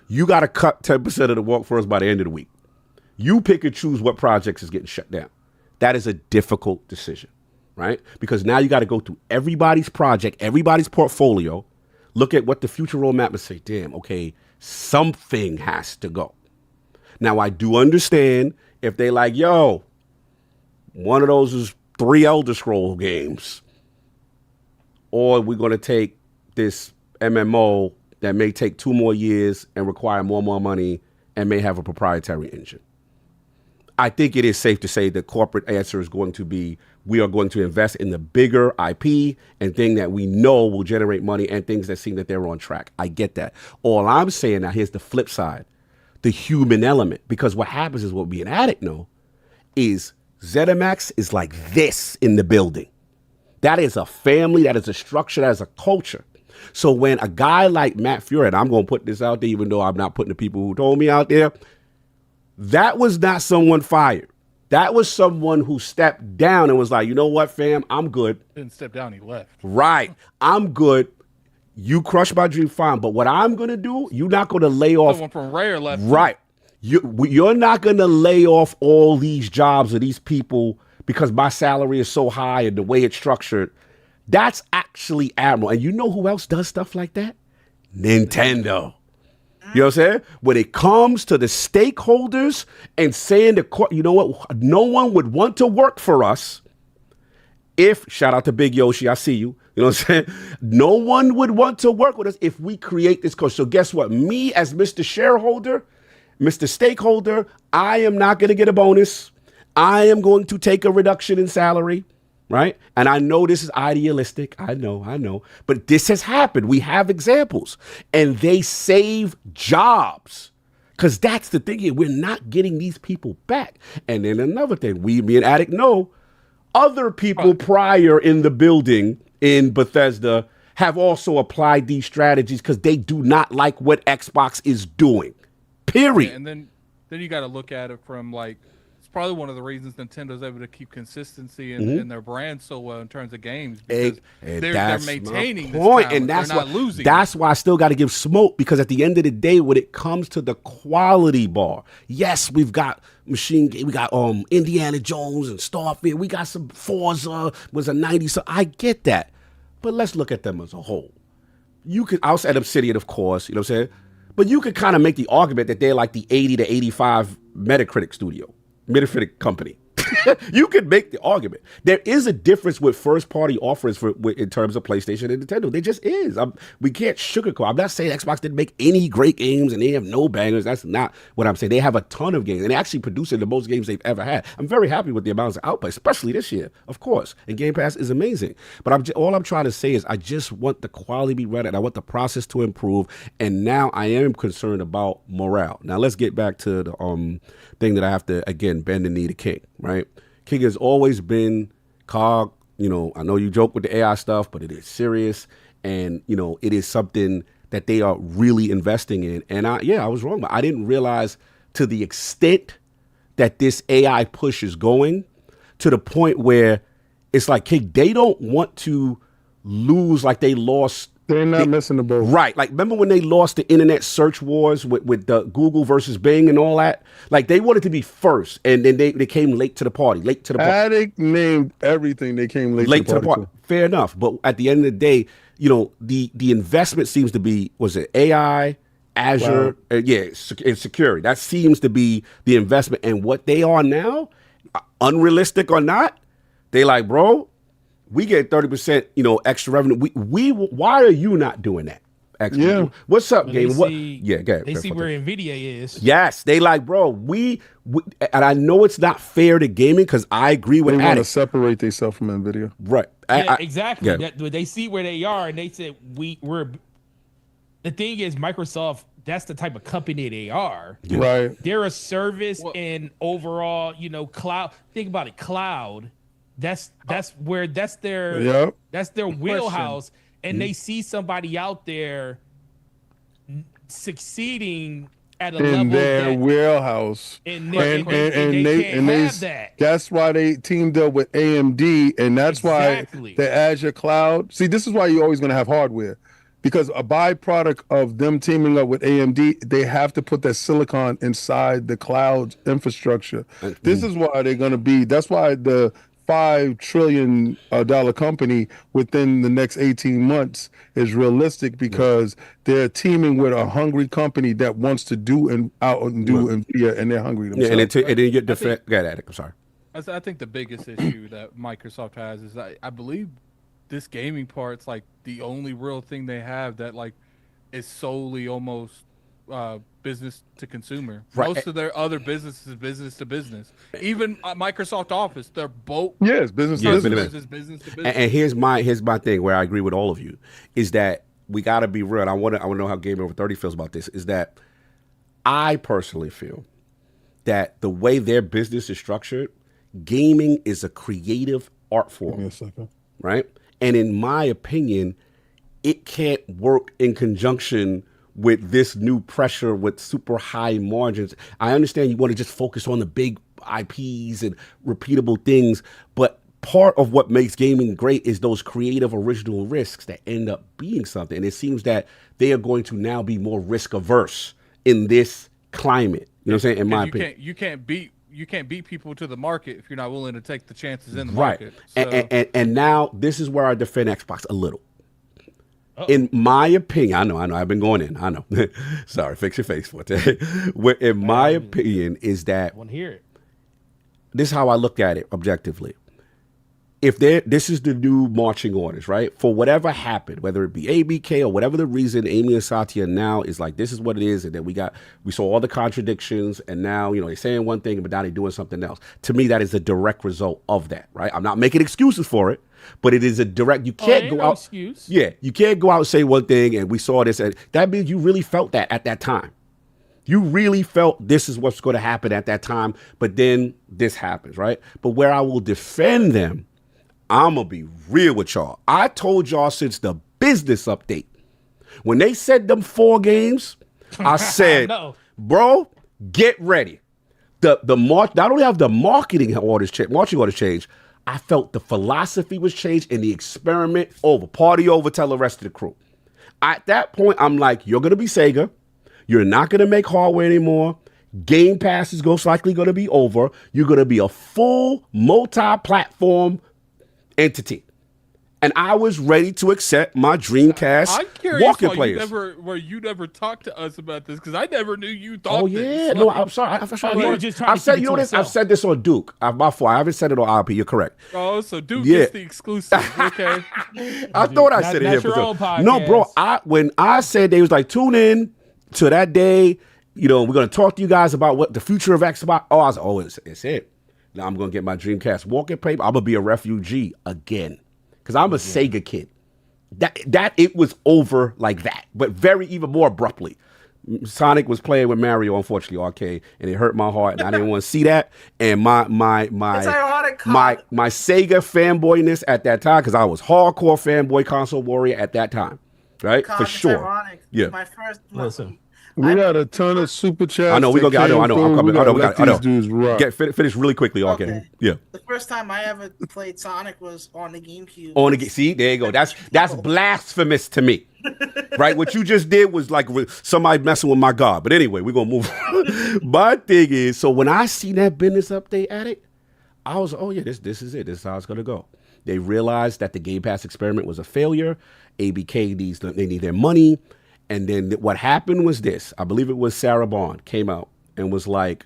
you got to cut 10% of the workforce by the end of the week. You pick and choose what projects is getting shut down. That is a difficult decision, right? Because now you got to go through everybody's project, everybody's portfolio, look at what the future roadmap and say, damn, okay, something has to go. Now, I do understand if they like, yo, one of those is 3 Elder Scroll games, or we're going to take this MMO that may take 2 more years and require more money and may have a proprietary engine. I think it is safe to say the corporate answer is going to be, we are going to invest in the bigger IP and thing that we know will generate money and things that seem that they're on track. I get that. All I'm saying now, here's the flip side, the human element. Because what happens is what we an addict know is ZeniMax is like this in the building. That is a family, that is a structure, that is a culture. So when a guy like Matt Fury, and I'm going to put this out there, even though I'm not putting the people who told me out there, that was not someone fired. That was someone who stepped down and was like, you know what, fam, I'm good. Didn't step down, he left. Right. I'm good. You crushed my dream, fine. But what I'm going to do, you're not going to lay off. Someone from Rare left. Right. You're not going to lay off all these jobs of these people because my salary is so high and the way it's structured. That's actually admirable. And you know who else does stuff like that? Nintendo. You know what I'm saying? When it comes to the stakeholders and saying you know what, no one would want to work for us if, shout out to Big Yoshi, I see you. You know what I'm saying? No one would want to work with us if we create this coach. So guess what? Me as Mr. Shareholder, Mr. Stakeholder, I am not going to get a bonus. I am going to take a reduction in salary. Right? And I know this is idealistic. I know. But this has happened. We have examples. And they save jobs. Because that's the thing here. We're not getting these people back. And then another thing, me and Addict know, other people prior in the building in Bethesda have also applied these strategies because they do not like what Xbox is doing. Period. Yeah, and then you got to look at it from like, it's probably one of the reasons Nintendo's able to keep consistency in, Mm-hmm. in their brand so well in terms of games, because And they're that's maintaining my this point, talent. and that's they're not why, losing. That's why I still got to give smoke, because at the end of the day, when it comes to the quality bar, yes, we've got we got Indiana Jones and Starfield, we got some Forza was a 90, so I get that, but let's look at them as a whole. You could, I'll say Obsidian, of course, you know what I'm saying, but you could kind of make the argument that they're like the 80 to 85 Metacritic company. You could make the argument. There is a difference with first-party offerings in terms of PlayStation and Nintendo. There just is. We can't sugarcoat. I'm not saying Xbox didn't make any great games and they have no bangers. That's not what I'm saying. They have a ton of games, and they're actually producing the most games they've ever had. I'm very happy with the amounts of output, especially this year, of course. And Game Pass is amazing. But all I'm trying to say is I just want the quality to be right, and I want the process to improve. And now I am concerned about morale. Now let's get back to the thing that I have to, again, bend the knee to King, right? King has always been Cog, I know you joke with the AI stuff, but it is serious. And, it is something that they are really investing in. And I was wrong, but I didn't realize to the extent that this AI push is going, to the point where it's like, King, they don't want to lose like they lost. They're not missing the boat. Right. Like, remember when they lost the internet search wars with the Google versus Bing and all that? Like, they wanted to be first, and then they came late to the party. Addict named everything. They came late to the party. Fair enough. But at the end of the day, the investment seems to be, was it AI, Azure? Wow. And security. That seems to be the investment. And what they are now, unrealistic or not, they like, bro, we get 30%, extra revenue. Why are you not doing that? Actually, yeah. What's up, But Game? Go ahead. They see where Nvidia is. Yes, they like, bro. We and I know it's not fair to gaming, because I agree with They want to Addict. separate themselves from Nvidia. Right. Exactly. Yeah. They see where they are, and they said we're. The thing is, Microsoft. That's the type of company they are. Yeah. Right. They're a service and overall, cloud. Think about it, cloud. That's their that's their wheelhouse, and they see somebody out there succeeding at a level In their wheelhouse, and they can't have that. That's why they teamed up with AMD, and that's Exactly. why the Azure cloud. See, this is why you're always going to have hardware, because a byproduct of them teaming up with AMD, they have to put that silicon inside the cloud infrastructure. This is why they're going to be. That's why the $5 trillion company within the next 18 months is realistic, because they're teaming with a hungry company that wants to do Nvidia, and they're hungry themselves. Yeah, and then you get defense. Go ahead, I'm sorry. I think the biggest issue that Microsoft has is I believe this gaming part's like the only real thing they have that like is solely almost business to consumer. Right. Most of their other business is business to business. Even Microsoft Office, they're both Yes, business to business. business to business. And here's my thing where I agree with all of you, is that we got to be real. And I want to know how Game Over 30 feels about this. Is that I personally feel that the way their business is structured, gaming is a creative art form. Yes, okay. Right? And in my opinion, it can't work in conjunction with this new pressure with super high margins. I understand you want to just focus on the big IPs and repeatable things, but part of what makes gaming great is those creative original risks that end up being something. And it seems that they are going to now be more risk averse in this climate. You know what I'm saying? In my opinion. You can't beat people to the market if you're not willing to take the chances in the Right. market. So. And now this is where I defend Xbox a little. In my opinion, I know, I've been going in. I know. Sorry, fix your face for it. In my opinion, is that I want to hear it. This is how I look at it objectively. If this is the new marching orders, right? For whatever happened, whether it be ABK or whatever the reason, Amy and Satya now is like, this is what it is, and then we saw all the contradictions, and now they're saying one thing, but now they're doing something else. To me, that is a direct result of that, right? I'm not making excuses for it, but it is a direct. You can't go out. Excuse. Yeah, you can't go out and say one thing, and we saw this, and that means you really felt that at that time. You really felt this is what's going to happen at that time, but then this happens, right? But where I will defend them, I'm going to be real with y'all. I told y'all since the business update, when they said them 4 games, I said, No. bro, get ready. not only have the marketing orders changed, I felt the philosophy was changed and the experiment over. Party over, tell the rest of the crew. At that point, I'm like, you're going to be Sega. You're not going to make hardware anymore. Game Pass is most likely going to be over. You're going to be a full multi-platform entity. And I was ready to accept my Dreamcast I'm curious walking why players. you never talked to us about this, because I never knew you thought Oh this. yeah, no, I'm sorry. I've said, you know this. I've said this on Duke. My fault. I haven't said it on ILP. You're correct. Oh, so Duke Yeah. is the exclusive. Okay. I thought I said it here. your own No, bro. podcast. When I said they was like, tune in to that day, you know, we're gonna talk to you guys about what the future of Xbox. Oh, I was like, oh, it's it. Now I'm gonna get my Dreamcast walking paper. I'm gonna be a refugee again. Because I'm a Sega kid. That it was over like that, but very even more abruptly. Sonic was playing with Mario, unfortunately, arcade, and it hurt my heart, and I didn't want to see that. And my It's ironic, my Sega fanboyness at that time, because I was hardcore fanboy console warrior at that time, right? Con, For it's sure. ironic. Yeah. Listen. We got a ton of super chats. I know we gonna get. I know. I'm coming. I know. These dudes rock. Finish really quickly, arcade. Okay. Yeah. The first time I ever played Sonic was on the GameCube. See, there you go. That's blasphemous to me, right? What you just did was like somebody messing with my God. But anyway, we're gonna move on. My thing is, so when I see that business update at it, I was, oh yeah, this is it. This is how it's gonna go. They realized that the Game Pass experiment was a failure. ABK they need their money. And then what happened was this. I believe it was Sarah Bond came out and was like,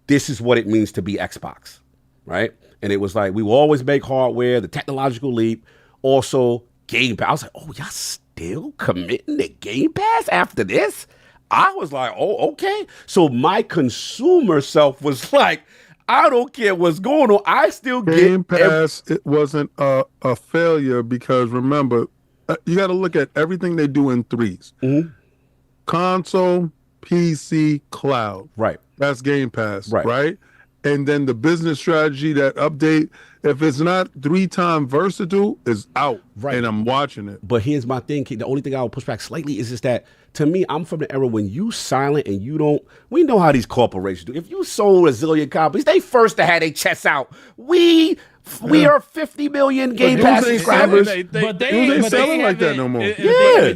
this is what it means to be Xbox, right? And it was like, we will always make hardware, the technological leap, also Game Pass. I was like, oh, y'all still committing to Game Pass after this? I was like, oh, okay. So my consumer self was like, I don't care what's going on. I still get Game Pass. It wasn't a failure because remember, you got to look at everything they do in threes. Mm-hmm. Console, PC, cloud. Right. That's Game Pass. Right. Right. And then the business strategy, that update, if it's not 3-time versatile, is out. Right. And I'm watching it. But here's my thing. The only thing I would push back slightly is just that, to me, I'm from the era when you silent and you don't, we know how these corporations do. If you sold a zillion copies, they first to have their chests out. We are 50 million Game Pass subscribers. But they ain't but selling they like that haven't- no more. Yeah.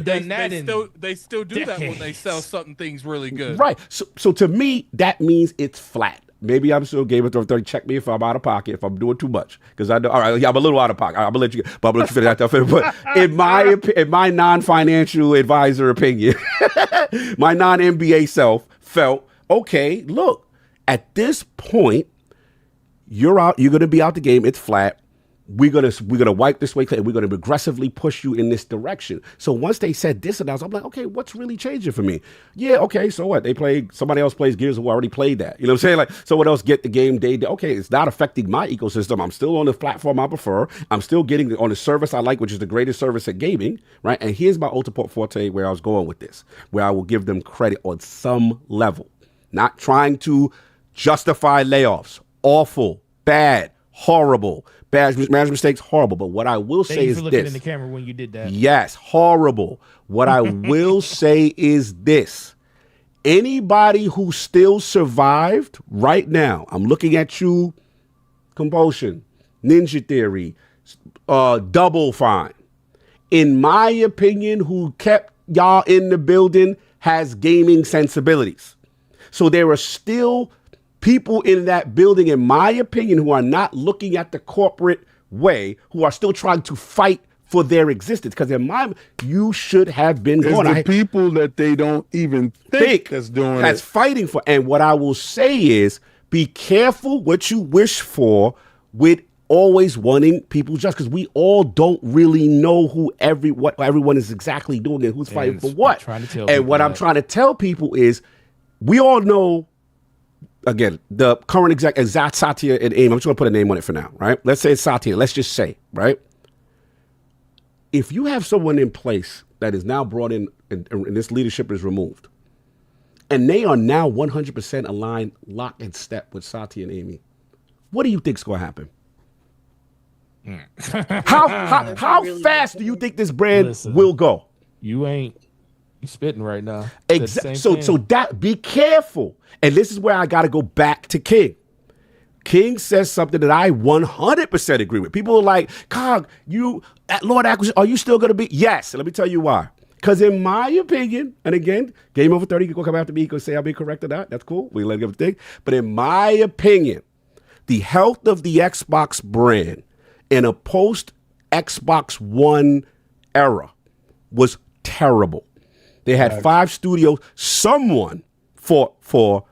They still do that when they sell something things really good. Right. So to me, that means it's flat. Maybe I'm still Game of Thrones 30. Check me if I'm out of pocket, if I'm doing too much. Because I know, all right, yeah, I'm a little out of pocket. I'm going to let you, but I'm going to let you finish that. But in my non-financial advisor opinion, my non-MBA self felt, okay, look, at this point, you're going to be out the game. It's flat. We're gonna wipe this way and we're gonna aggressively push you in this direction. So once they said this, and I was like, okay, what's really changing for me? Yeah, okay, so what? Somebody else plays Gears who already played that. You know what I'm saying? Like someone else get the game day. Okay, it's not affecting my ecosystem. I'm still on the platform I prefer. I'm still getting on the service I like, which is the greatest service at gaming, right? And here's my ultimate forte where I was going with this, where I will give them credit on some level, not trying to justify layoffs. Awful, bad, horrible. Management mistakes, horrible. But what I will say is for looking this. in the camera when you did that. Yes, horrible. What I will say is this. Anybody who still survived right now, I'm looking at you, Compulsion, Ninja Theory, Double Fine. In my opinion, who kept y'all in the building has gaming sensibilities. So there are still people in that building, in my opinion, who are not looking at the corporate way, who are still trying to fight for their existence. Because in my, you should have been It's gone. the people that they don't even think that's doing that's it. fighting for. And what I will say is, be careful what you wish for with always wanting people just, because we all don't really know what everyone is exactly doing and who's fighting for what. And what I'm trying to tell people is, we all know. Again, the current exec is Satya and Amy. I'm just going to put a name on it for now, right? Let's say it's Satya. Let's just say, right? If you have someone in place that is now brought in and this leadership is removed, and they are now 100% aligned, lock and step with Satya and Amy, what do you think is going to happen? How fast do you think this brand will go? You ain't You spitting right now. Said the Exactly. same So thing. that be careful. And this is where I got to go back to King. King says something that I 100% agree with. People are like, Cog, you at Lord Acquisition, are you still going to be? Yes. And let me tell you why. Because in my opinion, and again, Game Over 30, you can go come after me, you can say I'll be correct or not. That's cool. We let him think. But in my opinion, the health of the Xbox brand in a post Xbox One era was terrible. They had 5 studios. Someone fought for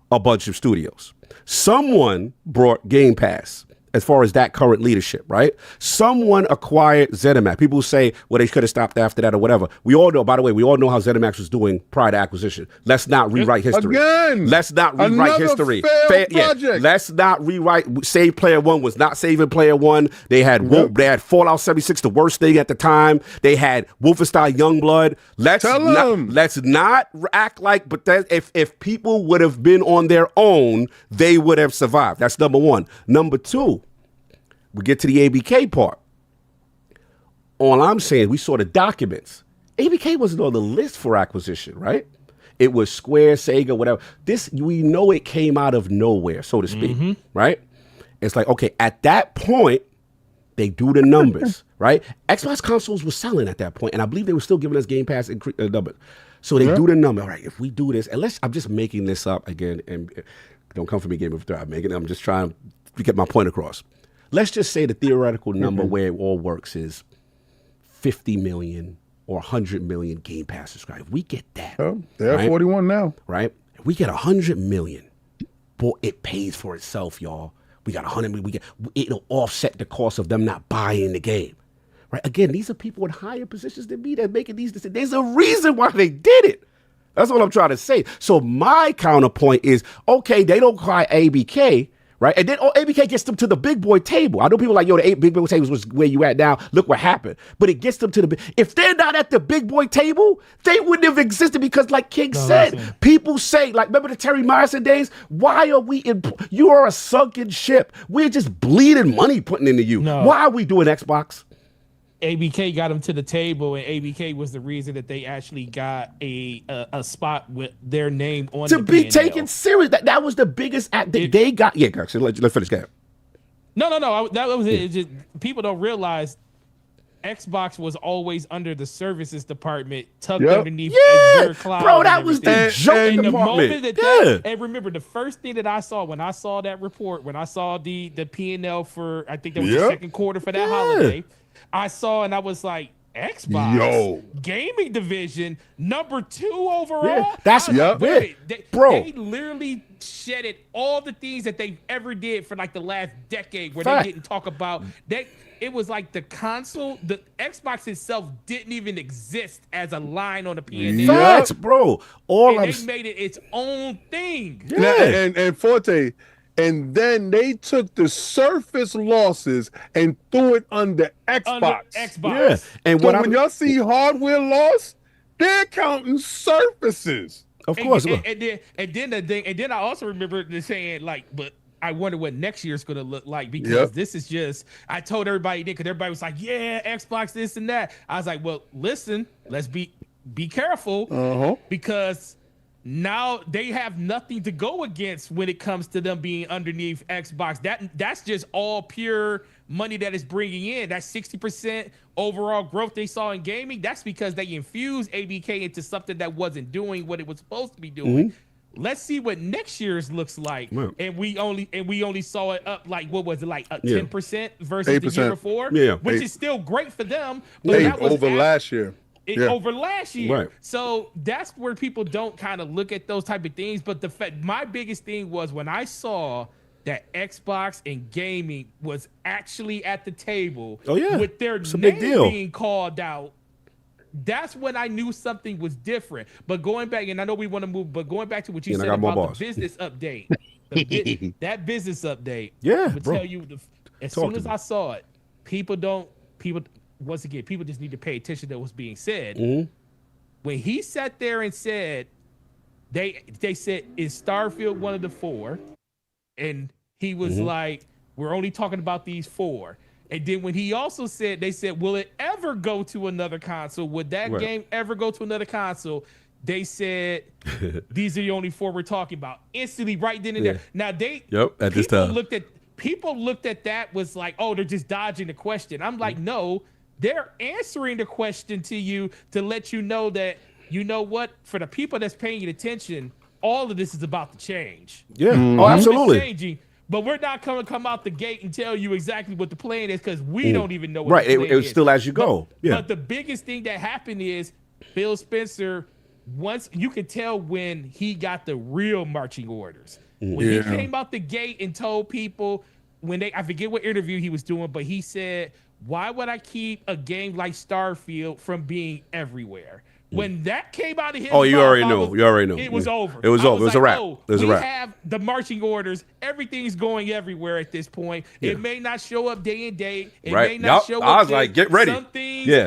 a bunch of studios. Someone brought Game Pass as far as that current leadership, right? Someone acquired ZeniMax. People say, well, they could have stopped after that or whatever. We all know, by the way, we all know how ZeniMax was doing prior to acquisition. Let's not rewrite history. Again, Let's not rewrite another history. failed project. Let's not rewrite. Save Player One was not saving Player One. They had they had Fallout 76, the worst thing at the time. They had Wolfenstein Youngblood. Let's not act like. But that, if people would have been on their own, they would have survived. That's number one. Number two, we get to the ABK part. All I'm saying, we saw the documents. ABK wasn't on the list for acquisition, right? It was Square, Sega, whatever. This, we know it came out of nowhere, so to speak, right? It's like, okay, at that point, they do the numbers, right? Xbox consoles were selling at that point, and I believe they were still giving us Game Pass numbers. So they do the number. All right, if we do this, and I'm just making this up again, and don't come for me, Game of Thrones. I'm just trying to get my point across. Let's just say the theoretical number where it all works is 50 million or 100 million Game Pass subscribers. We get that. Oh, they're at 41 now. Right? If we get 100 million, boy, it pays for itself, y'all. We got 100 million. It'll offset the cost of them not buying the game. Right? Again, these are people in higher positions than me that are making these decisions. There's a reason why they did it. That's what I'm trying to say. So my counterpoint is, okay, they don't cry ABK, right? And then ABK gets them to the big boy table. I know people are like, yo, the big boy tables was where you at now. Look what happened. But it gets them to the if they're not at the big boy table, they wouldn't have existed because like King said, people say, like, remember the Terry Myerson days? Why are we you are a sunken ship. We're just bleeding money putting into you. No. Why are we doing Xbox? ABK got them to the table, and ABK was the reason that they actually got a spot with their name on to the be P&L. taken serious. That was the biggest act they got. Yeah, guys, let's finish that. No. That was it. It's just, people don't realize Xbox was always under the services department, tucked underneath Azure Cloud. Bro, that was the joke department. And remember, the first thing that I saw when I saw that report, when I saw the P&L for, I think that was the second quarter for that holiday, I saw and I was like, Xbox gaming division number 2 overall. Yeah, that's They literally shedded all the things that they ever did for like the last decade where they didn't talk about that. It was like the console, the Xbox itself didn't even exist as a line on the P&L. Facts, bro. They made it its own thing. Yeah. And Forte. And then they took the Surface losses and threw it under Xbox. Yeah. And so when y'all see hardware loss, they're counting surfaces. Of course. And then I also remember saying, like, but I wonder what next year's going to look like because this is just, I told everybody because everybody was like, yeah, Xbox, this and that. I was like, well, listen, let's be careful because now they have nothing to go against when it comes to them being underneath Xbox. That's just all pure money that is bringing in. That 60% overall growth they saw in gaming, that's because they infused ABK into something that wasn't doing what it was supposed to be doing. Let's see what next year's looks like. And we only saw it up like, what was it, like 10% versus 8%. The year before? Yeah. Which is still great for them. But that was over last year. Over last year. Right. So that's where people don't kind of look at those type of things. But my biggest thing was when I saw that Xbox and gaming was actually at the table with their name being called out. That's when I knew something was different. But going back, and I know we want to move, but going back to what you said about the business update, that business update, would tell you as soon as I saw it, people once again, people just need to pay attention to what's being said. When he sat there and said, they said, is Starfield one of the 4? And he was like, we're only talking about these 4. And then when he also said, they said, will it ever go to another console? Would that Right. game ever go to another console? They said, these are the only 4 we're talking about. Instantly, right then and there. Now at this time. People looked at that was like, oh, they're just dodging the question. I'm like, no, they're answering the question to you to let you know that, you know what, for the people that's paying attention, all of this is about to change. Yeah. Mm-hmm. Oh, All of it's absolutely. changing. But we're not going to come out the gate and tell you exactly what the plan is because we don't even know what Right. the plan It was is. still as you go. But the biggest thing that happened is Phil Spencer, once you could tell when he got the real marching orders. When he came out the gate and told people I forget what interview he was doing, but he said, why would I keep a game like Starfield from being everywhere? When that came out of his you mouth, already knew. You already knew. It was over. It was over. It was a wrap. Oh, It was a we wrap. have the marching orders. Everything's going everywhere at this point. It may not show up day and date. It Right. may not show up. I was like, get ready.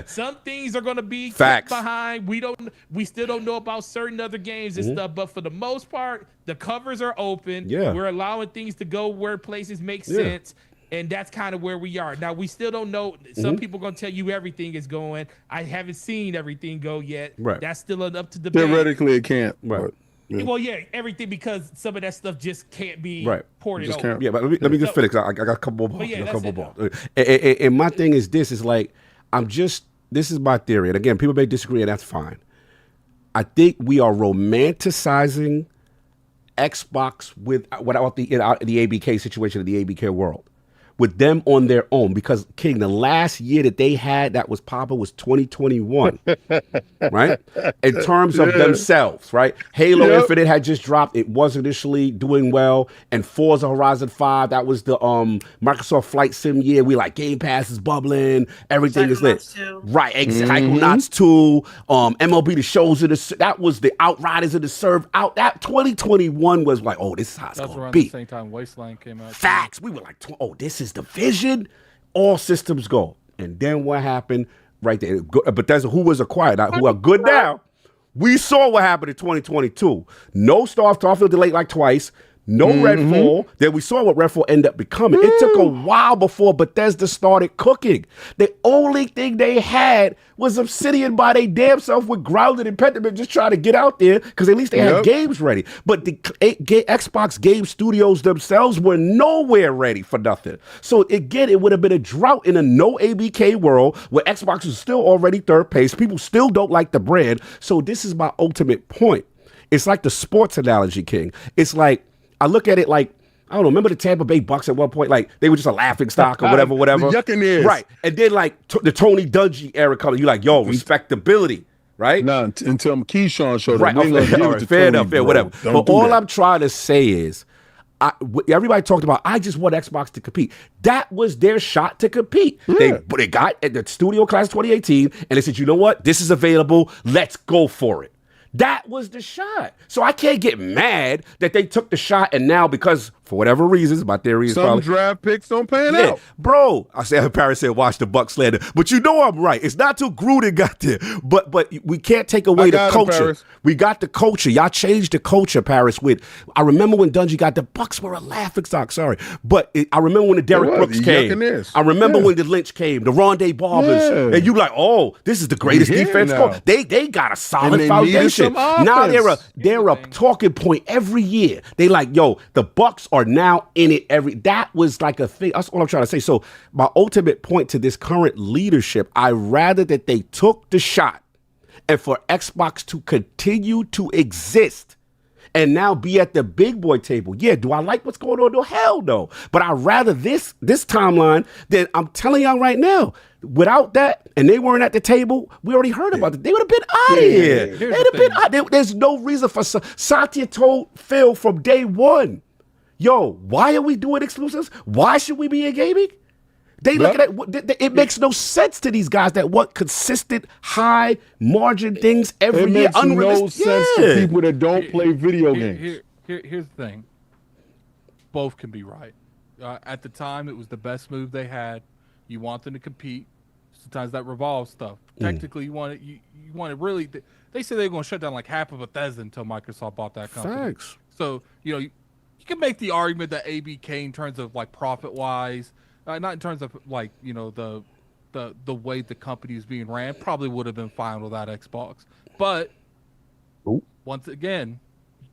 Some things are gonna be Facts. kept behind. We still don't know about certain other games and stuff. But for the most part, the covers are open. Yeah. We're allowing things to go where places make sense. And that's kind of where we are. Now, we still don't know. Some people are going to tell you everything is going. I haven't seen everything go yet. Right. That's still up to debate. Theoretically, it can't. Right. But, Well, yeah, everything because some of that stuff just can't be ported Just over. can't. Yeah, but let me just finish. I got a couple more balls. yeah, A that's couple it, balls. And my thing is this is like, this is my theory. And again, people may disagree, and that's fine. I think we are romanticizing Xbox without the ABK situation, the ABK world. With them on their own, because King, the last year that they had that was popping was 2021, right? In terms of themselves, right? Halo Infinite had just dropped; it was initially doing well, and Forza Horizon 5, that was the Microsoft Flight Sim year. We like Game Pass is bubbling, everything is lit, right? Psychonauts 2, MLB The Shows that was the Outriders of the Serve out. That 2021 was like, oh, this is how it's That's gonna around be. the same time Wasteland came out. Facts. We were like, oh, this is the vision. All systems go. And then what happened right there? Bethesda, who was acquired, who are good now. We saw what happened in 2022. No Starfield delayed like twice. No Redfall. Then we saw what Redfall ended up becoming. It took a while before Bethesda started cooking. The only thing they had was Obsidian by their damn self with Grounded and Pentiment just trying to get out there because at least they had games ready. But the Xbox game studios themselves were nowhere ready for nothing. So again, it would have been a drought in a no ABK world where Xbox is still already third place. People still don't like the brand. So this is my ultimate point. It's like the sports analogy, King. It's like, I look at it like, I don't know, remember the Tampa Bay Bucks at one point? Like, they were just a laughing stock or whatever. The Yuccaneers. Right. And then, like, the Tony Dungy era coming, you're like, yo, respectability, right? Nah, until Keyshawn showed up. Right. Fair enough, whatever. But all I'm trying to say is, everybody talked about, I just want Xbox to compete. That was their shot to compete. Yeah. They got at the studio class 2018, and they said, you know what? This is available. Let's go for it. That was the shot. So I can't get mad that they took the shot and now because for whatever reasons, my theory is some probably draft picks don't pan out. Bro, I said Paris said watch the Bucks slander. But you know I'm right. It's not till Gruden got there. But we can't take away the culture. We got the culture. Y'all changed the culture, Paris, with I remember when Dungy got the Bucks were a laughing stock, sorry. But I remember when the Derrick Brooks came. I remember when the Lynch came, the Rondé Barbers. And you like, oh, this is the greatest defense. They got a solid foundation. Now they're a talking point every year. They like, yo, the Bucks are now in it that was like a thing. That's all I'm trying to say. So my ultimate point to this current leadership, I rather that they took the shot and for Xbox to continue to exist and now be at the big boy table. Yeah, do I like what's going on? No, hell no. But I'd rather this timeline than I'm telling y'all right now. Without that, and they weren't at the table, we already heard about it. They would have been out of here. They'd have been out. There's no reason for Satya told Phil from day one, yo, why are we doing exclusives? Why should we be in gaming? They look at it. It makes no sense to these guys that want consistent, high margin things every year. It makes no sense to people that don't play video games. Here's the thing. Both can be right. At the time, it was the best move they had. You want them to compete. Sometimes that revolves stuff. Technically, you want it really. They said they were going to shut down like half of Bethesda until Microsoft bought that company. Thanks. So you can make the argument that ABK in terms of like profit wise, not in terms of like the way the company is being ran. Probably would have been fine without Xbox, but once again,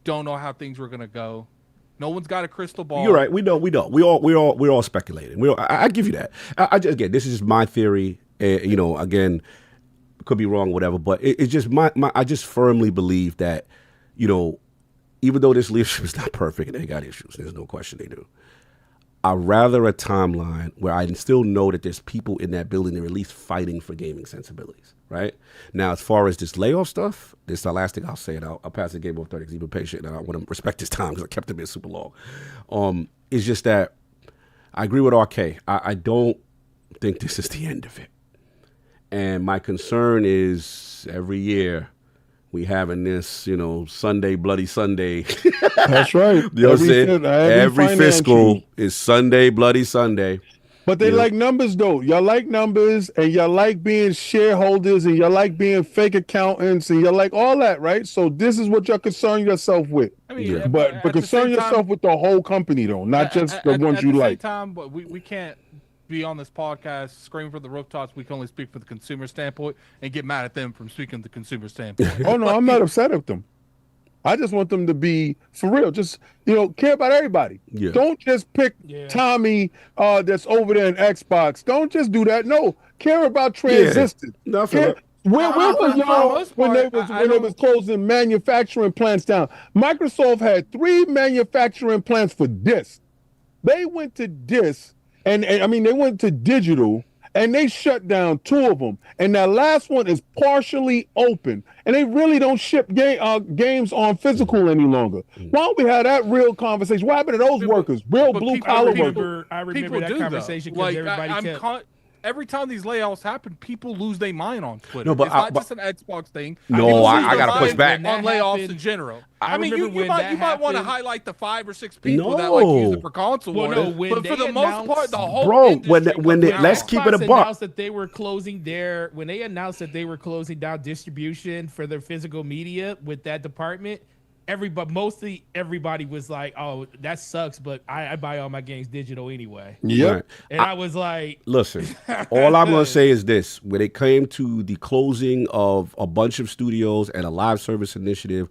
don't know how things were gonna go. No one's got a crystal ball. You're right. We don't. We're all speculating. I give you that. I just, again, this is just my theory. Again, could be wrong, whatever. But it's just I just firmly believe that, even though this leadership is not perfect and they got issues, there's no question they do. I'd rather a timeline where I still know that there's people in that building that are at least fighting for gaming sensibilities, right? Now, as far as this layoff stuff, this is the last thing I'll say, and I'll pass the game over 30 because he's been patient, and I want to respect his time because I kept him in super long. It's just that I agree with RK. I don't think this is the end of it. And my concern is every year we having this, Sunday, Bloody Sunday. That's right. You know what I'm saying? Every fiscal is Sunday, Bloody Sunday. But they like numbers, though. Y'all like numbers, and y'all like being shareholders, and y'all like being fake accountants, and y'all like all that, right? So this is what y'all concern yourself with. I mean, but concern yourself with the whole company, though, not just the ones you like. At the same time, but we can't be on this podcast screaming for the rooftops. We can only speak for the consumer standpoint and get mad at them from speaking the consumer standpoint. Oh, no, I'm not upset at them. I just want them to be for real. Just, care about everybody. Yeah. Don't just pick Tommy that's over there in Xbox. Don't just do that. No, care about Transistor. Yeah. Where was y'all when they was closing manufacturing plants down? Microsoft had 3 manufacturing plants for disc. They went to disc, and they went to digital, and they shut down 2 of them. And that last one is partially open. And they really don't ship games on physical any longer. Why don't we have that real conversation? What happened to those workers? Real blue-collar workers. I remember that conversation because everybody kept... Every time these layoffs happen, people lose their mind on Twitter. No, but it's not just an Xbox thing. No, I got to push back on layoffs in general. I mean, you might want to highlight the 5 or 6 people that use it for console wars, but for the most part, the whole industry. Let's keep it a buck. Announced that they were closing when they announced that they were closing down distribution for their physical media with that department. Mostly everybody was like, "Oh, that sucks," but I buy all my games digital anyway. Yeah, right. And I was like, "Listen, all I'm gonna say is this: when it came to the closing of a bunch of studios and a live service initiative,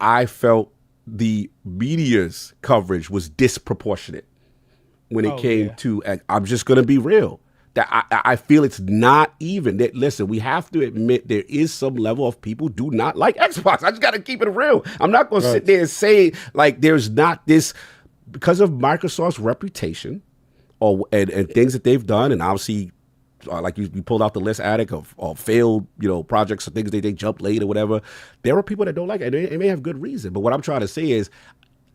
I felt the media's coverage was disproportionate when it came to. And I'm just gonna be real. That I feel it's not even. That, listen, we have to admit there is some level of people do not like Xbox. I just got to keep it real. I'm not going to sit there and say like there's not this because of Microsoft's reputation and things that they've done, and obviously like you pulled out the list, Attic, of failed projects or things they jumped late or whatever. There are people that don't like it, and they may have good reason. But what I'm trying to say is,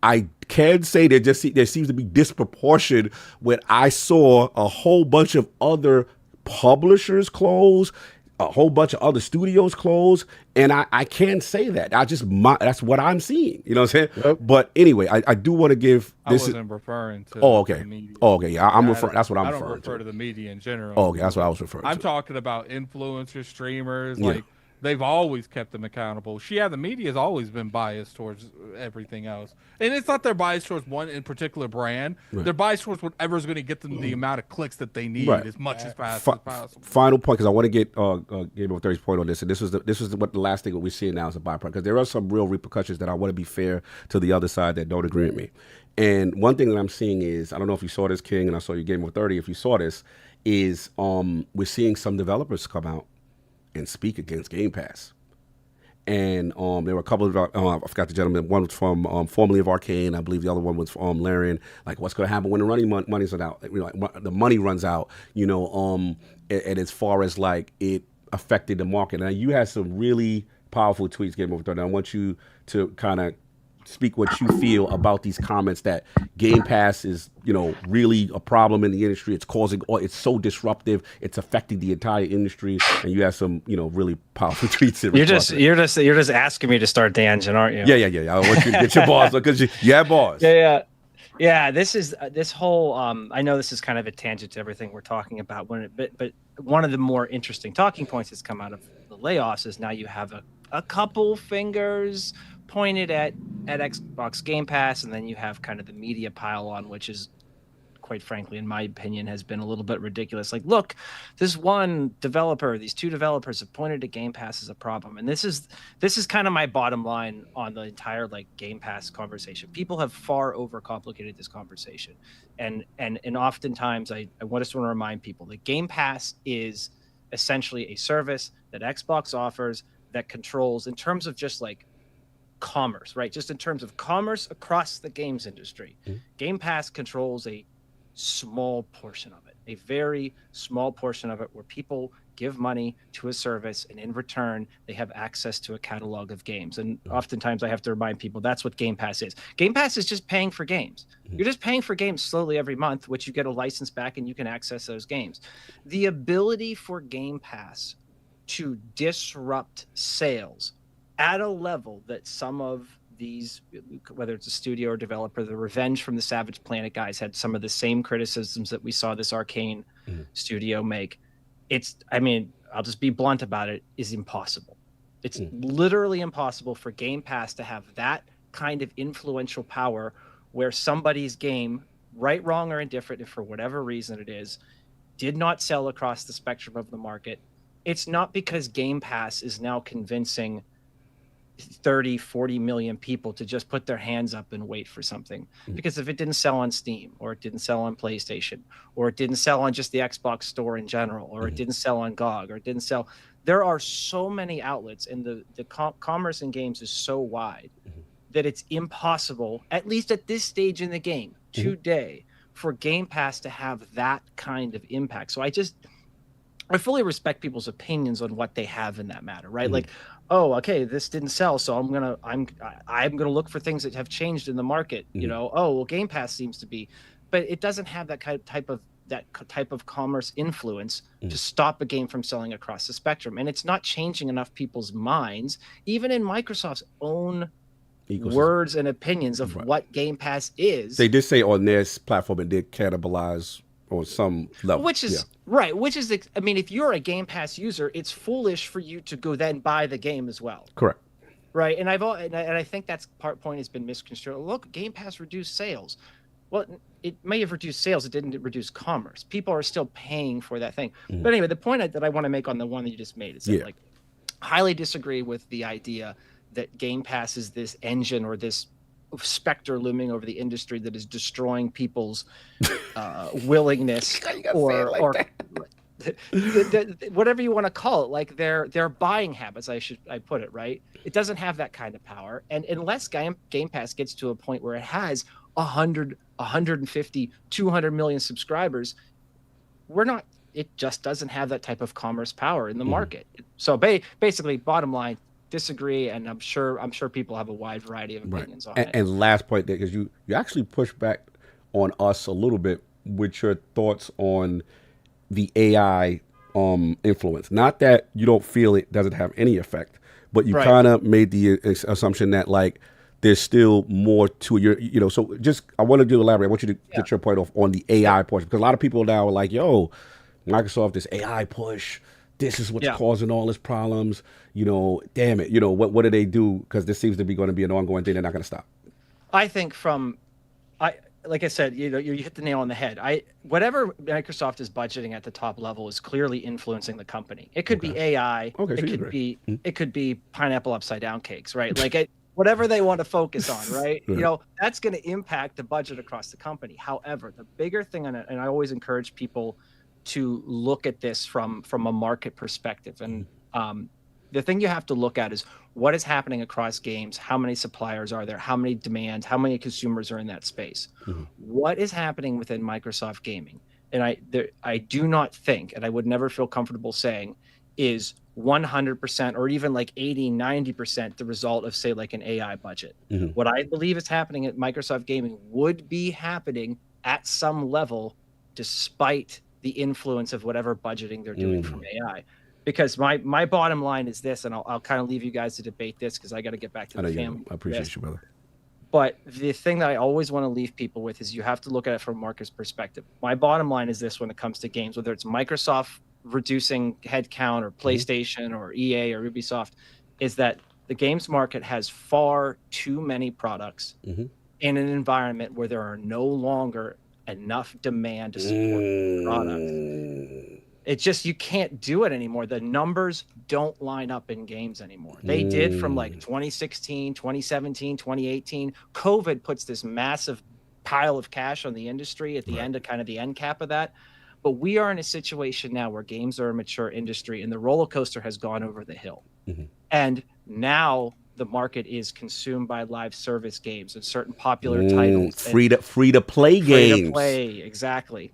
I can say there seems to be disproportion when I saw a whole bunch of other publishers close, a whole bunch of other studios close, and I can't say that. That's what I'm seeing. You know what I'm saying? Yep. But anyway, I do want to give. I wasn't referring to. Oh, okay. The media. Oh, okay. Yeah, I'm referring. That's what I'm referring to. I referring don't refer to the media in general. Oh, okay. That's what I was referring to. I'm talking about influencers, streamers, like. They've always kept them accountable. The media has always been biased towards everything else. And it's not their bias towards one in particular brand. Right. They're biased towards whatever's going to get them the amount of clicks that they need as much as fast as possible. Final point, because I want to get Game of 30's point on this. And this is what the last thing that we're seeing now is a byproduct. Because there are some real repercussions that I want to be fair to the other side that don't agree with me. And one thing that I'm seeing is, I don't know if you saw this, King, and I saw you Game of 30. If you saw this, is we're seeing some developers come out and speak against Game Pass. And there were a couple of, I forgot the gentleman, one was from formerly of Arcane, I believe the other one was from Larian, like what's going to happen when the money's out, like, the money runs out, and as far as like it affected the market. Now you had some really powerful tweets, Game Over 30. I want you to kind of speak what you feel about these comments that Game Pass is, really a problem in the industry. It's so disruptive. It's affecting the entire industry. And you have some, really powerful tweets. You're just asking me to start the engine, aren't you? Yeah. I want you to get your bars because you have bars. Yeah. This whole. I know this is kind of a tangent to everything we're talking about. But one of the more interesting talking points that's come out of the layoffs is now you have a couple fingers pointed at Xbox Game Pass, and then you have kind of the media pile on, which is quite frankly, in my opinion, has been a little bit ridiculous. Like, look, this one developer, these two developers have pointed to Game Pass as a problem, and this is kind of my bottom line on the entire like Game Pass conversation. People have far overcomplicated this conversation, and oftentimes I just want to remind people that Game Pass is essentially a service that Xbox offers that controls, in terms of just like commerce, right? Just in terms of commerce across the games industry, Game Pass controls a small portion of it, a very small portion of it, where people give money to a service and in return they have access to a catalog of games. And oftentimes I have to remind people that's what Game Pass is. Game Pass is just paying for games. You're just paying for games slowly every month, which you get a license back and you can access those games. The ability for Game Pass to disrupt sales at a level that some of these, whether it's a studio or developer, the Revenge from the Savage Planet guys had some of the same criticisms that we saw this Arcane studio make. I mean, I'll just be blunt about it, is impossible. It's literally impossible for Game Pass to have that kind of influential power where somebody's game, right, wrong, or indifferent, if for whatever reason it is, did not sell across the spectrum of the market. It's not because Game Pass is now convincing 30, 40 million people to just put their hands up and wait for something. Because if it didn't sell on Steam, or it didn't sell on PlayStation, or it didn't sell on just the Xbox store in general, or it didn't sell on GOG, or it didn't sell, there are so many outlets, and the commerce in games is so wide that it's impossible, at least at this stage in the game today, for Game Pass to have that kind of impact. So I fully respect people's opinions on what they have in that matter, right? Like, oh, okay, this didn't sell, so I'm gonna look for things that have changed in the market. You know, oh, well, Game Pass seems to be, but it doesn't have that type of commerce influence to stop a game from selling across the spectrum, and it's not changing enough people's minds, even in Microsoft's own words and opinions of what Game Pass is. They did say on their platform it did cannibalize on some level, which is right. Which is, I mean, if you're a Game Pass user, it's foolish for you to go then buy the game as well. Correct. Right, and I think that's point has been misconstrued. Look, Game Pass reduced sales. Well, it may have reduced sales. It didn't reduce commerce. People are still paying for that thing. But anyway, the point that I want to make on the one that you just made is that, like, highly disagree with the idea that Game Pass is this engine or this specter looming over the industry that is destroying people's willingness or whatever you want to call it, like their buying habits. I put it right. It doesn't have that kind of power, and unless Game Pass gets to a point where it has 100, 150, 200 million subscribers, it just doesn't have that type of commerce power in the market. So basically, bottom line, disagree, and I'm sure people have a wide variety of opinions on it. And last point there, because you actually push back on us a little bit with your thoughts on the AI influence. Not that you don't feel it doesn't have any effect, but you kind of made the assumption that, like, there's still more to your, so just, I want to elaborate. I want you to get your point off on the AI portion, because a lot of people now are like, yo, Microsoft, this AI push, this is what's causing all these problems. Damn it. What do they do? Because this seems to be going to be an ongoing thing. They're not going to stop. I think like I said, you hit the nail on the head. Whatever Microsoft is budgeting at the top level is clearly influencing the company. It could be AI. It could be pineapple upside down cakes, right? Like whatever they want to focus on, right? That's going to impact the budget across the company. However, the bigger thing, and I always encourage people to look at this from a market perspective. And the thing you have to look at is what is happening across games, how many suppliers are there, how many demands, how many consumers are in that space. What is happening within Microsoft Gaming? And I do not think, and I would never feel comfortable saying, is 100% or even like 80, 90% the result of, say, like an AI budget. What I believe is happening at Microsoft Gaming would be happening at some level despite the influence of whatever budgeting they're doing from AI. Because my bottom line is this, and I'll kind of leave you guys to debate this because I got to get back to the family. I appreciate you, brother. But the thing that I always want to leave people with is you have to look at it from a market's perspective. My bottom line is this when it comes to games, whether it's Microsoft reducing headcount or PlayStation or EA or Ubisoft, is that the games market has far too many products in an environment where there are no longer enough demand to support the product. It's just, you can't do it anymore. The numbers don't line up in games anymore. They did from like 2016, 2017, 2018. COVID puts this massive pile of cash on the industry at the end of kind of the end cap of that. But we are in a situation now where games are a mature industry and the roller coaster has gone over the hill. And now the market is consumed by live service games and certain popular titles. Free to play games. Free to play, exactly.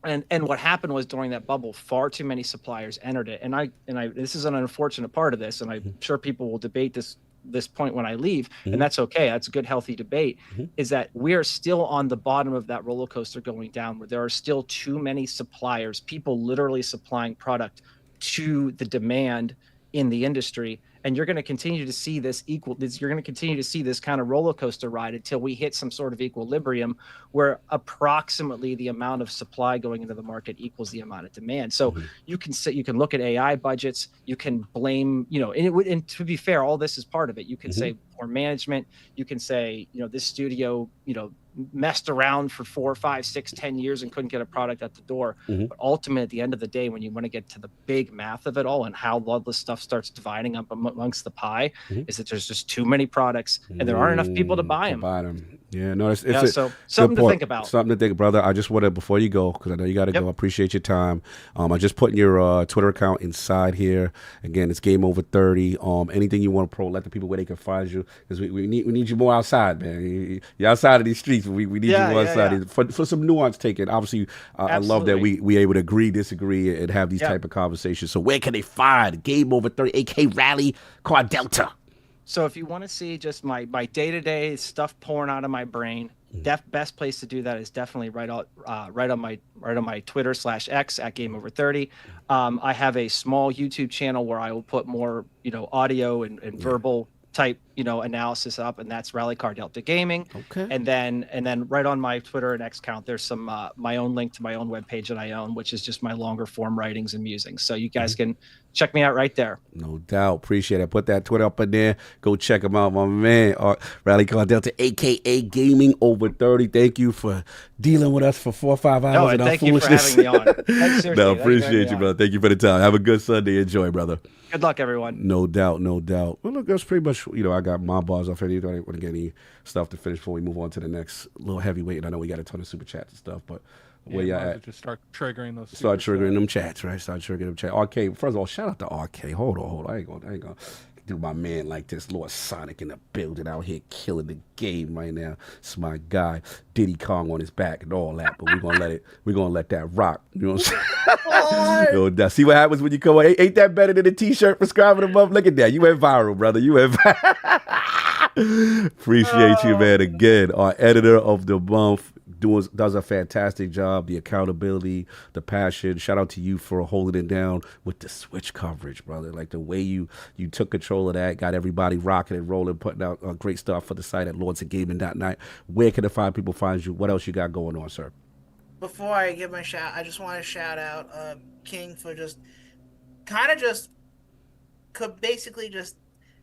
And what happened was, during that bubble, far too many suppliers entered it. And I this is an unfortunate part of this, and I'm sure people will debate this point when I leave, and that's okay. That's a good, healthy debate. Is that we are still on the bottom of that roller coaster going down, where there are still too many suppliers, people literally supplying product to the demand in the industry. And you're going to continue to see you're going to continue to see this kind of roller coaster ride until we hit some sort of equilibrium where approximately the amount of supply going into the market equals the amount of demand. So you can look at AI budgets, you can blame, and to be fair, all this is part of it. You can say poor management, you can say, this studio, messed around for 4, 5, 6, 10 years and couldn't get a product at the door. But ultimately, at the end of the day, when you want to get to the big math of it all and how all this stuff starts dividing up amongst the pie, is that there's just too many products and there aren't enough people to buy them. Yeah, no, it's so something to think about. Something to think, brother. I just want to, before you go, because I know you got to go. I appreciate your time. I just put your Twitter account inside here. Again, it's Game Over 30. Anything you want to let the people where they can find you, because we need you more outside, man. You're outside of these streets. We need you more outside for some nuance taken. Obviously, I love that we able to agree, disagree, and have these type of conversations. So where can they find Game Over 30, AK Rally Car Delta? So if you want to see just my day-to-day stuff pouring out of my brain, best place to do that is definitely right on my Twitter /X at Game Over 30. I have a small YouTube channel where I will put more audio and verbal type analysis up, and that's Rally Car Delta Gaming. Okay. And then right on my Twitter and X account, there's some my own link to my own webpage that I own, which is just my longer form writings and musings. So you guys can check me out right there. No doubt. Appreciate it. Put that Twitter up in there. Go check him out, my man. Rally Car Delta, aka Gaming Over 30. Thank you for dealing with us for 4 or 5 hours. No, and thank you for having me on. No, appreciate you, brother. Thank you for the time. Have a good Sunday. Enjoy, brother. Good luck, everyone. No doubt, no doubt. Well, look, that's pretty much, I got my bars off. I don't want to get any stuff to finish before we move on to the next little heavyweight. And I know we got a ton of super chats and stuff, but where y'all at? Just start triggering those. Start triggering them chats, right? Start triggering them chats. RK, first of all, shout out to RK. Hold on. I ain't gonna do my man like this. Lord Sonic in the building out here killing the game right now. It's my guy, Diddy Kong on his back and all that, but we're gonna let that rock. You know what I'm saying? See what happens when you come on. Ain't that better than a t-shirt for scribing them up? Look at that. You went viral, brother. You went viral. Appreciate you, man. Again, our editor of the month does a fantastic job. The accountability, the passion. Shout out to you for holding it down with the Switch coverage, brother. Like the way you took control of that, got everybody rocking and rolling, putting out great stuff for the site at lordsofgaming.net. Where can people find you? What else you got going on, sir? Before I give my shout, I just want to shout out King for basically just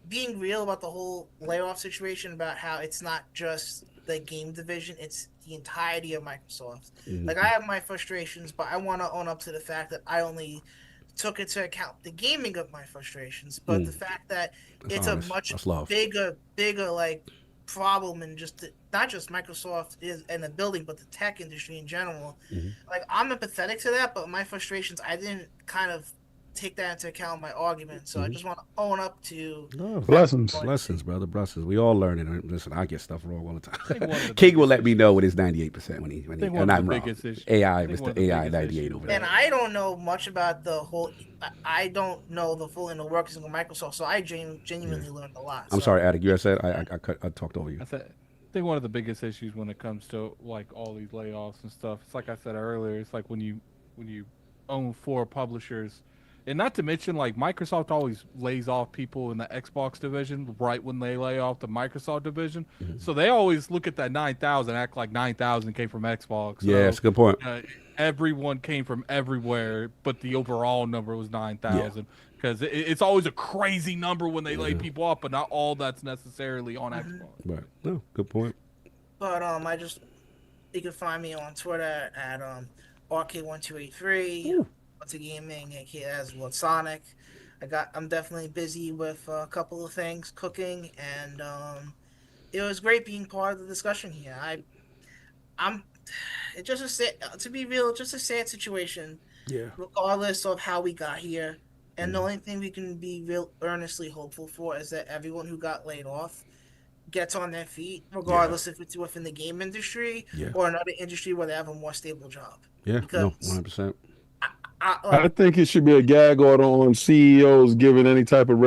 being real about the whole layoff situation, about how it's not just the game division, it's the entirety of Microsoft. Like, I have my frustrations, but I want to own up to the fact that I only took into account the gaming of my frustrations, but the fact that it's honest. A much bigger like problem, and not just Microsoft is in the building, but the tech industry in general. Like, I'm empathetic to that, but my frustrations, I didn't kind of take that into account in my argument. So I just want to own up to blessings, brother, blessings. We all learn it. Listen, I get stuff wrong all the time. King will let me know when it's 98% when he and I'm wrong. AI, Mr. AI 98 over there. And I don't know much about the whole. I don't know the full inner workings of Microsoft, so I genuinely learned a lot. I'm sorry, Attic. You said I talked over you. I think one of the biggest issues when it comes to like all these layoffs and stuff, it's like I said earlier, it's like when you own 4 publishers. And not to mention, like, Microsoft always lays off people in the Xbox division right when they lay off the Microsoft division. So they always look at that 9,000, act like 9,000 came from Xbox. So, yeah, that's a good point. Everyone came from everywhere, but the overall number was 9,000. Because it's always a crazy number when they lay people off, but not all that's necessarily on Xbox. Right. No, good point. But You can find me on Twitter at RK1283. What's a gaming, aka as well Sonic. I'm definitely busy with a couple of things, cooking, and it was great being part of the discussion here. I'm it's just to be real, just a sad situation. Yeah. Regardless of how we got here, and the only thing we can be real earnestly hopeful for is that everyone who got laid off gets on their feet, regardless if it's within the game industry or another industry where they have a more stable job. Yeah, because 100%. I think it should be a gag order on CEOs giving any type of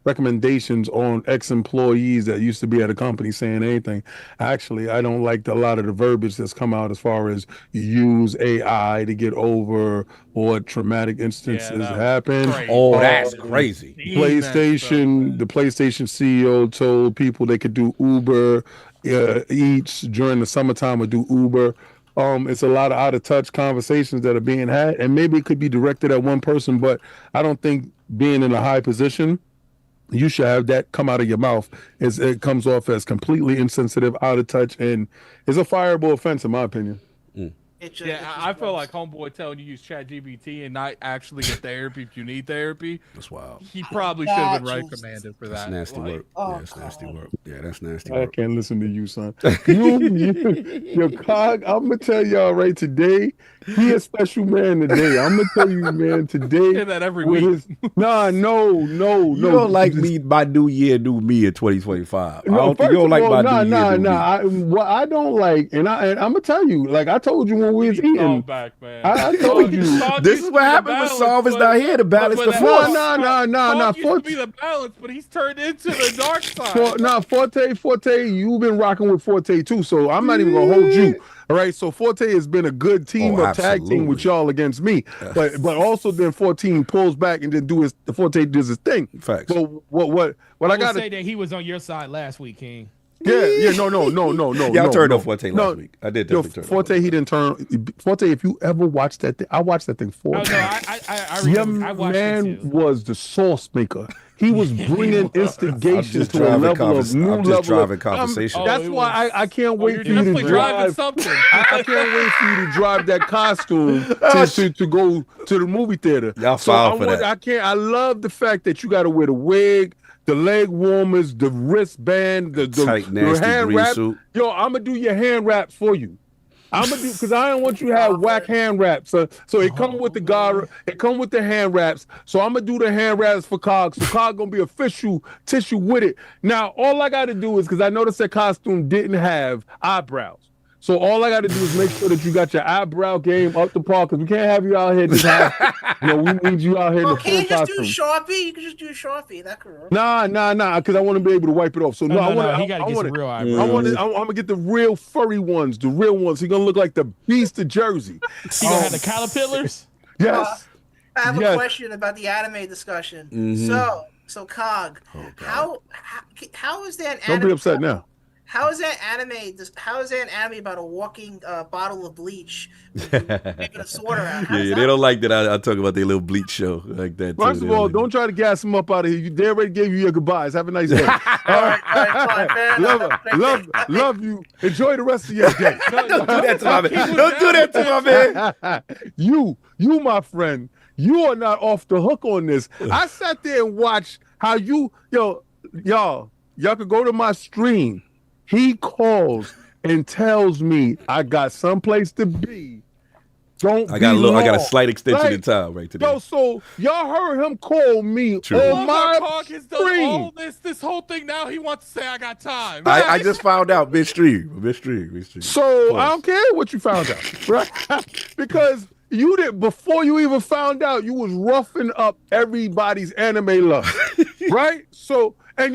recommendations on ex-employees that used to be at a company saying anything. Actually, I don't like a lot of the verbiage that's come out as far as you use AI to get over what traumatic instances happen. Oh, that's crazy. The PlayStation CEO told people they could do Uber Eats during the summertime or do Uber. It's a lot of out of touch conversations that are being had, and maybe it could be directed at one person, but I don't think being in a high position, you should have that come out of your mouth. It comes off as completely insensitive, out of touch, and it's a fireable offense in my opinion. I feel like homeboy telling you to use ChatGPT and not actually get therapy if you need therapy. That's wild. He probably should have been reprimanded for that. That's nasty work. That's nasty work. Yeah, that's nasty work. I can't listen to you, son. Your Cog, I'm gonna tell y'all right today. He a special man today. I'm gonna tell you, man, today. Hear that every week. No. You don't like me, my new year, new me in 2025. No, I don't think you don't like my new year, new me. What I don't like, and I'm gonna tell you, like I told you when we was eating. Back, man. I told you. This is what happens when Saul is not here to balance the force. No. Used to be the balance, but he's turned into the dark side. Forte, you've been rocking with Forte too, so I'm not even gonna hold you. All right, so Forte has been a good team of tag team with y'all against me, but also then 14 pulls back and then Forte does his thing. Facts. So what I gotta say that he was on your side last week, King. Yeah, no. Yeah, I turned off Forte last week. I did definitely turn Forte, he didn't turn. Forte, if you ever watched that thing, I watched that thing 4 times. I remember. I watched man it too. was the sauce maker. He was bringing instigation to a level of new level. I'm just driving conversation. That's why I can't wait for you to drive something. I can't wait for you to drive that costume to go to the movie theater. Y'all foul for that. I love the fact that you got to wear the wig, the leg warmers, the wristband, the tight, nasty hand wrap. suit. Yo, I'm gonna do your hand wraps for you. I'm gonna do because I don't want you to have whack hand wraps. So it come with the it come with the hand wraps. So I'm gonna do the hand wraps for Cog. So Cog gonna be official tissue with it. Now all I gotta do is because I noticed that costume didn't have eyebrows. So all I got to do is make sure that you got your eyebrow game up the par, because we can't have you out here just we need you out here in the full costume. Can you just do Sharpie? You can just do Sharpie. That could work. Nah, because I want to be able to wipe it off. So he got to get some real eyebrows. I'm gonna get the real furry ones, the real ones. He's gonna look like the Beast of Jersey. He gonna have the caterpillars. Yes. I have a question about the anime discussion. Mm-hmm. So Cog, how is that? Don't be upset now. How is that anime? How is that an anime about a walking bottle of bleach making a sword around? Yeah, they don't like that. I talk about their little bleach show like that. First of all, don't try to gas them up out of here. They already gave you your goodbyes. Have a nice day. All right, love you. Enjoy the rest of your day. Don't do that to my man. Don't do that to my man. You, my friend, you are not off the hook on this. I sat there and watched how y'all could go to my stream. He calls and tells me I got someplace to be. I got a slight extension in time right today. Yo, so y'all heard him call me on my stream. This whole thing now he wants to say I got time. I just found out midstream. So I don't care what you found out, right? Because you did before you even found out. You was roughing up everybody's anime love, right? So and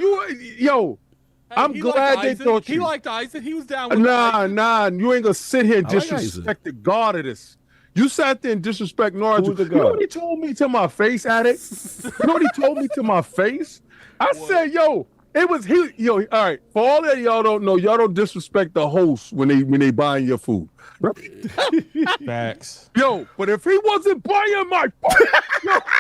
I'm glad they thought he liked Isaac. He was down with Nah. You ain't gonna sit here and disrespect the god of this. You sat there and disrespect Naruto. You know what he told me to my face, Addict? You know what he told me to my face? I said, it was all right. For all that y'all don't know, y'all don't disrespect the host when they buying your food. Facts. But if he wasn't buying my food,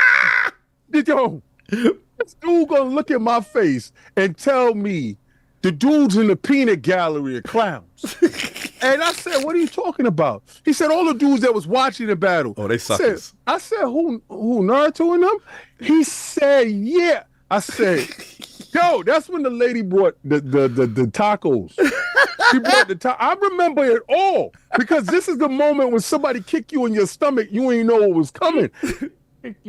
this dude gonna look at my face and tell me the dudes in the peanut gallery are clowns. And I said, what are you talking about? He said, all the dudes that was watching the battle. Oh, they suckers. I said, who, Naruto and them? He said, yeah. I said, yo, that's when the lady brought the tacos. She brought the tacos. I remember it all because this is the moment when somebody kick you in your stomach, you ain't know what was coming.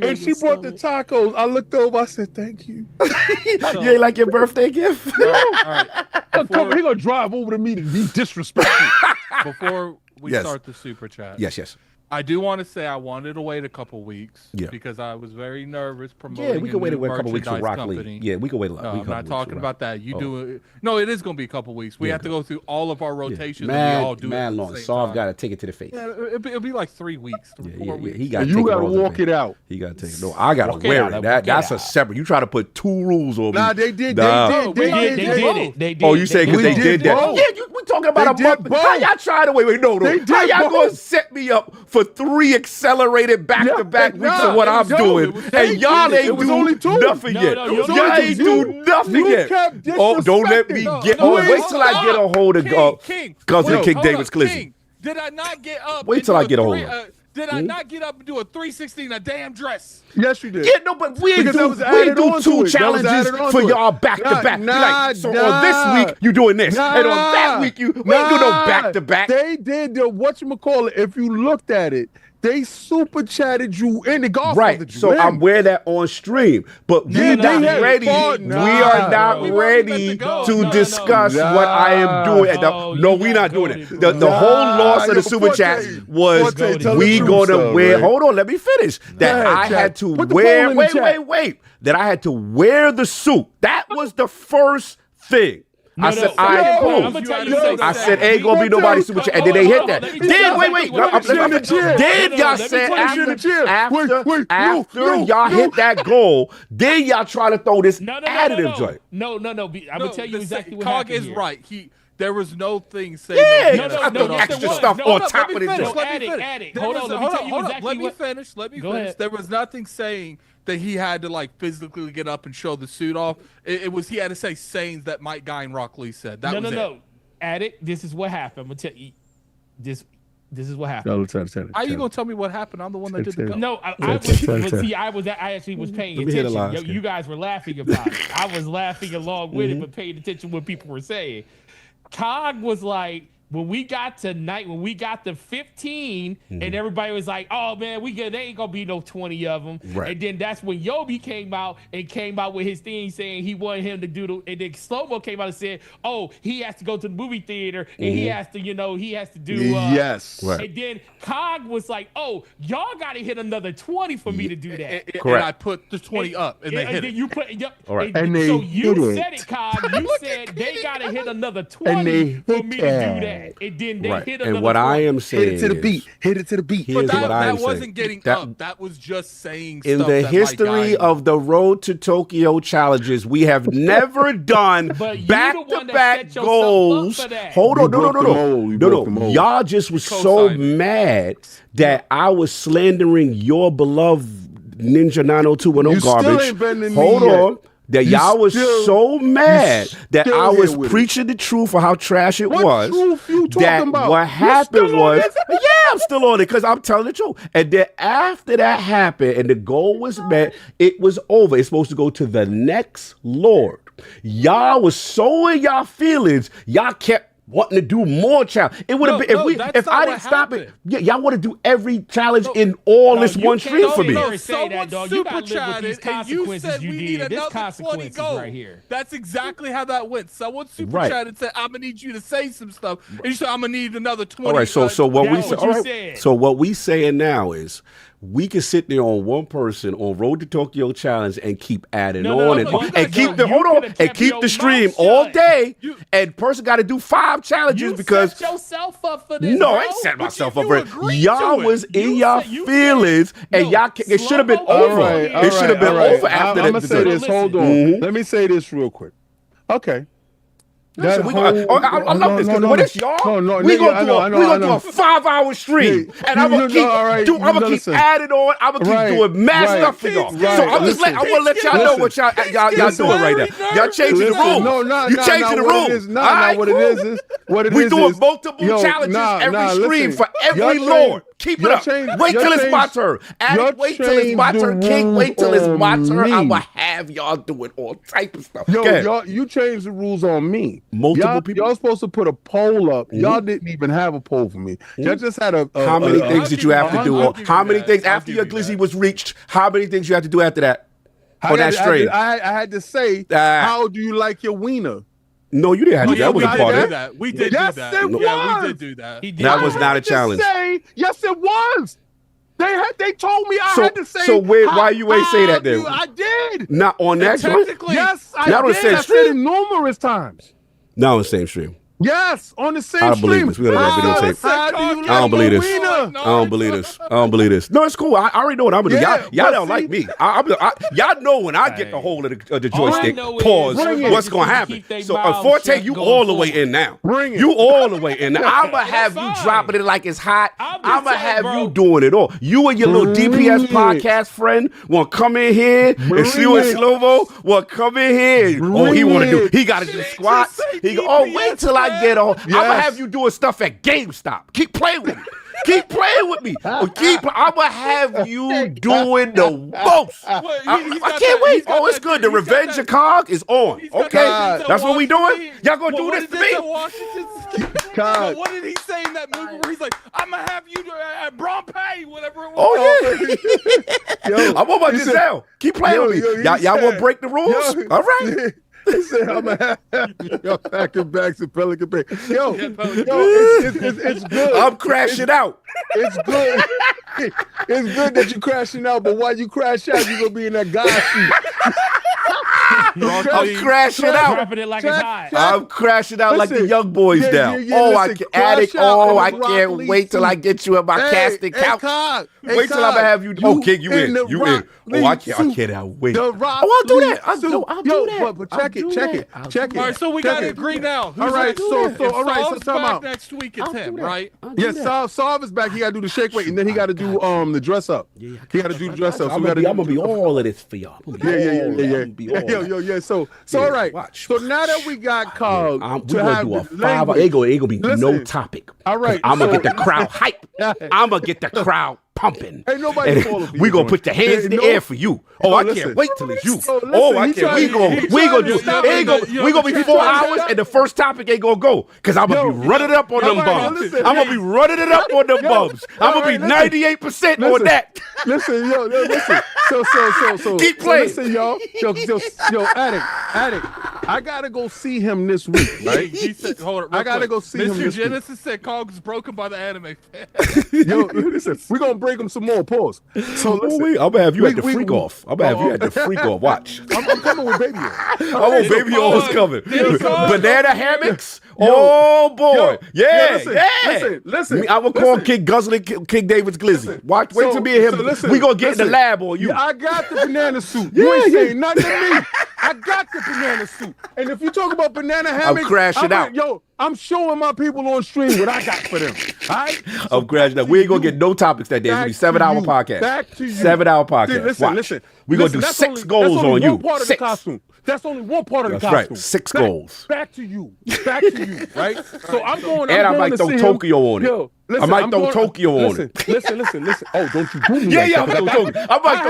And she brought the tacos. I looked over. I said, "Thank you." You ain't like your birthday gift? All right. He gonna drive over to me to be disrespectful. Before we Yes. start the super chat, Yes. I do want to say I wanted to wait a couple weeks Yeah. because I was very nervous promoting. Yeah, we can wait a a couple weeks for merchandise Rock Lee. company. Yeah, we can wait a lot. No, I'm not talking about that. You do it. No, it is going to be a couple weeks. We have to go through all of our rotations. And we all do it at the long. same Saul time. got to take it to the face. Yeah, it'll be like 3 weeks, 4 weeks. He got. You gotta walk it out. He got to take it. No, I gotta Walk it wear out, it. walk it That's a out. separate. You try to put 2 rules on me. Nah, they did. Nah. They They did. did it. They did. Oh, you say because We they did did that? both. Yeah, we talking about They a did month. How both. y'all trying to wait? No. They How did y'all going to both. set me up for 3 accelerated back-to-back weeks nah, of what it I'm was- doing, it was- and y'all it ain't was do only 2. nothing No, yet. no, Y'all ain't do nothing You yet. kept Oh, don't let me disrespecting. get. No, Oh, you wait till I get a hold of King. cousin Wait, King hold David's up, Glizzy. King, did I not get up? Wait and till do I get a hold three- of it. Did I not get up and do a 360 in a damn dress? Yes, you did. Yeah, no, but we Because that do was added 2 onto it. That was challenges added onto for it. y'all back to back. Nah, So on this week you doing this, and on that week we ain't do no back to back. They did the whatchamacallit. If you looked at it, they super chatted you in the golf. Right, so I'm wear that on stream, but Yeah, we they not had ready. fought. We are not We've already ready meant to go. to No, no, discuss no. what I am doing. No, No, you we got not doing goated, it. bro. The whole loss of the Yo, super Forte, chat was Forte, tell the we truth, gonna son, wear. right? Hold on, let me finish. That ahead, I chat. had to Put the wear. poll in the chat. Wait. That I had to wear the suit. That was the first thing. I said, I'm cool. gonna tell you Yo, something. I said, ain't gonna be nobody super chat, and then they hit that. Then wait. Then y'all said after y'all hit that goal, then y'all try to throw this additive joint. No. I'm gonna tell you exactly what Cog happened is here. right. There was no thing saying. Yeah, that no, he had no, to no, put extra on. stuff on top of the finish, joint. let me finish. Addict. There Hold was- on, let me tell you hold exactly Let me what- finish. Let me Go finish. ahead. There was nothing saying that he had to like physically get up and show the suit off. It was he had to say sayings that Mike Guy and Rock Lee said. That was it. No. Addict, this is what happened. I'm gonna tell you. This is what happened. How you gonna tell me what happened? I'm the one that did the go. No, I actually was paying Let me hear the attention. lines, You guys were laughing about it. I was laughing along with it, but paying attention to what people were saying. Cog was like, when we got to 15, and everybody was like, "Oh man, there ain't gonna be no 20 of them." Right. And then that's when Yobi came out with his thing saying he wanted him to do and then Slow-Mo came out and said, "Oh, he has to go to the movie theater and he has to do." Yes. Right. And then Cog was like, "Oh, y'all got to hit another 20 for me to do that." And Correct. I put the 20 up, and they hit then it. you put yep. All right. And they so you hit said it. it, Cog. You said they gotta hit another 20 And they for hit me to do that. that. And then they Right. hit another And what I 20. am saying Hit it to the is, beat. Hit it to the beat. Here's But what I am that wasn't saying. getting That- up. That was just saying In stuff the that Mike history Guy- of the Road to Tokyo challenges, we have never done But you the one that back-to-back set yourself goals. up for that. Hold on, You broke the mold. You broke the no. mold. Y'all just was so Co-signed. mad that I was slandering your beloved Ninja 90210 You still garbage. ain't bending the Hold knee yet. on. That You y'all was still- so mad that still I was here with it. preaching the truth for how trash it What was. truth you talking that about? what You happened still on was, it? yeah, I'm still on it because I'm telling the truth. And then after that happened and the goal was met, it was over. It's supposed to go to the next Lord. Y'all was so in y'all feelings, y'all kept wanting to do more challenge. It would have been if I didn't stop it. Yeah, y'all want to do every challenge in all this you one can't stream for sit me. here and say that, dog. You gotta live with these chatted, and you consequences said you we did. need This another 20 consequences goals. right here. That's exactly how that went. Someone super Right. chatted and said, "I'm gonna need you to say some stuff," and you said, "I'm gonna need another 20." All right, so what we That's say, what all you right. said. So what we saying now is we can sit there on one person on Road to Tokyo Challenge and keep adding No, on you and guys keep don't. the You hold on could've and kept keep your the stream mouth all shut. day. And person got to do 5 challenges You because set yourself up for this. no, bro. I ain't set But myself you up for it. agreed Y'all to was it. in You y'all said- you feelings, said- and no, y'all. It should have been Slow-mo over. all right, It should have been over after I'm that. gonna say this. Listen. Hold on. Mhm. Let me say this real quick. Okay. That We gonna, whole- I love this. no, What is y'all? no, we nigga, gonna do a 5-hour stream, Yeah, and I'm gonna keep all right, I'm gonna keep listen. adding on. I'm gonna keep Right, doing mad right, stuff for y'all. right, So I'm just listen. I want to let y'all know what y'all doing right now. Y'all changing the rules. No, you changing the rules. What it is what it we is doing is- multiple yo, challenges every stream listen. for every Y'all lord. Keep it y'all up. change- Wait till y'all it's my change- turn. y'all Addict, wait till it's my change turn. the King, wait till it's my rules turn. on I'ma me. have y'all doing all type of stuff. Yo, Go ahead. y'all, you changed the rules on me. Multiple people? Y'all supposed to put a poll up. Y'all didn't even have a poll for me. Y'all just had a How many things did you have to do? I'll give you How many that. things I'll after give your you glizzy that. was reached? How many things you had to do after that? On that stream? I had to say, Ah. how do you like your wiener? No, you didn't have to. Oh, yeah, That we wasn't did part of do it. that. We did Yes, do that. it Yeah, we was. did do that. He did. That was I not had a to challenge. say, yes, it was. They told me I So- had to say. so why you ain't say that how then? do I did. Not on that joint? Technically, Yes, I Not on the did. same I said stream? it numerous times. Not on the same stream. Yes, on the same I don't believe stream. this. We gotta have videotape. How do you I like don't believe your this. wiener? I don't believe this. I don't believe this. No, it's cool. I already know what I'm gonna do. Yeah, Y'all but don't see- like me. y'all know when I get the hold of the All I joystick. know is Pause. everybody What's just gonna need to happen? keep their So mouths Forte, shut you going all the way forward. in now. Bring it. You all the way in now. I'ma have you fine. dropping it like it's hot. I'm just I'ma saying, have bro. you doing it all. You and your little DPS Bring it. podcast friend want to come in here and see what Bring it. slow-mo want to come in here. Oh, he Bring want to do. it. He got to do squats. He go, oh, wait till I get on. I'ma Yes. have you doing stuff at GameStop. Keep playing with me. Keep playing with me. I'ma have you doing the most. Well, I he's got can't that- wait. he's got Oh, it's that- good. The he's got Revenge that- of Cog is on. He's got Okay, that that's what we doing. Washington. Y'all gonna do What this is to it me? that Washington? God. What did he say in that movie where he's like, "I'm gonna have you at Brompay, whatever it was." Oh yeah. Yo, I'm on my he said- Giselle. Keep playing Yo, with me. yo, he Y'all want to said- break the rules? Yo, All right. He said, I'm gonna have yo packing bags of Pelican Bay. Yo, Yeah, Pelican yo, it's good. I'm crashing out. It's good. It's good that you crashing out, but while you crash out, you gonna be in that God seat. I'm crashing out. Dropping it like it's hot. I'm crashing out like the Listen, young boys yeah, now. yeah, yeah, Oh, I listen, can addict. crash out Oh, in I the can't Rock Lee wait till I suit. get you in my casting couch. Wait till I'm gonna have you. Oh, King, you in? You in? Oh, I cannot wait. The Oh, Rock I'll do Lee that. I'll suit. do that. But check it, check it. All right, so we check got to it. agree now. Who's All right, next? so If all right, so Saul's time back out. next week. It's him, right? Yes, Sav is back. He got to do the shake weight, and then he got to do the dress up. He got to do the dress up. So I'm we got gonna to be all of this for y'all. Yeah. So Yeah, all right. watch. So now that we got Cog, We're to gonna have do a the 5 hour. language- Ain't gonna be no Listen. topic. All right, I'm gonna so- get the crowd hype. I'm gonna get the crowd pumping. Ain't nobody And falling for we you, gonna Joey. put the hands in the No- air for you. Oh, No, I listen. can't wait till it's you. So listen, Oh, I he can't. tried- We he gonna tried do. to Ain't stop gonna, me. we gonna be He 4 tried to hours, stop- and the first topic ain't gonna go because I'm gonna Yo, be running it up on them all right, bums. listen. I'm gonna be running it up on them bums. I'm gonna be all right, listen. 98% on Listen. that. Listen, listen. So Keep playing. listen, y'all. Yo, addict. I gotta go see him this week, right? He said, hold it. I gotta go see him Mr. this week. Genesis said Cog is broken by the anime fan. Yo, listen, we're gonna break him some more. Pause. So listen, I'm gonna have you We- at the we- freak off. I'm gonna have you at the freak off. Watch. I'm coming with baby. I want baby oils coming. Yo, Cog. Banana hammocks. Oh boy. Yeah. Listen. I'm gonna call King Guzzling King David's Glizzy. Watch. Wait till me and him. We gonna get in the lab on you. Yeah, I got the banana suit. You ain't saying nothing to me. I got the banana suit. And if you talk about banana hammocks, crashing out. Yo, I'm showing my people on stream what I got for them. All right? I'm crashing out. We ain't gonna get no topics that day. It's gonna be 7-hour podcast. Back to you. 7-hour podcast. Listen, Watch. listen. We gonna do That's 6 only- goals that's only on you. one part of 6. the costume. That's only one part of the That's right. costume. 6 goals. Back to you. Back to you. Right. So I'm going. And I I'm might going throw to see Tokyo him. on it. Yo, listen, I might I'm throw going- Tokyo on it. Listen. Oh, don't you do me Yeah, like yeah, that. I'm gonna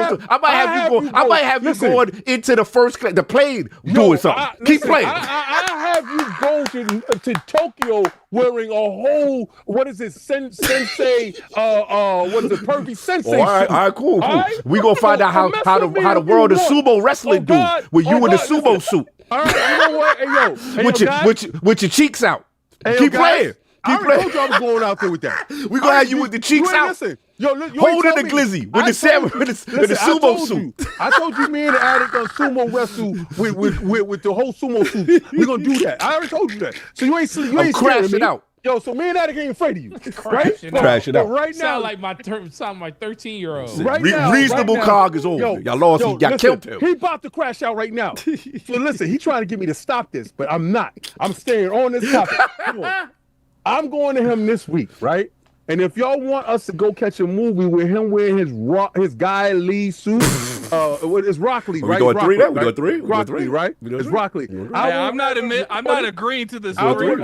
Tokyo. I might have you Listen. going into the first class, the plane, doing something. Keep Listen, playing. I have you go to Tokyo wearing a whole sensei what is it, pervy sensei Oh, all suit. right, cool. All right? We gonna find out So how mess with me the if world you of want. sumo wrestling do God. with you in the God, sumo listen. suit All right, you know what? Hey, yo. Hey, with yo, your guys. with your cheeks out. Hey, yo, Keep guys, playing. I Keep already playing. told you I was going out there with that. We gonna have you with the cheeks out. Listen. Yo, you ain't Holding tell the me. glizzy with I the salmon told you. with the Listen, I sumo told suit. you. I told you me and the addict on sumo wrestle with the whole sumo suit. We're gonna do that. I already told you that. So you ain't I'm scaring crashing me. out. Yo, so me and Attic ain't afraid of you, right? Crashing out. Crashing But out. right now, Sound my 13-year-old. Right now, reasonable right now, cog is over. Y'all lost. Y'all listen, killed him. He about to crash out right now. So listen, he trying to get me to stop this, but I'm not. I'm staying on this topic. Come on. I'm going to him this week, right? And if y'all want us to go catch a movie with him wearing his Guy Lee suit, it's Rock Lee, Are we right? going Rock three Lee, now? We right? going three? We Rock going Lee, three? right? We going It's three? Rock Lee. I'm not agreeing to this. I'm doing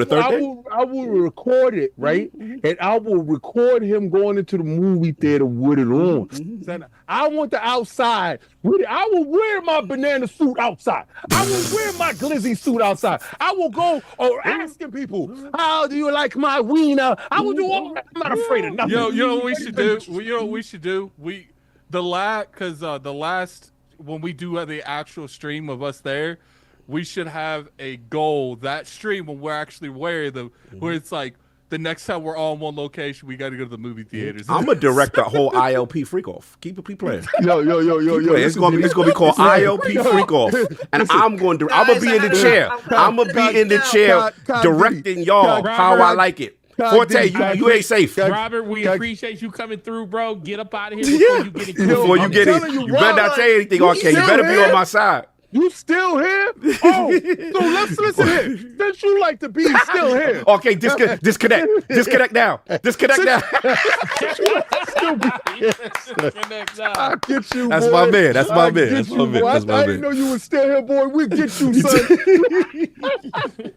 a third thing? I will record it, right? And I will record him going into the movie theater with it on. Son, I want the outside with it. I will wear my banana suit outside. I will wear my glizzy suit outside. I will go asking people, how do you like my wiener? I will do all that. I'm not afraid of nothing. You know what we should do? You know what we should do? The last when we do the actual stream of us there, we should have a goal that stream when we're actually wearing them, where it's like the next time we're all in one location, we got to go to the movie theaters. I'm gonna direct the whole ILP freak off. Keep playing. Yo. It's gonna be called ILP freak off, and I'm going to be in the chair. I'm gonna be in the chair directing y'all how I like it. Forte, you ain't safe. Robert, we appreciate you coming through, bro. Get up out of here before you get it. Before you get it, you better not say anything, okay? You better be on my side. You still here? Oh, so let's listen here. Since you like to be still here. Okay, disconnect now. Disconnect now. I get you, That's boy. my man. That's my I man. get That's you, my man. boy. That's my I man. didn't know you was still here, boy. We get you, son.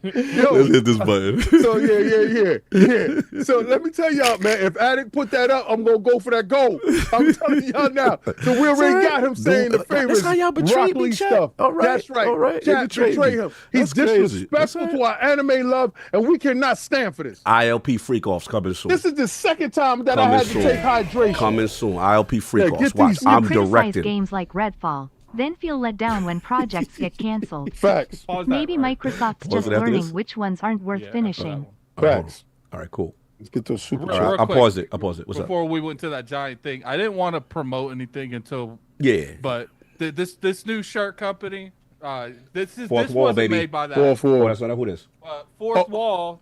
Let's hit this button. So yeah. So let me tell y'all, man. If Attic put that up, I'm gonna go for that goal. I'm telling y'all now. So we already got him saying the favorites. That's how y'all betray Rock me, Lee Chat. stuff. All right. That's right. All right. Chat betray him. He's That's crazy. disrespectful to our anime love, and we cannot stand for this. ILP freak offs coming soon. This is the second time that I had to take hydration. Coming soon. ILP freak Yeah, offs. get Watch. these- I'm You criticize directing. games like Redfall, then feel let down when projects get canceled. Facts. Maybe Microsoft's Pause just it after learning this? which ones aren't worth finishing. Facts. All right, cool. Let's get those super Real All right, chats. I'll quick, pause it. What's up? Before we went to that giant thing, I didn't want to promote anything until. Yeah. But this new shirt company, this Fourth wall, wasn't baby. made by that. Oh, that's not who this. Fourth wall.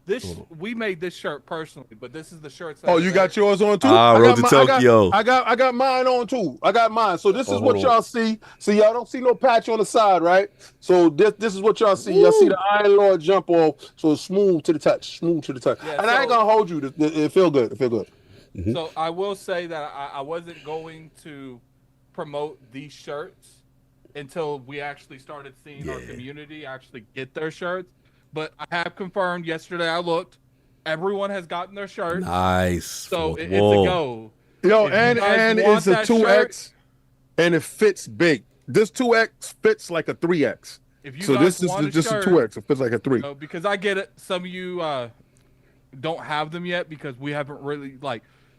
We made this shirt personally, but this is the shirts. Oh, you got yours on too? Ah, I got RoadToTokyo. I got mine on too. I got mine. So this is what hold y'all see. So y'all don't see no patch on the side, right? So this is what y'all see. Y'all see the Iron Lord jump off. So it's smooth to the touch. Yeah, and I ain't gonna hold you. It feel good. It feel good. So I will say that I wasn't going to promote these shirts until we actually started seeing our community actually get their shirts. But I have confirmed yesterday. I looked. Everyone has gotten their shirts. Nice. So it's a Whoa. go. Yo, If you and guys want it's a that 2X, and it fits big. This 2X fits like a 3X. If you So guys this is want just a shirt, 2X. It fits like a 3. because I get it. Some of you don't have them yet because we haven't really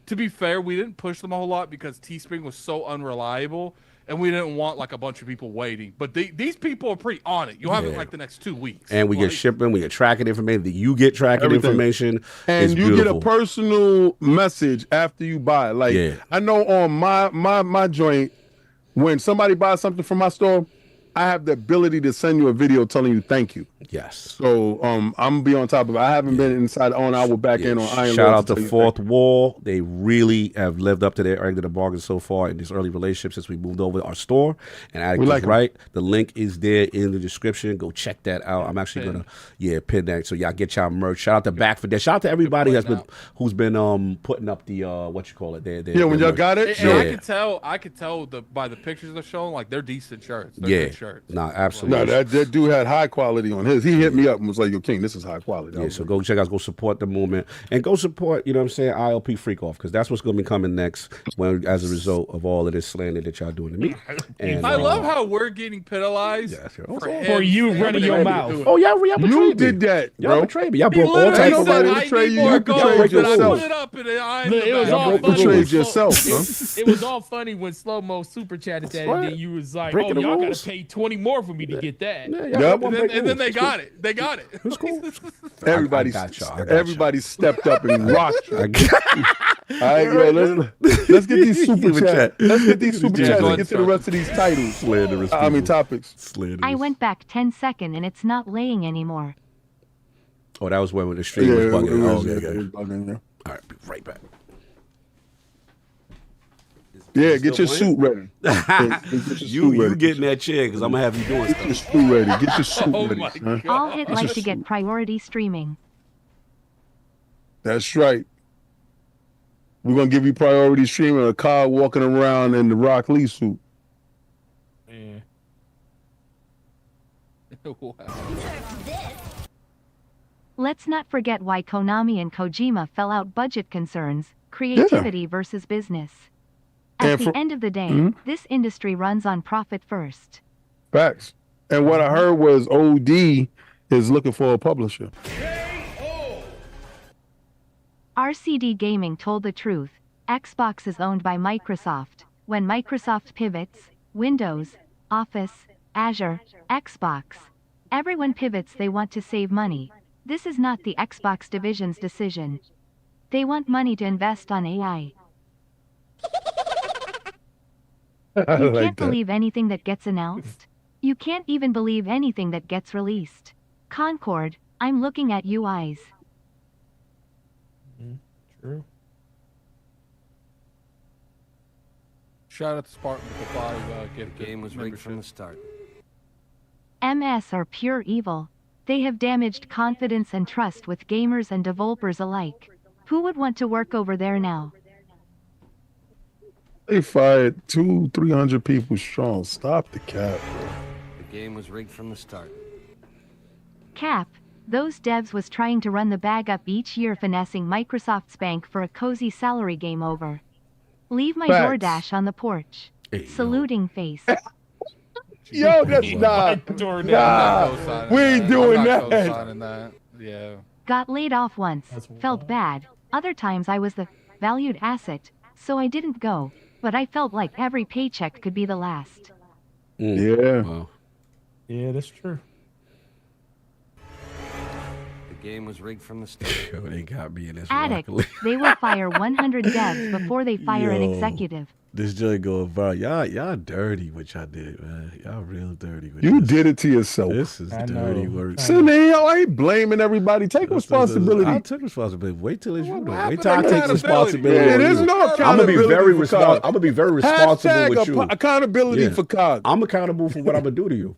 to be fair, we didn't push them a whole lot because Teespring was so unreliable, and we didn't want like a bunch of people waiting. But these people are pretty on it. You'll have it like the next 2 weeks. And we get shipping, we get tracking information. You get tracking Everything. information. And It's you beautiful. get a personal message after you buy it. Like I know on my joint, when somebody buys something from my store, I have the ability to send you a video telling you thank you. Yes. So I'm gonna be on top of it. I haven't been inside on. I will back in on Iron Shout Lord out to tell you Fourth thank Wall. They really have lived up to their end of the bargain so far in this early relationship since we moved over our store. And Attic We is like 'em. right. The link is there in the description. Go check that out. I'm actually gonna pin that so y'all get y'all merch. Shout out to Back for that. Shout out to everybody who's been putting up the what you call it. Yeah, when y'all got it, And I could tell by the pictures they're showing, like they're decent shirts. They're good shirts. Nah, absolutely. No, that dude had high quality on his. He hit me up and was like, "Yo, King, this is high quality." Yeah, so go check out, go support the movement, and go support, you know what I'm saying, ILP Freak Off, because that's what's going to be coming next as a result of all of this slander that y'all doing to me. And, I love how we're getting penalized For you running your mouth. Oh, y'all betrayed You me. did that, Y'all bro. betrayed me. Y'all He broke all literally types Ain't of nobody said, betray I you. need more You gold, betrayed but I yourself. put it up and I'm Look, it was the all bad. funny. betrayed yourself, It was all funny when Slow Mo super chatted that, and then you was like, Breaking "Oh, the y'all rules. gotta pay 20 more for me to get that." Yep. And then they got it. They got it. It's cool. Everybody, I got y'all. everybody stepped up and rocked you. I All right, yo, let's get these super chats. Let's get these super chats and get to the rest of these titles. Slanderous I mean people. topics. Slanderous. I went back 10 seconds and it's not laying anymore. Oh, that was when the stream was bugging. Oh, okay, it okay. was bugging, yeah. All right, be right back. Yeah, get your suit ready. You get in that chair because I'm gonna have you doing Get your stuff. suit ready. Get your suit Oh ready, my son. All hit like to get priority streaming. That's right. We're gonna give you priority streaming. A car walking around in the Rock Lee suit. Yeah. Wow. Let's not forget why Konami and Kojima fell out: budget concerns, creativity versus business. At And the for- end of the day, this industry runs on profit first. Facts. And what I heard was OD is looking for a publisher. RCD Gaming told the truth. Xbox is owned by Microsoft. When Microsoft pivots, Windows, Office, Azure, Xbox, everyone pivots. They want to save money. This is not the Xbox division's decision. They want money to invest on AI. You can't believe anything that gets announced. You can't even believe anything that gets released. Concord, I'm looking at you eyes. True. Shout out to Spartan with the 5 gift. Game was rigged from the start. MS are pure evil. They have damaged confidence and trust with gamers and developers alike. Who would want to work over there now? They fired 200-300 people strong. Stop the cap, bro. The game was rigged from the start. Cap, those devs was trying to run the bag up each year, finessing Microsoft's bank for a cozy salary. Game over. Leave my Facts. DoorDash on the porch. Hey, Saluting face. Yo, that's not. Nah, we ain't doing that. Co-signing that. Yeah. Got laid off once. That's Felt bad. Other times I was the valued asset, so I didn't go. But I felt like every paycheck could be the last. Yeah. Wow. Yeah, that's true. The game was rigged from the start. Yo, they got me in this. Addict, Rock Lee. they will fire 100 devs before they fire an Yo. executive. This joint going viral. Y'all dirty what y'all did, man. Y'all real dirty with You this. did it to yourself. This is I dirty know. work. Listen, man, I ain't blaming everybody. Take responsibility. I took responsibility. Wait till it's you. Though. happened Wait till I to take accountability? responsibility. Yeah, on there's you. no I'm gonna be accountability very for responsible. COG. I'm gonna be very responsible Hashtag with you. accountability Yeah. for COG. I'm accountable for what I'm gonna do to you.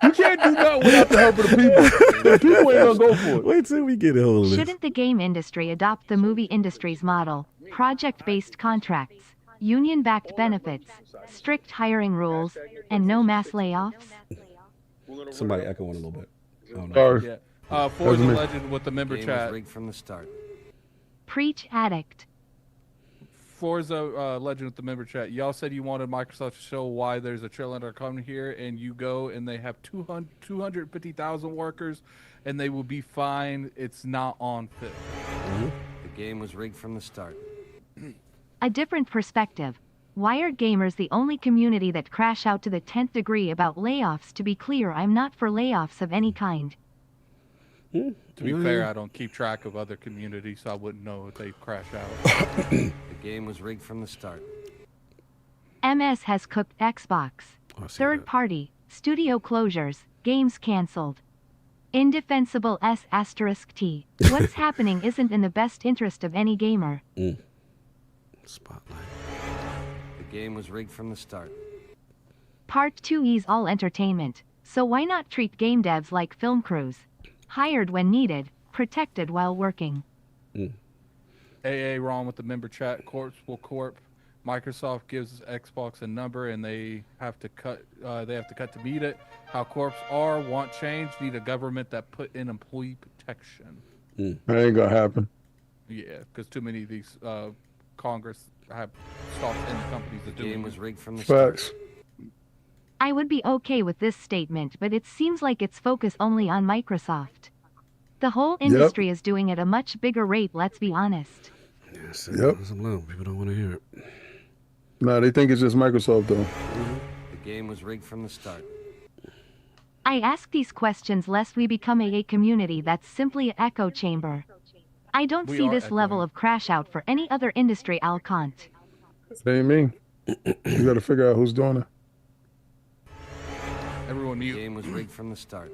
You can't do that without the help of the people. The people ain't gonna go for it. Wait till we get a hold of this. Shouldn't the game industry adopt the movie industry's model? Project-based contracts, union-backed benefits, strict hiring rules, and no mass layoffs? Somebody echoing a little bit. I don't know. Sorry. Yeah. Forza me. Legend with the member Game was chat. rigged from the start. Preach, addict. Forza Legend with the member chat. Y'all said you wanted Microsoft to show why there's a trailer coming here, and you go and they have 250,000 workers, and they will be fine. It's not on film. The game was rigged from the start. A different perspective. Why are gamers the only community that crash out to the 10th degree about layoffs? To be clear, I'm not for layoffs of any kind. To be fair, I don't keep track of other communities, so I wouldn't know if they crash out. The game was rigged from the start. MS has cooked Xbox. I see Third that. party, studio closures, games cancelled. Indefensible S*T. What's happening isn't in the best interest of any gamer. Spotlight. The game was rigged from the start. Part 2 is all entertainment, so why not treat game devs like film crews? Hired when needed, protected while working. AA Ron with the member chat. Corpse will corp. Microsoft gives Xbox a number, and they have to cut. They have to cut to meet it. How corps are want change. Need a government that put in employee protection. That ain't gonna happen. Yeah, because too many of these Congress have stocks in the companies The that do game it. was rigged from the start. Facts. I would be okay with this statement, but it seems like it's focused only on Microsoft. The whole industry is doing at a much bigger rate, let's be honest. Yes, Yep. some love. People don't want to hear it. Nah, they think it's just Microsoft though. The game was rigged from the start. I ask these questions lest we become a community that's simply an echo chamber. I don't We see are this level echoing. of crash out for any other industry, Alcant. It ain't me. You gotta figure out who's doing it. Everyone The mute. game was rigged from the start.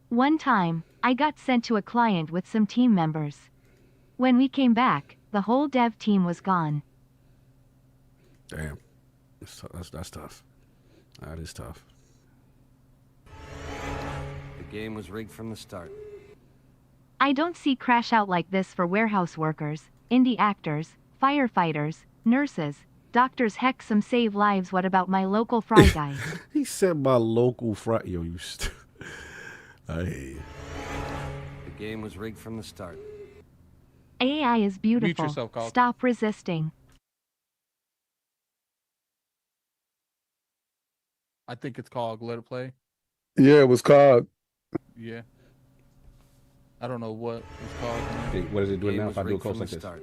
One time, I got sent to a client with some team members. When we came back, the whole dev team was gone. Damn. That's tough. That is tough. The game was rigged from the start. I don't see crash out like this for warehouse workers, indie actors, firefighters, nurses, doctors. Heck, some save lives. What about my local fry guy? He said my local fry. Yo, you. I hear you. The game was rigged from the start. AI is beautiful. yourself, Cog. Stop resisting. I think it's called Let It Play. Yeah, it was Cog. Yeah. I don't know what it's called. Hey, what is it The doing game now was if I do a rigged course from like the this? start.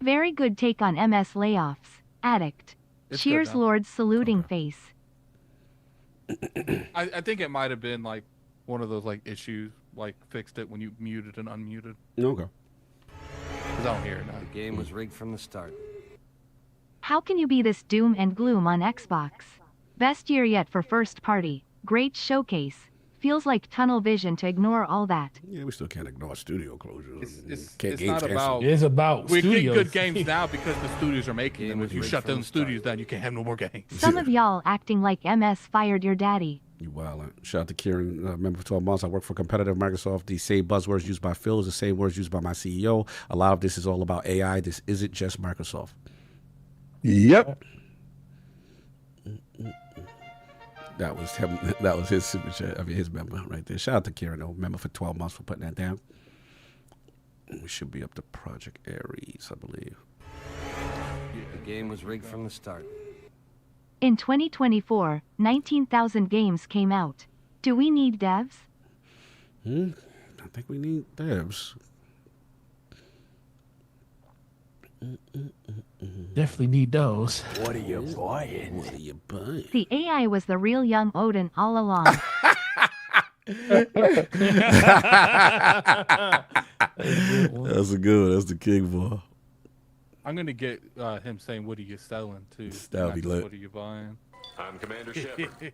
Very good take on MS layoffs. Addict. It's good Cheers, now. Lord's saluting face. I think it might have been like one of those like issues, like fixed it when you muted and unmuted. Okay. Because I don't hear it now. The game was rigged from the start. How can you be this doom and gloom on Xbox? Best year yet for first party. Great showcase. Feels like tunnel vision to ignore all that. Yeah, we still can't ignore studio closures. It's Games not canceled. about. It's about We get studios. good games now because the studios are making Game them. was If you rigged shut from them the start. studios down, you can't have no more games. Some of y'all acting like MS fired your daddy. You wildin'. Shout out to Kieran. Member for 12 months. I work for competitive Microsoft. The same buzzwords used by Phil is the same words used by my CEO. A lot of this is all about AI. This isn't just Microsoft. Yep. That was him. That was his super chat. I mean, his member right there. Shout out to Kieran, though. Member for 12 months for putting that down. We should be up to Project Ares, I believe. The game was rigged from the start. In 2024, 19,000 games came out. Do we need devs? I think we need devs. Definitely need those. What are you buying? What are you buying? The AI was the real young Odin all along. That's a good one. That's the king boy. I'm gonna get him saying, "What are you selling?" too. That'd not be just, lit. What are you buying? I'm Commander Shepard.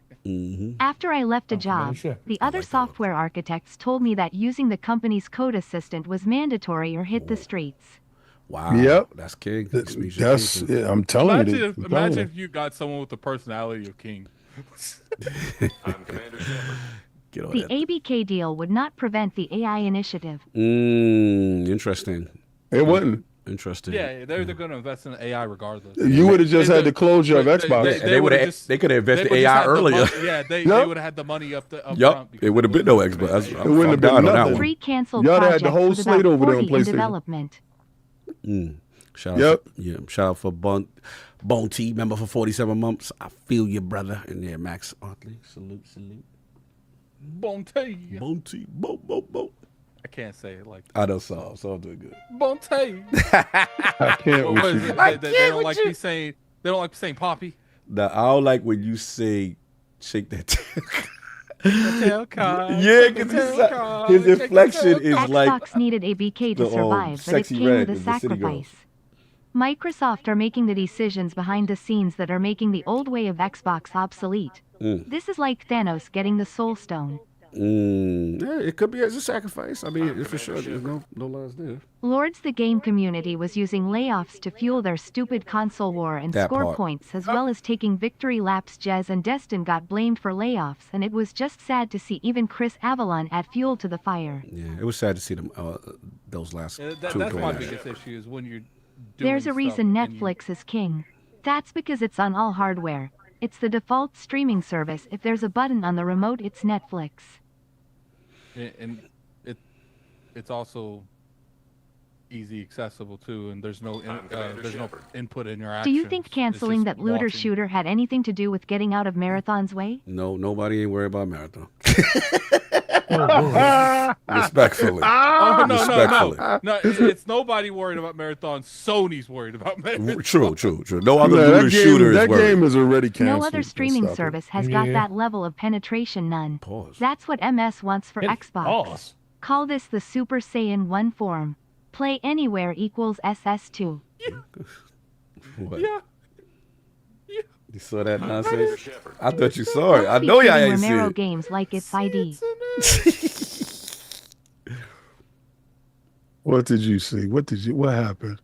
After I left a job, sure. the other software architects told me that using the company's code assistant was mandatory or hit the streets. Wow. Yep. That's king. That's yeah, I'm telling you. Imagine if you got someone with the personality of King. I'm Commander Shepard. Get on The that. ABK deal would not prevent the AI initiative. Interesting. It wouldn't. Interesting. Yeah, they're going to invest in AI regardless. You would have just had the closure of Xbox. They would've would've- just- they could have invested they would've AI just had the earlier. money- yeah, they Yup. would have had the money up front. Yup. because It would have been no Xbox. That's- It wouldn't have I'm been down on that nothing. one. Three canceled Y'all had projects the whole with slate about over there on 40 in PlayStation. development. Shout Yep. out, yeah. Shout out for Bone T, member for 47 months. I feel you, brother. And yeah, Max Otley, salute. Bonte. Bone T, Bo. I can't say it like I know Saul. Saul doing good. Bonte. I can't What with is you. it? They don't like me saying. They don't like me saying Poppy. Now I don't like when you say shake that. Tail card. Yeah, because his inflection is Xbox like needed ABK to the, survive, but it Sexy came Red with a with the City Girls. sacrifice. Microsoft are making the decisions behind the scenes that are making the old way of Xbox obsolete. This is like Thanos getting the Soul Stone. Yeah, it could be as a sacrifice. I mean, for sure, there's no lies there. Lords, the game community was using layoffs to fuel their stupid console war and That score part. points, as well as taking victory laps. Jez and Destin got blamed for layoffs, and it was just sad to see even Chris Avalon add fuel to the fire. Yeah, it was sad to see them those last Yeah, two. that's going my at it. biggest issue is when you're. There's a doing reason stuff and you- Netflix is king. That's because it's on all hardware. It's the default streaming service. If there's a button on the remote, it's Netflix. and it's also easy accessible too, and there's no input interaction. Do you think canceling that looter shooter had anything to do with getting out of Marathon's way? No, nobody ain't worried about Marathon. Oh, Respectfully. Oh no, Respectfully. no! It's nobody worried about Marathon. Sony's worried about Marathon. True. No other Yeah, looter shooter is that worried. game is already canceled. No other streaming Stop it. service has got Yeah. that level of penetration, none. Pause. That's what MS wants for Xbox. Pause. Call this the Super Saiyan 1 form. Play anywhere equals SS2. What? Yeah. You saw that nonsense? Commander Shepard. I thought you saw it. I Folks be know y'all treating ain't seen Romero it. games like it's ID. What did you see? What happened?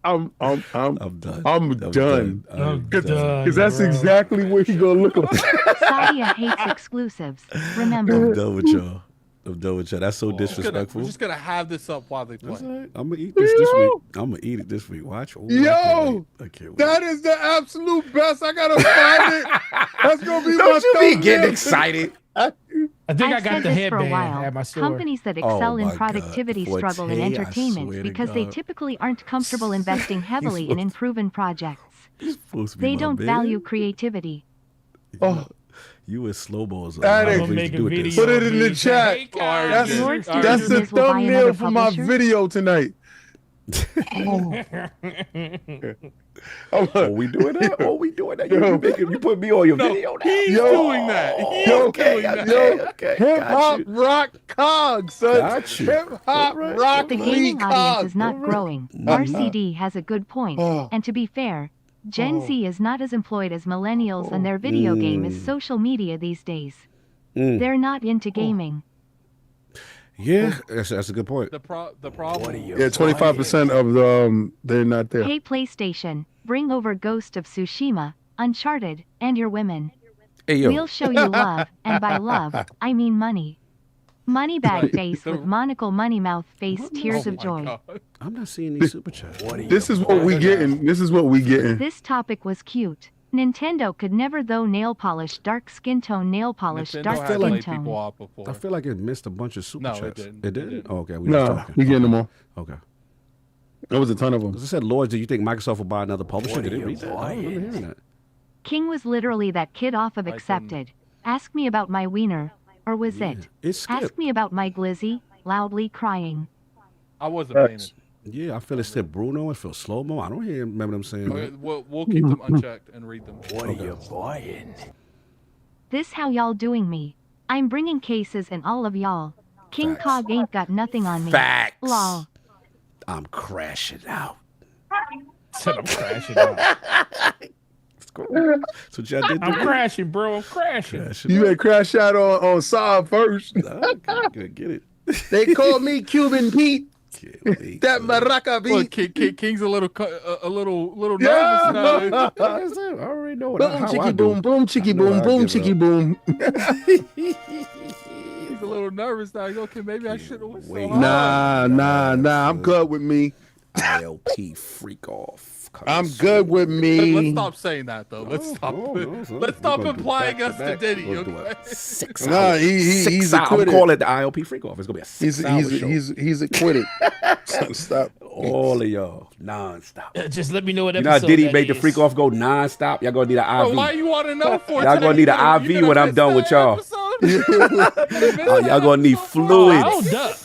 I'm done. I'm done. I'm Because done, that's bro. exactly what he gonna look like. Sadia hates exclusives. I'm Remember. done with y'all. That's so disrespectful. We're just gonna have this up while they play. That's all right. I'm gonna eat this week. I'm gonna eat it this week. Watch. Ooh, Yo, I can't wait. that is the absolute best. I gotta find it. That's gonna be Don't my you be thumbnail. getting excited. I think I I've got said the this for a headband while. at my store. Companies that excel my in God. productivity Forte, struggle in I entertainment swear to because they God. typically aren't comfortable investing heavily in supposed- improving projects. You're supposed to be They my don't man. value creativity. Oh, You and Slowbo's That are ain't- not I'ma make to a do with this. video. Put it in the Hey, chat. guys, That's- Lord here's- that's the Disney's will buy thumbnail another for my publisher? video tonight. Oh, we doing that? Oh, we doing that? You put me on your video now? He's Yo. doing that. He's Okay, doing that. okay. Hip Got hop you. rock cog, son. Got you. Hip hop All right, rock The all gaming Lee audience cog. is not growing. RCD has a good point. Oh. And to be fair, Gen Z is not as employed as millennials and their video game is social media these days. They're not into gaming. Yeah, that's a good point. The problem. Yeah, 25% of they're not there. Hey PlayStation, bring over Ghost of Tsushima, Uncharted, and your women. Hey, yo. We'll show you love, and by love, I mean money. Moneybag Right. face with monocle money mouth face tears Oh of my joy. God. I'm not seeing these super chats. This is what we getting. This is what we getting. This topic was cute. Nintendo could never though nail polish dark skin tone nail polish Nintendo dark has skin laid people tone. off before. I feel like it missed a bunch of super No, it chats. didn't. It It didn't? didn't. Oh, okay, we just No, talking. we getting them all. Okay. There was a ton of them. As I said, Lord, do you think Microsoft will buy another publisher? Did they read that? I don't remember hearing that. King was literally that kid off of Accepted. Ask me about my wiener, or was it? It's Skip. Ask me about my glizzy, loudly crying. I wasn't paying Facts. it. Yeah, I feel it said Bruno. I feel slow mo. I don't remember them saying Okay, that. we'll keep them unchecked and read them. This how y'all doing me. I'm bringing cases and all of y'all. King Facts. Cog ain't got nothing on me. Facts. Lol. I'm crashing out. Said I'm crashing out. That's cool. That's what y'all did. I'm crashing, bro. I'm crashing. Crashing You out. had crash out on Saab first. Okay, good. Get it. They called me Cuban Pete. Can't wait. That maraca Look, beat. King's a little nervous Yeah. now. Like I said, I already know Boom, how I chicky do. boom, boom, chicky I know boom, how I boom, give it chicky up. boom. He's a little nervous now. He's okay. Maybe I should have went so Wait. hard. Nah. I'm good with me. ILP freak off. I'm good with Let's me. stop saying that though. Let's stop. Son. Let's stop We're gonna do implying back us to to back. Diddy. We're gonna do Okay? a 6 Nah, hour. he's 6 hour. I'm acquitted. calling it the ILP freak off. It's gonna be a 6 hour show. He's acquitted. Stop. All of y'all non-stop. Just let me know what You know how episode Diddy that made the is. freak off go non-stop? Y'all gonna need an Bro, why IV. you want to know for? Y'all gonna need an today? IV You gonna when I'm miss done with that y'all. episode? Y'all gonna need Oh, I fluids. don't duck.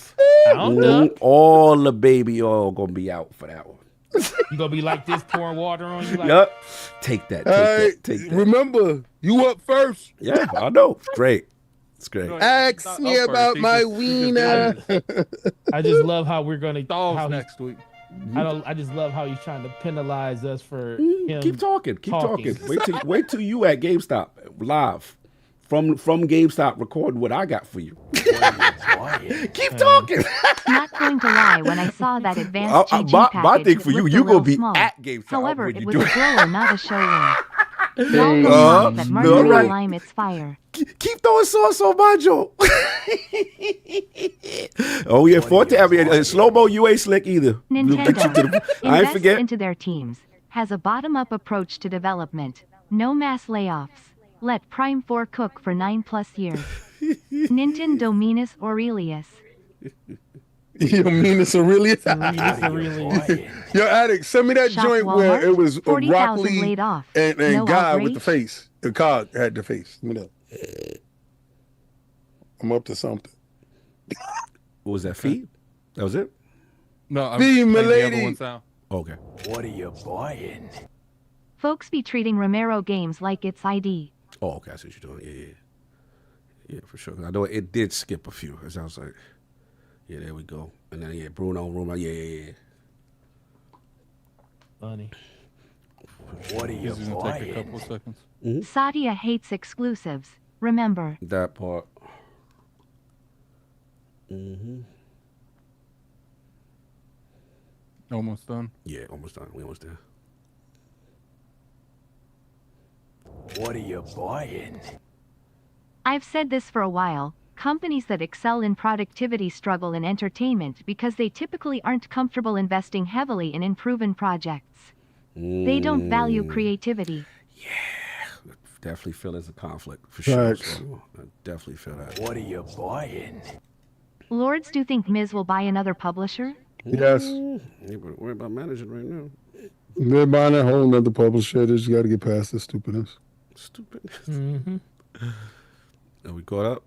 I don't duck. All the baby oil gonna be out for that one. You gonna be like this, pouring water on you? Like, Yup. Take that. Hey, Take that. remember, you up first. Yeah, I know. It's great. It's great. Ask Not me up about first. my He just wiener. I just love how we're gonna. Dolls how he- next week. I just love how he's trying to penalize us for him. Keep talking. Keep talking. talking. Wait till you at GameStop live from GameStop recording what I got for you. Keep talking. Not going to lie, when I saw that advanced GG my package, thing it for you, looked a you gonna little be small. at GameStop However, when it you was do a it. grower, not a showroom. Y'all Uh, know that no, margarita right. lime, it's fire. Keep throwing sauce on my joke. Oh yeah, Forte. I mean, slow mo. You ain't slick either. Nintendo I ain't invest forget. into their teams, has a bottom-up approach to development, no mass layoffs, let Prime 4 cook for 9+ years. Nintendo Minus Aurelius. You mean it's Aurelius? It's a really. Yo, Addict, send me that Shop joint where Walmart, it was 40,000 broccoli laid off. and No God with the outrage? face. The cog had the face. Let me know. I'm up to something. What was that? Feed? That was it. No, I'm Be playing the other milady. one sound. Okay. Folks be treating Romero games like it's ID. Oh, okay. I see what you're doing. Yeah, for sure. I know it did skip a few. Cause I was like, yeah, there we go. And then Bruno, Roma, yeah. Funny. What are you This is gonna take a couple buying? of seconds. Satya hates exclusives. Remember. That part. Mm-hmm. Almost done. Yeah, almost done. We almost there. What are you buying? I've said this for a while. Companies that excel in productivity struggle in entertainment because they typically aren't comfortable investing heavily in unproven projects. They don't value creativity. Definitely feel there's a conflict for sure. Facts. So I definitely feel that. What are you buying? Lords, do you think Miz will buy another publisher? Yes. You better worry about managing right now. They're buying a whole nother publisher. They just got to get past this stupidness. Stupid. Mm-hmm. Are we caught up?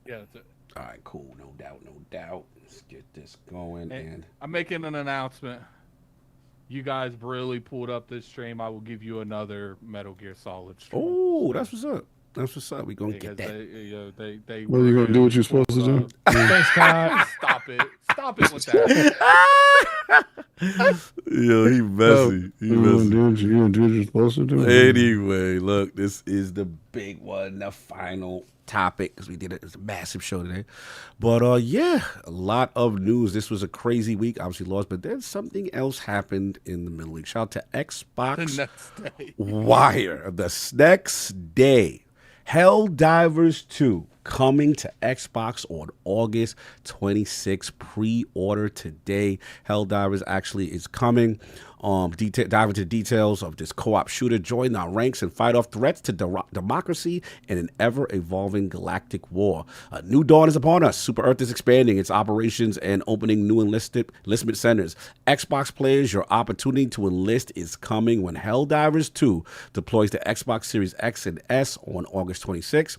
Yeah. That's it. All right, cool. No doubt, no doubt. Let's get this going. And I'm making an announcement. You guys really pulled up this stream. I will give you another Metal Gear Solid stream. oh, that's what's up. That's what's up. We gonna Because get that. they Well, you going to do what you're supposed to do? Thanks, Todd. Stop it. Stop it with that. Yo, he messy. He You messy. going to do what you're supposed to do? Anyway, look, this is the big one, the final topic, because we did it. It's a massive show today. But yeah, a lot of news. This was a crazy week, obviously lost, but then something else happened in the middle week. Shout out to Xbox The next day. Wire. The next day, Helldivers 2 coming to Xbox on August 26th. Pre-order today. Helldivers actually is coming. Dive into details of this co-op shooter. Join our ranks and fight off threats to democracy in an ever-evolving galactic war. A new dawn is upon us. Super Earth is expanding its operations and opening new enlistment centers. Xbox players, your opportunity to enlist is coming when Helldivers 2 deploys to Xbox Series X and S on August 26th.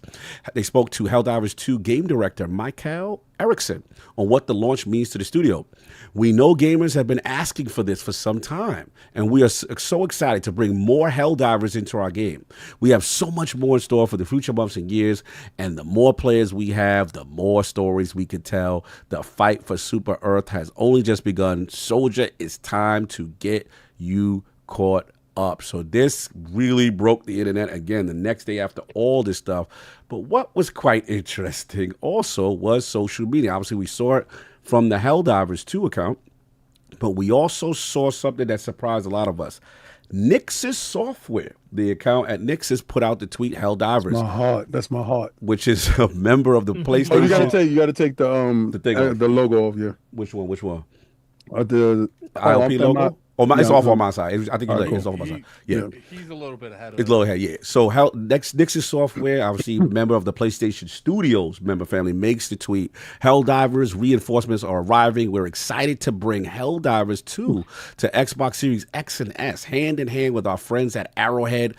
They spoke to Helldivers 2 game director Michael Erickson on what the launch means to the studio. We know gamers have been asking for this for some time, and we are so excited to bring more Helldivers into our game. We have so much more in store for the future months and years, and the more players we have, the more stories we can tell. The fight for Super Earth has only just begun. Soldier, it's time to get you caught up. So this really broke the internet again the next day after all this stuff. But what was quite interesting also was social media. Obviously, we saw it from the Helldivers 2 account, but we also saw something that surprised a lot of us. Nix's Software, the account at Nix's, put out the tweet Helldivers. My heart. That's my heart. Which is a member of the PlayStation. Oh, you got to take the thing off. the logo off. Yeah. Which one? The ILP logo? It's off on my side. I think All right, it's off on my side. Yeah. He's a little bit ahead of It's low ahead, yeah. So Nix's Software, obviously member of the PlayStation Studios member family, makes the tweet. Helldivers reinforcements are arriving. We're excited to bring Helldivers 2 to Xbox Series X and S, hand in hand with our friends at Arrowhead.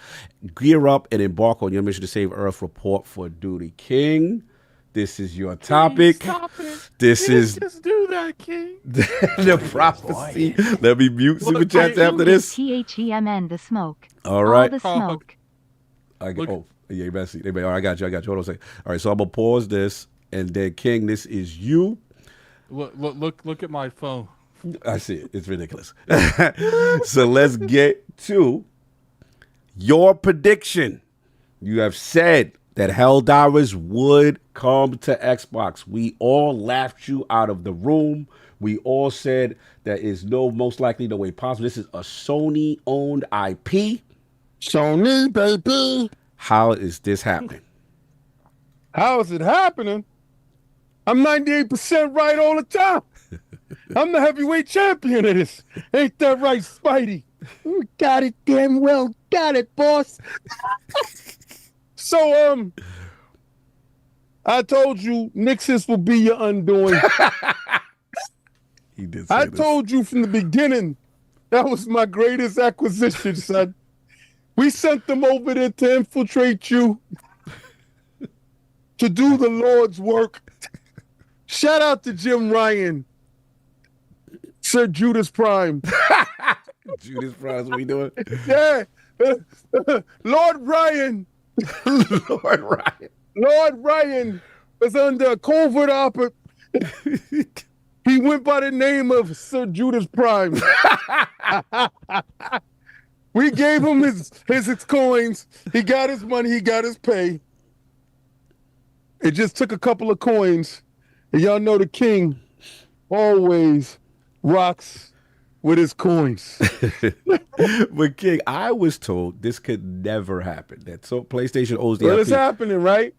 Gear up and embark on your mission to save Earth. Report for duty. King, this is your topic. Stop it. This is Just do that, King. the prophecy. Let me mute super chats after this. THEMN, the smoke. All right. All the smoke. Yeah, messy. All right, I got you. Hold on a second. All right, so I'm gonna pause this, and then King, this is you. Look at my phone. I see it. It's ridiculous. So let's get to your prediction. You have said that Helldivers would come to Xbox. We all laughed you out of the room. We all said that is most likely no way possible. This is a Sony-owned IP. Sony, baby. How is this happening? How is it happening? I'm 98% right all the time. I'm the heavyweight champion of this. Ain't that right, Spidey? You got it damn well. Got it, boss. So, I told you Nixis will be your undoing. He did say I this. told you from the beginning that was my greatest acquisition, son. We sent them over there to infiltrate you, to do the Lord's work. Shout out to Jim Ryan, Sir Judas Prime. Judas Prime, what we doing? Yeah, Lord Ryan. Lord Ryan. Lord Ryan was under a covert operation. He went by the name of Sir Judas Prime. We gave him his coins. He got his money. He got his pay. It just took a couple of coins. And y'all know the king always rocks with his coins. But King, I was told this could never happen. That so PlayStation owes the Well, IP. it's happening, right?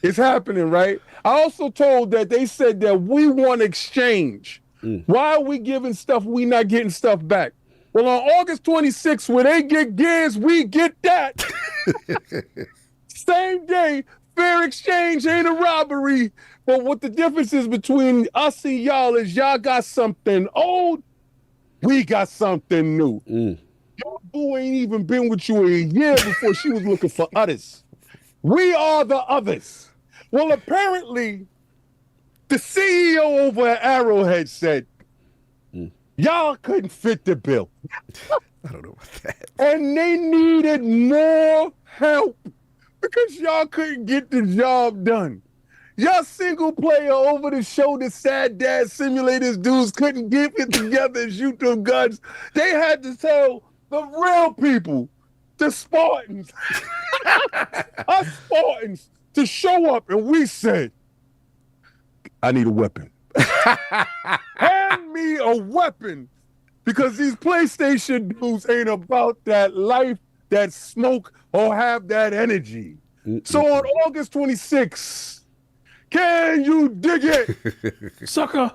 It's happening, right? I also told that they said that we want exchange. Why are we giving stuff? We not getting stuff back. Well, on August 26th, when they get gears, we get that. Same day, fair exchange ain't a robbery. But what the difference is between us and y'all is y'all got something old, we got something new. Your boo ain't even been with you a year before she was looking for others. We are the others. Well, apparently, the CEO over at Arrowhead said, y'all couldn't fit the bill. I don't know about that. And they needed more help because y'all couldn't get the job done. Y'all single player over the shoulder sad dad simulators dudes couldn't get it together and shoot them guns. They had to tell the real people, the Spartans, us Spartans, to show up. And we said, I need a weapon. Hand me a weapon. Because these PlayStation dudes ain't about that life, that smoke, or have that energy. So on August 26th, can you dig it? Sucker.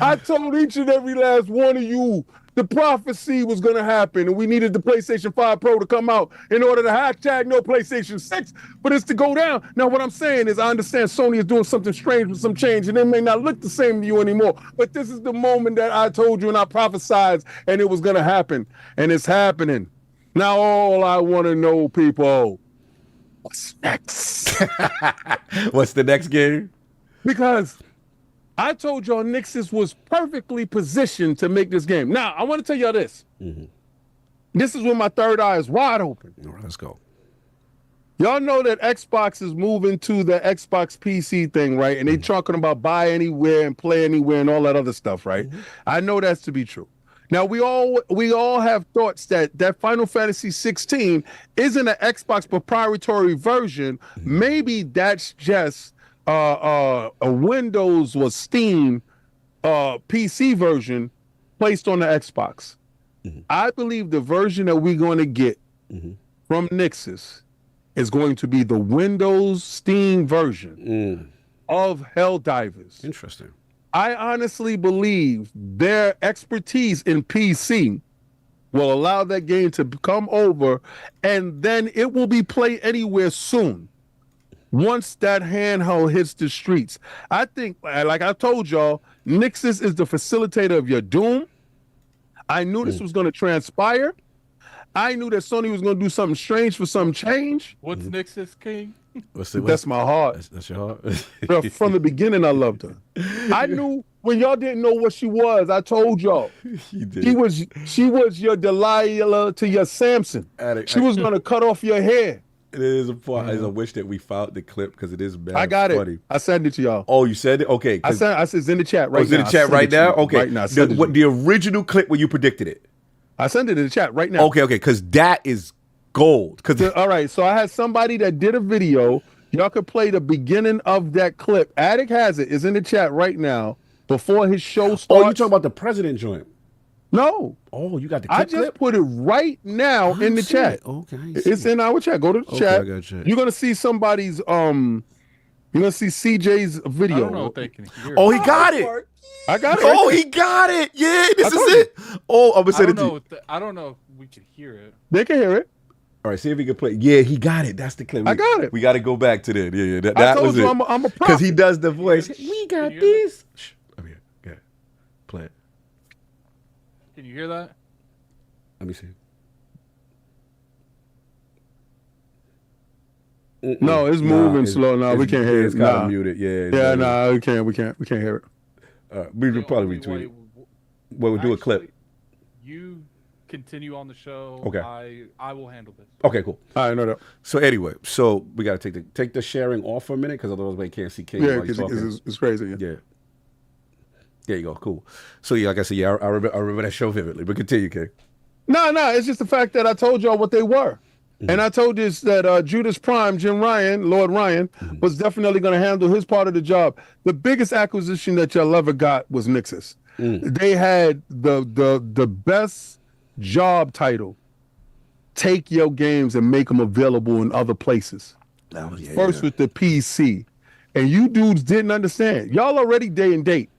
I told each and every last one of you the prophecy was going to happen, and we needed the PlayStation 5 Pro to come out in order to hashtag no PlayStation 6 for this to go down. Now, what I'm saying is I understand Sony is doing something strange with some change, and it may not look the same to you anymore, but this is the moment that I told you and I prophesied, and it was going to happen, and it's happening. Now, all I want to know, people, what's next? What's the next game? Because I told y'all Nixus was perfectly positioned to make this game. Now, I want to tell y'all this. This is when my third eye is wide open. All right, let's go. Y'all know that Xbox is moving to the Xbox PC thing, right? And they talking about buy anywhere and play anywhere and all that other stuff, right? I know that's to be true. Now, we all have thoughts that Final Fantasy 16 isn't an Xbox proprietary version. Maybe that's just a Windows or Steam PC version placed on the Xbox. I believe the version that we're going to get from Nixus is going to be the Windows Steam version of Helldivers. Interesting. I honestly believe their expertise in PC will allow that game to come over, and then it will be play anywhere soon. Once that handheld hits the streets, I think, like I told y'all, Nixus is the facilitator of your Doom. I knew this was going to transpire. I knew that Sony was going to do something strange for some change. What's Nixus, King? That's my heart. That's your heart. Bro, from the beginning, I loved her. I knew when y'all didn't know what she was. I told y'all. You did. She was your Delilah to your Samson. She was going to cut off your hair. It is a part. I wish that we found the clip because it is bad. I got funny. it. I sent it to y'all. Oh, you said it? Okay. I said it's in the chat right now. It's in the chat right now? Okay. Right now. The original clip where you predicted it. I sent it in the chat right now. Okay, because that is gold. All right, so I had somebody that did a video. Y'all could play the beginning of that clip. Attic has it. It's in the chat right now before his show starts. Oh, you talking about the president joint? No. Oh, you got the clip? I just clip? put it right now in the chat. Okay. It's in our chat. Go to the chat. I got you. You're gonna see somebody's you're gonna see CJ's video. I don't know if they can hear. Oh, he got it. I got it. Oh, he got it. Yeah, this is it. Oh, I'm gonna send it to you. I don't know if we can hear it. They can hear it. All right, see if he can play. Yeah, he got it. That's the clip. I got it. We got to go back to that. Yeah, that I told was you it. I'm a because he does the voice. We got this. Shh. Over here. Go ahead. Play it. Can you hear that? Let me see. No, it's moving slow now. We can't hear it. It's kind of muted. Yeah. Yeah, nah, we can't hear it. We would probably retweet it. Well, we'll do a clip. You continue on the show. Okay. I will handle this. Okay, cool. All right, no doubt. So anyway, we got to take the sharing off for a minute because otherwise we can't see King. Yeah, because it's crazy. Yeah. There you go. Cool. So yeah, like I said, I remember that show vividly. But continue, King. No, it's just the fact that I told y'all what they were. And I told you that Judas Prime, Jim Ryan, Lord Ryan, was definitely going to handle his part of the job. The biggest acquisition that y'all ever got was Nixus. They had the best job title. Take your games and make them available in other places. First with the PC. And you dudes didn't understand. Y'all already day and date.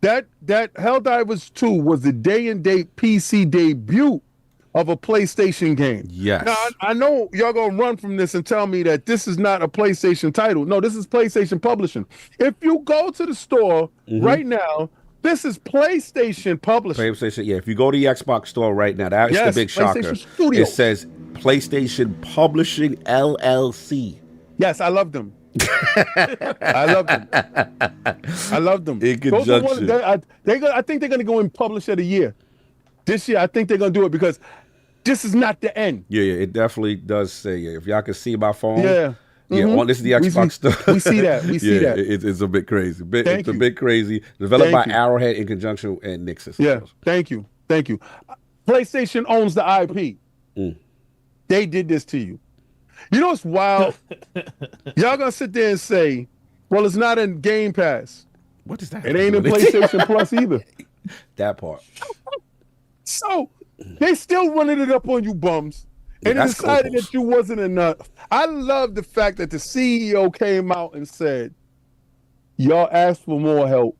That Helldivers 2 was the day and date PC debut of a PlayStation game. Yes. Now, I know y'all gonna run from this and tell me that this is not a PlayStation title. No, this is PlayStation Publishing. If you go to the store right now, this is PlayStation Publishing. PlayStation, yeah. If you go to the Xbox store right now, that's the big shocker. It says PlayStation Publishing LLC. Yes, I love them. I love them. In conjunction. I think they're gonna go and publish it a year. This year, I think they're gonna do it because this is not the end. Yeah, it definitely does say. Yeah, if y'all can see my phone. Yeah. This is the Xbox store. We see that. We see that. It's a bit crazy. It's a bit crazy. Developed by Arrowhead in conjunction with Nixus. Yeah. Thank you. PlayStation owns the IP. They did this to you. You know what's wild? Y'all gonna sit there and say, "Well, it's not in Game Pass." What is that? It ain't in PlayStation Plus either. That part. So they still running it up on you bums. And they decided that you wasn't enough. I love the fact that the CEO came out and said, y'all asked for more help.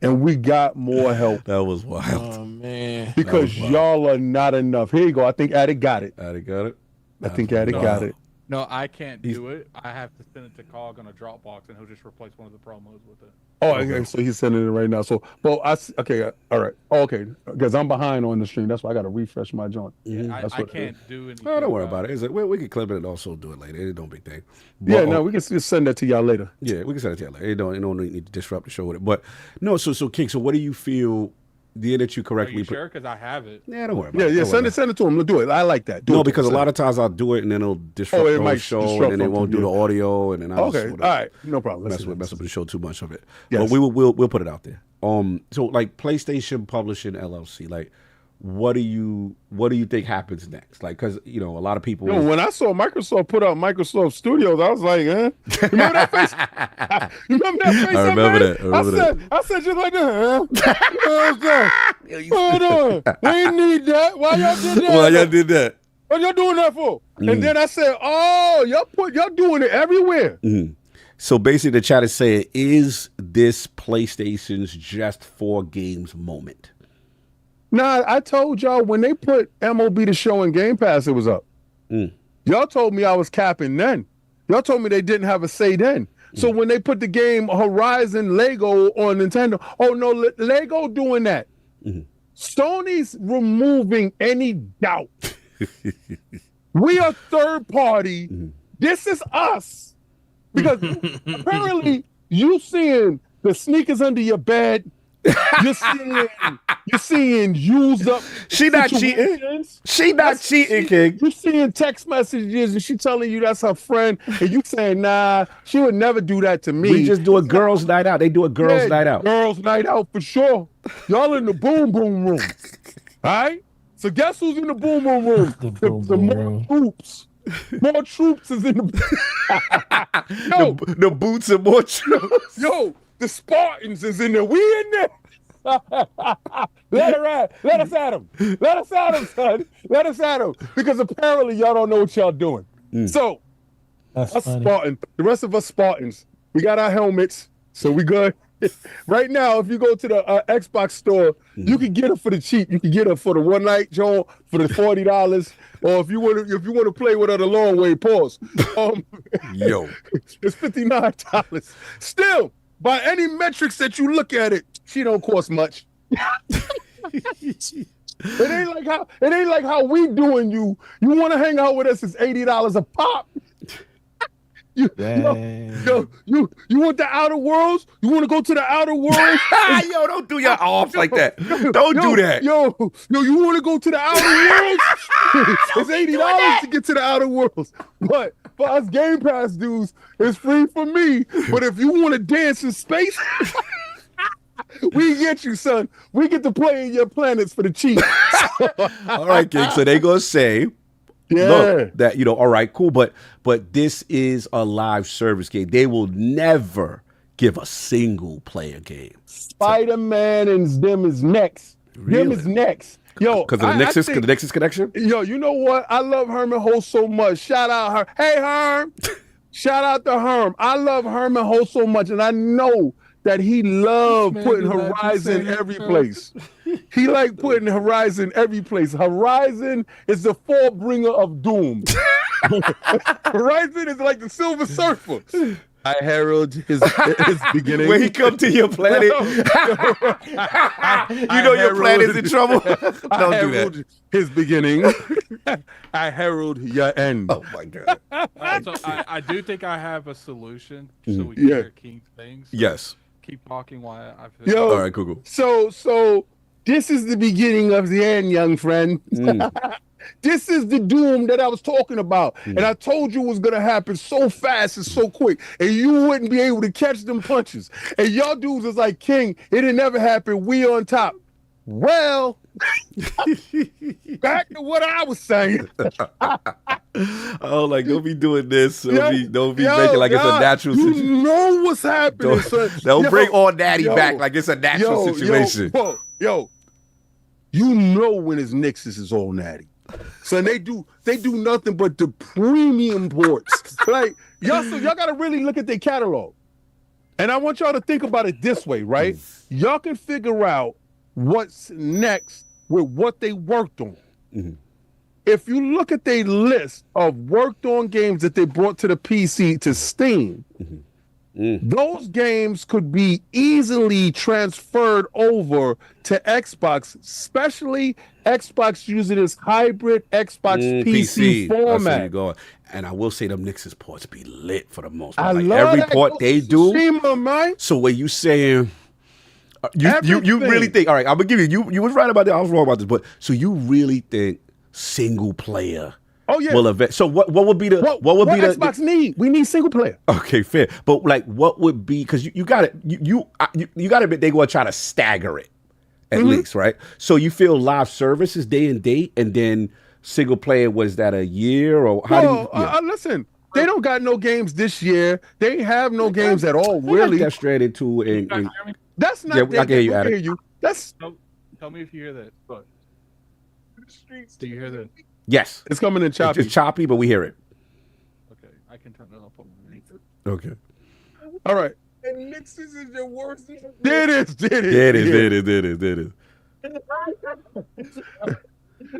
And we got more help. That was wild. Oh, man. Because y'all are not enough. Here you go. I think Addict got it. Addict got it? I think Addict got it. No, I can't do it. I have to send it to Cog on a Dropbox, and he'll just replace one of the promos with it. Oh, okay. So he's sending it right now. So, well, okay, all right. Okay, because I'm behind on the stream. That's why I got to refresh my joint. Yeah, I can't do anything. Oh, don't worry about it. We can clip it and also do it later. It's no big thing. But, no, we can just send that to y'all later. Yeah, we can send it to y'all later. It don't need to disrupt the show with it. But no, so King, so what do you feel? The year that you correctly. Are you sure? Because I have it. Yeah, don't worry about it. Yeah, send it to him. Do it. I like that. Because a lot of times I'll do it and then it'll disrupt the whole show and then it won't do the audio and then I'll all right, no problem. Mess up the show too much of it. Yes. But we'll put it out there. So like PlayStation Publishing LLC, like what do you think happens next? Like, because a lot of people. When I saw Microsoft put out Microsoft Studios, I was like, remember that face? Remember that face? I remember that. I said just like that. We ain't need that. Why y'all did that? Why y'all did that? What y'all doing that for? And then I said, y'all doing it everywhere. So basically, the chat is saying, is this PlayStation's just for games moment? Nah, I told y'all when they put MLB The Show in Game Pass, it was up. Y'all told me I was capping then. Y'all told me they didn't have a say then. So when they put the game Horizon Lego on Nintendo, oh no, Lego doing that. Sony's removing any doubt. We are third party. This is us. Because apparently you seeing the sneakers under your bed. You're seeing used up. She not cheating. She not cheating, King. You're seeing text messages and she telling you that's her friend, and you saying, nah, she would never do that to me. We just do a girls' night out. They do a girls' night out. Girls' night out for sure. Y'all in the boom boom room. All right? So guess who's in the boom boom room? The more troops. More troops is in the the boots and more troops. Yo, the Spartans is in there. We in there. Let her ride. Let us at him. Let us at him, son. Let us at him. Because apparently y'all don't know what y'all doing. So, us Spartans, the rest of us Spartans, we got our helmets, so we good. Right now, if you go to the Xbox store, you can get it for the cheap. You can get it for the one night joint for the $40, or if you want to play with her the long way, pause. Yo, it's $59. Still, by any metrics that you look at it, she don't cost much. It ain't like how we doing you. You want to hang out with us? It's $80 a pop. You want the outer worlds? You want to go to the outer worlds? Yo, don't do your arms like that. Don't do that. Yo, you want to go to the outer worlds? It's $80 to get to the outer worlds. But for us Game Pass dudes, it's free for me. But if you want to dance in space, We get you, son. We get to play in your planets for the cheap. All right, King. So they gonna say, look, that all right, cool, but this is a live service game. They will never give a single player game. Spider-Man and them is next. Really? Them is next. Yo, Because of the Nexus connection? Yo, you know what? I love Herman Holt so much. Shout out Herm. Hey, Herm. Shout out to Herm. I love Herman Holt so much, and I know that he loved putting Horizon every place. He like putting Horizon every place. Horizon is the forebringer of doom. Horizon is like the Silver Surfer. I herald his beginning. When he come to your planet, you know your planet's in trouble. Don't do that. His beginning. I herald your end. Oh my God. So I do think I have a solution so we can hear King's things. Yes. Keep talking while I feel. Yo, all right, cool. So this is the beginning of the end, young friend. This is the doom that I was talking about. And I told you it was going to happen so fast and so quick. And you wouldn't be able to catch them punches. And y'all dudes is like, King, it didn't never happen. We on top. Well, back to what I was saying. Don't be doing this. Don't be making like it's a natural situation. You know what's happening, son. Don't bring all daddy back like it's a natural situation. Yo, you know when it's Nixus is all natty. So they do nothing but the premium ports. Like y'all gotta really look at their catalog. And I want y'all to think about it this way, right? Y'all can figure out what's next with what they worked on. If you look at their list of worked on games that they brought to the PC to Steam, those games could be easily transferred over to Xbox, especially Xbox using this hybrid Xbox PC format. That's where you're going. And I will say them Nix's ports be lit for the most part. I Like love every that port they do. Man. So when you saying you really think, all right, I'm gonna give you was right about that. I was wrong about this, but so you really think single player will event. So what would be the what would be the Xbox need? We need single player. Okay, fair. But like what would be, because you got it, you got to admit they gonna try to stagger it at least, right? So you feel live service is day and date, and then single player, was that a year or how do you listen, they don't got no games this year. They have no games at all, really. Death Stranding 2 and that's not I can hear you, Adam. That's Tell me if you hear that. But do you hear that? Yes. It's coming in choppy. It's choppy, but we hear it. Okay, I can turn it up on my monitor. Okay. All right. And Nixus is your worst. There it is.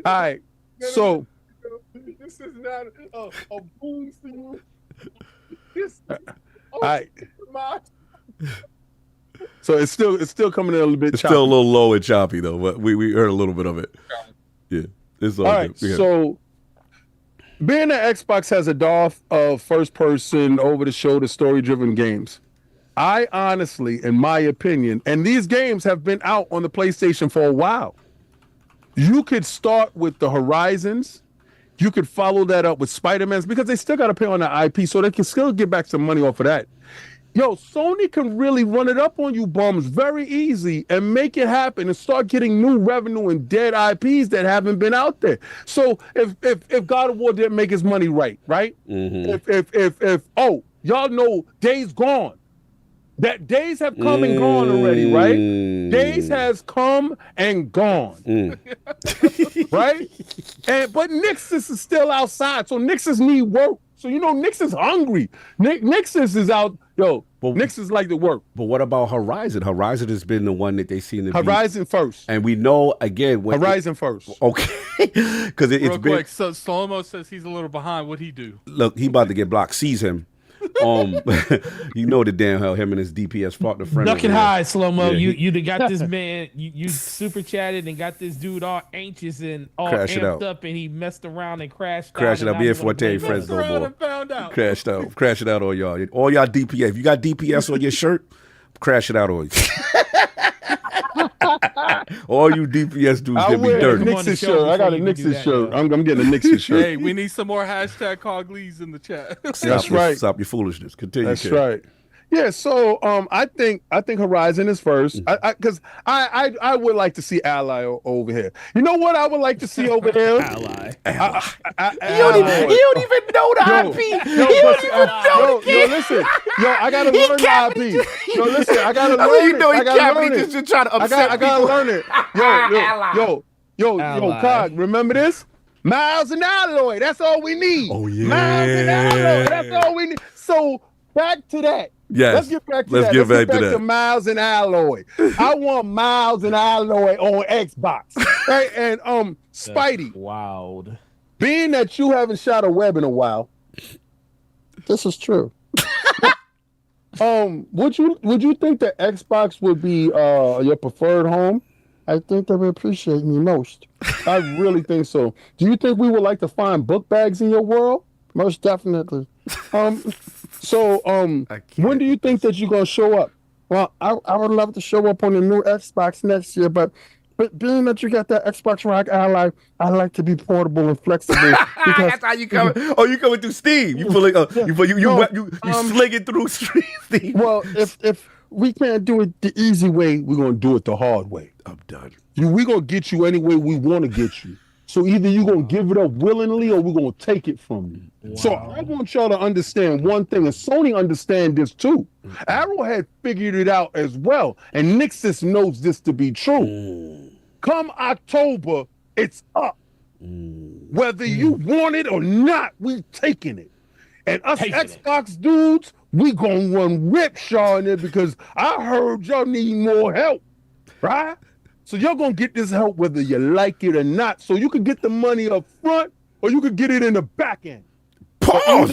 All right. So this is not a boom for you. All right. So it's still coming in a little bit It's choppy. still a little low and choppy though, but we heard a little bit of it. Yeah. It's all right. good. So being that Xbox has a DOF of first person over the shoulder story driven games, I honestly, in my opinion, and these games have been out on the PlayStation for a while. You could start with the Horizons. You could follow that up with Spider-Man's, because they still got to pay on the IP, so they can still get back some money off of that. Yo, Sony can really run it up on you bums very easy and make it happen and start getting new revenue and dead IPs that haven't been out there. So if God of War didn't make his money right? If y'all know Days Gone. That Days have come and gone already, right? Days has come and gone. Right? But Nixus is still outside, so Nixus need work. So Nixus hungry. Nixus is out. Yo, Nixus like to work. But what about Horizon? Horizon has been the one that they seem to be. Horizon first. And we know, again, when Horizon first. Okay. Because it's Real been. quick, so Slow-Mo says he's a little behind. What'd he do? Look, he about to get blocked. Seize him. You know the damn hell him and his DPS partner friend. Duck and hide, Slow-Mo. Yeah, You got this man, you super chatted and got this dude all anxious and all Crashing amped out. up, and he messed around and crashed Crashing out. out. Me and Forte ain't friends no more. Found out. Crashed out. Crashing out on y'all. All y'all DPS. If you got DPS on your shirt, crash it out on you. All you DPS dudes I get me wear a dirty. Nixon shirt. I got a Nixon shirt. I'm getting a Nixon shirt. Hey, we need some more hashtag CogLees in the chat. That's right. Stop your foolishness. Continue. That's Ken. right. Yeah, so I think Horizon is first. Because I would like to see Ally over here. You know what I would like to see over here? Ally. He don't even know the IP. He don't even know the game. Listen. Yo, I gotta learn the IP. Yo, listen, I gotta learn You know it. he I gotta can't learn be it. just trying to upset I gotta people. learn it. Yo, Ally. Cog, remember this? Miles and Alloy. That's all we need. Oh, yeah. Miles and Alloy. That's all we need. So back to that. Yes. Let's get back to Let's that. get Let's back to get back that. to Miles and Alloy. I want Miles and Alloy on Xbox. Right? And Spidey, Wild. being that you haven't shot a web in a while, this is true. Would you think that Xbox would be your preferred home? I think they would appreciate me most. I really think so. Do you think we would like to find book bags in your world? Most definitely. So when do you think that you're gonna show up? Well, I would love to show up on the new Xbox next year, but being that you got that Xbox Rock Ally, I like to be portable and flexible. Because That's how you coming. Oh, you coming through Steam. You pulling. You slinging through Steam. Well, if we can't do it the easy way, we're gonna do it the hard way. I'm done. We're gonna get you any way we want to get you. So either you're gonna give it up willingly or we're gonna take it from you. Wow. So I want y'all to understand one thing, and Sony understand this too. Arrowhead figured it out as well, and Nixis knows this to be true. Come October, it's up. Whether you want it or not, we taking it. And us Xbox dudes, we gonna run ripsaw in it because I heard y'all need more help, right? So you're going to get this help whether you like it or not. So you can get the money up front or you could get it in the back end. Pause.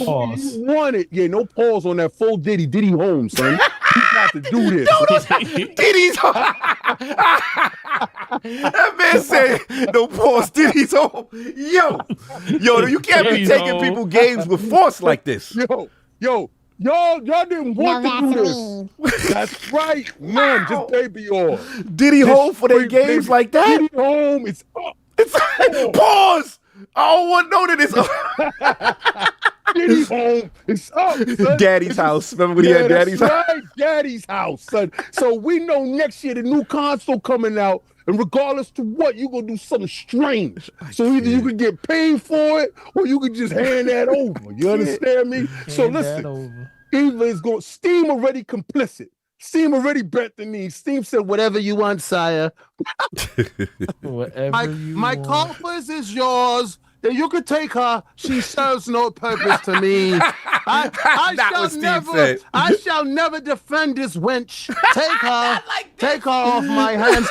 You want it. Yeah, no pause on that full Diddy. Diddy home, son. You got to do this. Diddy's home. That man said, no pause, Diddy's home. Yo, you can't be taking people games with force like this. Y'all didn't want to do this. That's right, man. Just baby oil. Diddy home for their games like that? Diddy home. It's up. Pause. I don't want to know that it's up. Diddy home. It's up, son. Daddy's house. Remember when he had Daddy's house? Right, Daddy's house, son. So we know next year the new console coming out. And regardless to what, you're going to do something strange. So either you could get paid for it or you could just hand that over. You understand me? So listen, either it's going, Steam already complicit. Steam already bent the knee. Steam said, whatever you want, sire. My coffers is yours. Then you could take her. She serves no purpose to me. I shall never defend this wench. Take her. Take her off my hands.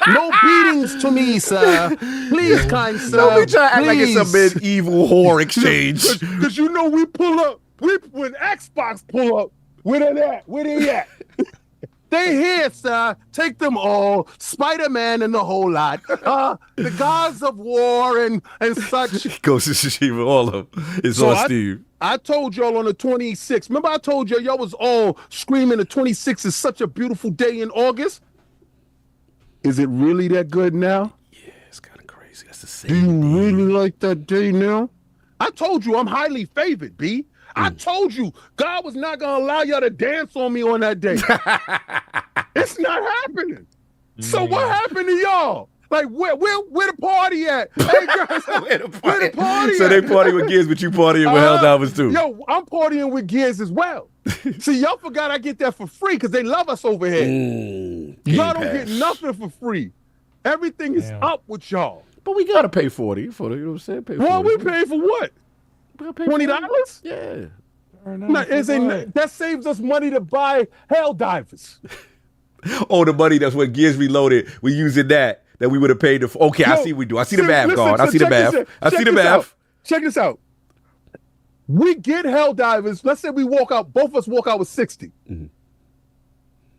No beatings to me, sir. Please, kind sir. Don't be trying to act like it's a medieval whore exchange. Because you know we pull up. When Xbox pull up, where they at? Where they at? They here, sir. Take them all. Spider-Man and the whole lot. The gods of war and such. Ghost of Tsushima, all of them. It's on Steve. I told y'all on the 26th. Remember I told y'all was all screaming the 26th is such a beautiful day in August? Is it really that good now? Yeah, it's kind of crazy. That's the same. Do you really like that day now? I told you I'm highly favored, B. I told you God was not gonna allow y'all to dance on me on that day. It's not happening. So what happened to y'all? Like where the party at? Hey guys, where the party So at? they party with Gears, but you partying with Helldivers too. Yo, I'm partying with Gears as well. See, y'all forgot I get that for free because they love us over here. Y'all don't get nothing for free. Everything is up with y'all. But we gotta pay 40 for the, you know what I'm saying? Pay 40. Well, we pay for what? $20? Yeah. That saves us money to buy Helldivers. Oh, the money that's when Gears Reloaded, we using that we would have paid the. Okay, I see what we do. I see the math, God. I see the math. I see the math. Check this out. We get Helldivers. Let's say we walk out, both of us walk out with 60.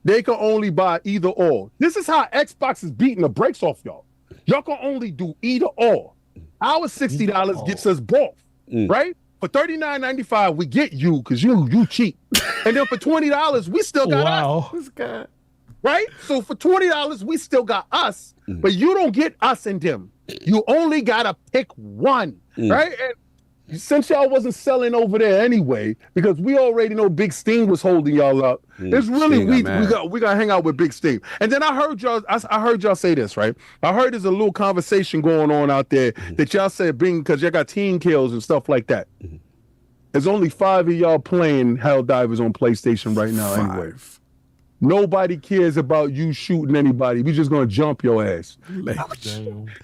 They can only buy either or. This is how Xbox is beating the brakes off y'all. Y'all can only do either or. Our $60 gets us both. Right? For $39.95, we get you because you cheap. And then for $20, we still got us. Right? So for $20, we still got us, but you don't get us and them. You only gotta pick one. Right? And since y'all wasn't selling over there anyway, because we already know Big Steam was holding y'all up. It's really we gotta hang out with Big Steam. And then I heard y'all say this, right? I heard there's a little conversation going on out there that y'all said because y'all got team kills and stuff like that. There's only 5 of y'all playing Helldivers on PlayStation right now anyway. Nobody cares about you shooting anybody. We just gonna jump your ass.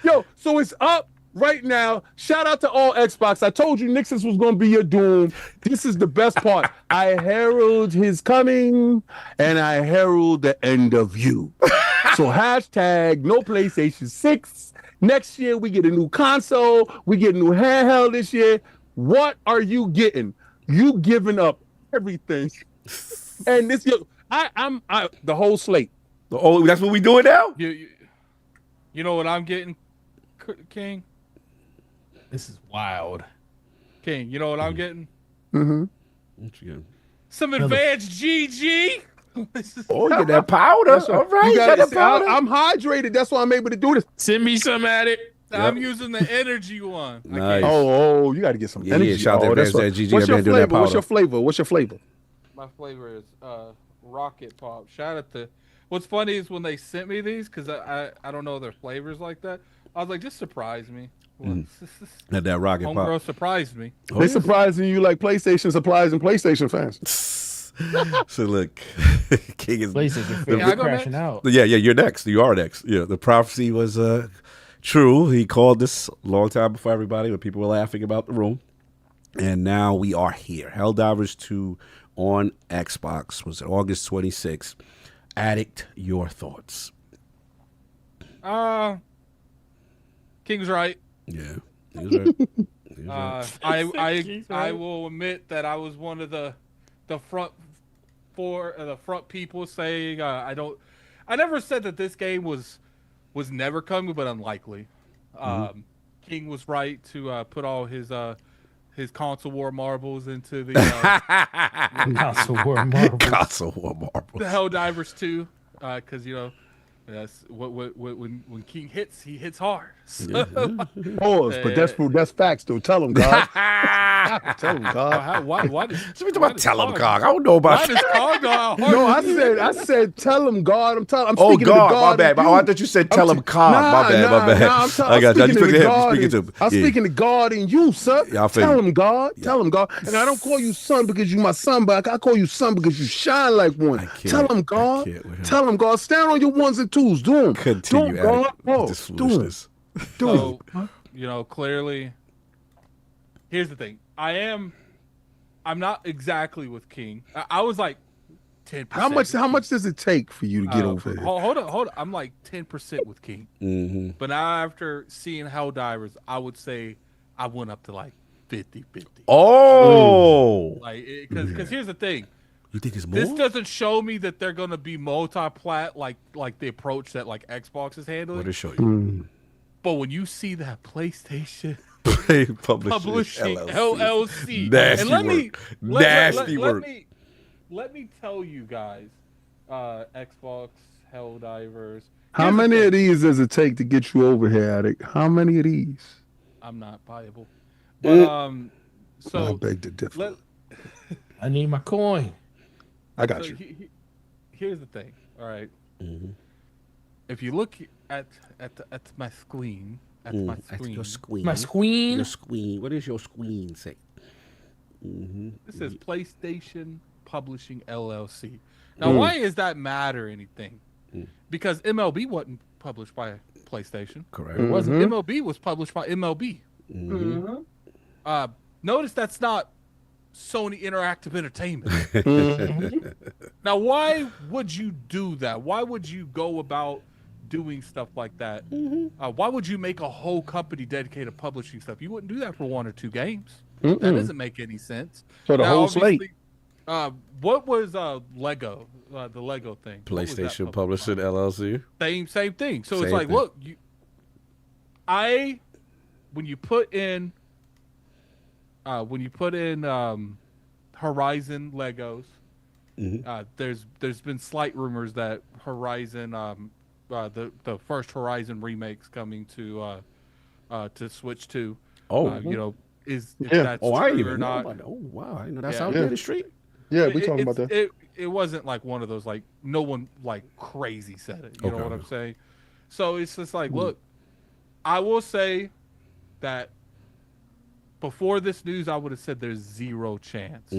Yo, so it's up right now. Shout out to all Xbox. I told you Nixus was gonna be your doom. This is the best part. I herald his coming and I herald the end of you. So hashtag no PlayStation 6. Next year we get a new console. We get a new handheld this year. What are you getting? You giving up everything. And this I'm the whole slate. Oh, that's what we doing now? You know what I'm getting, King? This is wild. King, you know what I'm getting? What you getting? Some advanced GG. Oh, you get that powder. All right, you got that powder. I'm hydrated. That's why I'm able to do this. Send me some at it. I'm using the energy one. Nice. Oh, you got to get some energy. Yeah, shout out to GG. What's your flavor? What's your flavor? My flavor is Rocket Pop. Shout out to. What's funny is when they sent me these, because I don't know their flavors like that. I was like, just surprise me. That Rocket Pop. Homegirl surprised me. They surprising you like PlayStation surprising PlayStation fans. So look, King is crashing out. Yeah, you're next. You are next. Yeah, the prophecy was true. He called this a long time before everybody when people were laughing about the room. And now we are here. Helldivers 2 on Xbox was August 26th. Addict, your thoughts? King's right. Yeah, he's right. I will admit that I was one of the front people saying I never said that this game was never coming, but unlikely. King was right to put all his console war marbles into the console war marbles. Console war marbles. The Helldivers 2, because that's when King hits, he hits hard. So, Pause, but that's facts though. Tell him, God. Tell him, God. Why tell him, God. I don't know about that. No, I said tell him, God. I'm speaking God, to God. My bad. I thought you said tell him, God. My bad. I got you. I'm speaking to God and you, sir. Yeah, tell him, God. Yeah. Tell him, God. And I don't call you son because you my son, but I call you son because you shine like one. Tell him, God. Tell him, God. Stand on your ones and twos. Do him. Continue, God. Do him. Clearly. Here's the thing. I'm not exactly with King. I was like 10%. How much does it take for you to get over here? Hold on. I'm like 10% with King. Mm-hmm. But now after seeing Helldivers, I would say I went up to like 50-50. Oh. Because here's the thing. You think it's more? This doesn't show me that they're gonna be multi-plat like the approach that like Xbox is handling. What it show you? But when you see that PlayStation publishing LLC, nasty work. Let me tell you guys, Xbox, Helldivers. How many of these does it take to get you over here, Addict? How many of these? I'm not viable. But so I beg to differ. I need my coin. I got you. Here's the thing. All right. Mm-hmm. If you look at my screen, your screen. My screen. Your screen. What does your screen say? It says PlayStation Publishing LLC. Now, why does that matter anything? Because MLB wasn't published by PlayStation. Correct. It wasn't. MLB was published by MLB. Notice that's not Sony Interactive Entertainment. Now, why would you do that? Why would you go about doing stuff like that? Why would you make a whole company dedicated to publishing stuff? You wouldn't do that for 1 or 2 games. That doesn't make any sense. So the whole slate. What was Lego? The Lego thing. PlayStation Publishing LLC. Same thing. So Same it's like, thing. look, when you put in Horizon Legos, there's been slight rumors that Horizon, the first Horizon remake's coming to Switch 2. is if Yeah. that's Oh, I didn't true or even know not. about that. Oh, wow. I didn't know that's Yeah. out there in the street. Yeah, we talking about that. It wasn't like one of those like no one like crazy said it. You know Okay. what I'm saying? So it's just like, look, I will say that before this news, I would have said there's zero chance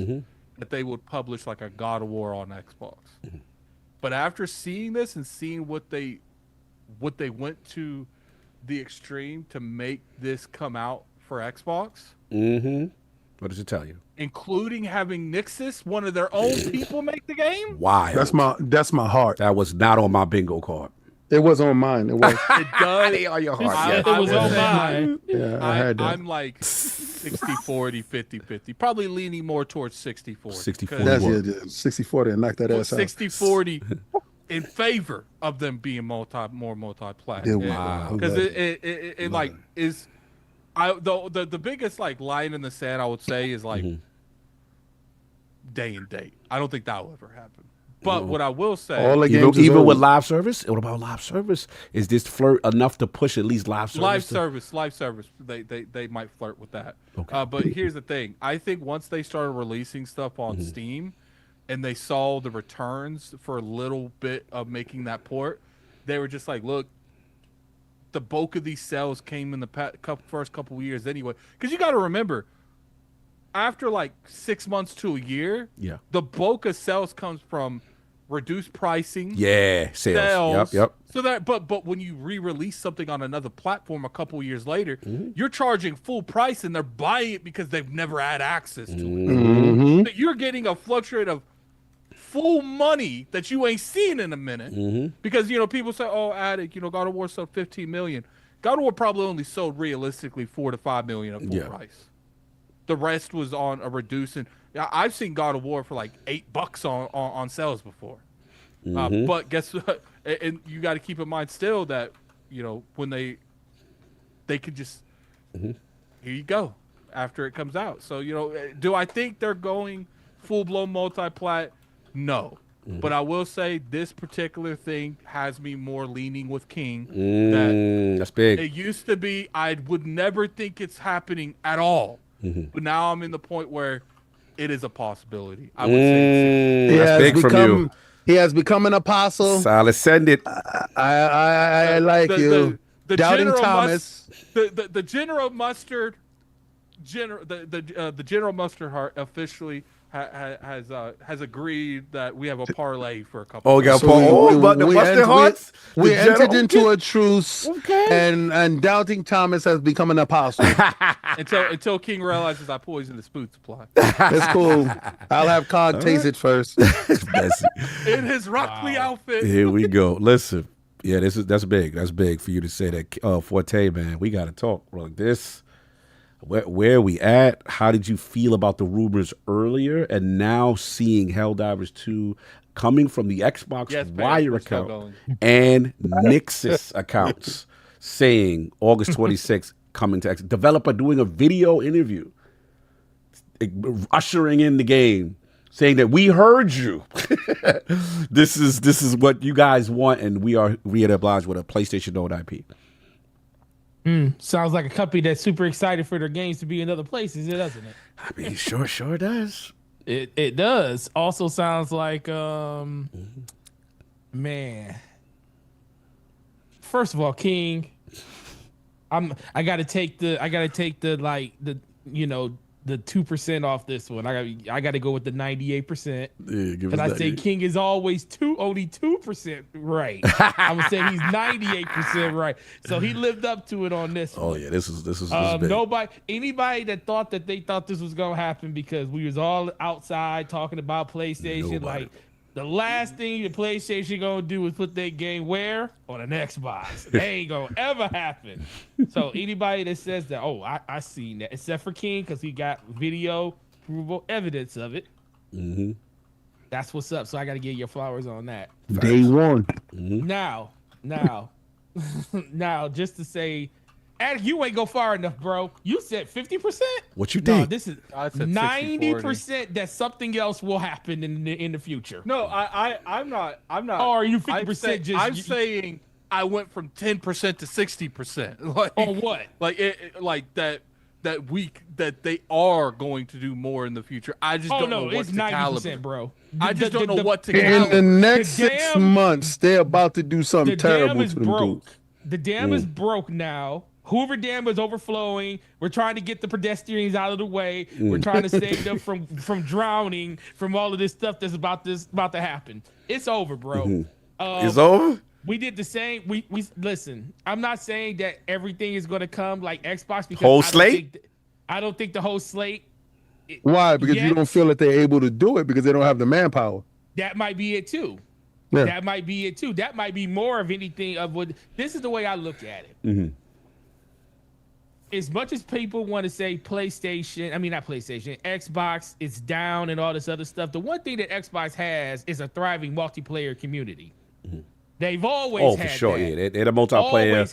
that they would publish like a God of War on Xbox. But after seeing this and seeing what they went to the extreme to make this come out for Xbox, What does it tell you? including having Nixus, one of their own people, make the game. Wild. That's my heart. That was not on my bingo card. It was on mine. It was. It does. They are your heart. I- Yeah. It was will on say mine. Yeah, I had that. I'm like 60-40, 50-50. Probably leaning more towards 60-40. 60-40. That's What? 60-40 and knock that ass out. 60-40 in favor of them being more multi-plat. Yeah, wow. Because it like is the biggest like line in the sand I would say is like day and date. I don't think that will ever happen. But what I will say, All the Even, games is even with over. live service? What about live service? Is this flirt enough to push at least live service? live service, they might flirt with that. Okay. But here's the thing: I think once they started releasing stuff on Steam, and they saw the returns for a little bit of making that port, they were just like, "Look, the bulk of these sales came in the first couple of years anyway." Because you got to remember, after like 6 months to a year, Yeah. the bulk of sales comes from reduced pricing. Yeah. Sales. Yep. So that, but when you re-release something on another platform a couple years later, you're charging full price, and they're buying it because they've never had access to it. So you're getting a fluctuate of full money that you ain't seen in a minute. Because people say, "Oh, Addict, God of War sold 15 million." God of War probably only sold realistically 4 to 5 million at full price. The rest was on a reducing. I've seen God of War for like $8 on sales before. But guess what? And you got to keep in mind still that when they could just here you go after it comes out. So do I think they're going full blown multi-plat? No. But I will say this particular thing has me more leaning with King. That's big. It used to be I would never think it's happening at all. But now I'm in the point where it is a possibility. I would say That's big from you. He has become an apostle. Silas, send it. I like you. the Doubting General Thomas. the General Mustard, the General Mustard Heart officially has agreed that we have a parlay for a couple. Oh, we got So but the Mustard Hearts? We The entered general- into a truce, Okay. and Doubting Thomas has become an apostle. until King realizes I poisoned his food supply It's cool. I'll have Cog taste it first. Messy. in his Rockley outfit. Here we go. Listen, yeah, that's big. That's big for you to say that. Forte, man, we got to talk like this. Where are we at? How did you feel about the rumors earlier, and now seeing Helldivers 2 coming from the Xbox Yes, man, Wire we're still account going. and Nixus accounts saying August 26th coming to Xbox? Developer doing a video interview, ushering in the game, saying that we heard you. This is what you guys want, and we are obliged with a PlayStation-owned IP. Sounds like a company that's super excited for their games to be in other places, doesn't it? I mean, sure does. It does. Also sounds like man. First of all, King, I gotta take the the 2% off this one. I gotta go with the 98%. Yeah, give us But I that. say King is always only 2% right. I would say he's 98% right. So he lived up to it on this one. Oh yeah, this is big. Anybody that thought this was gonna happen because we was all outside talking about PlayStation, Nobody. like the last thing the PlayStation gonna do is put their game where? On an Xbox. They ain't gonna ever happen. So anybody that says that, I seen that, except for King, because he got video provable evidence of it. That's what's up. So I gotta give you flowers on that. Day one. Now, just to say, you ain't go far enough, bro. You said 50%. What you No, think? this is I said 90% that something else will happen in the future. No, I'm not. Or are you 50% I'm saying I went from 10% to 60%. Like, On what? Like like that. that they are going to do more in the future. I just don't know what it's to 90%, caliber. bro. I just don't know what to In caliber. the next The 6 dam- months, they're about to do something The dam terrible is to them broke. dudes. The dam is broke now. Hoover Dam is overflowing. We're trying to get the pedestrians out of the way. We're trying to save them from drowning, from all of this stuff that's about to happen. It's over, bro. It's over? We did the same. We listen. I'm not saying that everything is going to come like Xbox because Whole slate? I don't think the whole slate. Why? Because yet. you don't feel that they're able to do it because they don't have the manpower. That might be it too. Yeah. That might be it too. That might be more of anything of what. This is the way I look at it. As much as people want to say PlayStation, I mean not PlayStation, Xbox is down and all this other stuff. The one thing that Xbox has is a thriving multiplayer community. They've always had for sure. that. Yeah, they're a Always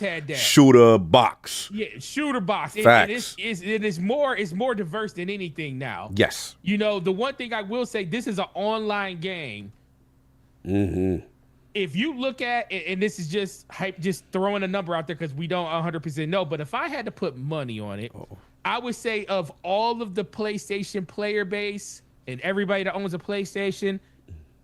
multiplayer had that. shooter box. Yeah, shooter box. Facts. It's more diverse than anything now. Yes. You know, the one thing I will say, this is an online game. If you look at, and this is just hype, just throwing a number out there because we don't 100% know, but if I had to put money on it, I would say of all of the PlayStation player base and everybody that owns a PlayStation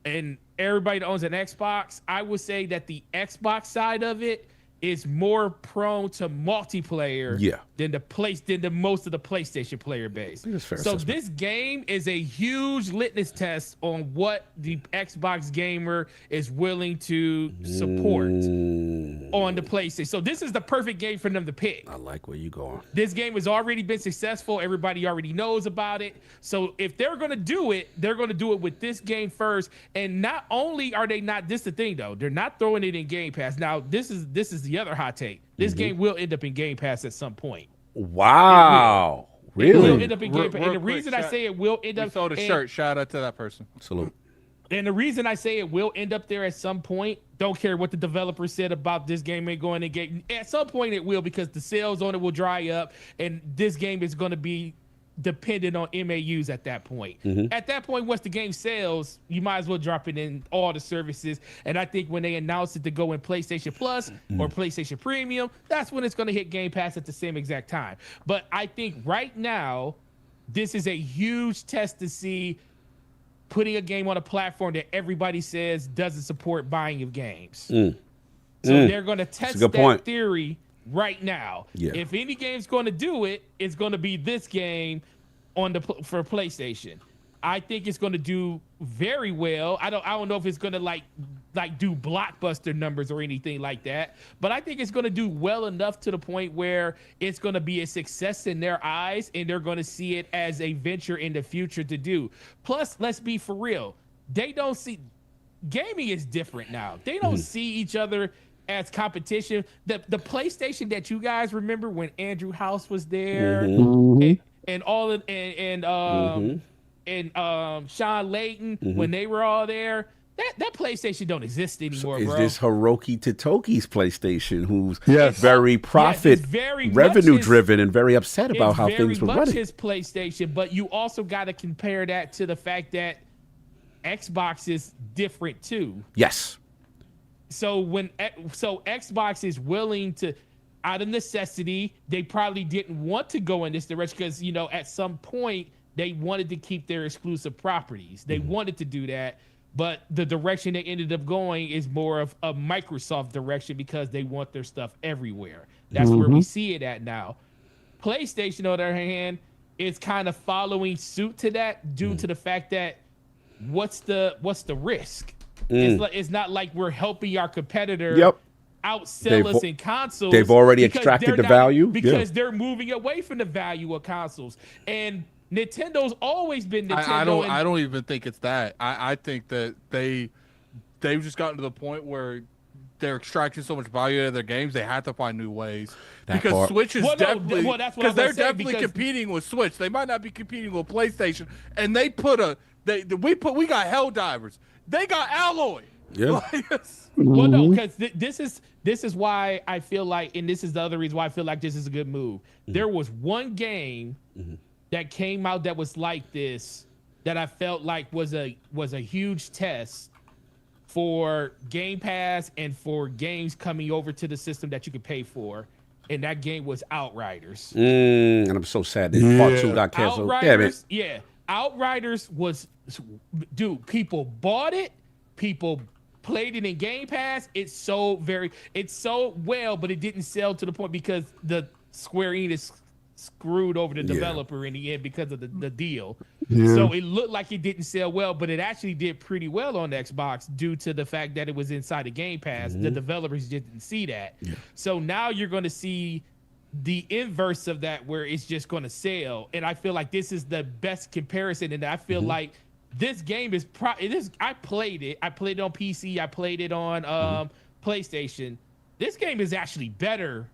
and everybody that owns an Xbox, I would say that the Xbox side of it is more prone to multiplayer than the most of the PlayStation player base. So this game is a huge litmus test on what the Xbox gamer is willing to support on the PlayStation. So this is the perfect game for them to pick. I like where you going. This game has already been successful. Everybody already knows about it. So if they're going to do it, they're going to do it with this game first. And not only are they not, this is the thing though, they're not throwing it in Game Pass. Now this is the other hot take. This game will end up in Game Pass at some point. Wow. It will Really? end up in Game Pass. And the reason I say it will end up, sold a shirt. Shout out to that person. Salute. and the reason I say it will end up there at some point, don't care what the developer said about this game ain't going to get, at some point it will, because the sales on it will dry up and this game is going to be dependent on MAUs at that point. At that point, once the game sells, you might as well drop it in all the services. And I think when they announce it to go in PlayStation Plus or PlayStation Premium, that's when it's going to hit Game Pass at the same exact time. But I think right now, this is a huge test to see putting a game on a platform that everybody says doesn't support buying of games. So they're going to test that theory right now. If any game's going to do it, it's going to be this game on the for PlayStation. I think it's going to do very well. I don't know if it's going to like do blockbuster numbers or anything like that, but I think it's going to do well enough to the point where it's going to be a success in their eyes and they're going to see it as a venture in the future to do. Plus, let's be for real. They don't see gaming is different now. They don't see each other as competition. The PlayStation that you guys remember when Andrew House was there and all of and Shaun Layton when they were all there, that PlayStation don't exist anymore, Is bro. this Hiroki Totoki's PlayStation, who's Yes. very profit, very revenue much his- driven, and very upset about how things were very much running? his PlayStation, but you also got to compare that to the fact that Xbox is different too. Yes. So Xbox is willing to, out of necessity, they probably didn't want to go in this direction because, you know, at some point they wanted to keep their exclusive properties. They wanted to do that, but the direction they ended up going is more of a Microsoft direction because they want their stuff everywhere. That's where we see it at now. PlayStation, on the other hand, is kind of following suit to that due to the fact that what's the risk? It's not like we're helping our competitor outsell us in consoles. They've already because extracted they're the not- value. because they're moving away from the value of consoles. And Nintendo's always been Nintendo. I don't even think it's that. I think that they've just gotten to the point where they're extracting so much value out of their games, they have to find new ways. Because Switch is definitely that's what I was they're gonna say, definitely because competing with Switch. They might not be competing with PlayStation, and we got Helldivers. They got Alloy. Yeah. Well, no, because this is why I feel like, and this is the other reason why I feel like this is a good move. There was one game that came out that was like this that I felt like was a huge test for Game Pass and for games coming over to the system that you could pay for. and that game was Outriders. And I'm so sad that part 2 got canceled. Damn it. Outriders was, dude, people bought it, people played it in Game Pass. It sold well, but it didn't sell to the point because the Square Enix screwed over the developer in the end because of the deal. So it looked like it didn't sell well, but it actually did pretty well on Xbox due to the fact that it was inside the Game Pass. The developers didn't see that. So now you're going to see the inverse of that, where it's just going to sell. And I feel like this is the best comparison. And I feel like this game is I played it on PC. I played it on PlayStation. This game is actually better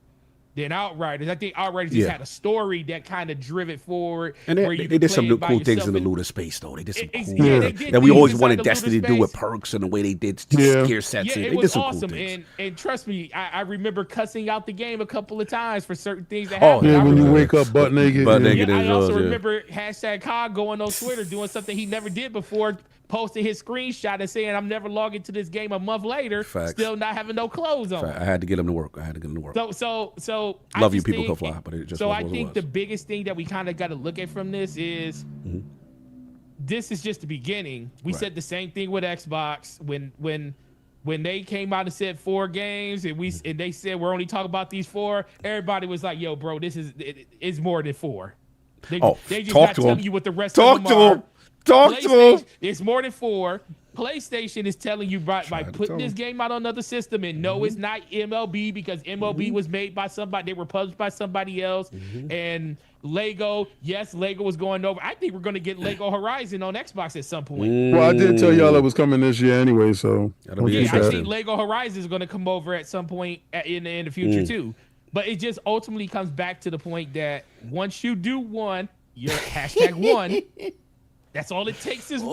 than Outriders. I think Outriders just had a story that kind of drive it forward. And they did some cool things in the looter space, though. They did some cool things that we always wanted Destiny to do with perks and the way they did gear sets. It they was did some awesome. Cool things. And trust me, I remember cussing out the game a couple of times for certain things that happened. Yeah, when you wake up butt naked. I also remember #Cog going on Twitter doing something he never did before, posting his screenshot and saying, "I'm never logging to this game." A month later, still not having no clothes on. I had to get him to work. So love you, people can fly, but it just I think the biggest thing that we kind of got to look at from this is this is just the beginning. We said the same thing with Xbox when they came out and said 4 games and they said we're only talking about these 4. Everybody was like, "Yo, bro, it's more than 4." They just not telling you what the rest of them are. Talk to him. It's more than 4. PlayStation is telling you by putting this game out on another system, and no, it's not MLB because MLB was made by somebody. They were published by somebody else. And Lego, Lego was going over. I think we're going to get Lego Horizon on Xbox at some point. Well, I did tell y'all it was coming this year anyway, so I think Lego Horizon is going to come over at some point in the future too. But it just ultimately comes back to the point that once you do one, you're #1. That's all it takes is one.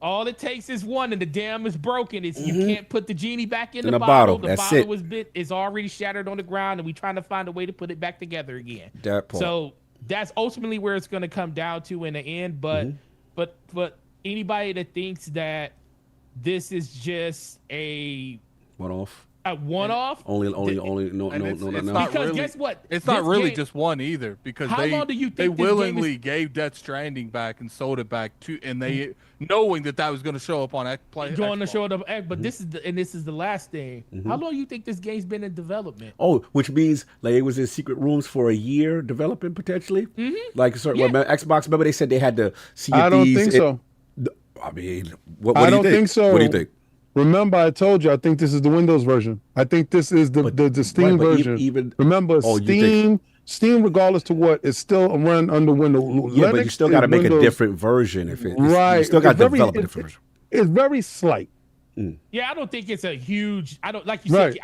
All it takes is one, and the dam is broken. You can't put the genie back in the bottle. The bottle is already shattered on the ground, and we're trying to find a way to put it back together again. So that's ultimately where it's going to come down to in the end. But anybody that thinks that this is just a one-off. Only no. Because really, guess what? It's not really just one either, because they willingly gave Death Stranding back and sold it back to, and they knowing that was going to show up on Xbox. Going to show up, but this is the last thing. How long do you think this game's been in development? Oh, which means like it was in secret rooms for a year developing potentially. Like Xbox. Remember they said they had to see. I don't think so. I mean, what do you think? So. What do you think? Remember, I told you, I think this is the Windows version. I think this is the Steam version. Remember, Steam, regardless to what, is still a run under Windows. Yeah, but you still got to make a different version. If you still got to develop a different version. It's very slight. Yeah, I don't think it's a huge. I don't like you said.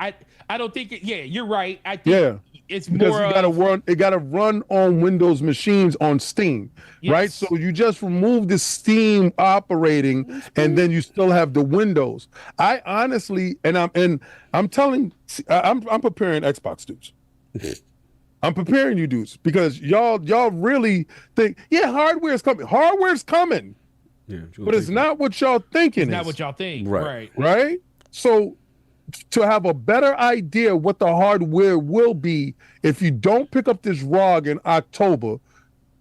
I don't think it. Yeah, you're right. I think it's because more. It got to run on Windows machines on Steam, right? So you just remove the Steam operating, and then you still have the Windows. I honestly, I'm preparing Xbox dudes. I'm preparing you dudes because y'all really think, hardware's coming. Hardware's coming. Yeah, but it's not what y'all thinking. It's not what y'all think. Right. So to have a better idea what the hardware will be, if you don't pick up this ROG in October,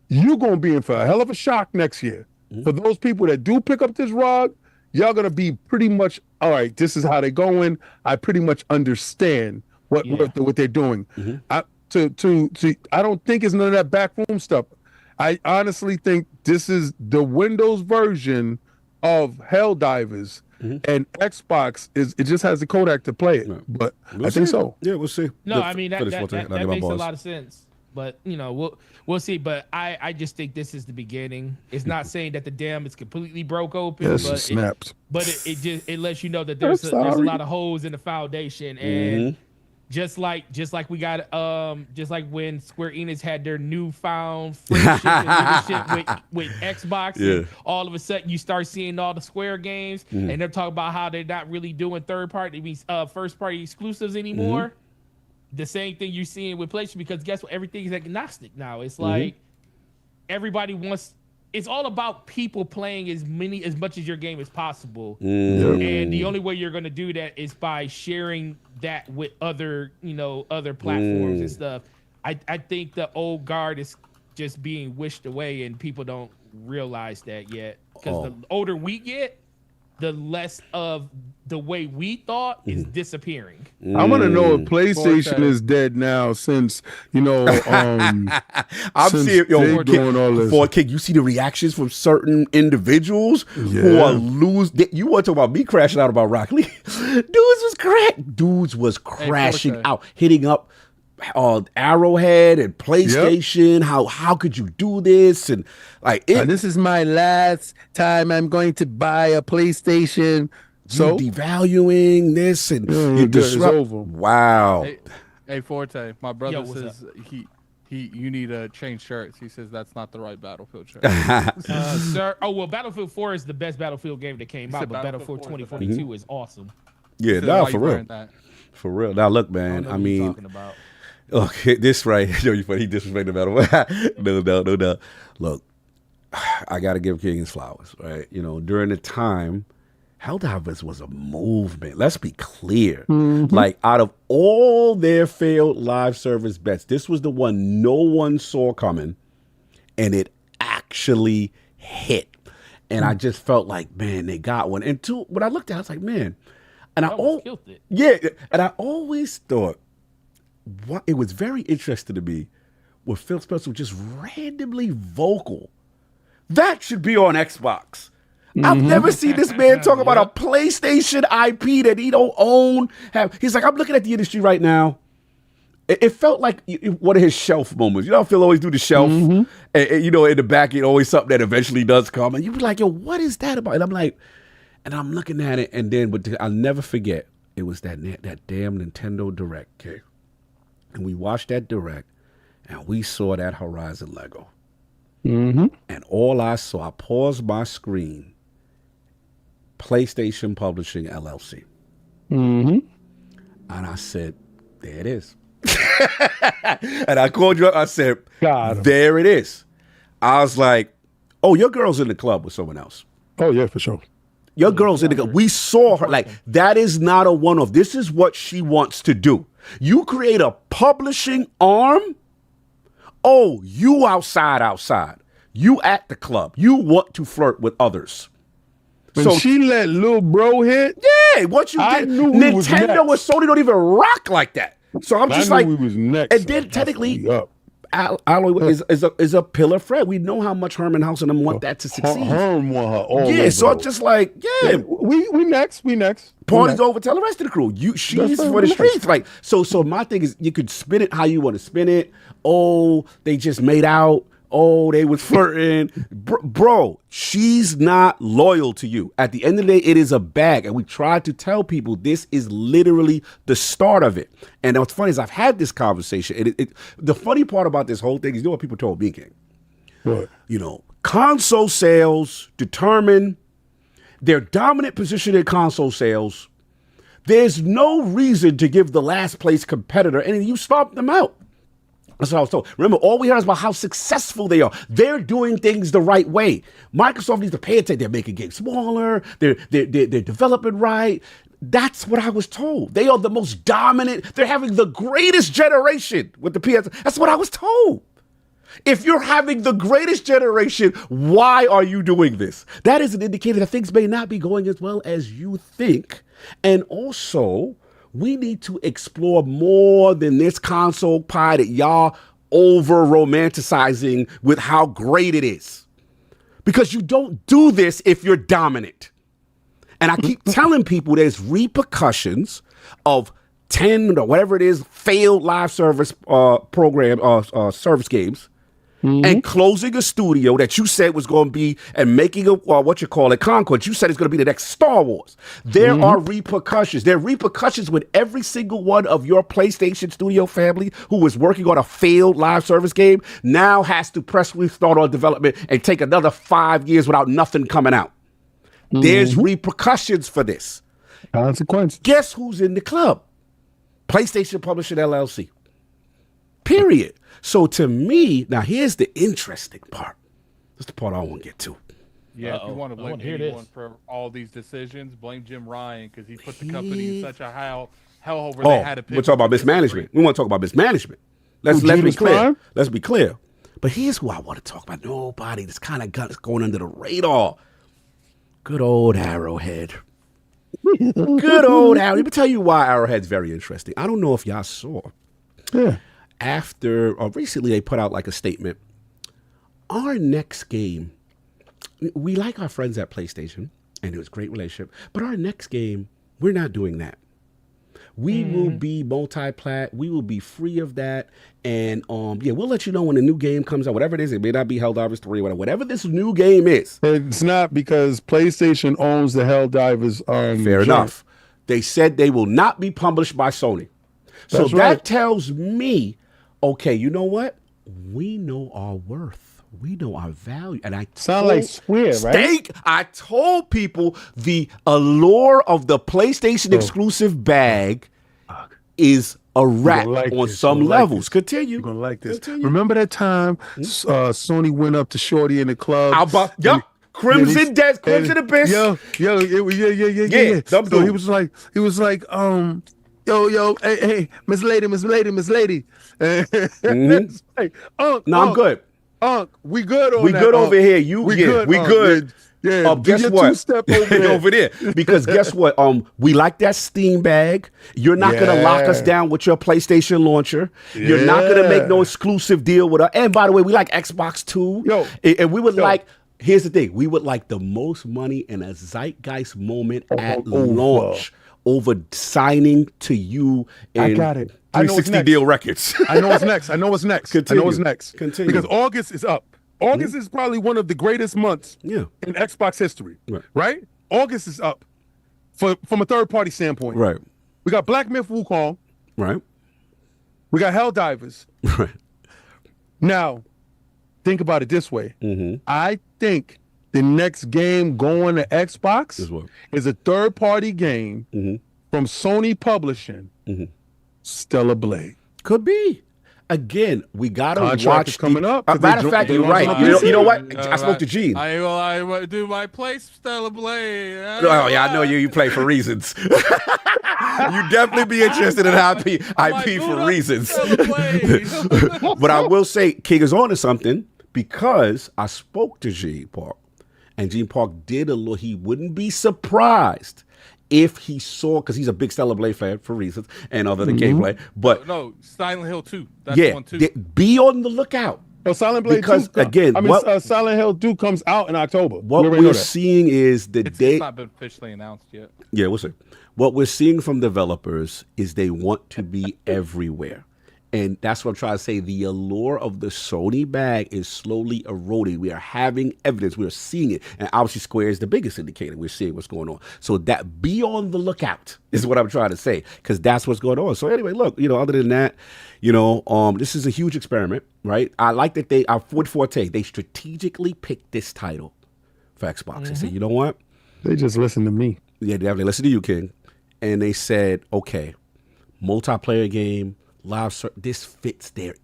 you're going to be in for a hell of a shock next year. For those people that do pick up this ROG, y'all going to be pretty much, all right, this is how they're going. I pretty much understand what they're doing. I don't think it's none of that backroom stuff. I honestly think this is the Windows version of Helldivers, and Xbox it just has the codec to play it. But I think so. Yeah, we'll see. No, I mean that makes a lot of sense. But we'll see. But I just think this is the beginning. It's not saying that the dam is completely broke open, but it snapped. It lets you know that there's a lot of holes in the foundation, and just like we got just like when Square Enix had their newfound friendship and leadership with Xbox, and all of a sudden you start seeing all the Square games, and they're talking about how they're not really doing first party exclusives anymore. The same thing you're seeing with PlayStation, because guess what? Everything is agnostic now. It's like everybody wants it's all about people playing as much as your game as possible. Mm. And the only way you're going to do that is by sharing that with other platforms and stuff. I think the old guard is just being wished away, and people don't realize that yet. Because the older we get, the less of the way we thought is disappearing. I want to know if PlayStation is dead now, since I'm seeing doing all this. For King, you see the reactions from certain individuals who are You want to talk about me crashing out about Rock Lee? Dudes was crashing out, hitting up Arrowhead and PlayStation. Yep. How could you do this? And this is my last time I'm going to buy a PlayStation. So devaluing this and you disrupt. Over. Wow. Hey Forte, my brother says you need to change shirts. He says that's not the right Battlefield shirt. Sir, Battlefield 4 is the best Battlefield game that came out, but Battlefield 2042 is awesome. Yeah, now for real. For real. Now look, man. I mean. Okay, this right. He disrespected the battle. No doubt. Look, I got to give King his flowers, right? During the time, Helldivers was a movement. Let's be clear. Mm-hmm. Like, out of all their failed live service bets, this was the one no one saw coming, and it actually hit. And I just felt like, man, they got one. And two, when I looked at it, I was like, man. And I always thought, it was very interesting to me when Phil Spencer was just randomly vocal. That should be on Xbox. Mm-hmm. I've never seen this man talk about a PlayStation IP that he don't own. He's like, I'm looking at the industry right now. It felt like one of his shelf moments. You know how Phil always do the shelf? Mm-hmm. And in the back, it's always something that eventually does come. And you be like, yo, what is that about? And I'm like, and I'm looking at it, and then, but I'll never forget, it was that damn Nintendo Direct, okay? And we watched that Direct, and we saw that Horizon Lego. Mm-hmm. And all I saw, I paused my screen, PlayStation Publishing LLC. Mm-hmm. And I said, there it is. And I called you up, I said, there it is. I was like, oh, your girl's in the club with someone else. Oh, yeah, for sure. Your girl's in the club. We saw her. Like, that is not a one-off. This is what she wants to do. You create a publishing arm. Oh, you outside. You at the club. You want to flirt with others. When she let Lil Bro hit. Yeah, what you did. Nintendo and Sony don't even rock like that. So I'm just like, we was next. And then technically, Alloy is a pillar friend. We know how much Herman House and them want that to succeed. Herman want her all over. So I'm just like, we next. Party's over. Tell the rest of the crew. She's for the streets. Like, so my thing is, you could spin it how you want to spin it. Oh, they just made out. Oh, they was flirting. Bro, she's not loyal to you. At the end of the day, it is a bag. And we try to tell people this is literally the start of it. And what's funny is I've had this conversation. The funny part about this whole thing is, you know what people told me, King? What? Console sales determine their dominant position in console sales. There's no reason to give the last place competitor, and you stomp them out. That's what I was told. Remember, all we heard is about how successful they are. They're doing things the right way. Microsoft needs to pay attention. They're making games smaller. They're developing right. That's what I was told. They are the most dominant. They're having the greatest generation with the PS. That's what I was told. If you're having the greatest generation, why are you doing this? That is an indicator that things may not be going as well as you think. And also, we need to explore more than this console pie that y'all over romanticizing with how great it is. Because you don't do this if you're dominant. And I keep telling people there's repercussions of 10 or whatever it is, failed live service service games. Mm-hmm. And closing a studio that you said was going to be, and making a, Concord. You said it's going to be the next Star Wars. There are repercussions. There are repercussions with every single one of your PlayStation studio family who was working on a failed live service game now has to press restart on development and take another 5 years without nothing coming out. Mm-hmm. There's repercussions for this. Consequences. Guess who's in the club? PlayStation Publishing LLC. Period. So to me, now here's the interesting part. That's the part I want to get to. Yeah, if you Uh-oh. want to I blame wanna hear anyone this. for all these decisions, blame Jim Ryan because he put the company in such a hellhole where they had to we're talking about mismanagement. We want to talk about mismanagement. Let's be James clear. Prime? Let's be clear. But here's who I want to talk about. Nobody that's kind of going under the radar. Good old Arrowhead. Good old Arrowhead. Let me tell you why Arrowhead's very interesting. I don't know if y'all saw. Yeah. After, or recently, they put out like a statement. Our next game, we like our friends at PlayStation, and it was a great relationship. But our next game, we're not doing that. We will be multi-plat. We will be free of that. And we'll let you know when the new game comes out. Whatever it is, it may not be Helldivers 3 or whatever this new game is. It's not because PlayStation owns the Helldivers. Fair enough. They said they will not be published by Sony. So That's that right. tells me, okay, you know what? We know our worth. We know our value. And I Sound like Square, right? I told people the allure of the PlayStation exclusive bag is a wrap on some levels. Continue. You're gonna like this. Continue. Remember that time Sony went up to Shorty in the club? Crimson Abyss. Yeah. Dumb So dude. he was like, yo, hey, Miss Lady. It's like, I'm good. We good on We that, good over here. We good. Yeah, Guess your what? two-step over there. Because guess what? We like that Steam bag. You're not gonna lock us down with your PlayStation launcher. You're not gonna make no exclusive deal with us. And by the way, we like Xbox too. And we would like. Here's the thing: we would like the most money in a zeitgeist moment at launch over signing to you. I got it. 360 Deal Records. I know what's next. Continue. Because August is up. August is probably one of the greatest months in Xbox history. Right? August is up from a third-party standpoint. Right. We got Black Myth Wukong. Right. We got Helldivers. Right. Now, think about it this way. I think the next game going to Xbox is a third-party game from Sony Publishing. Stellar Blade. Could be. Again, we gotta Contract watch. is coming up. Matter of fact, you're right. You know what? I spoke to Gene. I do my place, Stellar Blade. Oh yeah, I know you. You play for reasons. You definitely be interested in IP for reasons. But I will say, King is on to something because I spoke to Gene Park, and Gene Park did a little. He wouldn't be surprised if he saw, because he's a big Stellar Blade fan for reasons and other than gameplay. But no, Silent Hill 2. That's one too. Be on the lookout. Oh, Silent Blade because 2. Again, Silent Hill 2 comes out in October. What we're seeing is it's not been officially announced yet. Yeah, we'll see. What we're seeing from developers is they want to be everywhere. And that's what I'm trying to say. The allure of the Sony bag is slowly eroding. We are having evidence. We are seeing it. And obviously Square is the biggest indicator. We're seeing what's going on. So that be on the lookout is what I'm trying to say, because that's what's going on. So anyway, look, other than that, this is a huge experiment, right? I like that they, our Ford Forte, they strategically picked this title for Xbox. They said, you know what? They just listen to me. Yeah, they listen to you, King. And they said, okay, multiplayer game, live, this fits there.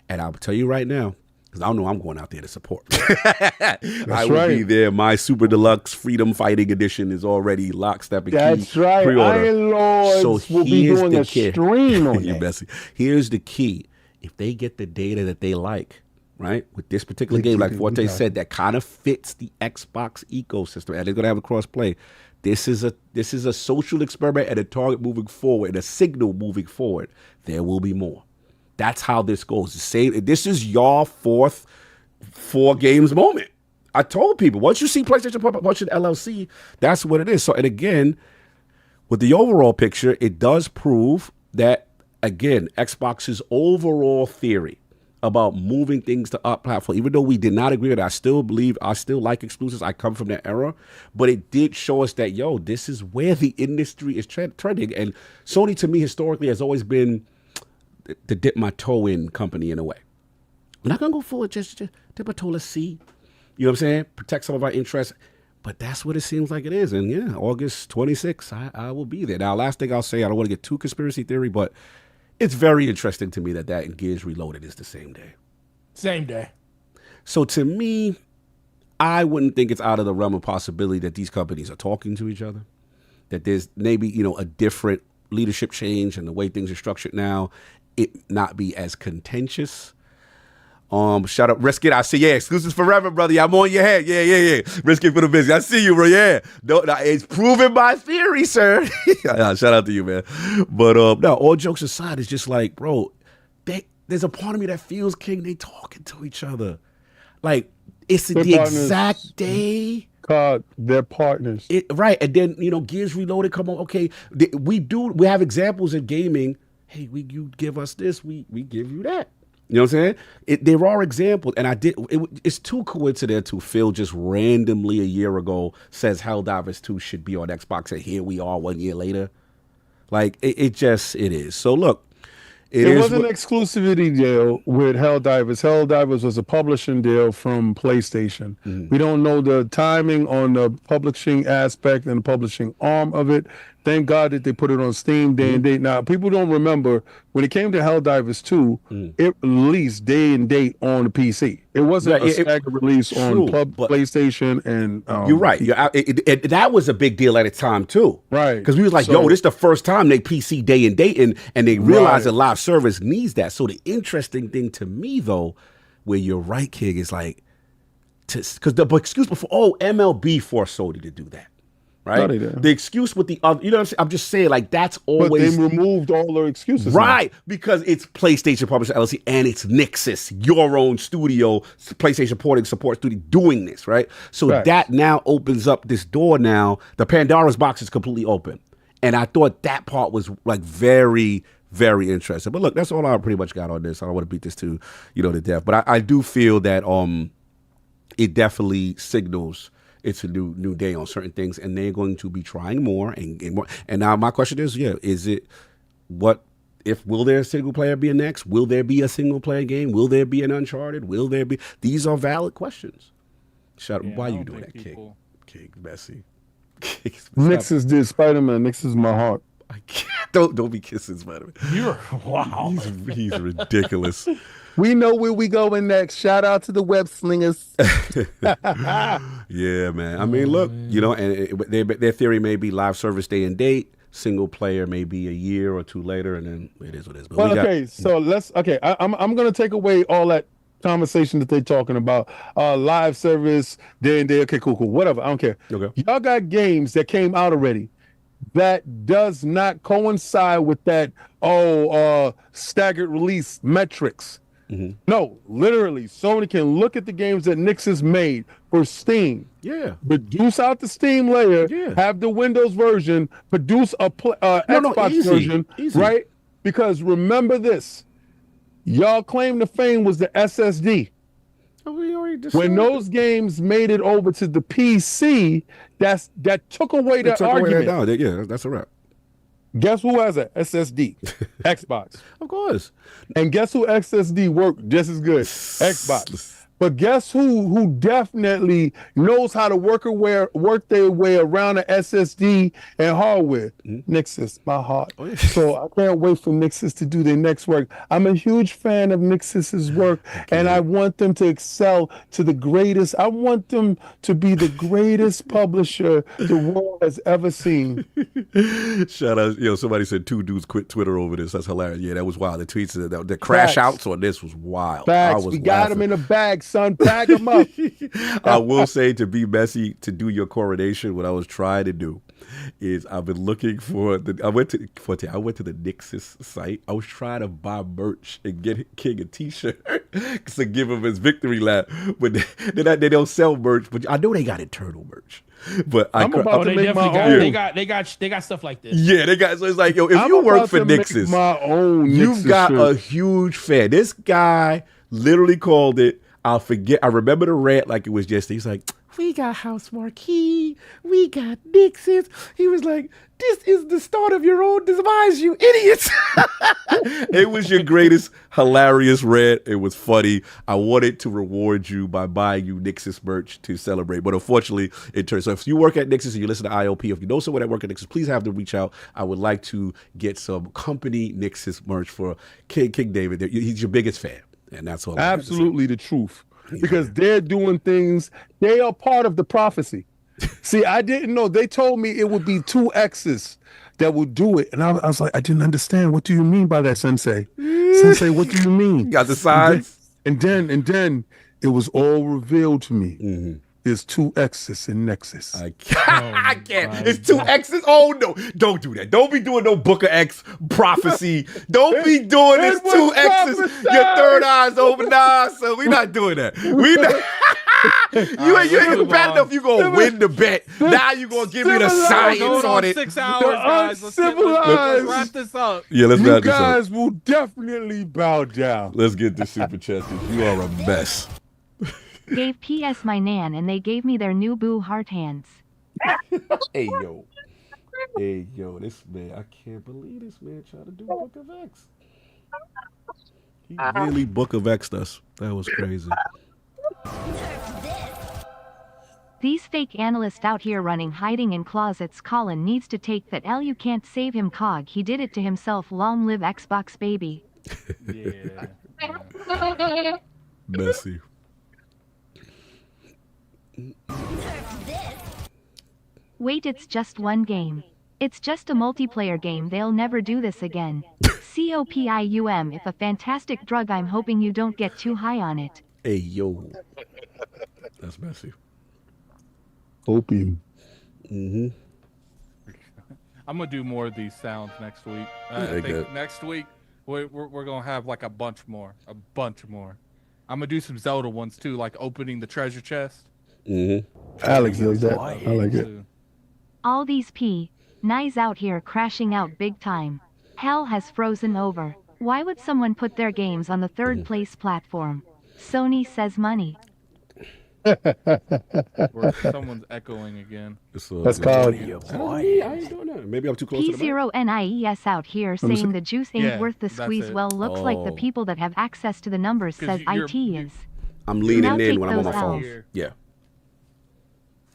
And I'll tell you right now, because I know I'm going out there to support. I will be there. My Super Deluxe Freedom Fighting Edition is already lock, step, and key. That's right. Pre-order. Iron Lords will be doing a stream on that. Here's the key. If they get the data that they like, right, with this particular game, like Forte said, that kind of fits the Xbox ecosystem, and they're going to have a cross-play. This is a social experiment and a target moving forward and a signal moving forward. There will be more. That's how this goes. This is your fourth 4 games moment. I told people, once you see PlayStation Publishing LLC, that's what it is. So, and again, with the overall picture, it does prove that, again, Xbox's overall theory about moving things to up platform, even though we did not agree with it, I still like exclusives. I come from that era, but it did show us that, this is where the industry is trending. And Sony, to me, historically, has always been the dip my toe in company in a way. I'm not going to go forward, just dip my toe, let's see. You know what I'm saying? Protect some of our interests. But that's what it seems like it is. And yeah, August 26th, I will be there. Now, last thing I'll say, I don't want to get too conspiracy theory, but it's very interesting to me that and Gears Reloaded is the same day. Same day. So to me, I wouldn't think it's out of the realm of possibility that these companies are talking to each other, that there's maybe, a different leadership change and the way things are structured now, it not be as contentious. Shout out Risk It. I see, exclusives forever, brother. I'm on your head. Yeah. Risk It for the business. I see you, bro. Yeah. No, it's proven by theory, sir. Shout out to you, man. But no, all jokes aside, it's just like, bro, there's a part of me that feels, King, they talking to each other. Like, it's the exact day. God, they're partners. Right. And then, Gears Reloaded come on. Okay, we have examples in gaming. Hey, you give us this, we give you that. You know what I'm saying? There are examples, and it's too coincidental. Phil just randomly a year ago says Helldivers 2 should be on Xbox, and here we are 1 year later. Like, it is. So look, it was an exclusivity deal with Helldivers. Helldivers was a publishing deal from PlayStation. Mm-hmm. We don't know the timing on the publishing aspect and the publishing arm of it. Thank God that they put it on Steam day and date. Now, people don't remember, when it came to Helldivers 2, it released day and date on the PC. It wasn't a staggered release on PlayStation and... you're right. That was a big deal at the time, too. Right. Because we was like, this is the first time they PC day and date, and they realized that live service needs that. So the interesting thing to me, though, where you're right, King, is like... Because the excuse before, MLB forced Sony to do that. Right? No, the excuse with the other, you know what I'm saying? I'm just saying, like, that's always... But they removed all their excuses. Right, because it's PlayStation Publisher LLC and it's Nixxes, your own studio, PlayStation porting support studio doing this, right? So that now opens up this door now. The Pandora's box is completely open. And I thought that part was, like, very, very interesting. But look, that's all I pretty much got on this. I don't want to beat this to, to death. But I do feel that it definitely signals... It's a new day on certain things, and they're going to be trying more and more. And now my question is, will there a single player be next? Will there be a single player game? Will there be an Uncharted? Will there be? These are valid questions. Why are you doing that, King Bessie? Nixxes did Spider-Man. Nixxes my heart. I can't. Don't be kissing Spider-Man. Wow. He's ridiculous. We know where we going next. Shout out to the web slingers. Yeah, man. I mean, look, and their theory may be live service day and date. Single player may be a year or two later, and then it is what it is. But I'm going to take away all that conversation that they're talking about. Live service, day and day. Okay, cool. Whatever. I don't care. Okay. Y'all got games that came out already that does not coincide with that, staggered release metrics. Mm-hmm. No, literally, Sony can look at the games that Nixxes made for Steam. Yeah. Reduce out the Steam layer. Yeah. Have the Windows version. Produce a Xbox version. Easy. Right? Because remember this. Y'all claim the fame was the SSD. When those games made it over to the PC, that took away that argument. That's a wrap. Guess who has an SSD? Xbox. Of course. And guess who SSD worked just as good? Xbox. But guess who definitely knows how to work their way around the SSD and hardware? Nixxes, my heart. Oh, yeah. So I can't wait for Nixxes to do their next work. I'm a huge fan of Nixxes' work, and I want them to excel to the greatest. I want them to be the greatest publisher the world has ever seen. Shout out, somebody said 2 dudes quit Twitter over this. That's hilarious. Yeah, that was wild. The tweets, the crash outs on this was wild. Facts. We got them in the bag, son. Pack them up. I will say, to be messy, to do your coronation, what I was trying to do is I've been looking for I went to the Nixxes site. I was trying to buy merch and get King a t-shirt to give him his victory lap. But they don't sell merch, but I know they got internal merch. But I'm about to make my own. They got stuff like this. Yeah, they got. So it's like, if you work for Nixxes, you've got a huge fan. This guy literally called it. I remember the rant like it was yesterday. He's like, we got House Marquee, we got Nixxes. He was like, this is the start of your own demise, you idiots. It was your greatest, hilarious rant. It was funny. I wanted to reward you by buying you Nixxes merch to celebrate. But unfortunately, it turned. So if you work at Nixxes and you listen to ILP, if you know someone that works at Nixxes, please have them reach out. I would like to get some company Nixxes merch for King David. He's your biggest fan. And that's all. Absolutely the truth. because they're doing things. They are part of the prophecy. See, I didn't know. They told me it would be 2 X's that would do it, and I was like, I didn't understand. What do you mean by that, Sensei? Sensei, what do you mean? Got the signs. And then it was all revealed to me. There's 2 X's in Nexus. I can't. It's 2 X's. Oh no! Don't do that. Don't be doing no Book of X prophecy. Don't be doing this 2 X's. Your third eye's open. Nah, so we not doing that. We not. You ain't bad enough. You gonna win the bet. Now you gonna give me the science on it. 6 hours, guys. Let's wrap this up. Yeah, let's wrap You this up. guys will definitely bow down. Let's get this super chat. You are a mess. Gave PS my nan and they gave me their new boo heart hands. Hey yo, this man, I can't believe this man tried to do Book of X. He really Book of X'd us. That was crazy. These fake analysts out here running hiding in closets. Colin needs to take that L. You can't save him, Cog. He did it to himself. Long live Xbox, baby. Yeah. Messy. Wait, it's just one game. It's just a multiplayer game. They'll never do this again. COPIUM, if a fantastic drug. I'm hoping you don't get too high on it. Hey yo, that's messy. Opium. I'm gonna do more of these sounds next week. I think next week we're gonna have like a bunch more. I'm gonna do some Zelda ones too, like opening the treasure chest. Alex does that. I like it. All these Nice out here crashing out big time. Hell has frozen over. Why would someone put their games on the third place platform? Sony says money. Someone's echoing again. That's called. I ain't doing that. Maybe I'm too close to the mic. P0NIES out here saying the juice ain't worth the squeeze. Well, looks like the people that have access to the numbers says IT is. I'm leaning Now in take when I'm on my those phone. L's. Yeah.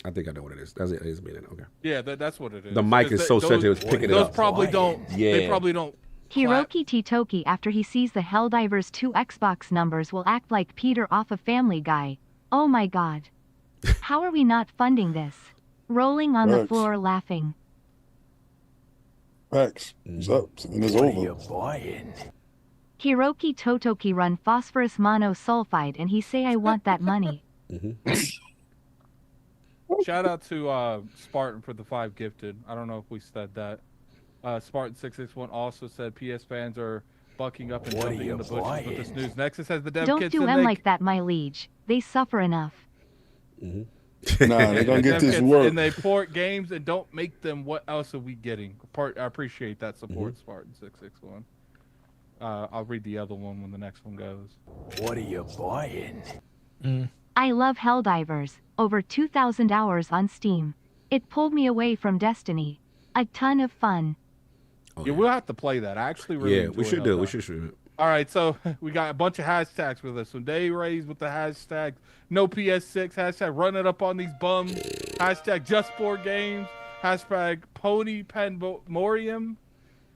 I think I know what it is. That's it. It's meaning. Okay. Yeah, that's what it is. The mic is so sensitive, it's picking it up. Those probably don't. Yeah. They probably don't. Hiroki Titoki, after he sees the Helldivers 2 Xbox numbers, will act like Peter off of Family Guy. Oh my god. How are we not funding this? Rolling on the floor laughing. Facts. What's up? And it's over. Hiroki Totoki run phosphorus monosulfide and he say I want that money. Shout out to Spartan for the 5 gifted. I don't know if we said that. Spartan661 also said PS fans are bucking up and jumping in the bushes with this news. Nexus has the dev Don't kits do them like that, my liege. They suffer enough. Nah, they're gonna get this work. And they port games and don't make them. What else are we getting? I appreciate that support, Spartan661. I'll read the other one when the next one goes. What are you buying? I love Helldivers. Over 2,000 hours on Steam. It pulled me away from Destiny. A ton of fun. Yeah, we'll have to play that. I actually really we should do it. We should stream it. All right, so we got a bunch of hashtags with us. Some day rays with the hashtag no PS6, hashtag run it up on these bums, hashtag just 4 games, hashtag pony pandemorium,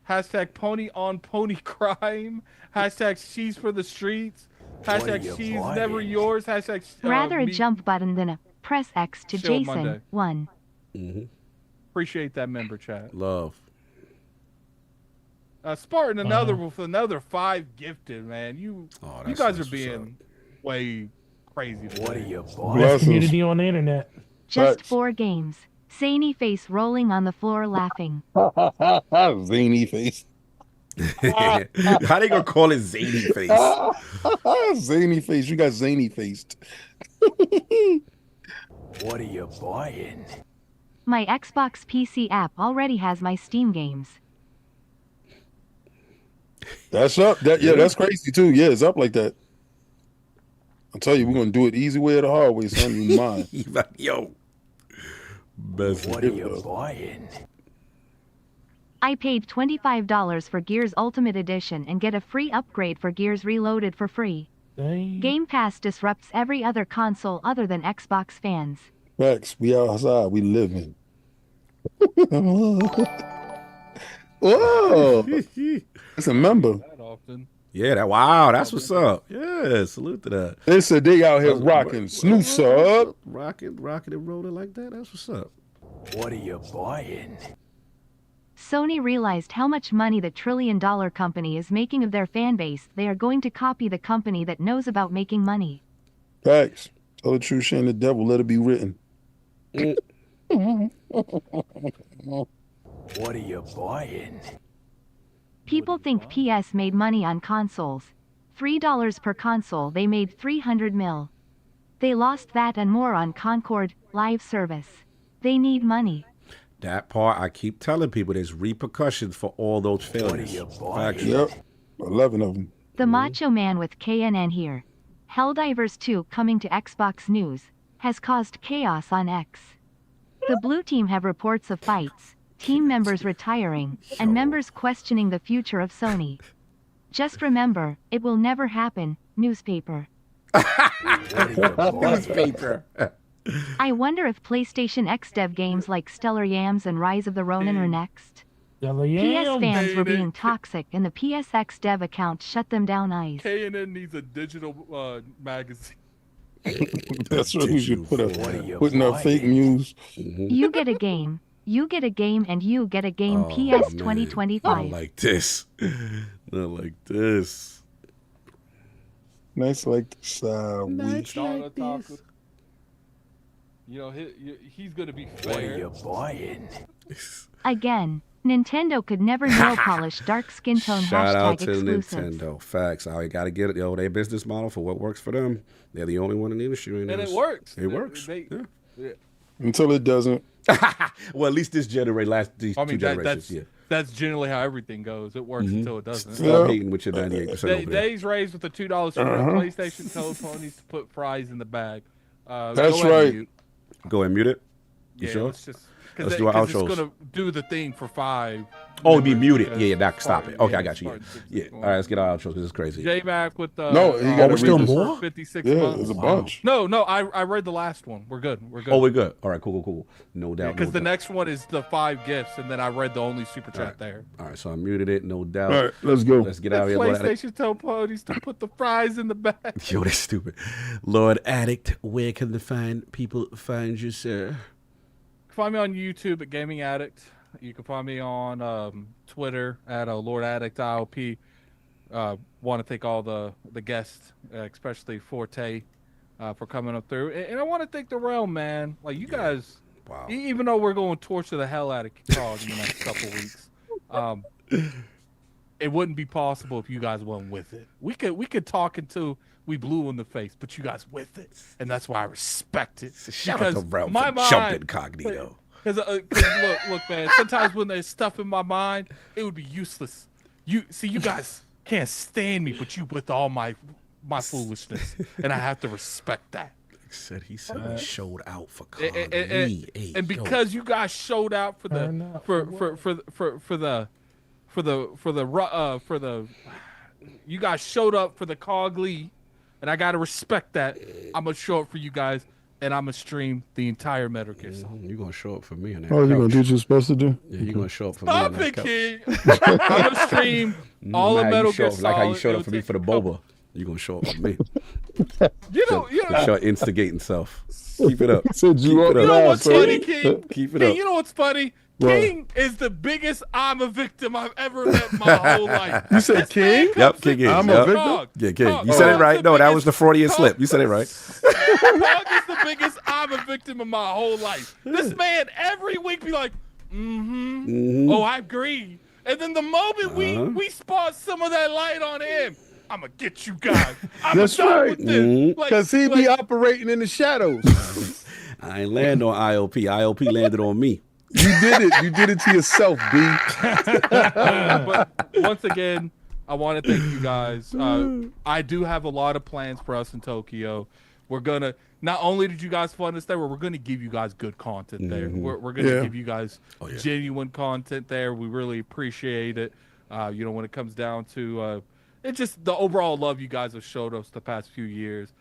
hashtag pony on pony crime, hashtag she's for the streets, hashtag she's never yours, hashtag rather a jump button than a press X to Show Jason. Monday. 1. Appreciate that member chat. Love. Spartan with another 5 gifted, man. You guys are being way crazy today. What are you Best community on the internet. Just 4 games. Zany face rolling on the floor laughing. Zany face. How they gonna call it zany face? Zany face. You got zany faced. What are you buying? My Xbox PC app already has my Steam games. That's up. That's crazy too. Yeah, it's up like that. I'll tell you, we're gonna do it easy way or the hard way, son. You mind? Yo. Best. What are you buying? I paid $25 for Gears Ultimate Edition and get a free upgrade for Gears Reloaded for free. Dang. Game Pass disrupts every other console other than Xbox fans. Facts. We outside. We living. Whoa. It's a member. That often. Yeah, wow, that's what's up. Yeah, salute to that. They said they out here rocking snooze up. Rocking and rolling like that. That's what's up. What are you buying? Sony realized how much money the trillion-dollar company is making of their fan base. They are going to copy the company that knows about making money. Facts. Tell the truth, shame the devil, let it be written. What are you buying? People think PS made money on consoles. $3 per console, they made 300 mil. They lost that and more on Concord live service. They need money. That part, I keep telling people, there's repercussions for all those failures. Yep, 11 of them. The Macho Man with KNN here. Helldivers 2 coming to Xbox News has caused chaos on X. The blue team have reports of fights, team members retiring, and members questioning the future of Sony. Just remember, it will never happen, newspaper. Newspaper. I wonder if PlayStation X dev games like Stellar Yams and Rise of the Ronin are next. PS fans were being toxic and the PSX dev account shut them down eyes. KNN needs a digital magazine. That's what we should put up. Putting up fake news. You get a game. You get a game and you get a game PS 2025. Not like this. Not like this. Nice like this. RoadToTokyo. You know, he's going to be fair. What are you buying? Again, Nintendo could never nail polish dark skin tone Shout out to exclusives. Nintendo. Facts. I got to get it. Yo, their business model for what works for them. They're the only one in the industry right now. And it works. It works. Yeah. Until it doesn't. Well, at least this generation, these two generations. That's generally how everything goes. It works until it doesn't. Stop hating with your 98%. Days raised with the $2 for PlayStation told ponies to put fries in the bag. That's right. Go ahead and mute it. You sure? Let's do our outros. It's going to do the thing for 5. Oh, be muted. Yeah, that stop it. Okay, I got you. Yeah. All right, let's get our outros because it's crazy. J-Mac with no, he got we're still more? 56 yeah, months. there's a bunch. No, I read the last one. We're good. Oh, we're good. All right, cool. No doubt. Because the next one is the 5 gifts, and then I read the only super chat there. All right, so I muted it, no doubt. All right, let's go. Let's get out of here. PlayStation told ponies to put the fries in the bag. Yo, that's stupid. Lord Addict, where can the people find you, sir? Find me on YouTube at Gaming Addict. You can find me on Twitter at Lord Addict ILP. Want to thank all the guests, especially Forte, for coming up through. And I want to thank the realm, man. Like you guys, even though we're going torture the hell out of Cog in the next couple weeks, it wouldn't be possible if you guys weren't with it. We could talk until we blew in the face, but you guys with it, and that's why I respect it. Shout out to Realm for jumping Cognito. Because look, man. Sometimes when there's stuff in my mind, it would be useless. You guys can't stand me, but you with all my foolishness, and I have to respect that. He showed out for CogLee. And because you guys showed out for the you guys showed up for the CogLee, and I gotta respect that. I'm gonna show up for you guys, and I'm gonna stream the entire Metal Gear Solid. You're gonna show up for me on that. Oh, you're gonna do what you're supposed to do? Yeah, you're gonna show up for me. Stop it, kid. I'm gonna stream all of Metal Gear Solid. Like how you showed up for me for the boba. You're gonna show up for me. You know. Show instigating self. Keep it up. Said you know what's funny, King? Keep it King, up. you know what's funny? King is the biggest I'm a victim I've ever met in my whole life. You said King? Yep, King is. I'm a victim? Yeah, King. You said it right. No, that was the Freudian slip. You said it right. Cog is the biggest I'm a victim of my whole life. This man every week be like, oh, I agree. And then the moment we spot some of that light on him, I'm going to get you guys. That's right. Because he be operating in the shadows. I ain't land on ILP. ILP landed on me. You did it. You did it to yourself, B. But once again, I want to thank you guys. I do have a lot of plans for us in Tokyo. We're going to, not only did you guys fund us there, we're going to give you guys good content there. We're going to give you guys genuine content there. We really appreciate it. When it comes down to it's just the overall love you guys have showed us the past few years.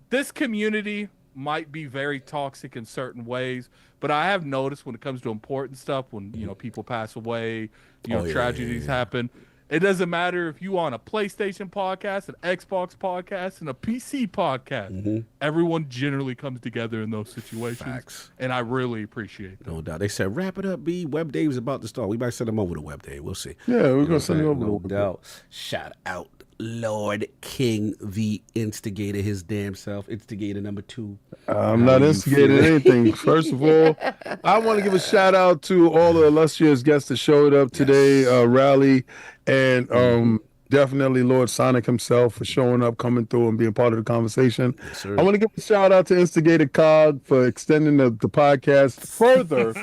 This community might be very toxic in certain ways, but I have noticed when it comes to important stuff, when people pass away, tragedies happen, It doesn't matter if you on a PlayStation podcast, an Xbox podcast, and a PC podcast. Everyone generally comes together in those situations. Facts. And I really appreciate that. No doubt. They said, wrap it up, B. Web Day is about to start. We might send them over to Web Day. We'll see. Yeah, we're You know gonna send what it I'm saying? over. No doubt. Shout out Lord King, the instigator, his damn self. Instigator number 2. I'm How not you instigating feeling? anything. First of all, I want to give a shout out to all the illustrious guests that showed up today, Rally, and definitely Lord Sonic himself for showing up, coming through, and being part of the conversation. Yes, sir. I want to give a shout out to Instigator Cog for extending the podcast further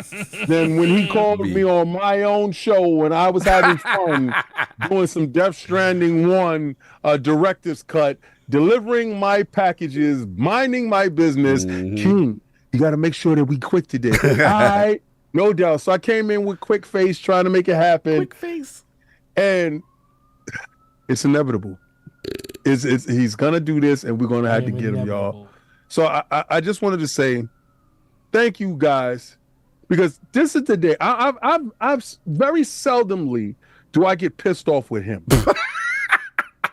than when he called me on my own show when I was having fun doing some Death Stranding 1 director's cut, delivering my packages, minding my business. King, you got to make sure that we quick today. All right, no doubt. So I came in with quick face, trying to make it happen. Quick face. And it's inevitable. He's gonna do this, and we're gonna have to get him, y'all. So I just wanted to say thank you guys, because this is the day. I've very seldomly do I get pissed off with him.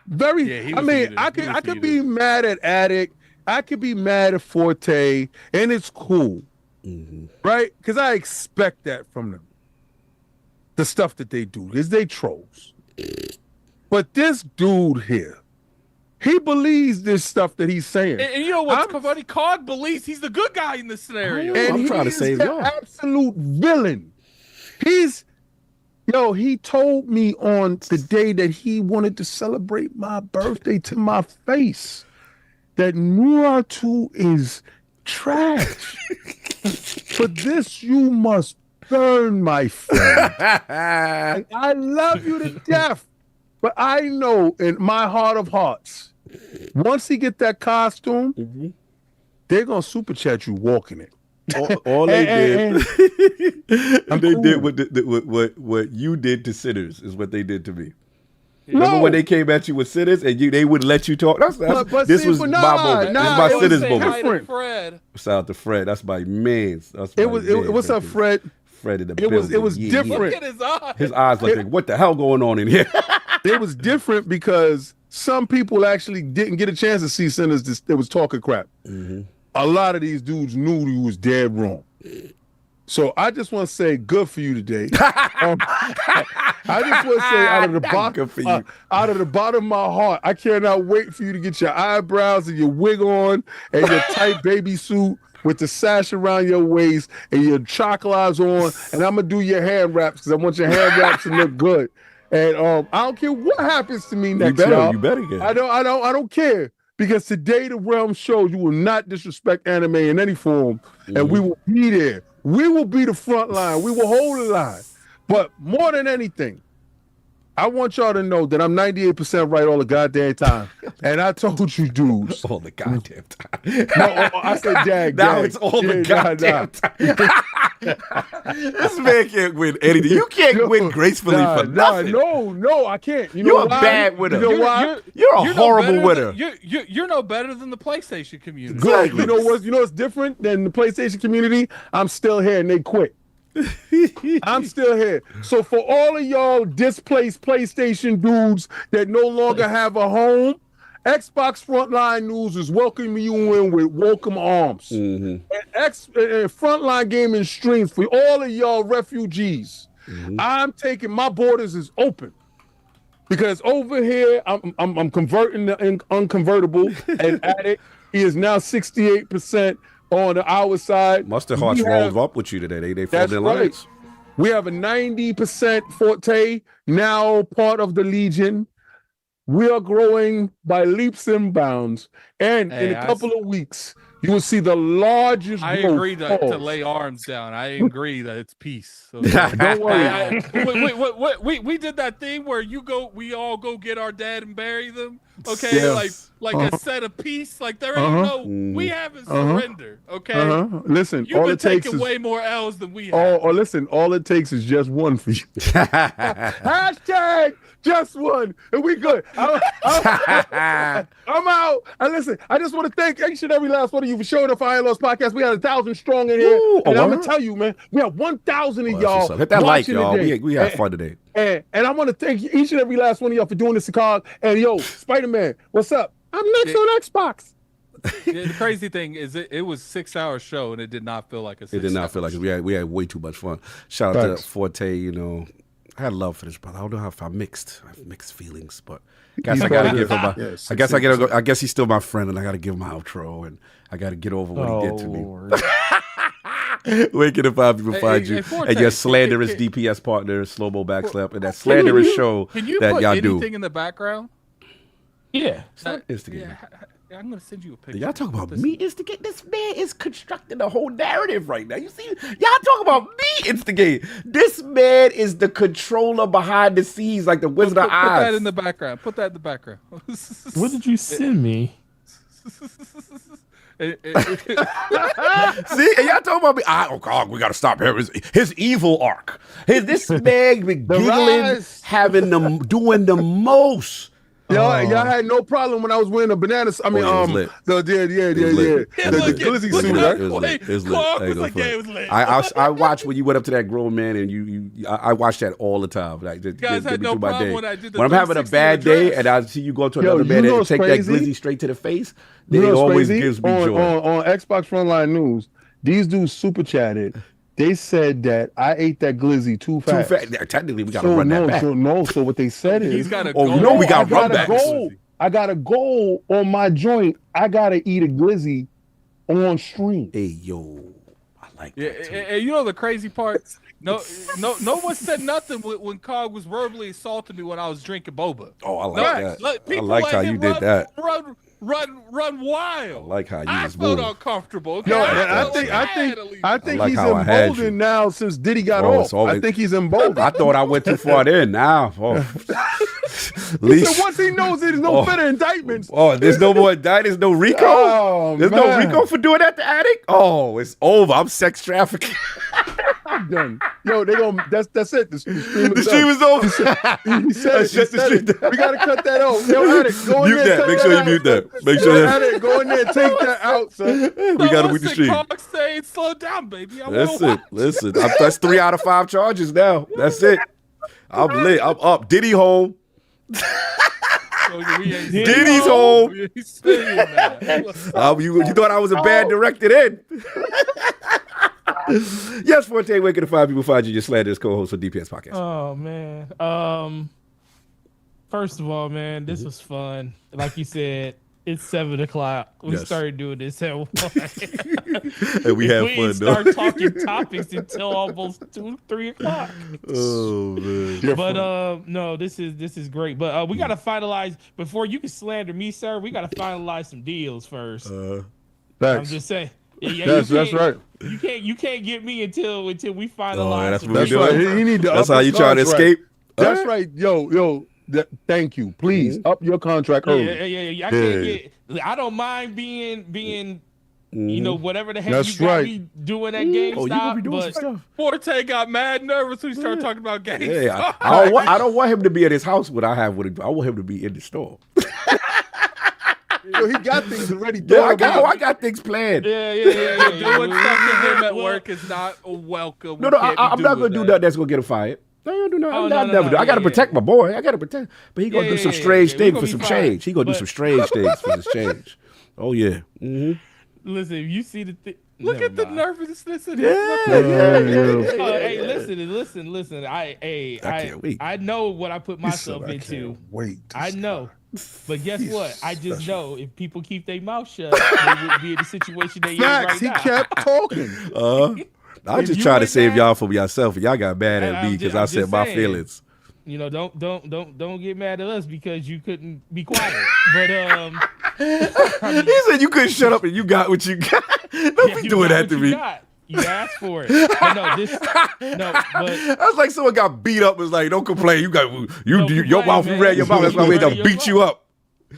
Yeah, I mean, I could be mad at Addict, I could be mad at Forte, and it's cool, right? Because I expect that from them. The stuff that they do is they trolls. But this dude here, he believes this stuff that he's saying. And you know what's funny? Cog believes he's the good guy in this scenario. And I'm trying to save y'all. Absolute villain. He told me on the day that he wanted to celebrate my birthday to my face that Naruto is trash. For this, you must burn, my friend. And I love you to death. But I know in my heart of hearts, once he get that costume, they're gonna super chat you walking it. All they did, I'm they cool. did what you did to sinners is what they did to me. Remember when they came at you with sinners and they wouldn't let you talk? This was my moment. This is my sinners moment. Fred. Shout out to Fred. That's my man's. What's up, Fred? Fred in the building. It was Yeah, different. Look at his eyes. His eyes like, what the hell going on in here? It was different because some people actually didn't get a chance to see sinners that was talking crap. A lot of these dudes knew you was dead wrong. So I just want to say good for you today. I just want to say out of the bottom of my heart, I cannot wait for you to get your eyebrows and your wig on and your tight baby suit with the sash around your waist and your chocolates on, and I'm gonna do your hand wraps because I want your hand wraps to look good. And I don't care what happens to me next. You better get. I don't care, because today the realm shows you will not disrespect anime in any form, and we will be there. We will be the front line. We will hold the line. But more than anything, I want y'all to know that I'm 98% right all the goddamn time. And I told you dudes. All the goddamn time. No, I said dag. Now it's all the goddamn time. This man can't win anything. You can't win gracefully for nothing. No, I can't. You're a bad winner. You know why? You're a horrible winner. You're no better than the PlayStation community. Good. You know what's different than the PlayStation community? I'm still here and they quit. I'm still here. So for all of y'all displaced PlayStation dudes that no longer have a home, Xbox Frontline News is welcoming you in with welcome arms. And Frontline Gaming Streams for all of y'all refugees. I'm taking, my borders is open. Because over here, I'm converting the unconvertible and Addict. He is now 68% on our side. Mustard Hearts rolled up with you today. They formed in lines. We have a 90% Forte, now part of the Legion. We are growing by leaps and bounds. And in a couple of weeks, you will see the largest I growth. agree to lay arms down. I agree that it's peace. So don't worry. We did that thing where we all go get our dead and bury them. Okay, Yes. like a set of peace. Like there ain't we haven't surrendered. Okay, Listen, you've all been it takes taking is way more L's than we have. or listen, all it takes is just one for you. Hashtag just one, and we good. I'm out. And listen, I just want to thank each and every last one of you for showing up for ILO's podcast. We got 1,000 strong in here, and I'm gonna tell you, man, we have 1,000 of y'all. Hit that like, y'all. We had fun today. And I want to thank each and every last one of y'all for doing this, Cog. And yo, Spider-Man, what's up? I'm next on Xbox. The crazy thing is, it was 6-hour show, and it did not feel like a 6 It did not feel like it. We had way too much fun. Shout out to Forte. You know, I had love for this brother. I don't know how I mixed feelings, but I guess I gotta give him my. I guess I gotta go. I guess he's still my friend, and I gotta give him my outro, and I gotta get over what he did to me. Where can the five people find you? Forte, And your slanderous DPS partner, Slow Mo Backslap, and that slanderous show Can you that put y'all do. anything in the background? Yeah. Instigate. Yeah, I'm gonna send you a picture. Y'all talk about me instigate. This man is constructing the whole narrative right now. You see, y'all talk about me instigate. This man is the controller behind the scenes, like the Wizard of Put Oz. that in the background. Put that in the background. What did you send me? See, and y'all talking about me. Oh God, we gotta stop him. His evil arc. This man been giggling, having them doing the most. Y'all had no problem when I was wearing a banana. I mean, the glizzy suit, right? It was lit. I watched when you went up to that grown man, and I watched that all the time. Like, guys had no problem when I did the when I'm having a bad day and I see you go to another man and take that glizzy straight to the face, then it always gives me joy. On Xbox Frontline News, these dudes super chatted. They said that I ate that glizzy too fast. Technically, we got to run that back. So what they said is, he's got a goal. We got to run back. I got a goal on my joint. I got to eat a glizzy on stream. Hey, yo. I like that too. And you know the crazy part? No one said nothing when Cog was verbally assaulting me when I was drinking boba. Oh, I like that. I like how you did that. Run wild. I like how you I was felt moving. uncomfortable. Okay? No, I think like he's how I had you. emboldened now since Diddy got off. I think he's emboldened. I thought I went too far in. Now, So once he knows there's no further indictments. There's no more indictments. There's no RICO. There's no RICO for doing that to Attic. Oh, it's over. I'm sex trafficking. I'm done. Yo, they gonna. That's it. The stream is over. He said it. We gotta cut that out. Yo, Attic, go in mute there. That. Make sure you mute that. Make sure. Attic, go in there. Take that out, son. We gotta mute the stream. Cog saying, slow down, baby. Listen. That's 3 out of 5 charges now. That's it. I'm lit. I'm up. Diddy home. Diddy's home. You thought I was a bad director then. Yes, Forte, where can the 5 people find you? Your slanderous co-host for DPS Podcast. Oh, man. First of all, man, this was fun. Like you said, it's 7 o'clock. We started doing this at 1. And we had fun, didn't start talking topics until almost 2, 3 o'clock. Oh, man. But no, this is great. But we gotta finalize before you can slander me, sir. We gotta finalize some deals first. I'm just saying. Yeah, that's right. You can't get me until we finalize. That's what we doing. That's how you try to escape. That's right. Yo. Thank you. Please up your contract early. Yeah. I can't get. I don't mind being. You know, whatever the heck you got me doing at GameStop. You gonna be doing some stuff. Forte got mad nervous when he started talking about GameStop. Yeah, I don't want him to be at his house when I have what he do. I want him to be in the store. Yo, he got things already done. I got things planned. Yeah. Doing stuff to him at work is not a welcome. No, I'm not gonna do nothing that's gonna get him fired. No, I gotta protect my boy. I gotta protect. But he gonna do some strange things for some change. He gonna do some strange things for this change. Oh yeah. Mm-hmm. Listen, if you see the thing. Look at the nervousness in his Hey, listen. I can't wait. I know what I put myself into. Wait. I know. But guess what? I just know if people keep their mouth shut, they would be in the situation they in right now. He kept talking. I just try to save y'all from yourself, and y'all got mad at me because I said my feelings. You know, don't get mad at us because you couldn't be quiet. But he said you couldn't shut up and you got what you got. Don't be doing that to me. You asked for it. But that's like someone got beat up. Was like, don't complain. You your mouth. You ran your mouth. That's why we had to beat you up.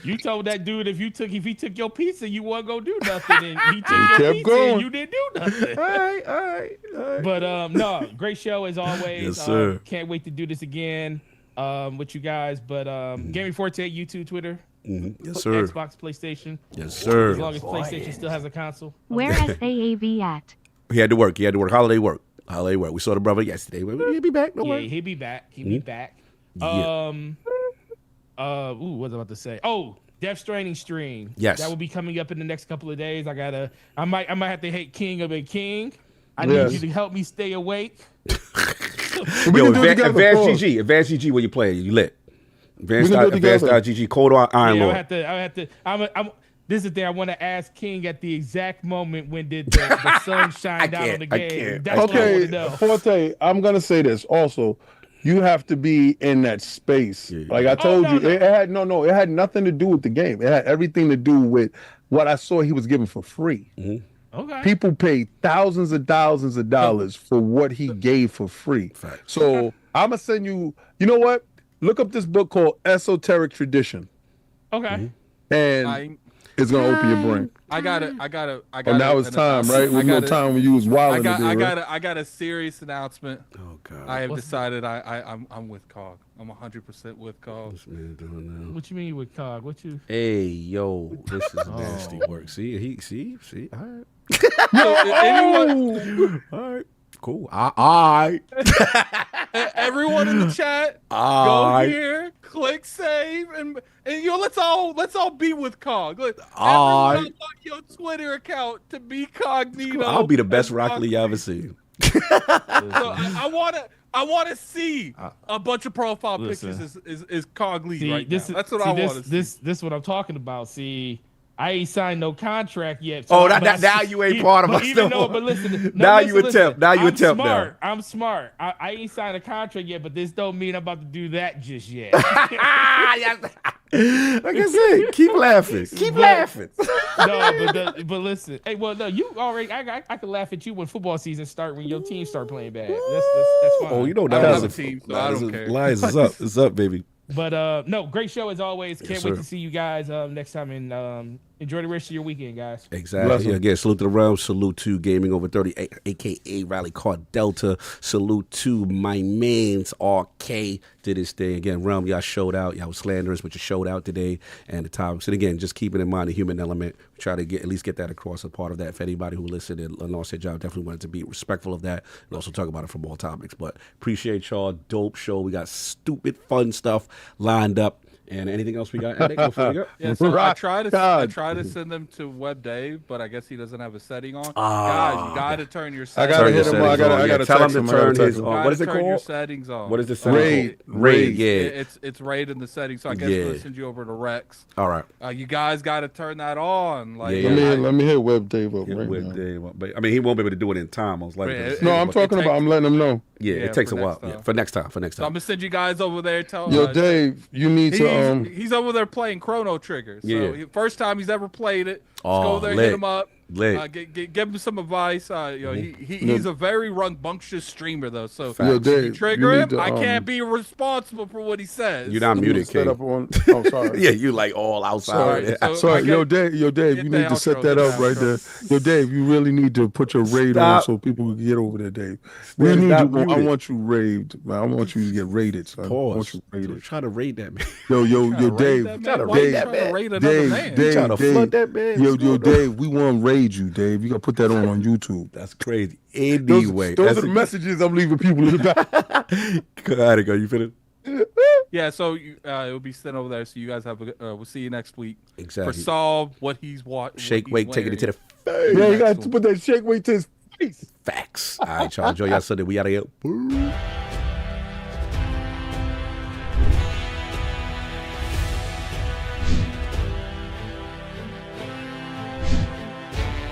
You told that dude if he took your pizza, you wasn't gonna do nothing, and he took your pizza and you didn't do nothing. All right. But no, great show as always. Yes, sir. Can't wait to do this again with you guys. But Gaming Forte, YouTube, Twitter. Mm-hmm. Yes, sir. Xbox, PlayStation. Yes, sir. As long as PlayStation still has a console. Where is AAV at? He had to work. Holiday work. Holiday work. We saw the brother yesterday. He'll be back. No Yeah, worries. he'll be back. He'll be back. Yeah. What was I about to say? Oh, Death Stranding stream. Yes. That will be coming up in the next couple of days. I might have to hate King of a King. I Yes. need you to help me stay awake. We Yo, can do it together. Advanced GG. Advanced GG when you play. You lit. Advanced We can do it together. GG. Cold Iron Yeah, Lord. I have to. This is the thing. I want to ask King at the exact moment when did the sun shine down on the I game. can't. That's what I want Okay, to know. Forte, I'm gonna say this also. You have to be in that space. Yeah. Like I told no, you, no. it had nothing to do with the game. It had everything to do with what I saw he was giving for free. Okay. People paid thousands of dollars for what he gave for free. Fact. So I'm gonna send you. You know what? Look up this book called Esoteric Tradition, Okay. and it's gonna open your brain. I got it. Oh, now it's time, right? It was no time when you was wilding. I got a serious announcement. Oh God. I have decided I'm with Cog. I'm 100% with Cog. What's man doing now? What you mean with Cog? What you? Hey, yo, this is nasty work. See. All right. Anyone, All right. Cool. All right. everyone in the chat, go here, click save, and let's all be with Cog. Look, everyone on your Twitter account to be Cognito. I'll be the best Rock Lee you ever seen. So I want to see a bunch of profile pictures is CogLee See, right this now. is That's what I want to see. This is what I'm talking about. See, I ain't signed no contract yet. Oh, but now you ain't part of us even no though, more. but listen, Now you attempt. Now you I'm attempt now. smart. I'm smart. I ain't signed a contract yet, but this don't mean I'm about to do that just yet. Like I said, keep laughing. Keep laughing. but listen. Hey, well, no, you already. I can laugh at you when football season start when your team start playing bad. That's fine. Oh, you know I don't Lions have a team, so I don't care. Lions is up. It's up, baby. But no, great show as always. Can't wait sir. to see you guys next time. And enjoy the rest of your weekend, guys. Exactly. Yeah, again, salute to the realm. Salute to Gaming Over 30, a.k.a. Rally Car Delta. Salute to my mains, RK. Did his thing. Again, realm, y'all showed out. Y'all was slanderers, but you showed out today. And the topics. And again, just keeping in mind the human element. We try to at least get that across as part of that. For anybody who listened and lost their job, definitely wanted to be respectful of that and also talk about it from all topics. But appreciate y'all. Dope show. We got stupid fun stuff lined up. And anything else we got, Eddie, before we go? Yeah, so I try to send them to Web Dave, but I guess he doesn't have a setting on. Guys, you got to turn your settings on. I gotta hit him. I gotta tell him text to him. turn his. What What is it turn your called? settings on. What is the setting? Raid. Yeah. It's raid in the settings. So I guess we'll send you over to Rex. All right. You guys got to turn that on. Like, Let me hit Web Dave up right Web now. Dave up. But I mean, he won't be able to do it in time. Most likely. No, I'm talking about. I'm letting him know. Yeah, it takes a while. Yeah, for next time. So I'm gonna send you guys over there. Yo, Dave, you need to. He's over there playing Chrono Trigger. So first time he's ever played it. Just go over there, lit. hit him up. Lit. Give him some advice. He's a very rambunctious streamer though. So Yo, if Dave, you trigger you him, need to, I can't be responsible for what he says. You're not muted, set King. up on. Oh, sorry. Yeah, you like all outside. Sorry. Yo, Dave, you need to set that up right there. Yo, Dave, you really need to put your raid on so people can get over there, Dave. We need you. I want you raided, man. I want you to get raided, son. I want you raided. Try to raid that man. Yo, Dave. Try to raid that man. Dave, trying to flood that man. Yo, Dave, we want to raid you, Dave. You got to put that on YouTube. That's crazy. Anyway. Those are the messages I'm leaving people in the back. Go. You finished? Yeah, so it'll be sent over there. So you guys have we'll see you next week. Exactly. For Solve what he's watching. Shake weight, taking it to the face. Yeah, you got to put that shake weight to his face. Facts. All right, y'all. Enjoy y'all Sunday. We out of here.